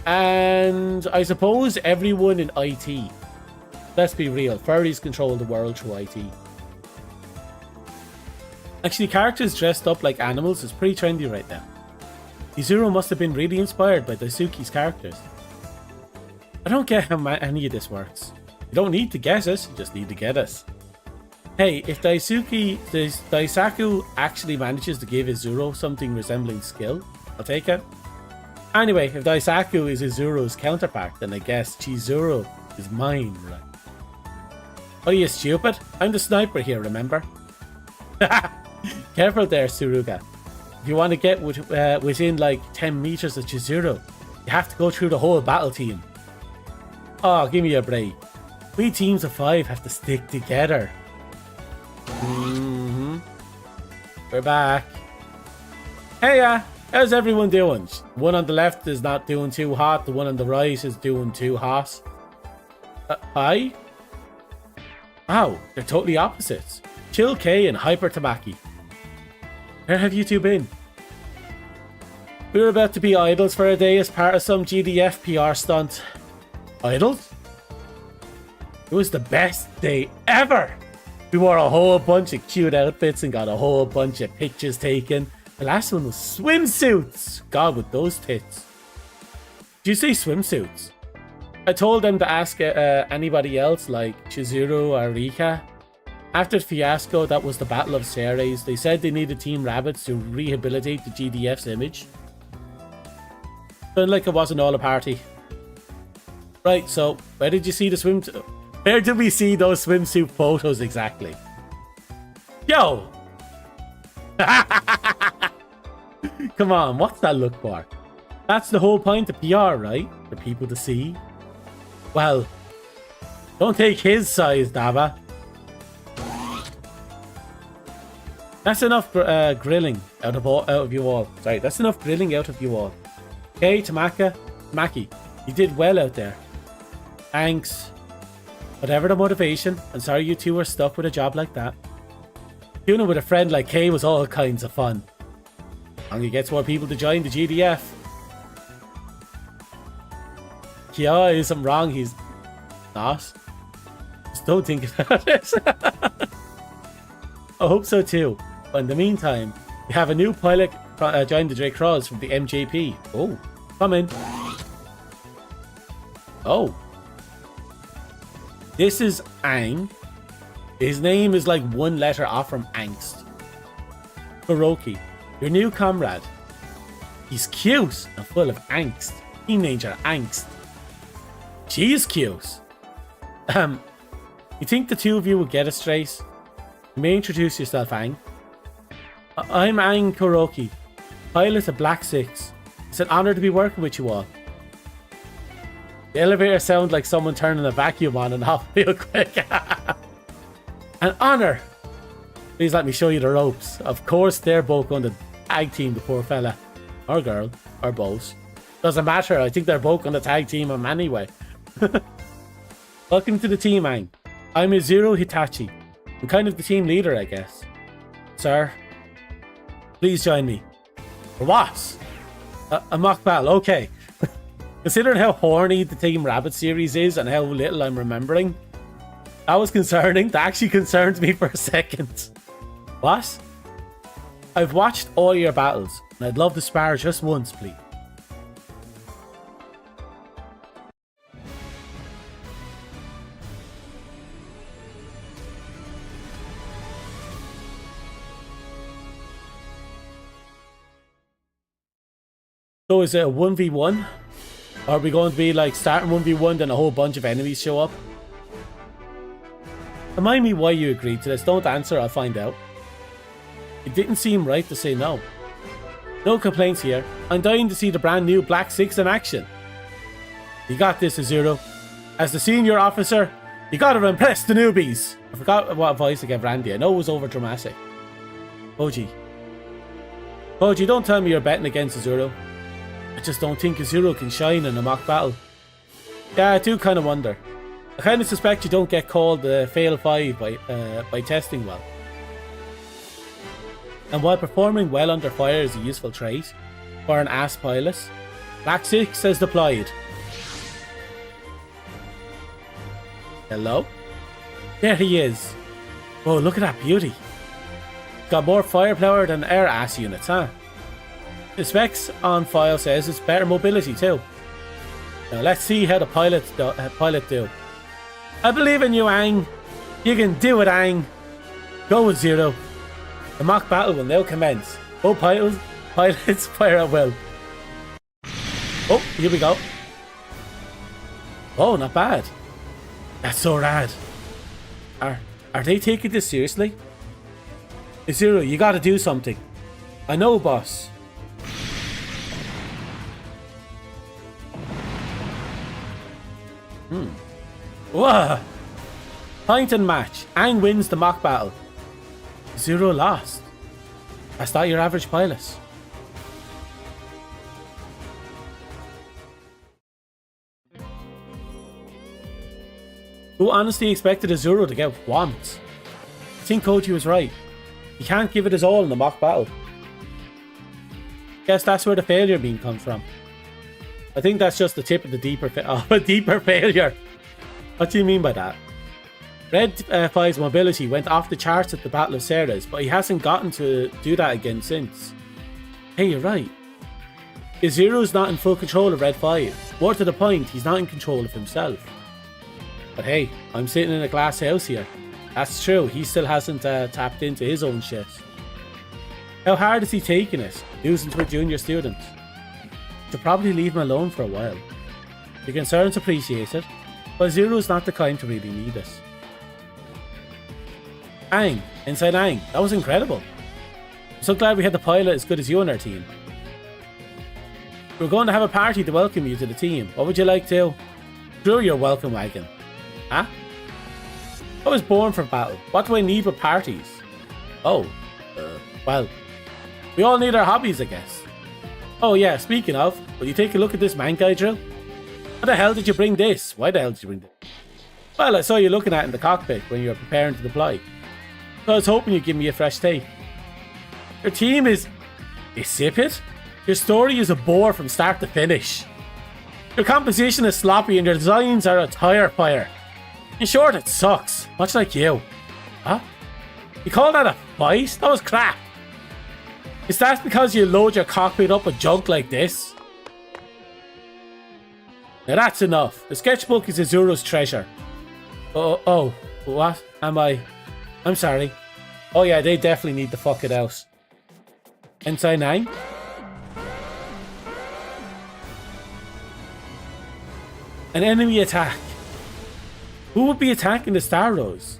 And I suppose everyone in IT. Let's be real, furries control the world through IT. Actually, characters dressed up like animals is pretty trendy right now. Izuru must have been really inspired by Daisuke's characters. I don't get how any of this works. You don't need to get it, you just need to get it. Hey, if Daisaku actually manages to give Izuru something resembling skill, I'll take it. Anyway, if Daisaku is Izuru's counterpart, then I guess Chizuru is mine, right? Oh, you stupid? I'm the sniper here, remember? Careful there, Suruga. If you want to get within like 10 meters of Chizuru, you have to go through the whole battle team. Oh, give me a break. We teams of 5 have to stick together. We're back. Hey, how's everyone doing? The one on the left is not doing too hot. The one on the right is doing too hot. Hi? Wow, they're totally opposites. Chill K and Hyper Tamaki. Where have you two been? We were about to be idols for a day as part of some GDF PR stunt. Idols? It was the best day ever! We wore a whole bunch of cute outfits and got a whole bunch of pictures taken. The last one was swimsuits! God, with those tits. Did you say swimsuits? I told them to ask anybody else like Chizuru or Rika. After the fiasco that was the Battle of Ceres, they said they needed Team Rabbits to rehabilitate the GDF's image. Felt like it wasn't all a party. Right, so where did you see the swimsuit? Where did we see those swimsuit photos exactly? Yo! Come on, what's that look for? That's the whole point of PR, right? For people to see. Well, don't take his size, Daba. That's enough grilling out of you all. Sorry, that's enough grilling out of you all. Okay, Tamaki, you did well out there. Thanks. Whatever the motivation, I'm sorry you two were stuck with a job like that. Doing it with a friend like Kay was all kinds of fun. Only gets more people to join the GDF. Yeah, is something wrong? He's not. Just don't think about it. I hope so too. But in the meantime, we have a new pilot join the Drake Cross from the MJP. Oh, come in. Oh. This is Aang. His name is like one letter off from angst. Kuroki, your new comrade. He's cute and full of angst. Teenager angst. She's cute. You think the two of you will get it straight? You may introduce yourself, Aang. I'm Aang Kuroki, pilot of Black 6. It's an honor to be working with you all. The elevator sounds like someone turning a vacuum on and off real quick. An honor! Please let me show you the ropes. Of course, they're both going to tag team the poor fella. Or girl. Or both. Doesn't matter, I think they're both going to tag team him anyway. Welcome to the team, Aang. I'm Izuru Hitachi. I'm kind of the team leader, I guess. Sir, please join me. For what? A mock battle, okay. Considering how horny the Team Rabbit series is and how little I'm remembering, that was concerning. That actually concerns me for a second. What? I've watched all your battles, and I'd love to spar just once, please. So is it a 1v1? Or are we going to be like starting 1v1 then a whole bunch of enemies show up? Remind me why you agreed to this. Don't answer, I'll find out. It didn't seem right to say no. No complaints here. I'm dying to see the brand new Black 6 in action. You got this, Izuru. As the senior officer, you gotta impress the newbies. I forgot what voice I gave Randy. I know it was over dramatic. Koji, don't tell me you're betting against Izuru. I just don't think Izuru can shine in a mock battle. Yeah, I do kind of wonder. I kind of suspect you don't get called fail 5 by testing well. and while performing well under fire is a useful trait for an ass pilot. Black 6 has deployed. Hello? There he is. Oh, look at that beauty. Got more firepower than our ass units, huh? The specs on file says it's better mobility too. Now let's see how the pilot do. I believe in you, Aang. You can do it, Aang. Go with Zero. The mock battle will now commence. Both pilots fire at will. Oh, here we go. Oh, not bad. That's so rad. Are they taking this seriously? Zero, you gotta do something. I know, boss. Whoa! Point and match. Aang wins the mock battle. Zero lost. That's not your average pilot. Who honestly expected a Zero to get whomped? I think Koji was right. He can't give it his all in the mock battle. Guess that's where the failure beam comes from. I think that's just the tip of the deeper failure. What do you mean by that? Red 5's mobility went off the charts at the Battle of Ceres, but he hasn't gotten to do that again since. Hey, you're right. Zero's not in full control of Red 5. More to the point, he's not in control of himself. But hey, I'm sitting in a glass house here. That's true, he still hasn't tapped into his own shit. How hard is he taking it, losing to a junior student? Should probably leave him alone for a while. The concern's appreciated, but Zero's not the kind to really need it. Aang, inside Aang, that was incredible. I'm so glad we had the pilot as good as you on our team. We're going to have a party to welcome you to the team. What would you like to? Through your welcome wagon. Huh? I was born for battle. What do I need with parties? Oh, well, we all need our hobbies, I guess. Oh yeah, speaking of, will you take a look at this Mankai drill? How the hell did you bring this? Why the hell did you bring this? Well, I saw you looking at it in the cockpit when you were preparing to deploy. So I was hoping you'd give me a fresh take. Your team is insipid? Your story is a bore from start to finish. Your composition is sloppy and your designs are a tire fire. In short, it sucks. Much like you. Huh? You call that a fight? That was crap. Is that because you load your cockpit up with junk like this? Now that's enough. The sketchbook is Azuro's treasure. Oh, what? I'm sorry. Oh yeah, they definitely need to fuck it out. Ensign 9? An enemy attack. Who would be attacking the Star Rose?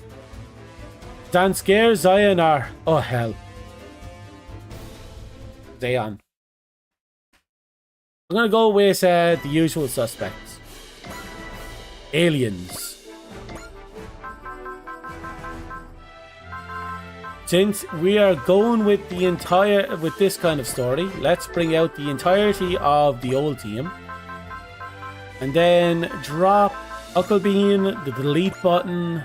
Dan Scare, Zion, or... Oh hell. Zayon. I'm gonna go with the usual suspects. Aliens. Since we are going with this kind of story, let's bring out the entirety of the old team. And then drop Hucklebean, the delete button.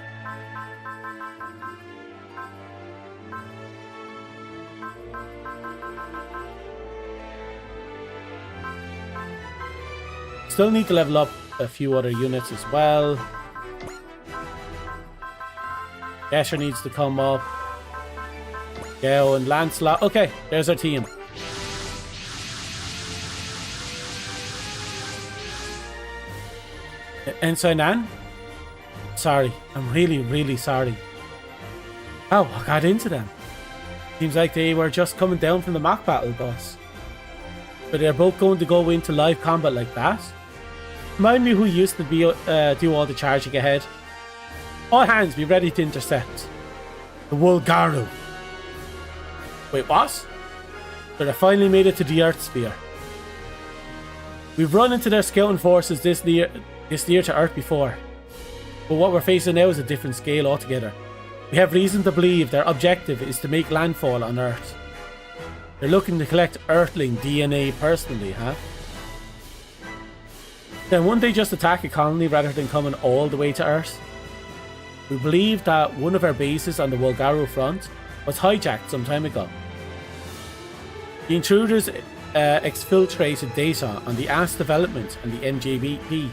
Still need to level up a few other units as well. Gesher needs to come up. Gale and Lancelot. Okay, there's our team. Ensign Anne? Sorry, I'm really sorry. Oh, I got into them. Seems like they were just coming down from the mock battle, boss. But they're both going to go into live combat like that? Remind me who used to be do all the charging ahead. All hands, be ready to intercept. The Wolgaru. Wait, what? So they finally made it to the Earth Sphere. We've run into their scouting forces this near to Earth before. But what we're facing now is a different scale altogether. We have reason to believe their objective is to make landfall on Earth. They're looking to collect Earthling DNA personally, huh? Then wouldn't they just attack a colony rather than coming all the way to Earth? We believe that one of our bases on the Wolgaru front was hijacked some time ago. The intruders exfiltrated data on the AS development and the MJBP.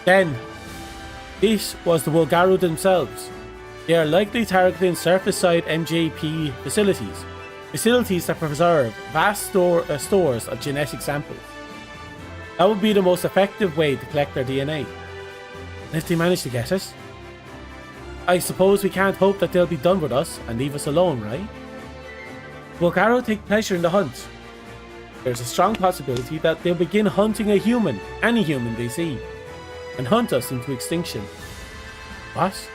Then, this was the Wolgaru themselves. They are likely targeting surface-side MJP facilities, facilities that preserve vast stores of genetic samples. That would be the most effective way to collect their DNA. And if they manage to get it, I suppose we can't hope that they'll be done with us and leave us alone, right? Wolgaru take pleasure in the hunt. There's a strong possibility that they'll begin hunting a human, any human they see, and hunt us into extinction. What?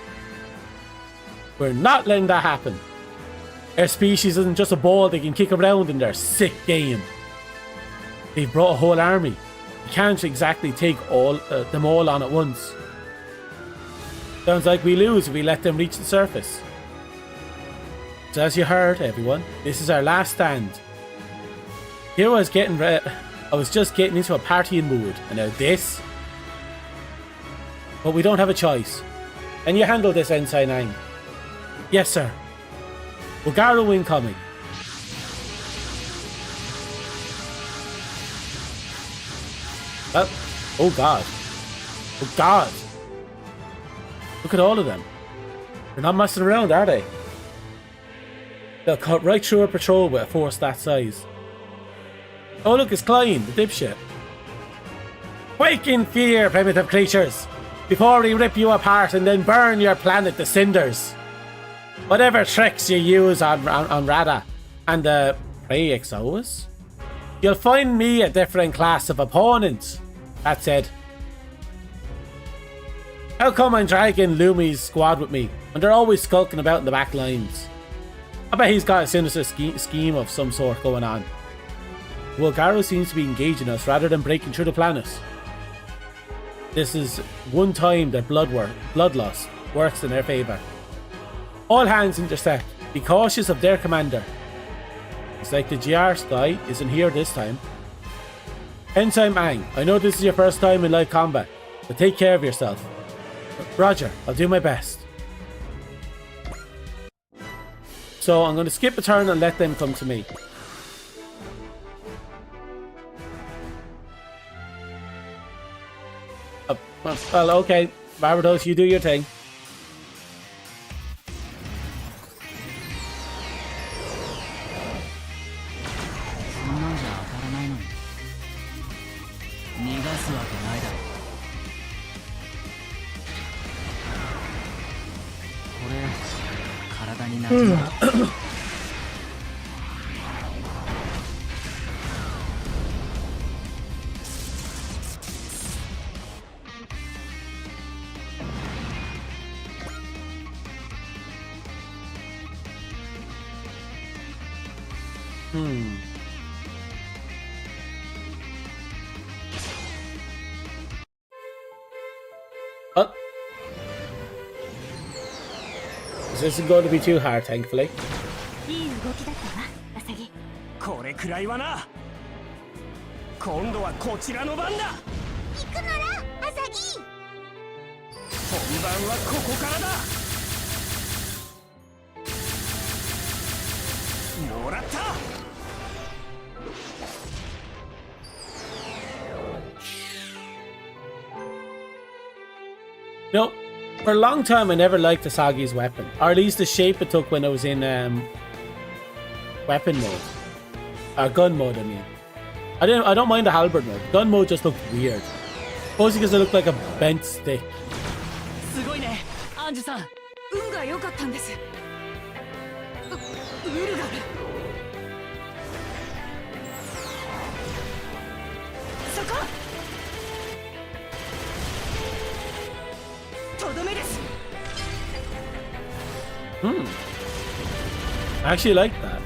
We're not letting that happen. Our species isn't just a ball they can kick around in their sick game. They've brought a whole army. You can't exactly take them all on at once. Sounds like we lose if we let them reach the surface. So as you heard, everyone, this is our last stand. Here I was just getting into a partying mood, and now this. But we don't have a choice. And you handle this, Ensign Ang. Yes, sir. Wolgaru incoming. Oh god. Oh god. Look at all of them. They're not messing around, are they? They'll cut right through a patrol with a force that size. Oh look, it's Klein, the dipshit. Quake in fear, primitive creatures, before we rip you apart and then burn your planet to cinders. Whatever tricks you use on Rada and the Prey Exos, you'll find me a different class of opponent. That said, how come I'm dragging Lumi's squad with me when they're always skulking about in the back lines? I bet he's got a sinister scheme of some sort going on. Wolgaru seems to be engaging us rather than breaking through the planet. This is one time that bloodlust works in their favour. All hands intercept. Be cautious of their commander. It's like the GR guy isn't here this time. Ensign Ang, I know this is your first time in live combat, but take care of yourself. Roger, I'll do my best. So I'm going to skip a turn and let them come to me. Well, okay. Barbados, you do your thing. Oh. This isn't going to be too hard, thankfully. いい動きだったわ、アサギ。これくらいはな。今度はこちらの番だ。行くなら、アサギ。本番はここからだ。もらった。No, for a long time I never liked Asagi's weapon, or at least the shape it took when I was in weapon mode, gun mode. I mean, I don't mind the halberd mode. Gun mode just looked weird, mostly because it looked like a bent stick. すごいね、アンジュさん。運が良かったんです。ウルガル。そこ。とどめです。I actually like that.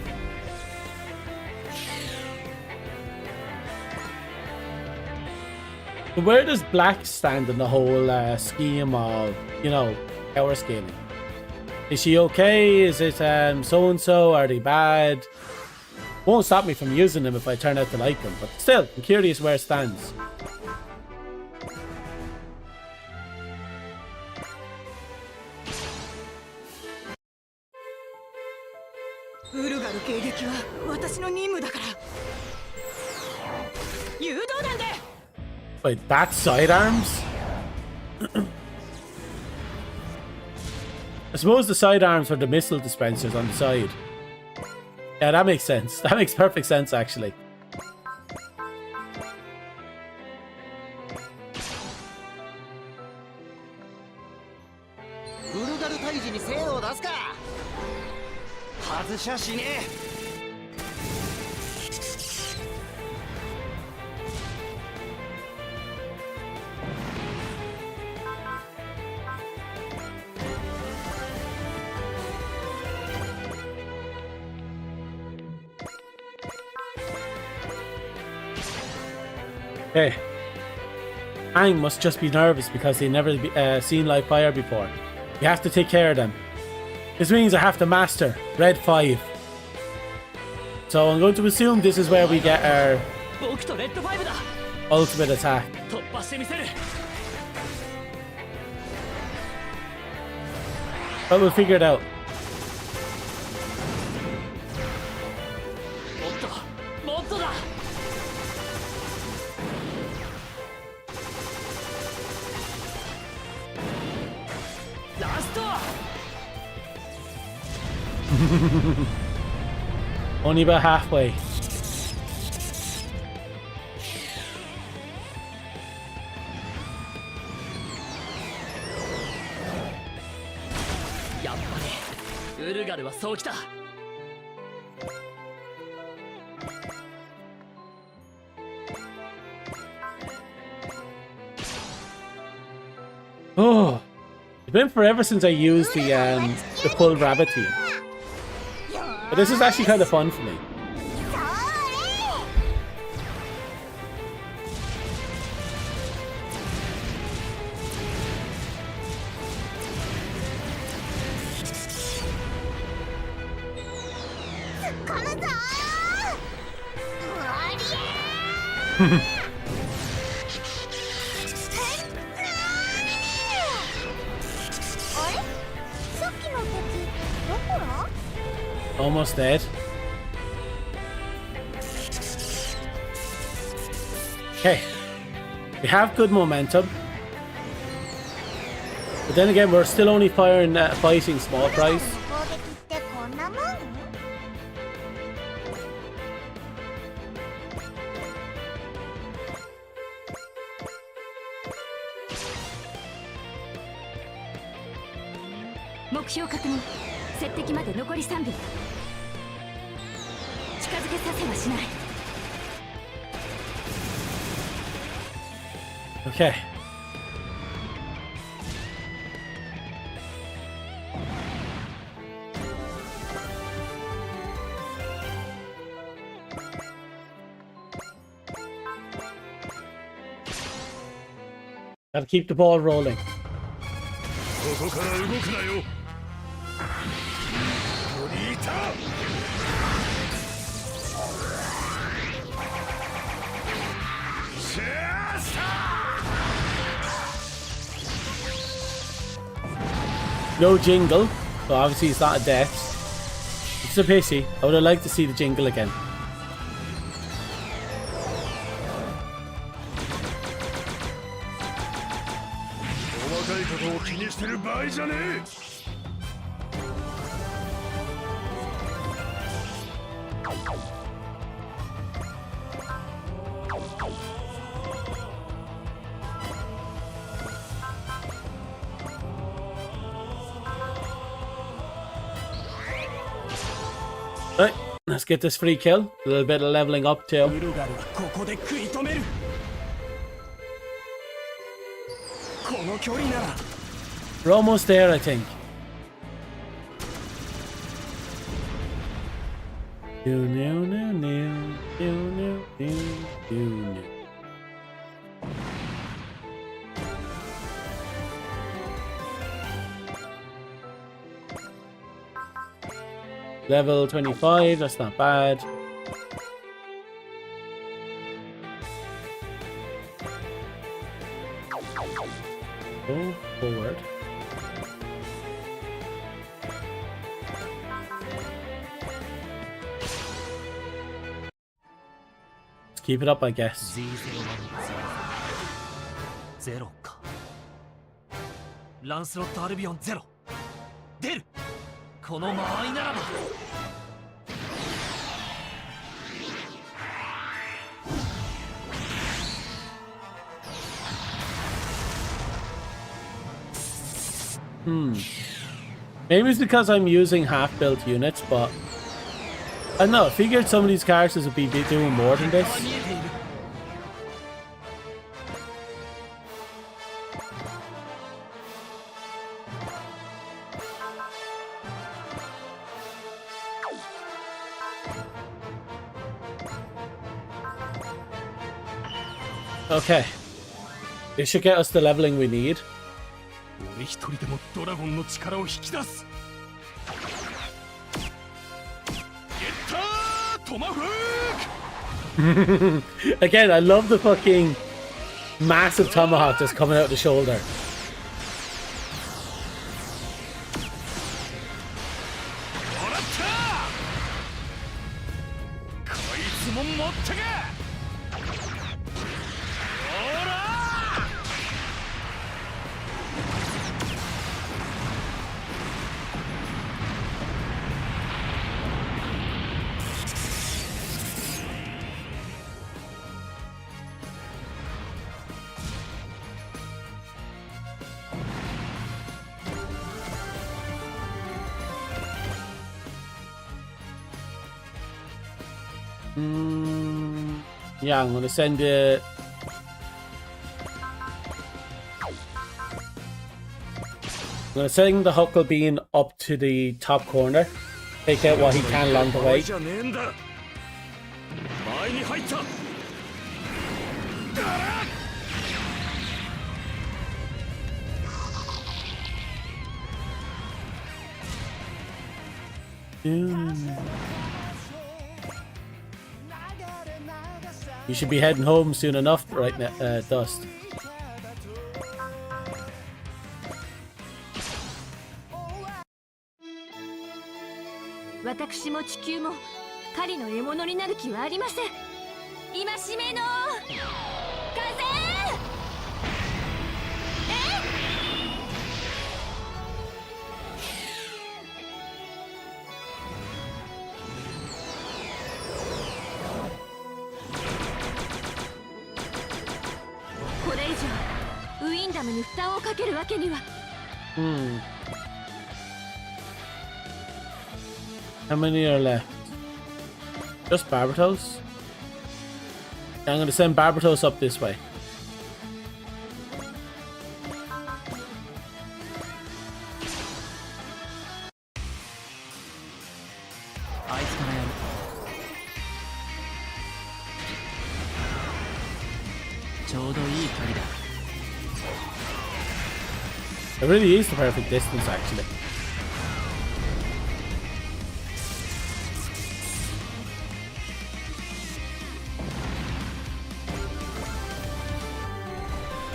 But where does Black stand in the whole scheme of, you know, power scaling? Is she okay? Is it so-and-so? Are they bad? Won't stop me from using them if I turn out to like them, but still, I'm curious where it stands. ウルガル迎撃は私の任務だから誘導弾で Wait, that's sidearms? I suppose the sidearms are the missile dispensers on the side. Yeah, that makes sense. That makes perfect sense, actually. ウルガル退治に精を出すか。外しゃしねえ。Okay. Aang must just be nervous because they never seen live fire before. You have to take care of them. This means I have to master Red 5. So I'm going to assume this is where we get our 僕とレッド5だ ultimate attack. 突破してみせる But we'll figure it out. もっとだラスト Only about halfway. やっぱりウルガルはそうきた Oh, it's been forever since I used the pull rabbit team. But this is actually kind of fun for me. Almost dead. Okay. We have good momentum. But then again, we're still only fighting small price. Okay. Gotta keep the ball rolling. ここから動くなよ。取りいた。シャーサー。 No jingle, so obviously it's not a death. It's a pity. I would have liked to see the jingle again. 細かいことを気にしてる場合じゃねえ。Right, let's get this free kill. A little bit of leveling up too. ウルガルはここで食い止める。この距離なら We're almost there, I think. New, new, new, new, new, new, new, new, new. Level 25, that's not bad. Go forward. keep it up, I guess. ゼロか。ランスロット・アルビオンゼロ。出る。この間合いならば。Maybe it's because I'm using half-built units, but I don't know. I figured some of these characters would be doing more than this. Okay. This should get us the leveling we need. 俺一人でもドラゴンの力を引き出す。ゲッタートマフーク Again, I love the fucking massive tomahawk just coming out the shoulder. もらった。こいつも持ったか。ほら。Yeah, I'm gonna send it. I'm gonna send the Huckle Bean up to the top corner. Take out what he can along the way. じゃねえんだ。前に入った。 You should be heading home soon enough, right now, Dust. 私も地球も狩りの獲物になる気はありません。戒めの風。これ以上ウィンダムに負担をかけるわけには。How many are left? Just Barbatos? I'm gonna send Barbatos up this way. It really is the perfect distance, actually.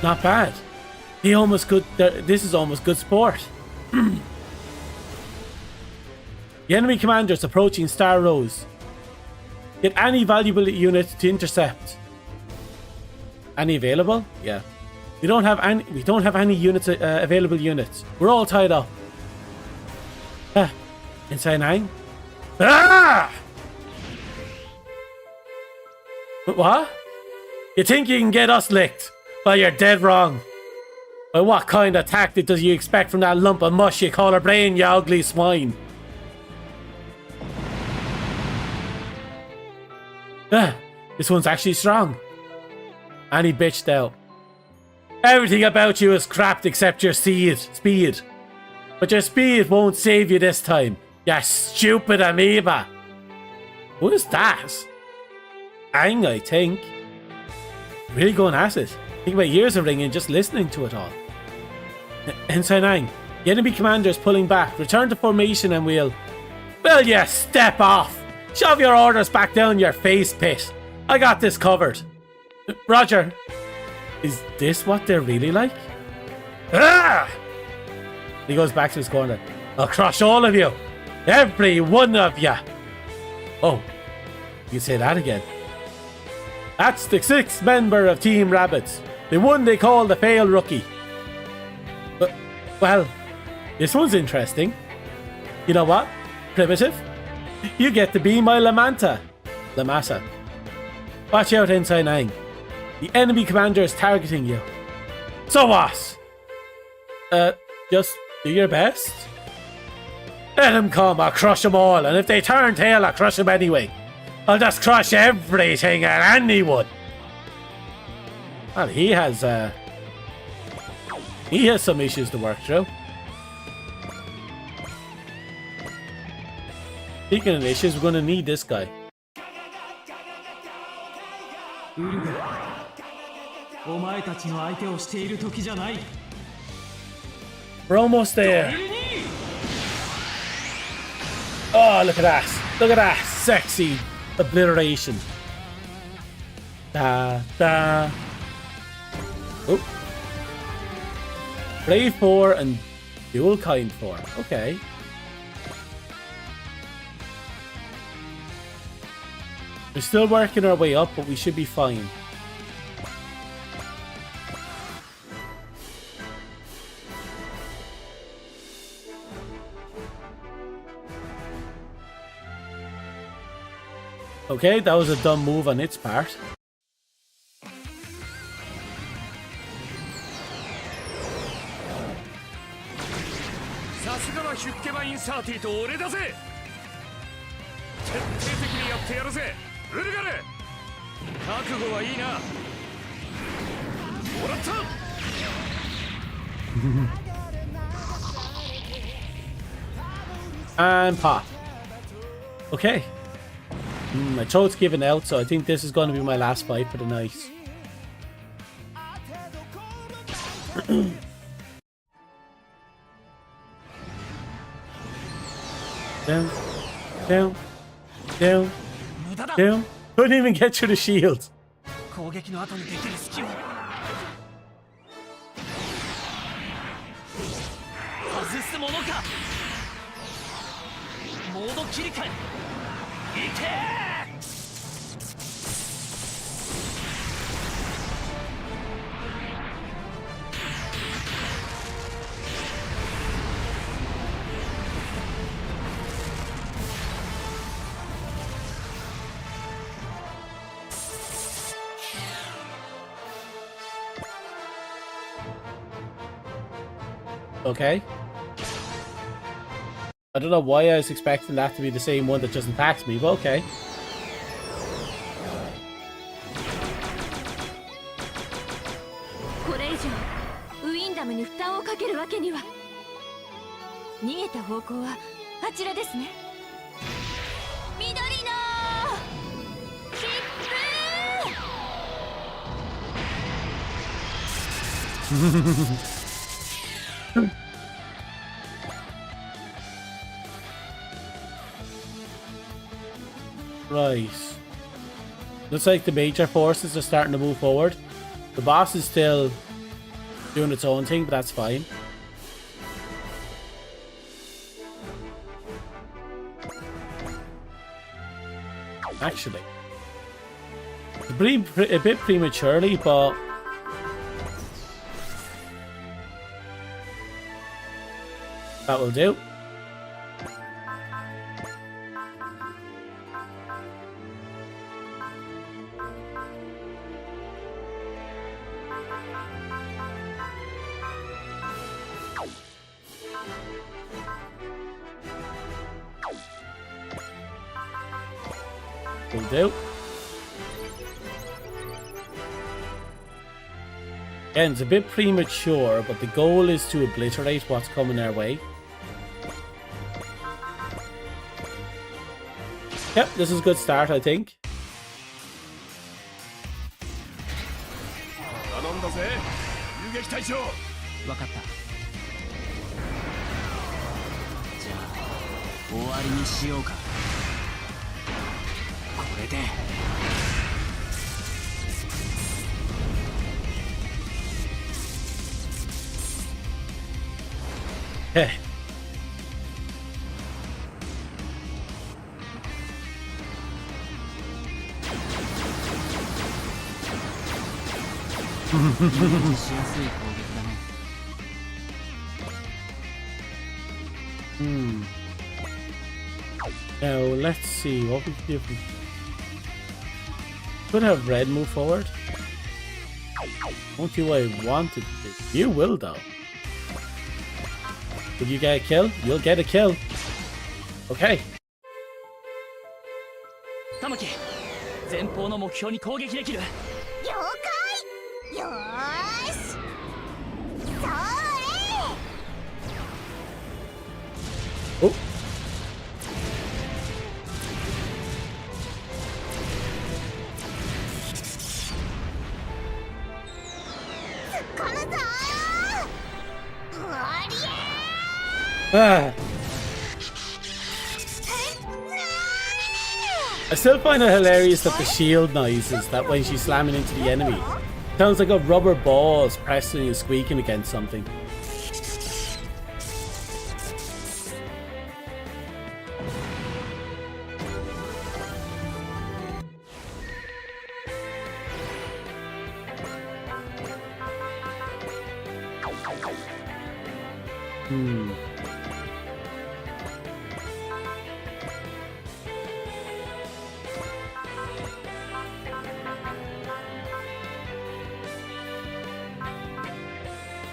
Not bad. He almost good. This is almost good sport. The enemy commander is approaching Star Rose. Get any valuable unit to intercept. Any available? Yeah. We don't have any units available units. We're all tied up. Inside 9. Ah! What? You think you can get us licked? Well, you're dead wrong. Well, what kind of tactic does you expect from that lump of mush you call a brain, you ugly swine? This one's actually strong. And he bitched out. Everything about you is crap except your speed. But your speed won't save you this time, you stupid amoeba. What is that? Aang, I think. Really going at it. I think my ears are ringing just listening to it all. Ensign Aang, the enemy commander is pulling back. Return to formation and we'll... Will you step off? Shove your orders back down your face pit. I got this covered. Roger. Is this what they're really like? Ah! He goes back to his corner. I'll crush all of you. Every one of you. Oh, you say that again. That's the 6th member of Team Rabbits. The one they call the fail rookie. But, well, this one's interesting. You know what, Primitive? You get to be my Lamasa. Watch out, Inside 9. The enemy commander is targeting you. So what? Just do your best. Let him come, I'll crush them all, and if they turn tail, I'll crush them anyway. I'll just crush everything and anyone. Well, he has some issues to work through. Speaking of issues, we're gonna need this guy. お前たちの相手をしている時じゃない。 We're almost there. Oh, look at that. Look at that. Sexy obliteration. Da, da. Oh. Brave 4 and dual kind 4. Okay. We're still working our way up, but we should be fine. Okay, that was a dumb move on its part. And pop. Okay. My throat's giving out, so I think this is going to be my last fight for the night. Down, down, down, down. Couldn't even get through the shield. 攻撃の後にできる隙を外すものか。モード切り替え。いけ。 Okay. I don't know why I was expecting that to be the same one that just attacks me, but okay. Right. Looks like the major forces are starting to move forward. The boss is still doing its own thing, but that's fine. Actually, a bit prematurely, but that will do. Will do. Again, it's a bit premature, but the goal is to obliterate what's coming our way. Yep, this is a good start, I think. 頼んだぜ、遊撃隊長。わかった。じゃあ終わりにしようか。これで。Hey. しやすい攻撃だね。 Now let's see what we can do. Could have red move forward. Won't you? I wanted to. You will though. Will you get a kill? You'll get a kill. Okay. 玉木、前方の目標に攻撃できる。了解。よーし、それ。 Oh. このぞー。おりゃ Ah. I still find it hilarious that the shield noises that when she's slamming into the enemy sounds like a rubber balls pressing and squeaking against something.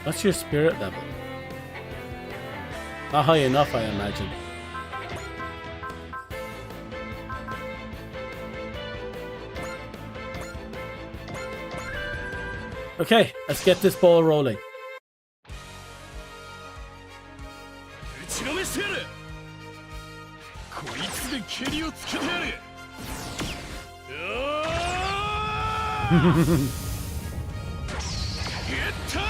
What's your spirit level? Not high enough, I imagine. Okay, let's get this ball rolling. 打ちのめしてやる。こいつで蹴りをつけてやる。よーゲッター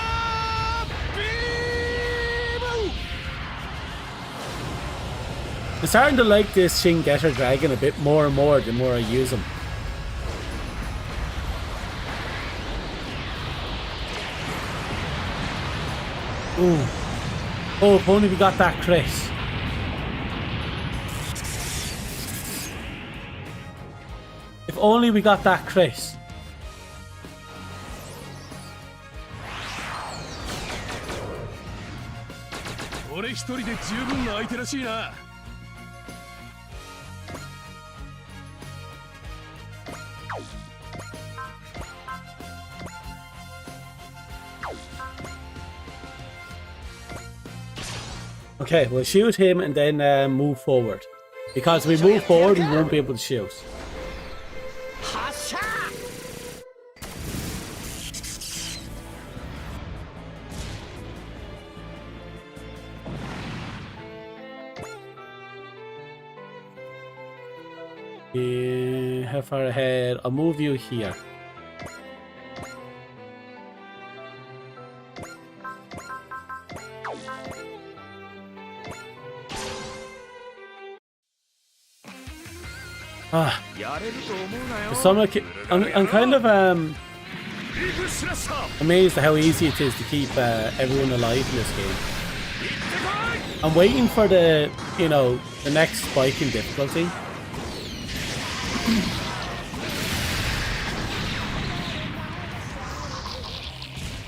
I'm starting to like this Shin Getter Dragon a bit more and more the more I use him. Ooh. Oh, if only we got that crit. If only we got that crit. 俺一人で十分な相手らしいな。 Okay, we'll shoot him and then move forward. Because if we move forward, we won't be able to shoot. How far ahead? I'll move you here. Ah, I'm kind of amazed at how easy it is to keep everyone alive in this game. I'm waiting for the, you know, the next spike in difficulty.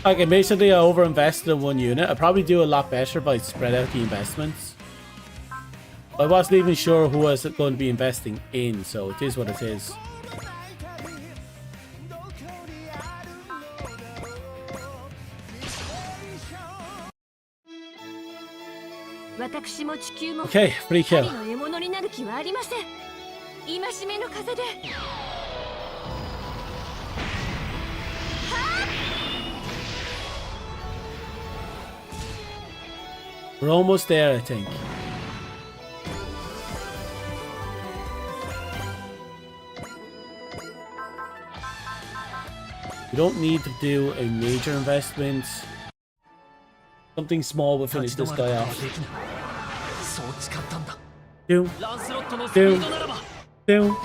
Like, basically I over-invested in one unit. I'd probably do a lot better by spread out the investments. I wasn't even sure who I was going to be investing in, so it is what it is. Okay, free kill. We're almost there, I think. We don't need to do a major investment. Something small will finish this guy off. Doom. Doom. Doom.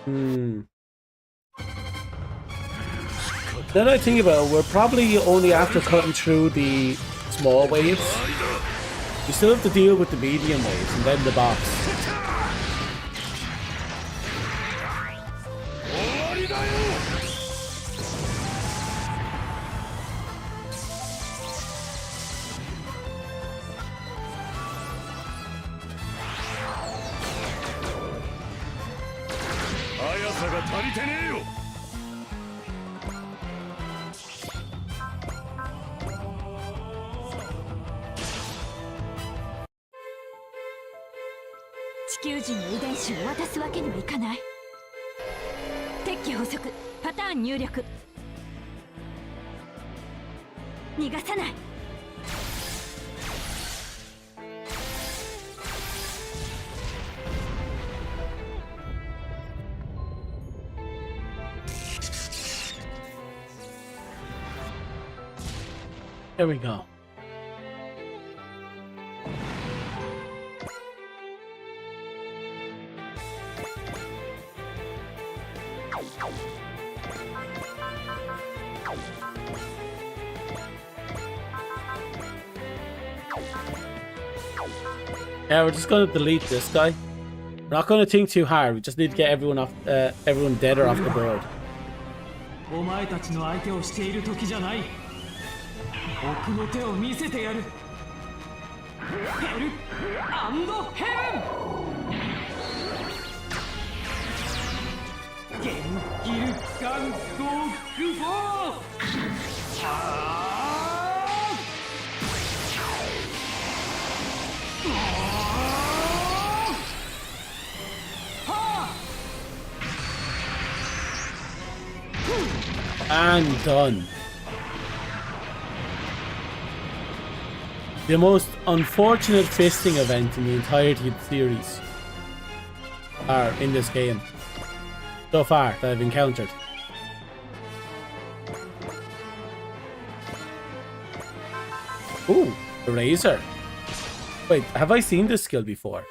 Now that I think about it, we're probably only after cutting through the small waves. We still have to deal with the medium waves and then the boss. There we go. Yeah, we're just gonna delete this guy. We're not gonna think too hard. We just need to get everyone off, everyone dead or off the board. お前たちの相手をしている時じゃない。奥の手を見せてやる。ヘルアンドヘブン。ゲンギルガンゴグフォー。And done. The most unfortunate fisting event in the entirety of the series, or in this game, so far that I've encountered. Ooh, a razor. Wait, have I seen this skill before?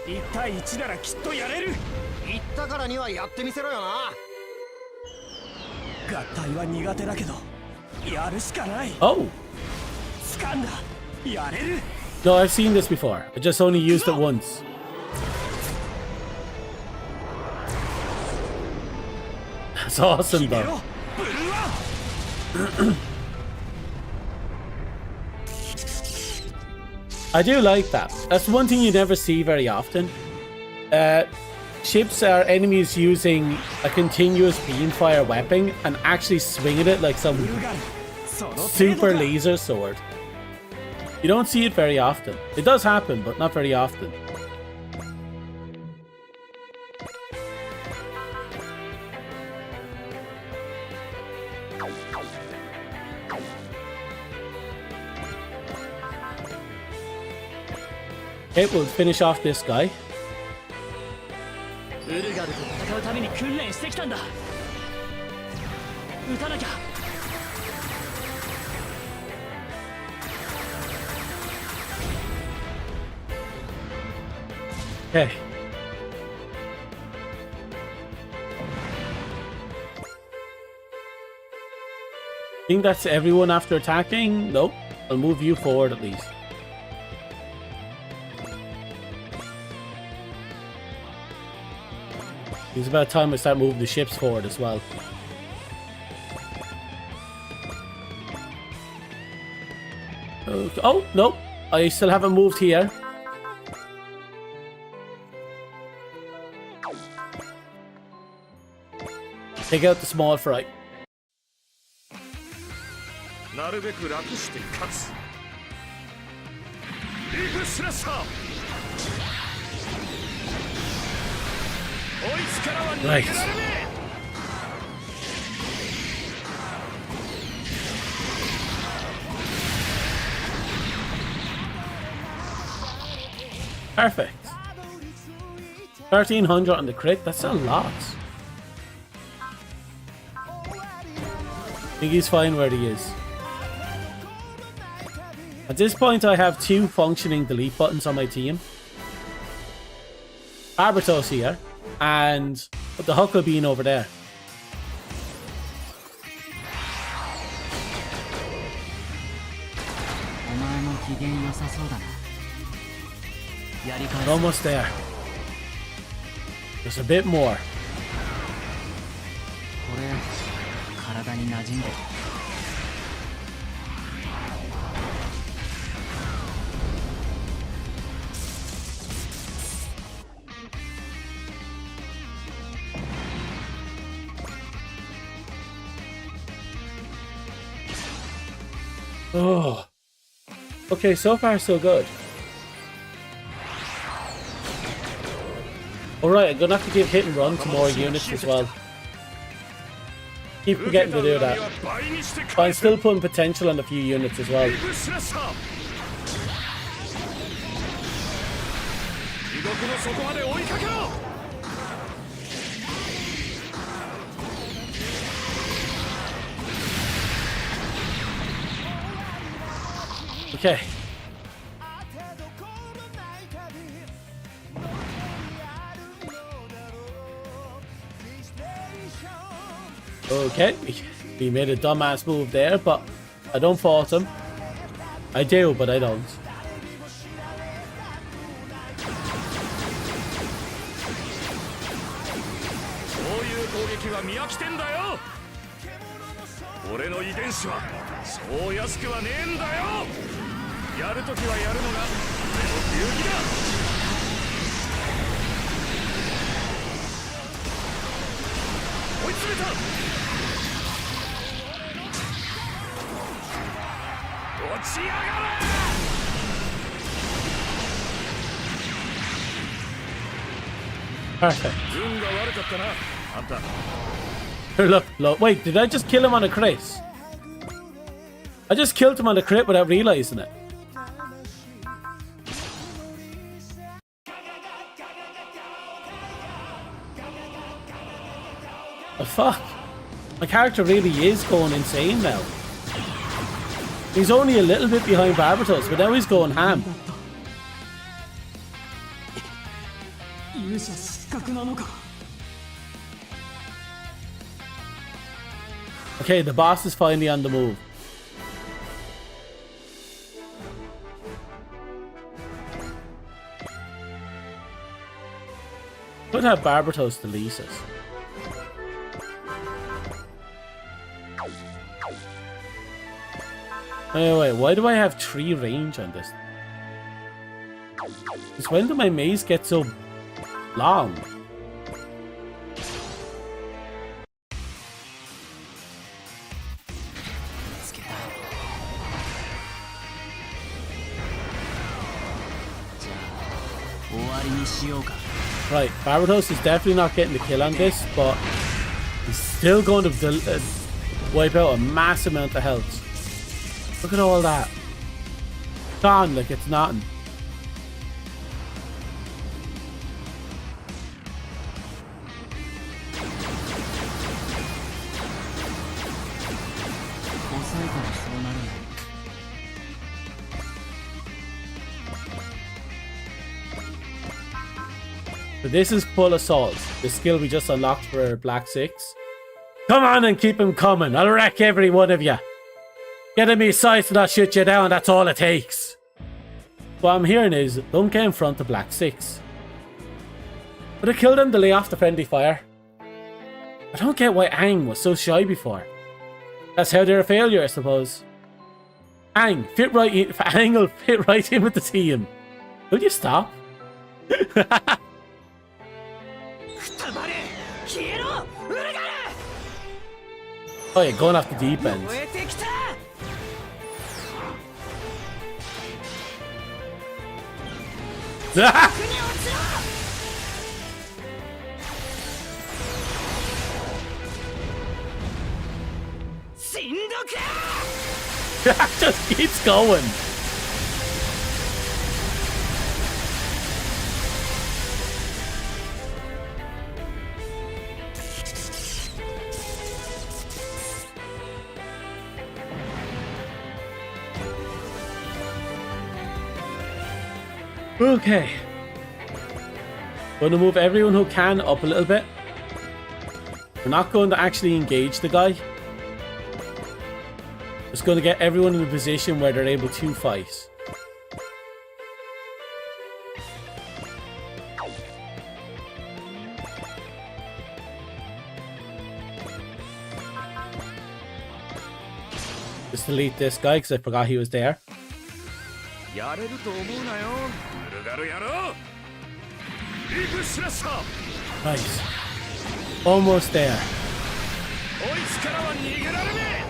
1対1ならきっとやれる。言ったからにはやってみせろよな。合体は苦手だけどやるしかない。 Oh. 掴んだ。やれる。 No, I've seen this before. I just only used it once. That's awesome though. I do like that. That's one thing you never see very often. Ships are enemies using a continuous beamfire weapon and actually swinging it like some super laser sword. You don't see it very often. It does happen, but not very often. Okay, we'll finish off this guy. ウルガルと戦うために訓練してきたんだ。撃たなきゃ。Okay. Think that's everyone after attacking? Nope. I'll move you forward at least. It's about time I start moving the ships forward as well. Okay. Oh, no. I still haven't moved here. Take out the small fry. なるべく楽して勝つ。リーフスラッシャー。追いつからは逃げられねえ。Perfect. 1300 on the crit. That's a lot. I think he's fine where he is. At this point, I have 2 functioning delete buttons on my team. Barbatos here. and the Huckle Bean over there. Almost there. Just a bit more. Oh. Okay, so far so good. Alright, I'm gonna have to give hit and run to more units as well. Keep forgetting to do that. But I'm still putting potential on a few units as well. Okay. Okay, he made a dumbass move there, but I don't fault him. I do, but I don't. Perfect. Look, wait, did I just kill him on a crit? I just killed him on a crit without realizing it. Oh, fuck. My character really is going insane now. He's only a little bit behind Barbatos, but now he's going ham. Okay, the boss is finally on the move. Could have Barbatos delete us. Wait, why do I have 3 range on this? Because when do my maze get so long? Right, Barbatos is definitely not getting the kill on this, but he's still going to wipe out a mass amount of health. Look at all that. Gone like it's nothing. So this is full assault, the skill we just unlocked for Black 6. Come on and keep him coming. I'll wreck every one of you. Getting me sights and I'll shoot you down, that's all it takes. What I'm hearing is, don't get in front of Black 6. But I killed him to lay off the friendly fire. I don't get why Aang was so shy before. That's how they're a failure, I suppose. Aang, Aang will fit right in with the team. Will you stop? Oh, you're going off the deep end. Just keeps going. Okay. Going to move everyone who can up a little bit. We're not going to actually engage the guy. Just going to get everyone in a position where they're able to fight. Just delete this guy because I forgot he was there. やれると思うなよ。軽々やろう。行くしらっしゃ。 Nice. Almost there. 追いつからは逃げられね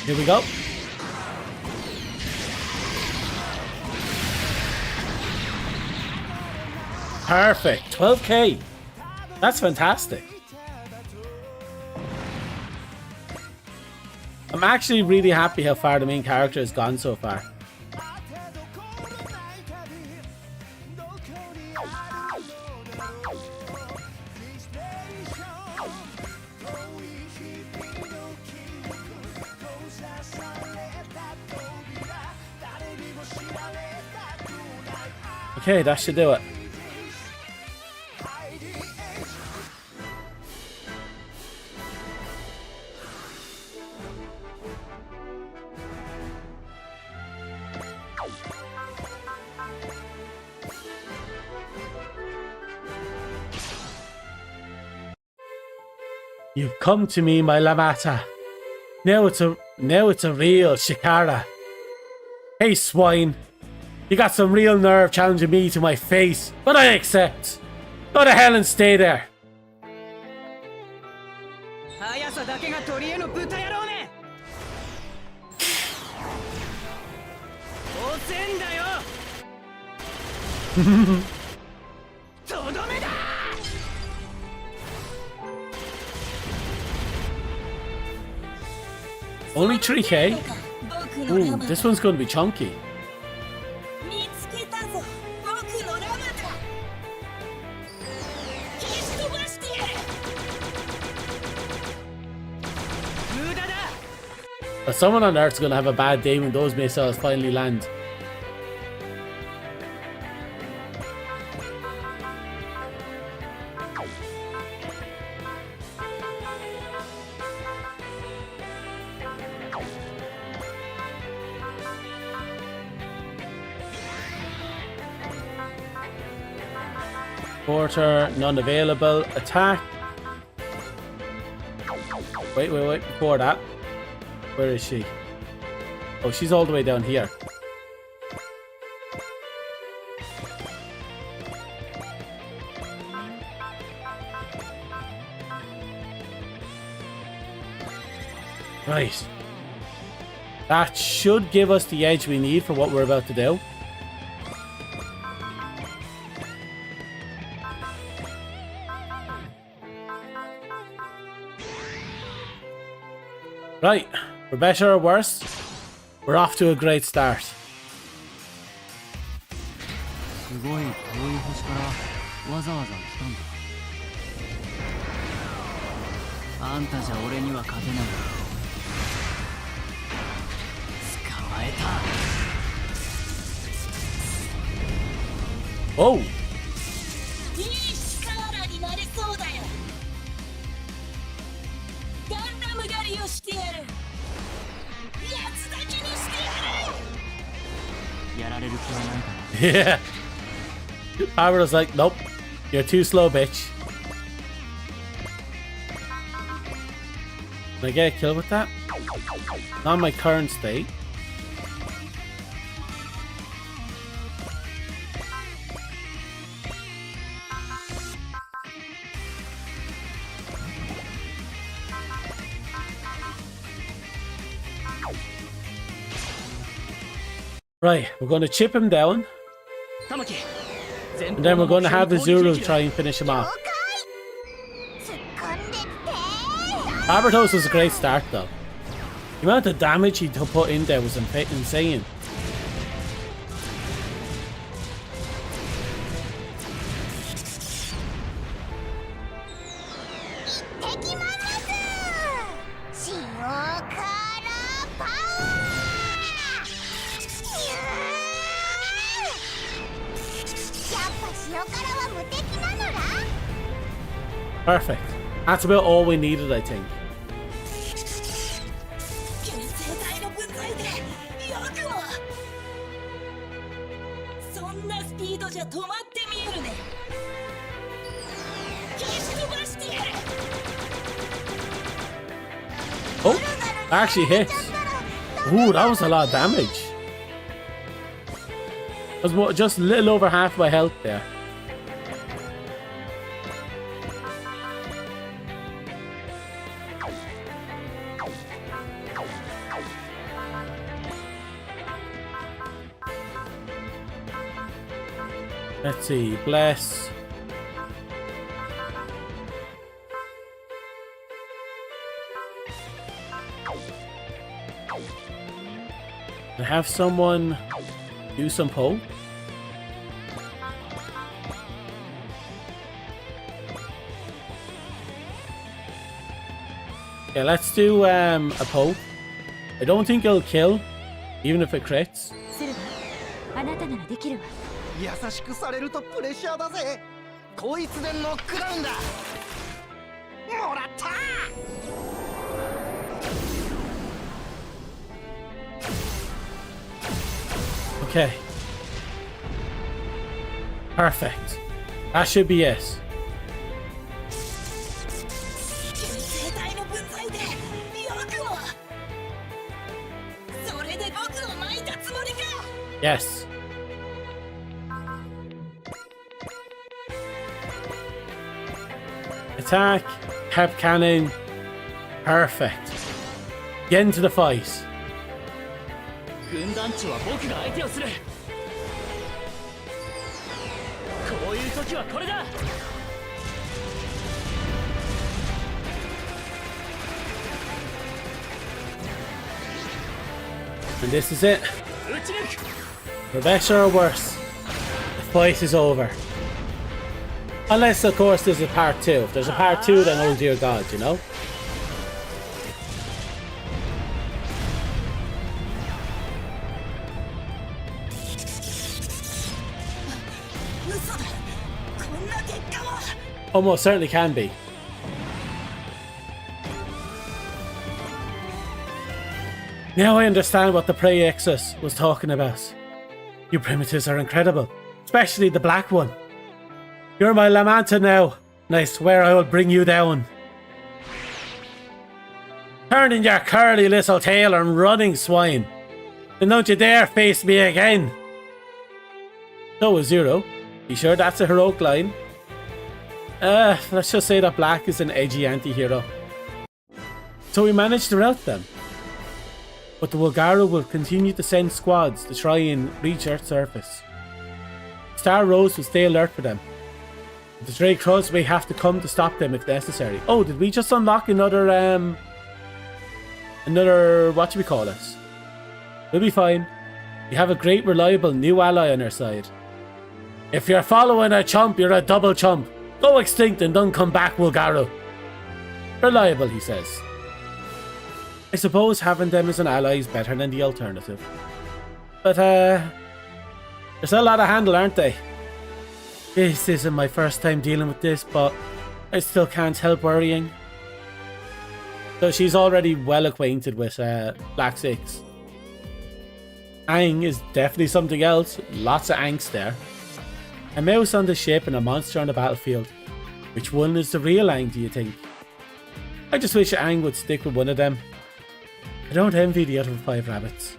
Here we go. Perfect. 12k. That's fantastic. I'm actually really happy how far the main character has gone so far. Okay, that should do it. You've come to me, my Lamata. Now it's a real Shikara. Hey, swine. You got some real nerve challenging me to my face, but I accept. Go to hell and stay there. 速さだけが取り柄の豚野郎ね。汚染だよ。とどめだ。 Only 3k? Ooh, this one's going to be chunky. 見つけたぞ僕のラマだ消し飛ばしてやる無駄だ。 Someone on Earth's going to have a bad day when those missiles finally land. Porter, none available. Attack. Wait. Before that. Where is she? Oh, she's all the way down here. Right. That should give us the edge we need for what we're about to do. Right, for better or worse, we're off to a great start. すごい遠い星からわざわざ来たんだ。あんたじゃ俺には勝てない。捕まえた。 Oh! いいスカーラになれそうだよガンダム狩りをしてやるやつだけにしてやるやられる気はないかな。 Yeah. Howard's like, nope, you're too slow, bitch. Can I get a kill with that? Not in my current state. Right, we're going to chip him down. And then we're going to have the Zuru try and finish him off. Barbatos was a great start though. The amount of damage he put in there was insane. Perfect. That's about all we needed, I think. 牽制体の分際でよくもそんなスピードじゃ止まって見えるね消し飛ばしてやる Oh, actually hit. Ooh, that was a lot of damage. That was just a little over half my health there. Let's see, bless. And have someone do some poke. Yeah, let's do a poke. I don't think it'll kill, even if it crits. するわあなたならできるわ優しくされるとプレッシャーだぜ。こいつでノックダウンだ。もらった。 Okay. Perfect. That should be it. 牽制体の分際でよくもそれで僕を巻いたつもりか Yes. Attack. Pep cannon. Perfect. Get into the fight. 軍団長は僕が相手をする。こういう時はこれだ。 And this is it. 撃ち抜く。 For better or worse, the fight is over. Unless, of course, there's a part 2. If there's a part 2, then oh dear God, you know? Almost certainly can be. Now I understand what the Prey Exus was talking about. You primitives are incredible, especially the black one. You're my Lamanta now, and I swear I will bring you down. Turn in your curly little tail and running swine, and don't you dare face me again. So is Zero. You sure that's a heroic line? Let's just say that Black is an edgy anti-hero. So we managed to rout them. But the Wulgaru will continue to send squads to try and reach Earth's surface. Star Rose will stay alert for them. The Stray Crows may have to come to stop them if necessary. Oh, did we just unlock another, what do we call it? We'll be fine. We have a great, reliable new ally on our side. If you're following a chump, you're a double chump. Go extinct and don't come back, Wulgaru. Reliable, he says. I suppose having them as an ally is better than the alternative. But, they're still a lot of handle, aren't they? This isn't my first time dealing with this, but I still can't help worrying. So she's already well acquainted with Black 6. Aang is definitely something else. Lots of angst there. A mouse on the ship and a monster on the battlefield. Which one is the real Aang, do you think? I just wish Aang would stick with one of them. I don't envy the other 5 rabbits.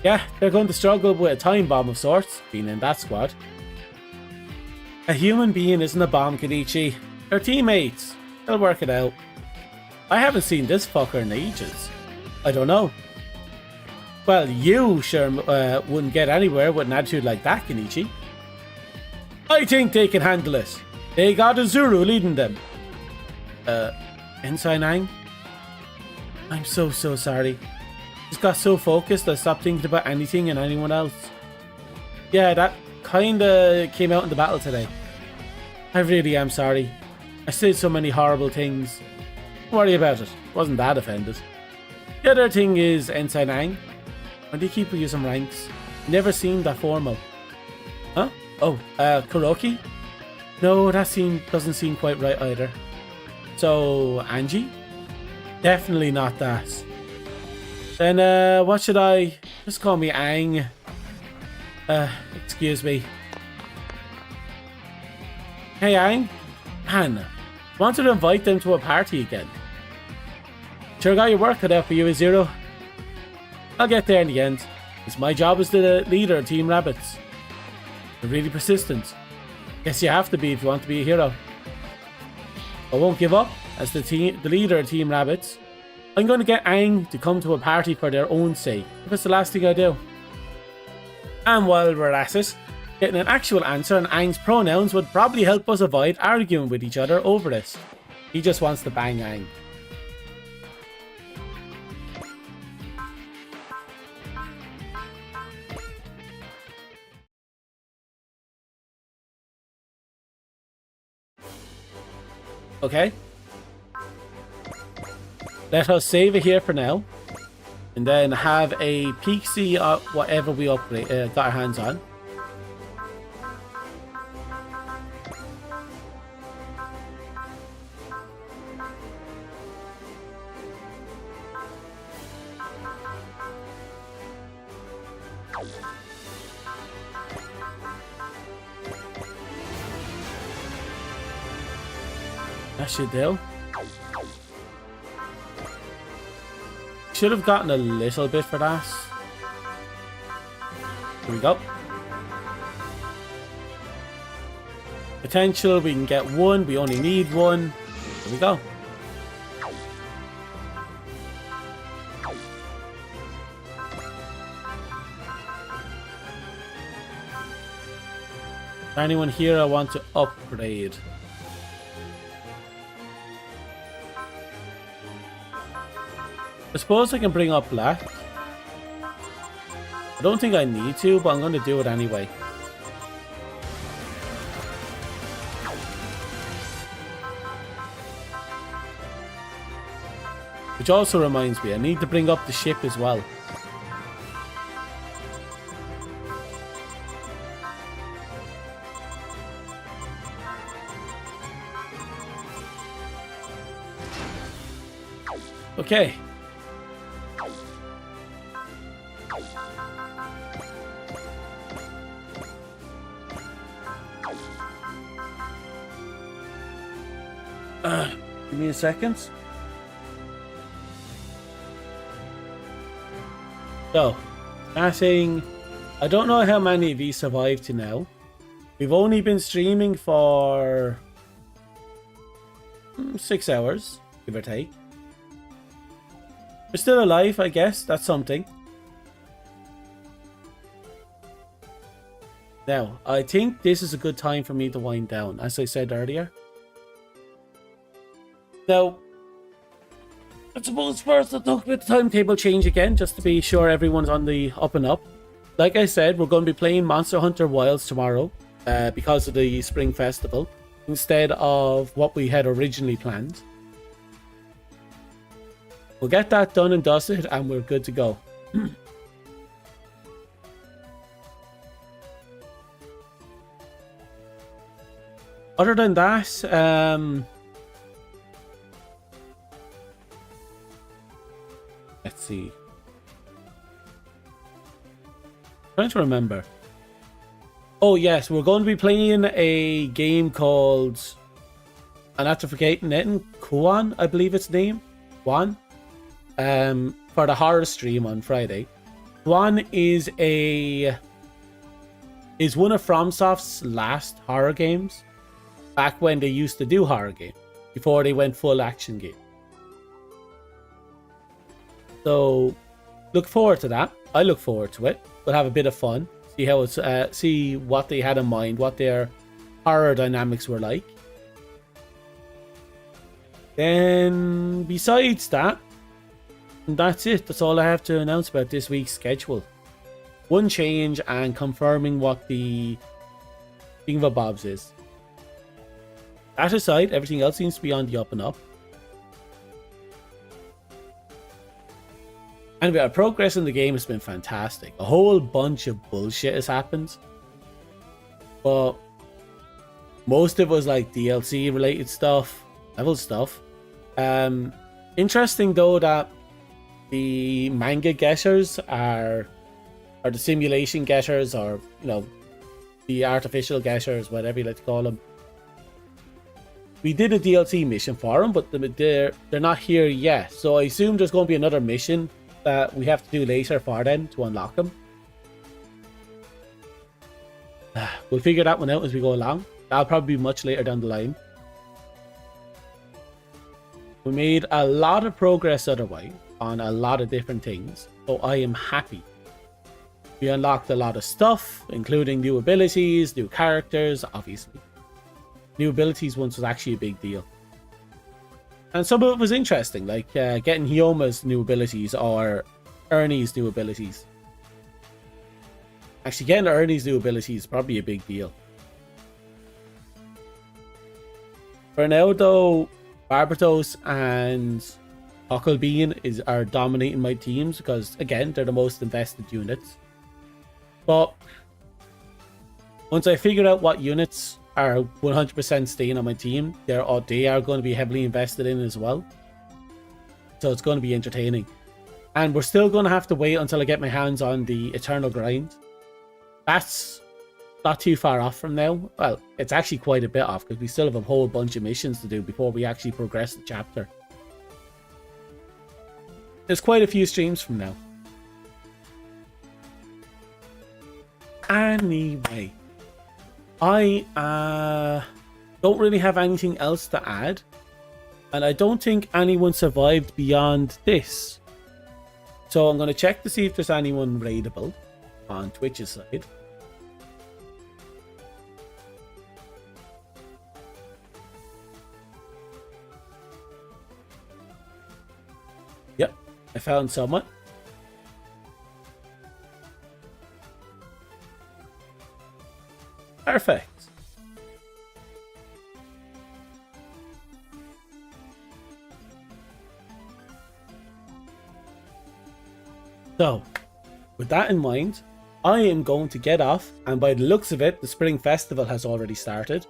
Yeah, they're going to struggle with a time bomb of sorts, being in that squad. A human being isn't a bomb, Kenichi. They're teammates. They'll work it out. I haven't seen this fucker in ages. I don't know. Well, you sure wouldn't get anywhere with an attitude like that, Kenichi. I think they can handle it. They got a Zuru leading them. Ensign Aang? I'm so sorry. Just got so focused I stopped thinking about anything and anyone else. Yeah, that kinda came out in the battle today. I really am sorry. I said so many horrible things. Don't worry about it. Wasn't that offended. The other thing is Ensign Aang. Why do you keep using ranks? Never seemed that formal. Huh? Oh, Kuroki? No, that doesn't seem quite right either. So, Angie? Definitely not that. Then, what should I... Just call me Ang. Excuse me. Hey, Ang. Man, wanted to invite them to a party again. Sure got your work cut out for you, Zero. I'll get there in the end. It's my job as the leader of Team Rabbits. They're really persistent. Guess you have to be if you want to be a hero. I won't give up. As the leader of Team Rabbits, I'm going to get Aang to come to a party for their own sake, if it's the last thing I do. And while we're at it, getting an actual answer on Aang's pronouns would probably help us avoid arguing with each other over this. He just wants to bang Aang. Okay. Let us save it here for now. And then have a peek see at whatever we upgrade, got our hands on. That should do. Should have gotten a little bit for that. Here we go. Potential, we can get one. We only need one. Here we go. Is there anyone here I want to upgrade? I suppose I can bring up Black. I don't think I need to, but I'm going to do it anyway. Which also reminds me, I need to bring up the ship as well. Okay. Give me a second. So, passing. I don't know how many of these survived to now. We've only been streaming for 6 hours, give or take. We're still alive, I guess. That's something. Now, I think this is a good time for me to wind down, as I said earlier. Now, I suppose first I'll talk about the timetable change again, just to be sure everyone's on the up and up. Like I said, we're going to be playing Monster Hunter Wilds tomorrow, because of the Spring Festival, instead of what we had originally planned. We'll get that done and dusted, and we're good to go. Other than that, let's see. Trying to remember. Oh yes, we're going to be playing a game called, I'm not forgetting it, Kuan, I believe its name. Kuan. For the horror stream on Friday. Kuan is one of FromSoft's last horror games. Back when they used to do horror games, before they went full action game. So, look forward to that. I look forward to it. We'll have a bit of fun. See how it's see what they had in mind, what their horror dynamics were like. Then, besides that, that's it. That's all I have to announce about this week's schedule. One change and confirming what the thingamabobs is. That aside, everything else seems to be on the up and up. Anyway, our progress in the game has been fantastic. A whole bunch of bullshit has happened. But Most of it was like DLC related stuff, level stuff. Interesting though that the manga getters are the simulation getters, or you know, the artificial getters, whatever you like to call them. We did a DLC mission for them, but they're not here yet. So I assume there's going to be another mission that we have to do later for them to unlock them. We'll figure that one out as we go along. That'll probably be much later down the line. We made a lot of progress otherwise on a lot of different things, so I am happy. We unlocked a lot of stuff, including new abilities, new characters, obviously. New abilities once was actually a big deal. And some of it was interesting, like getting Hyoma's new abilities or Ernie's new abilities. Actually, getting Ernie's new abilities is probably a big deal. For now, though, Barbatos and Hucklebean are dominating my teams because, again, they're the most invested units. But once I figure out what units are 100% staying on my team, they are going to be heavily invested in as well. So it's going to be entertaining. And we're still going to have to wait until I get my hands on the Eternal Grind. That's not too far off from now. Well, it's actually quite a bit off because we still have a whole bunch of missions to do before we actually progress the chapter. There's quite a few streams from now. Anyway, I don't really have anything else to add. And I don't think anyone survived beyond this. So I'm going to check to see if there's anyone raidable on Twitch's side. Yep, I found someone. Perfect. So, with that in mind, I am going to get off, and by the looks of it, the Spring Festival has already started.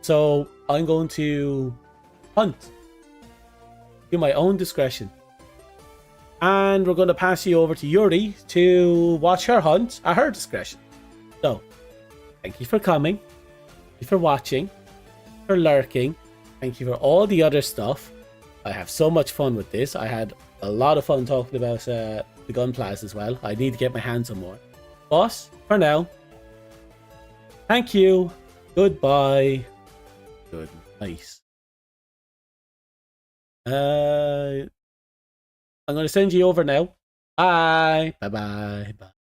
So, I'm going to hunt. Do my own discretion. And we're going to pass you over to Yuri to watch her hunt at her discretion. So, thank you for coming. Thank you for watching. For lurking. Thank you for all the other stuff. I have so much fun with this. I had a lot of fun talking about the Gunplas as well. I need to get my hands on more. But, for now, thank you. Goodbye. Good night. I'm going to send you over now. Bye. Bye-bye. Bye.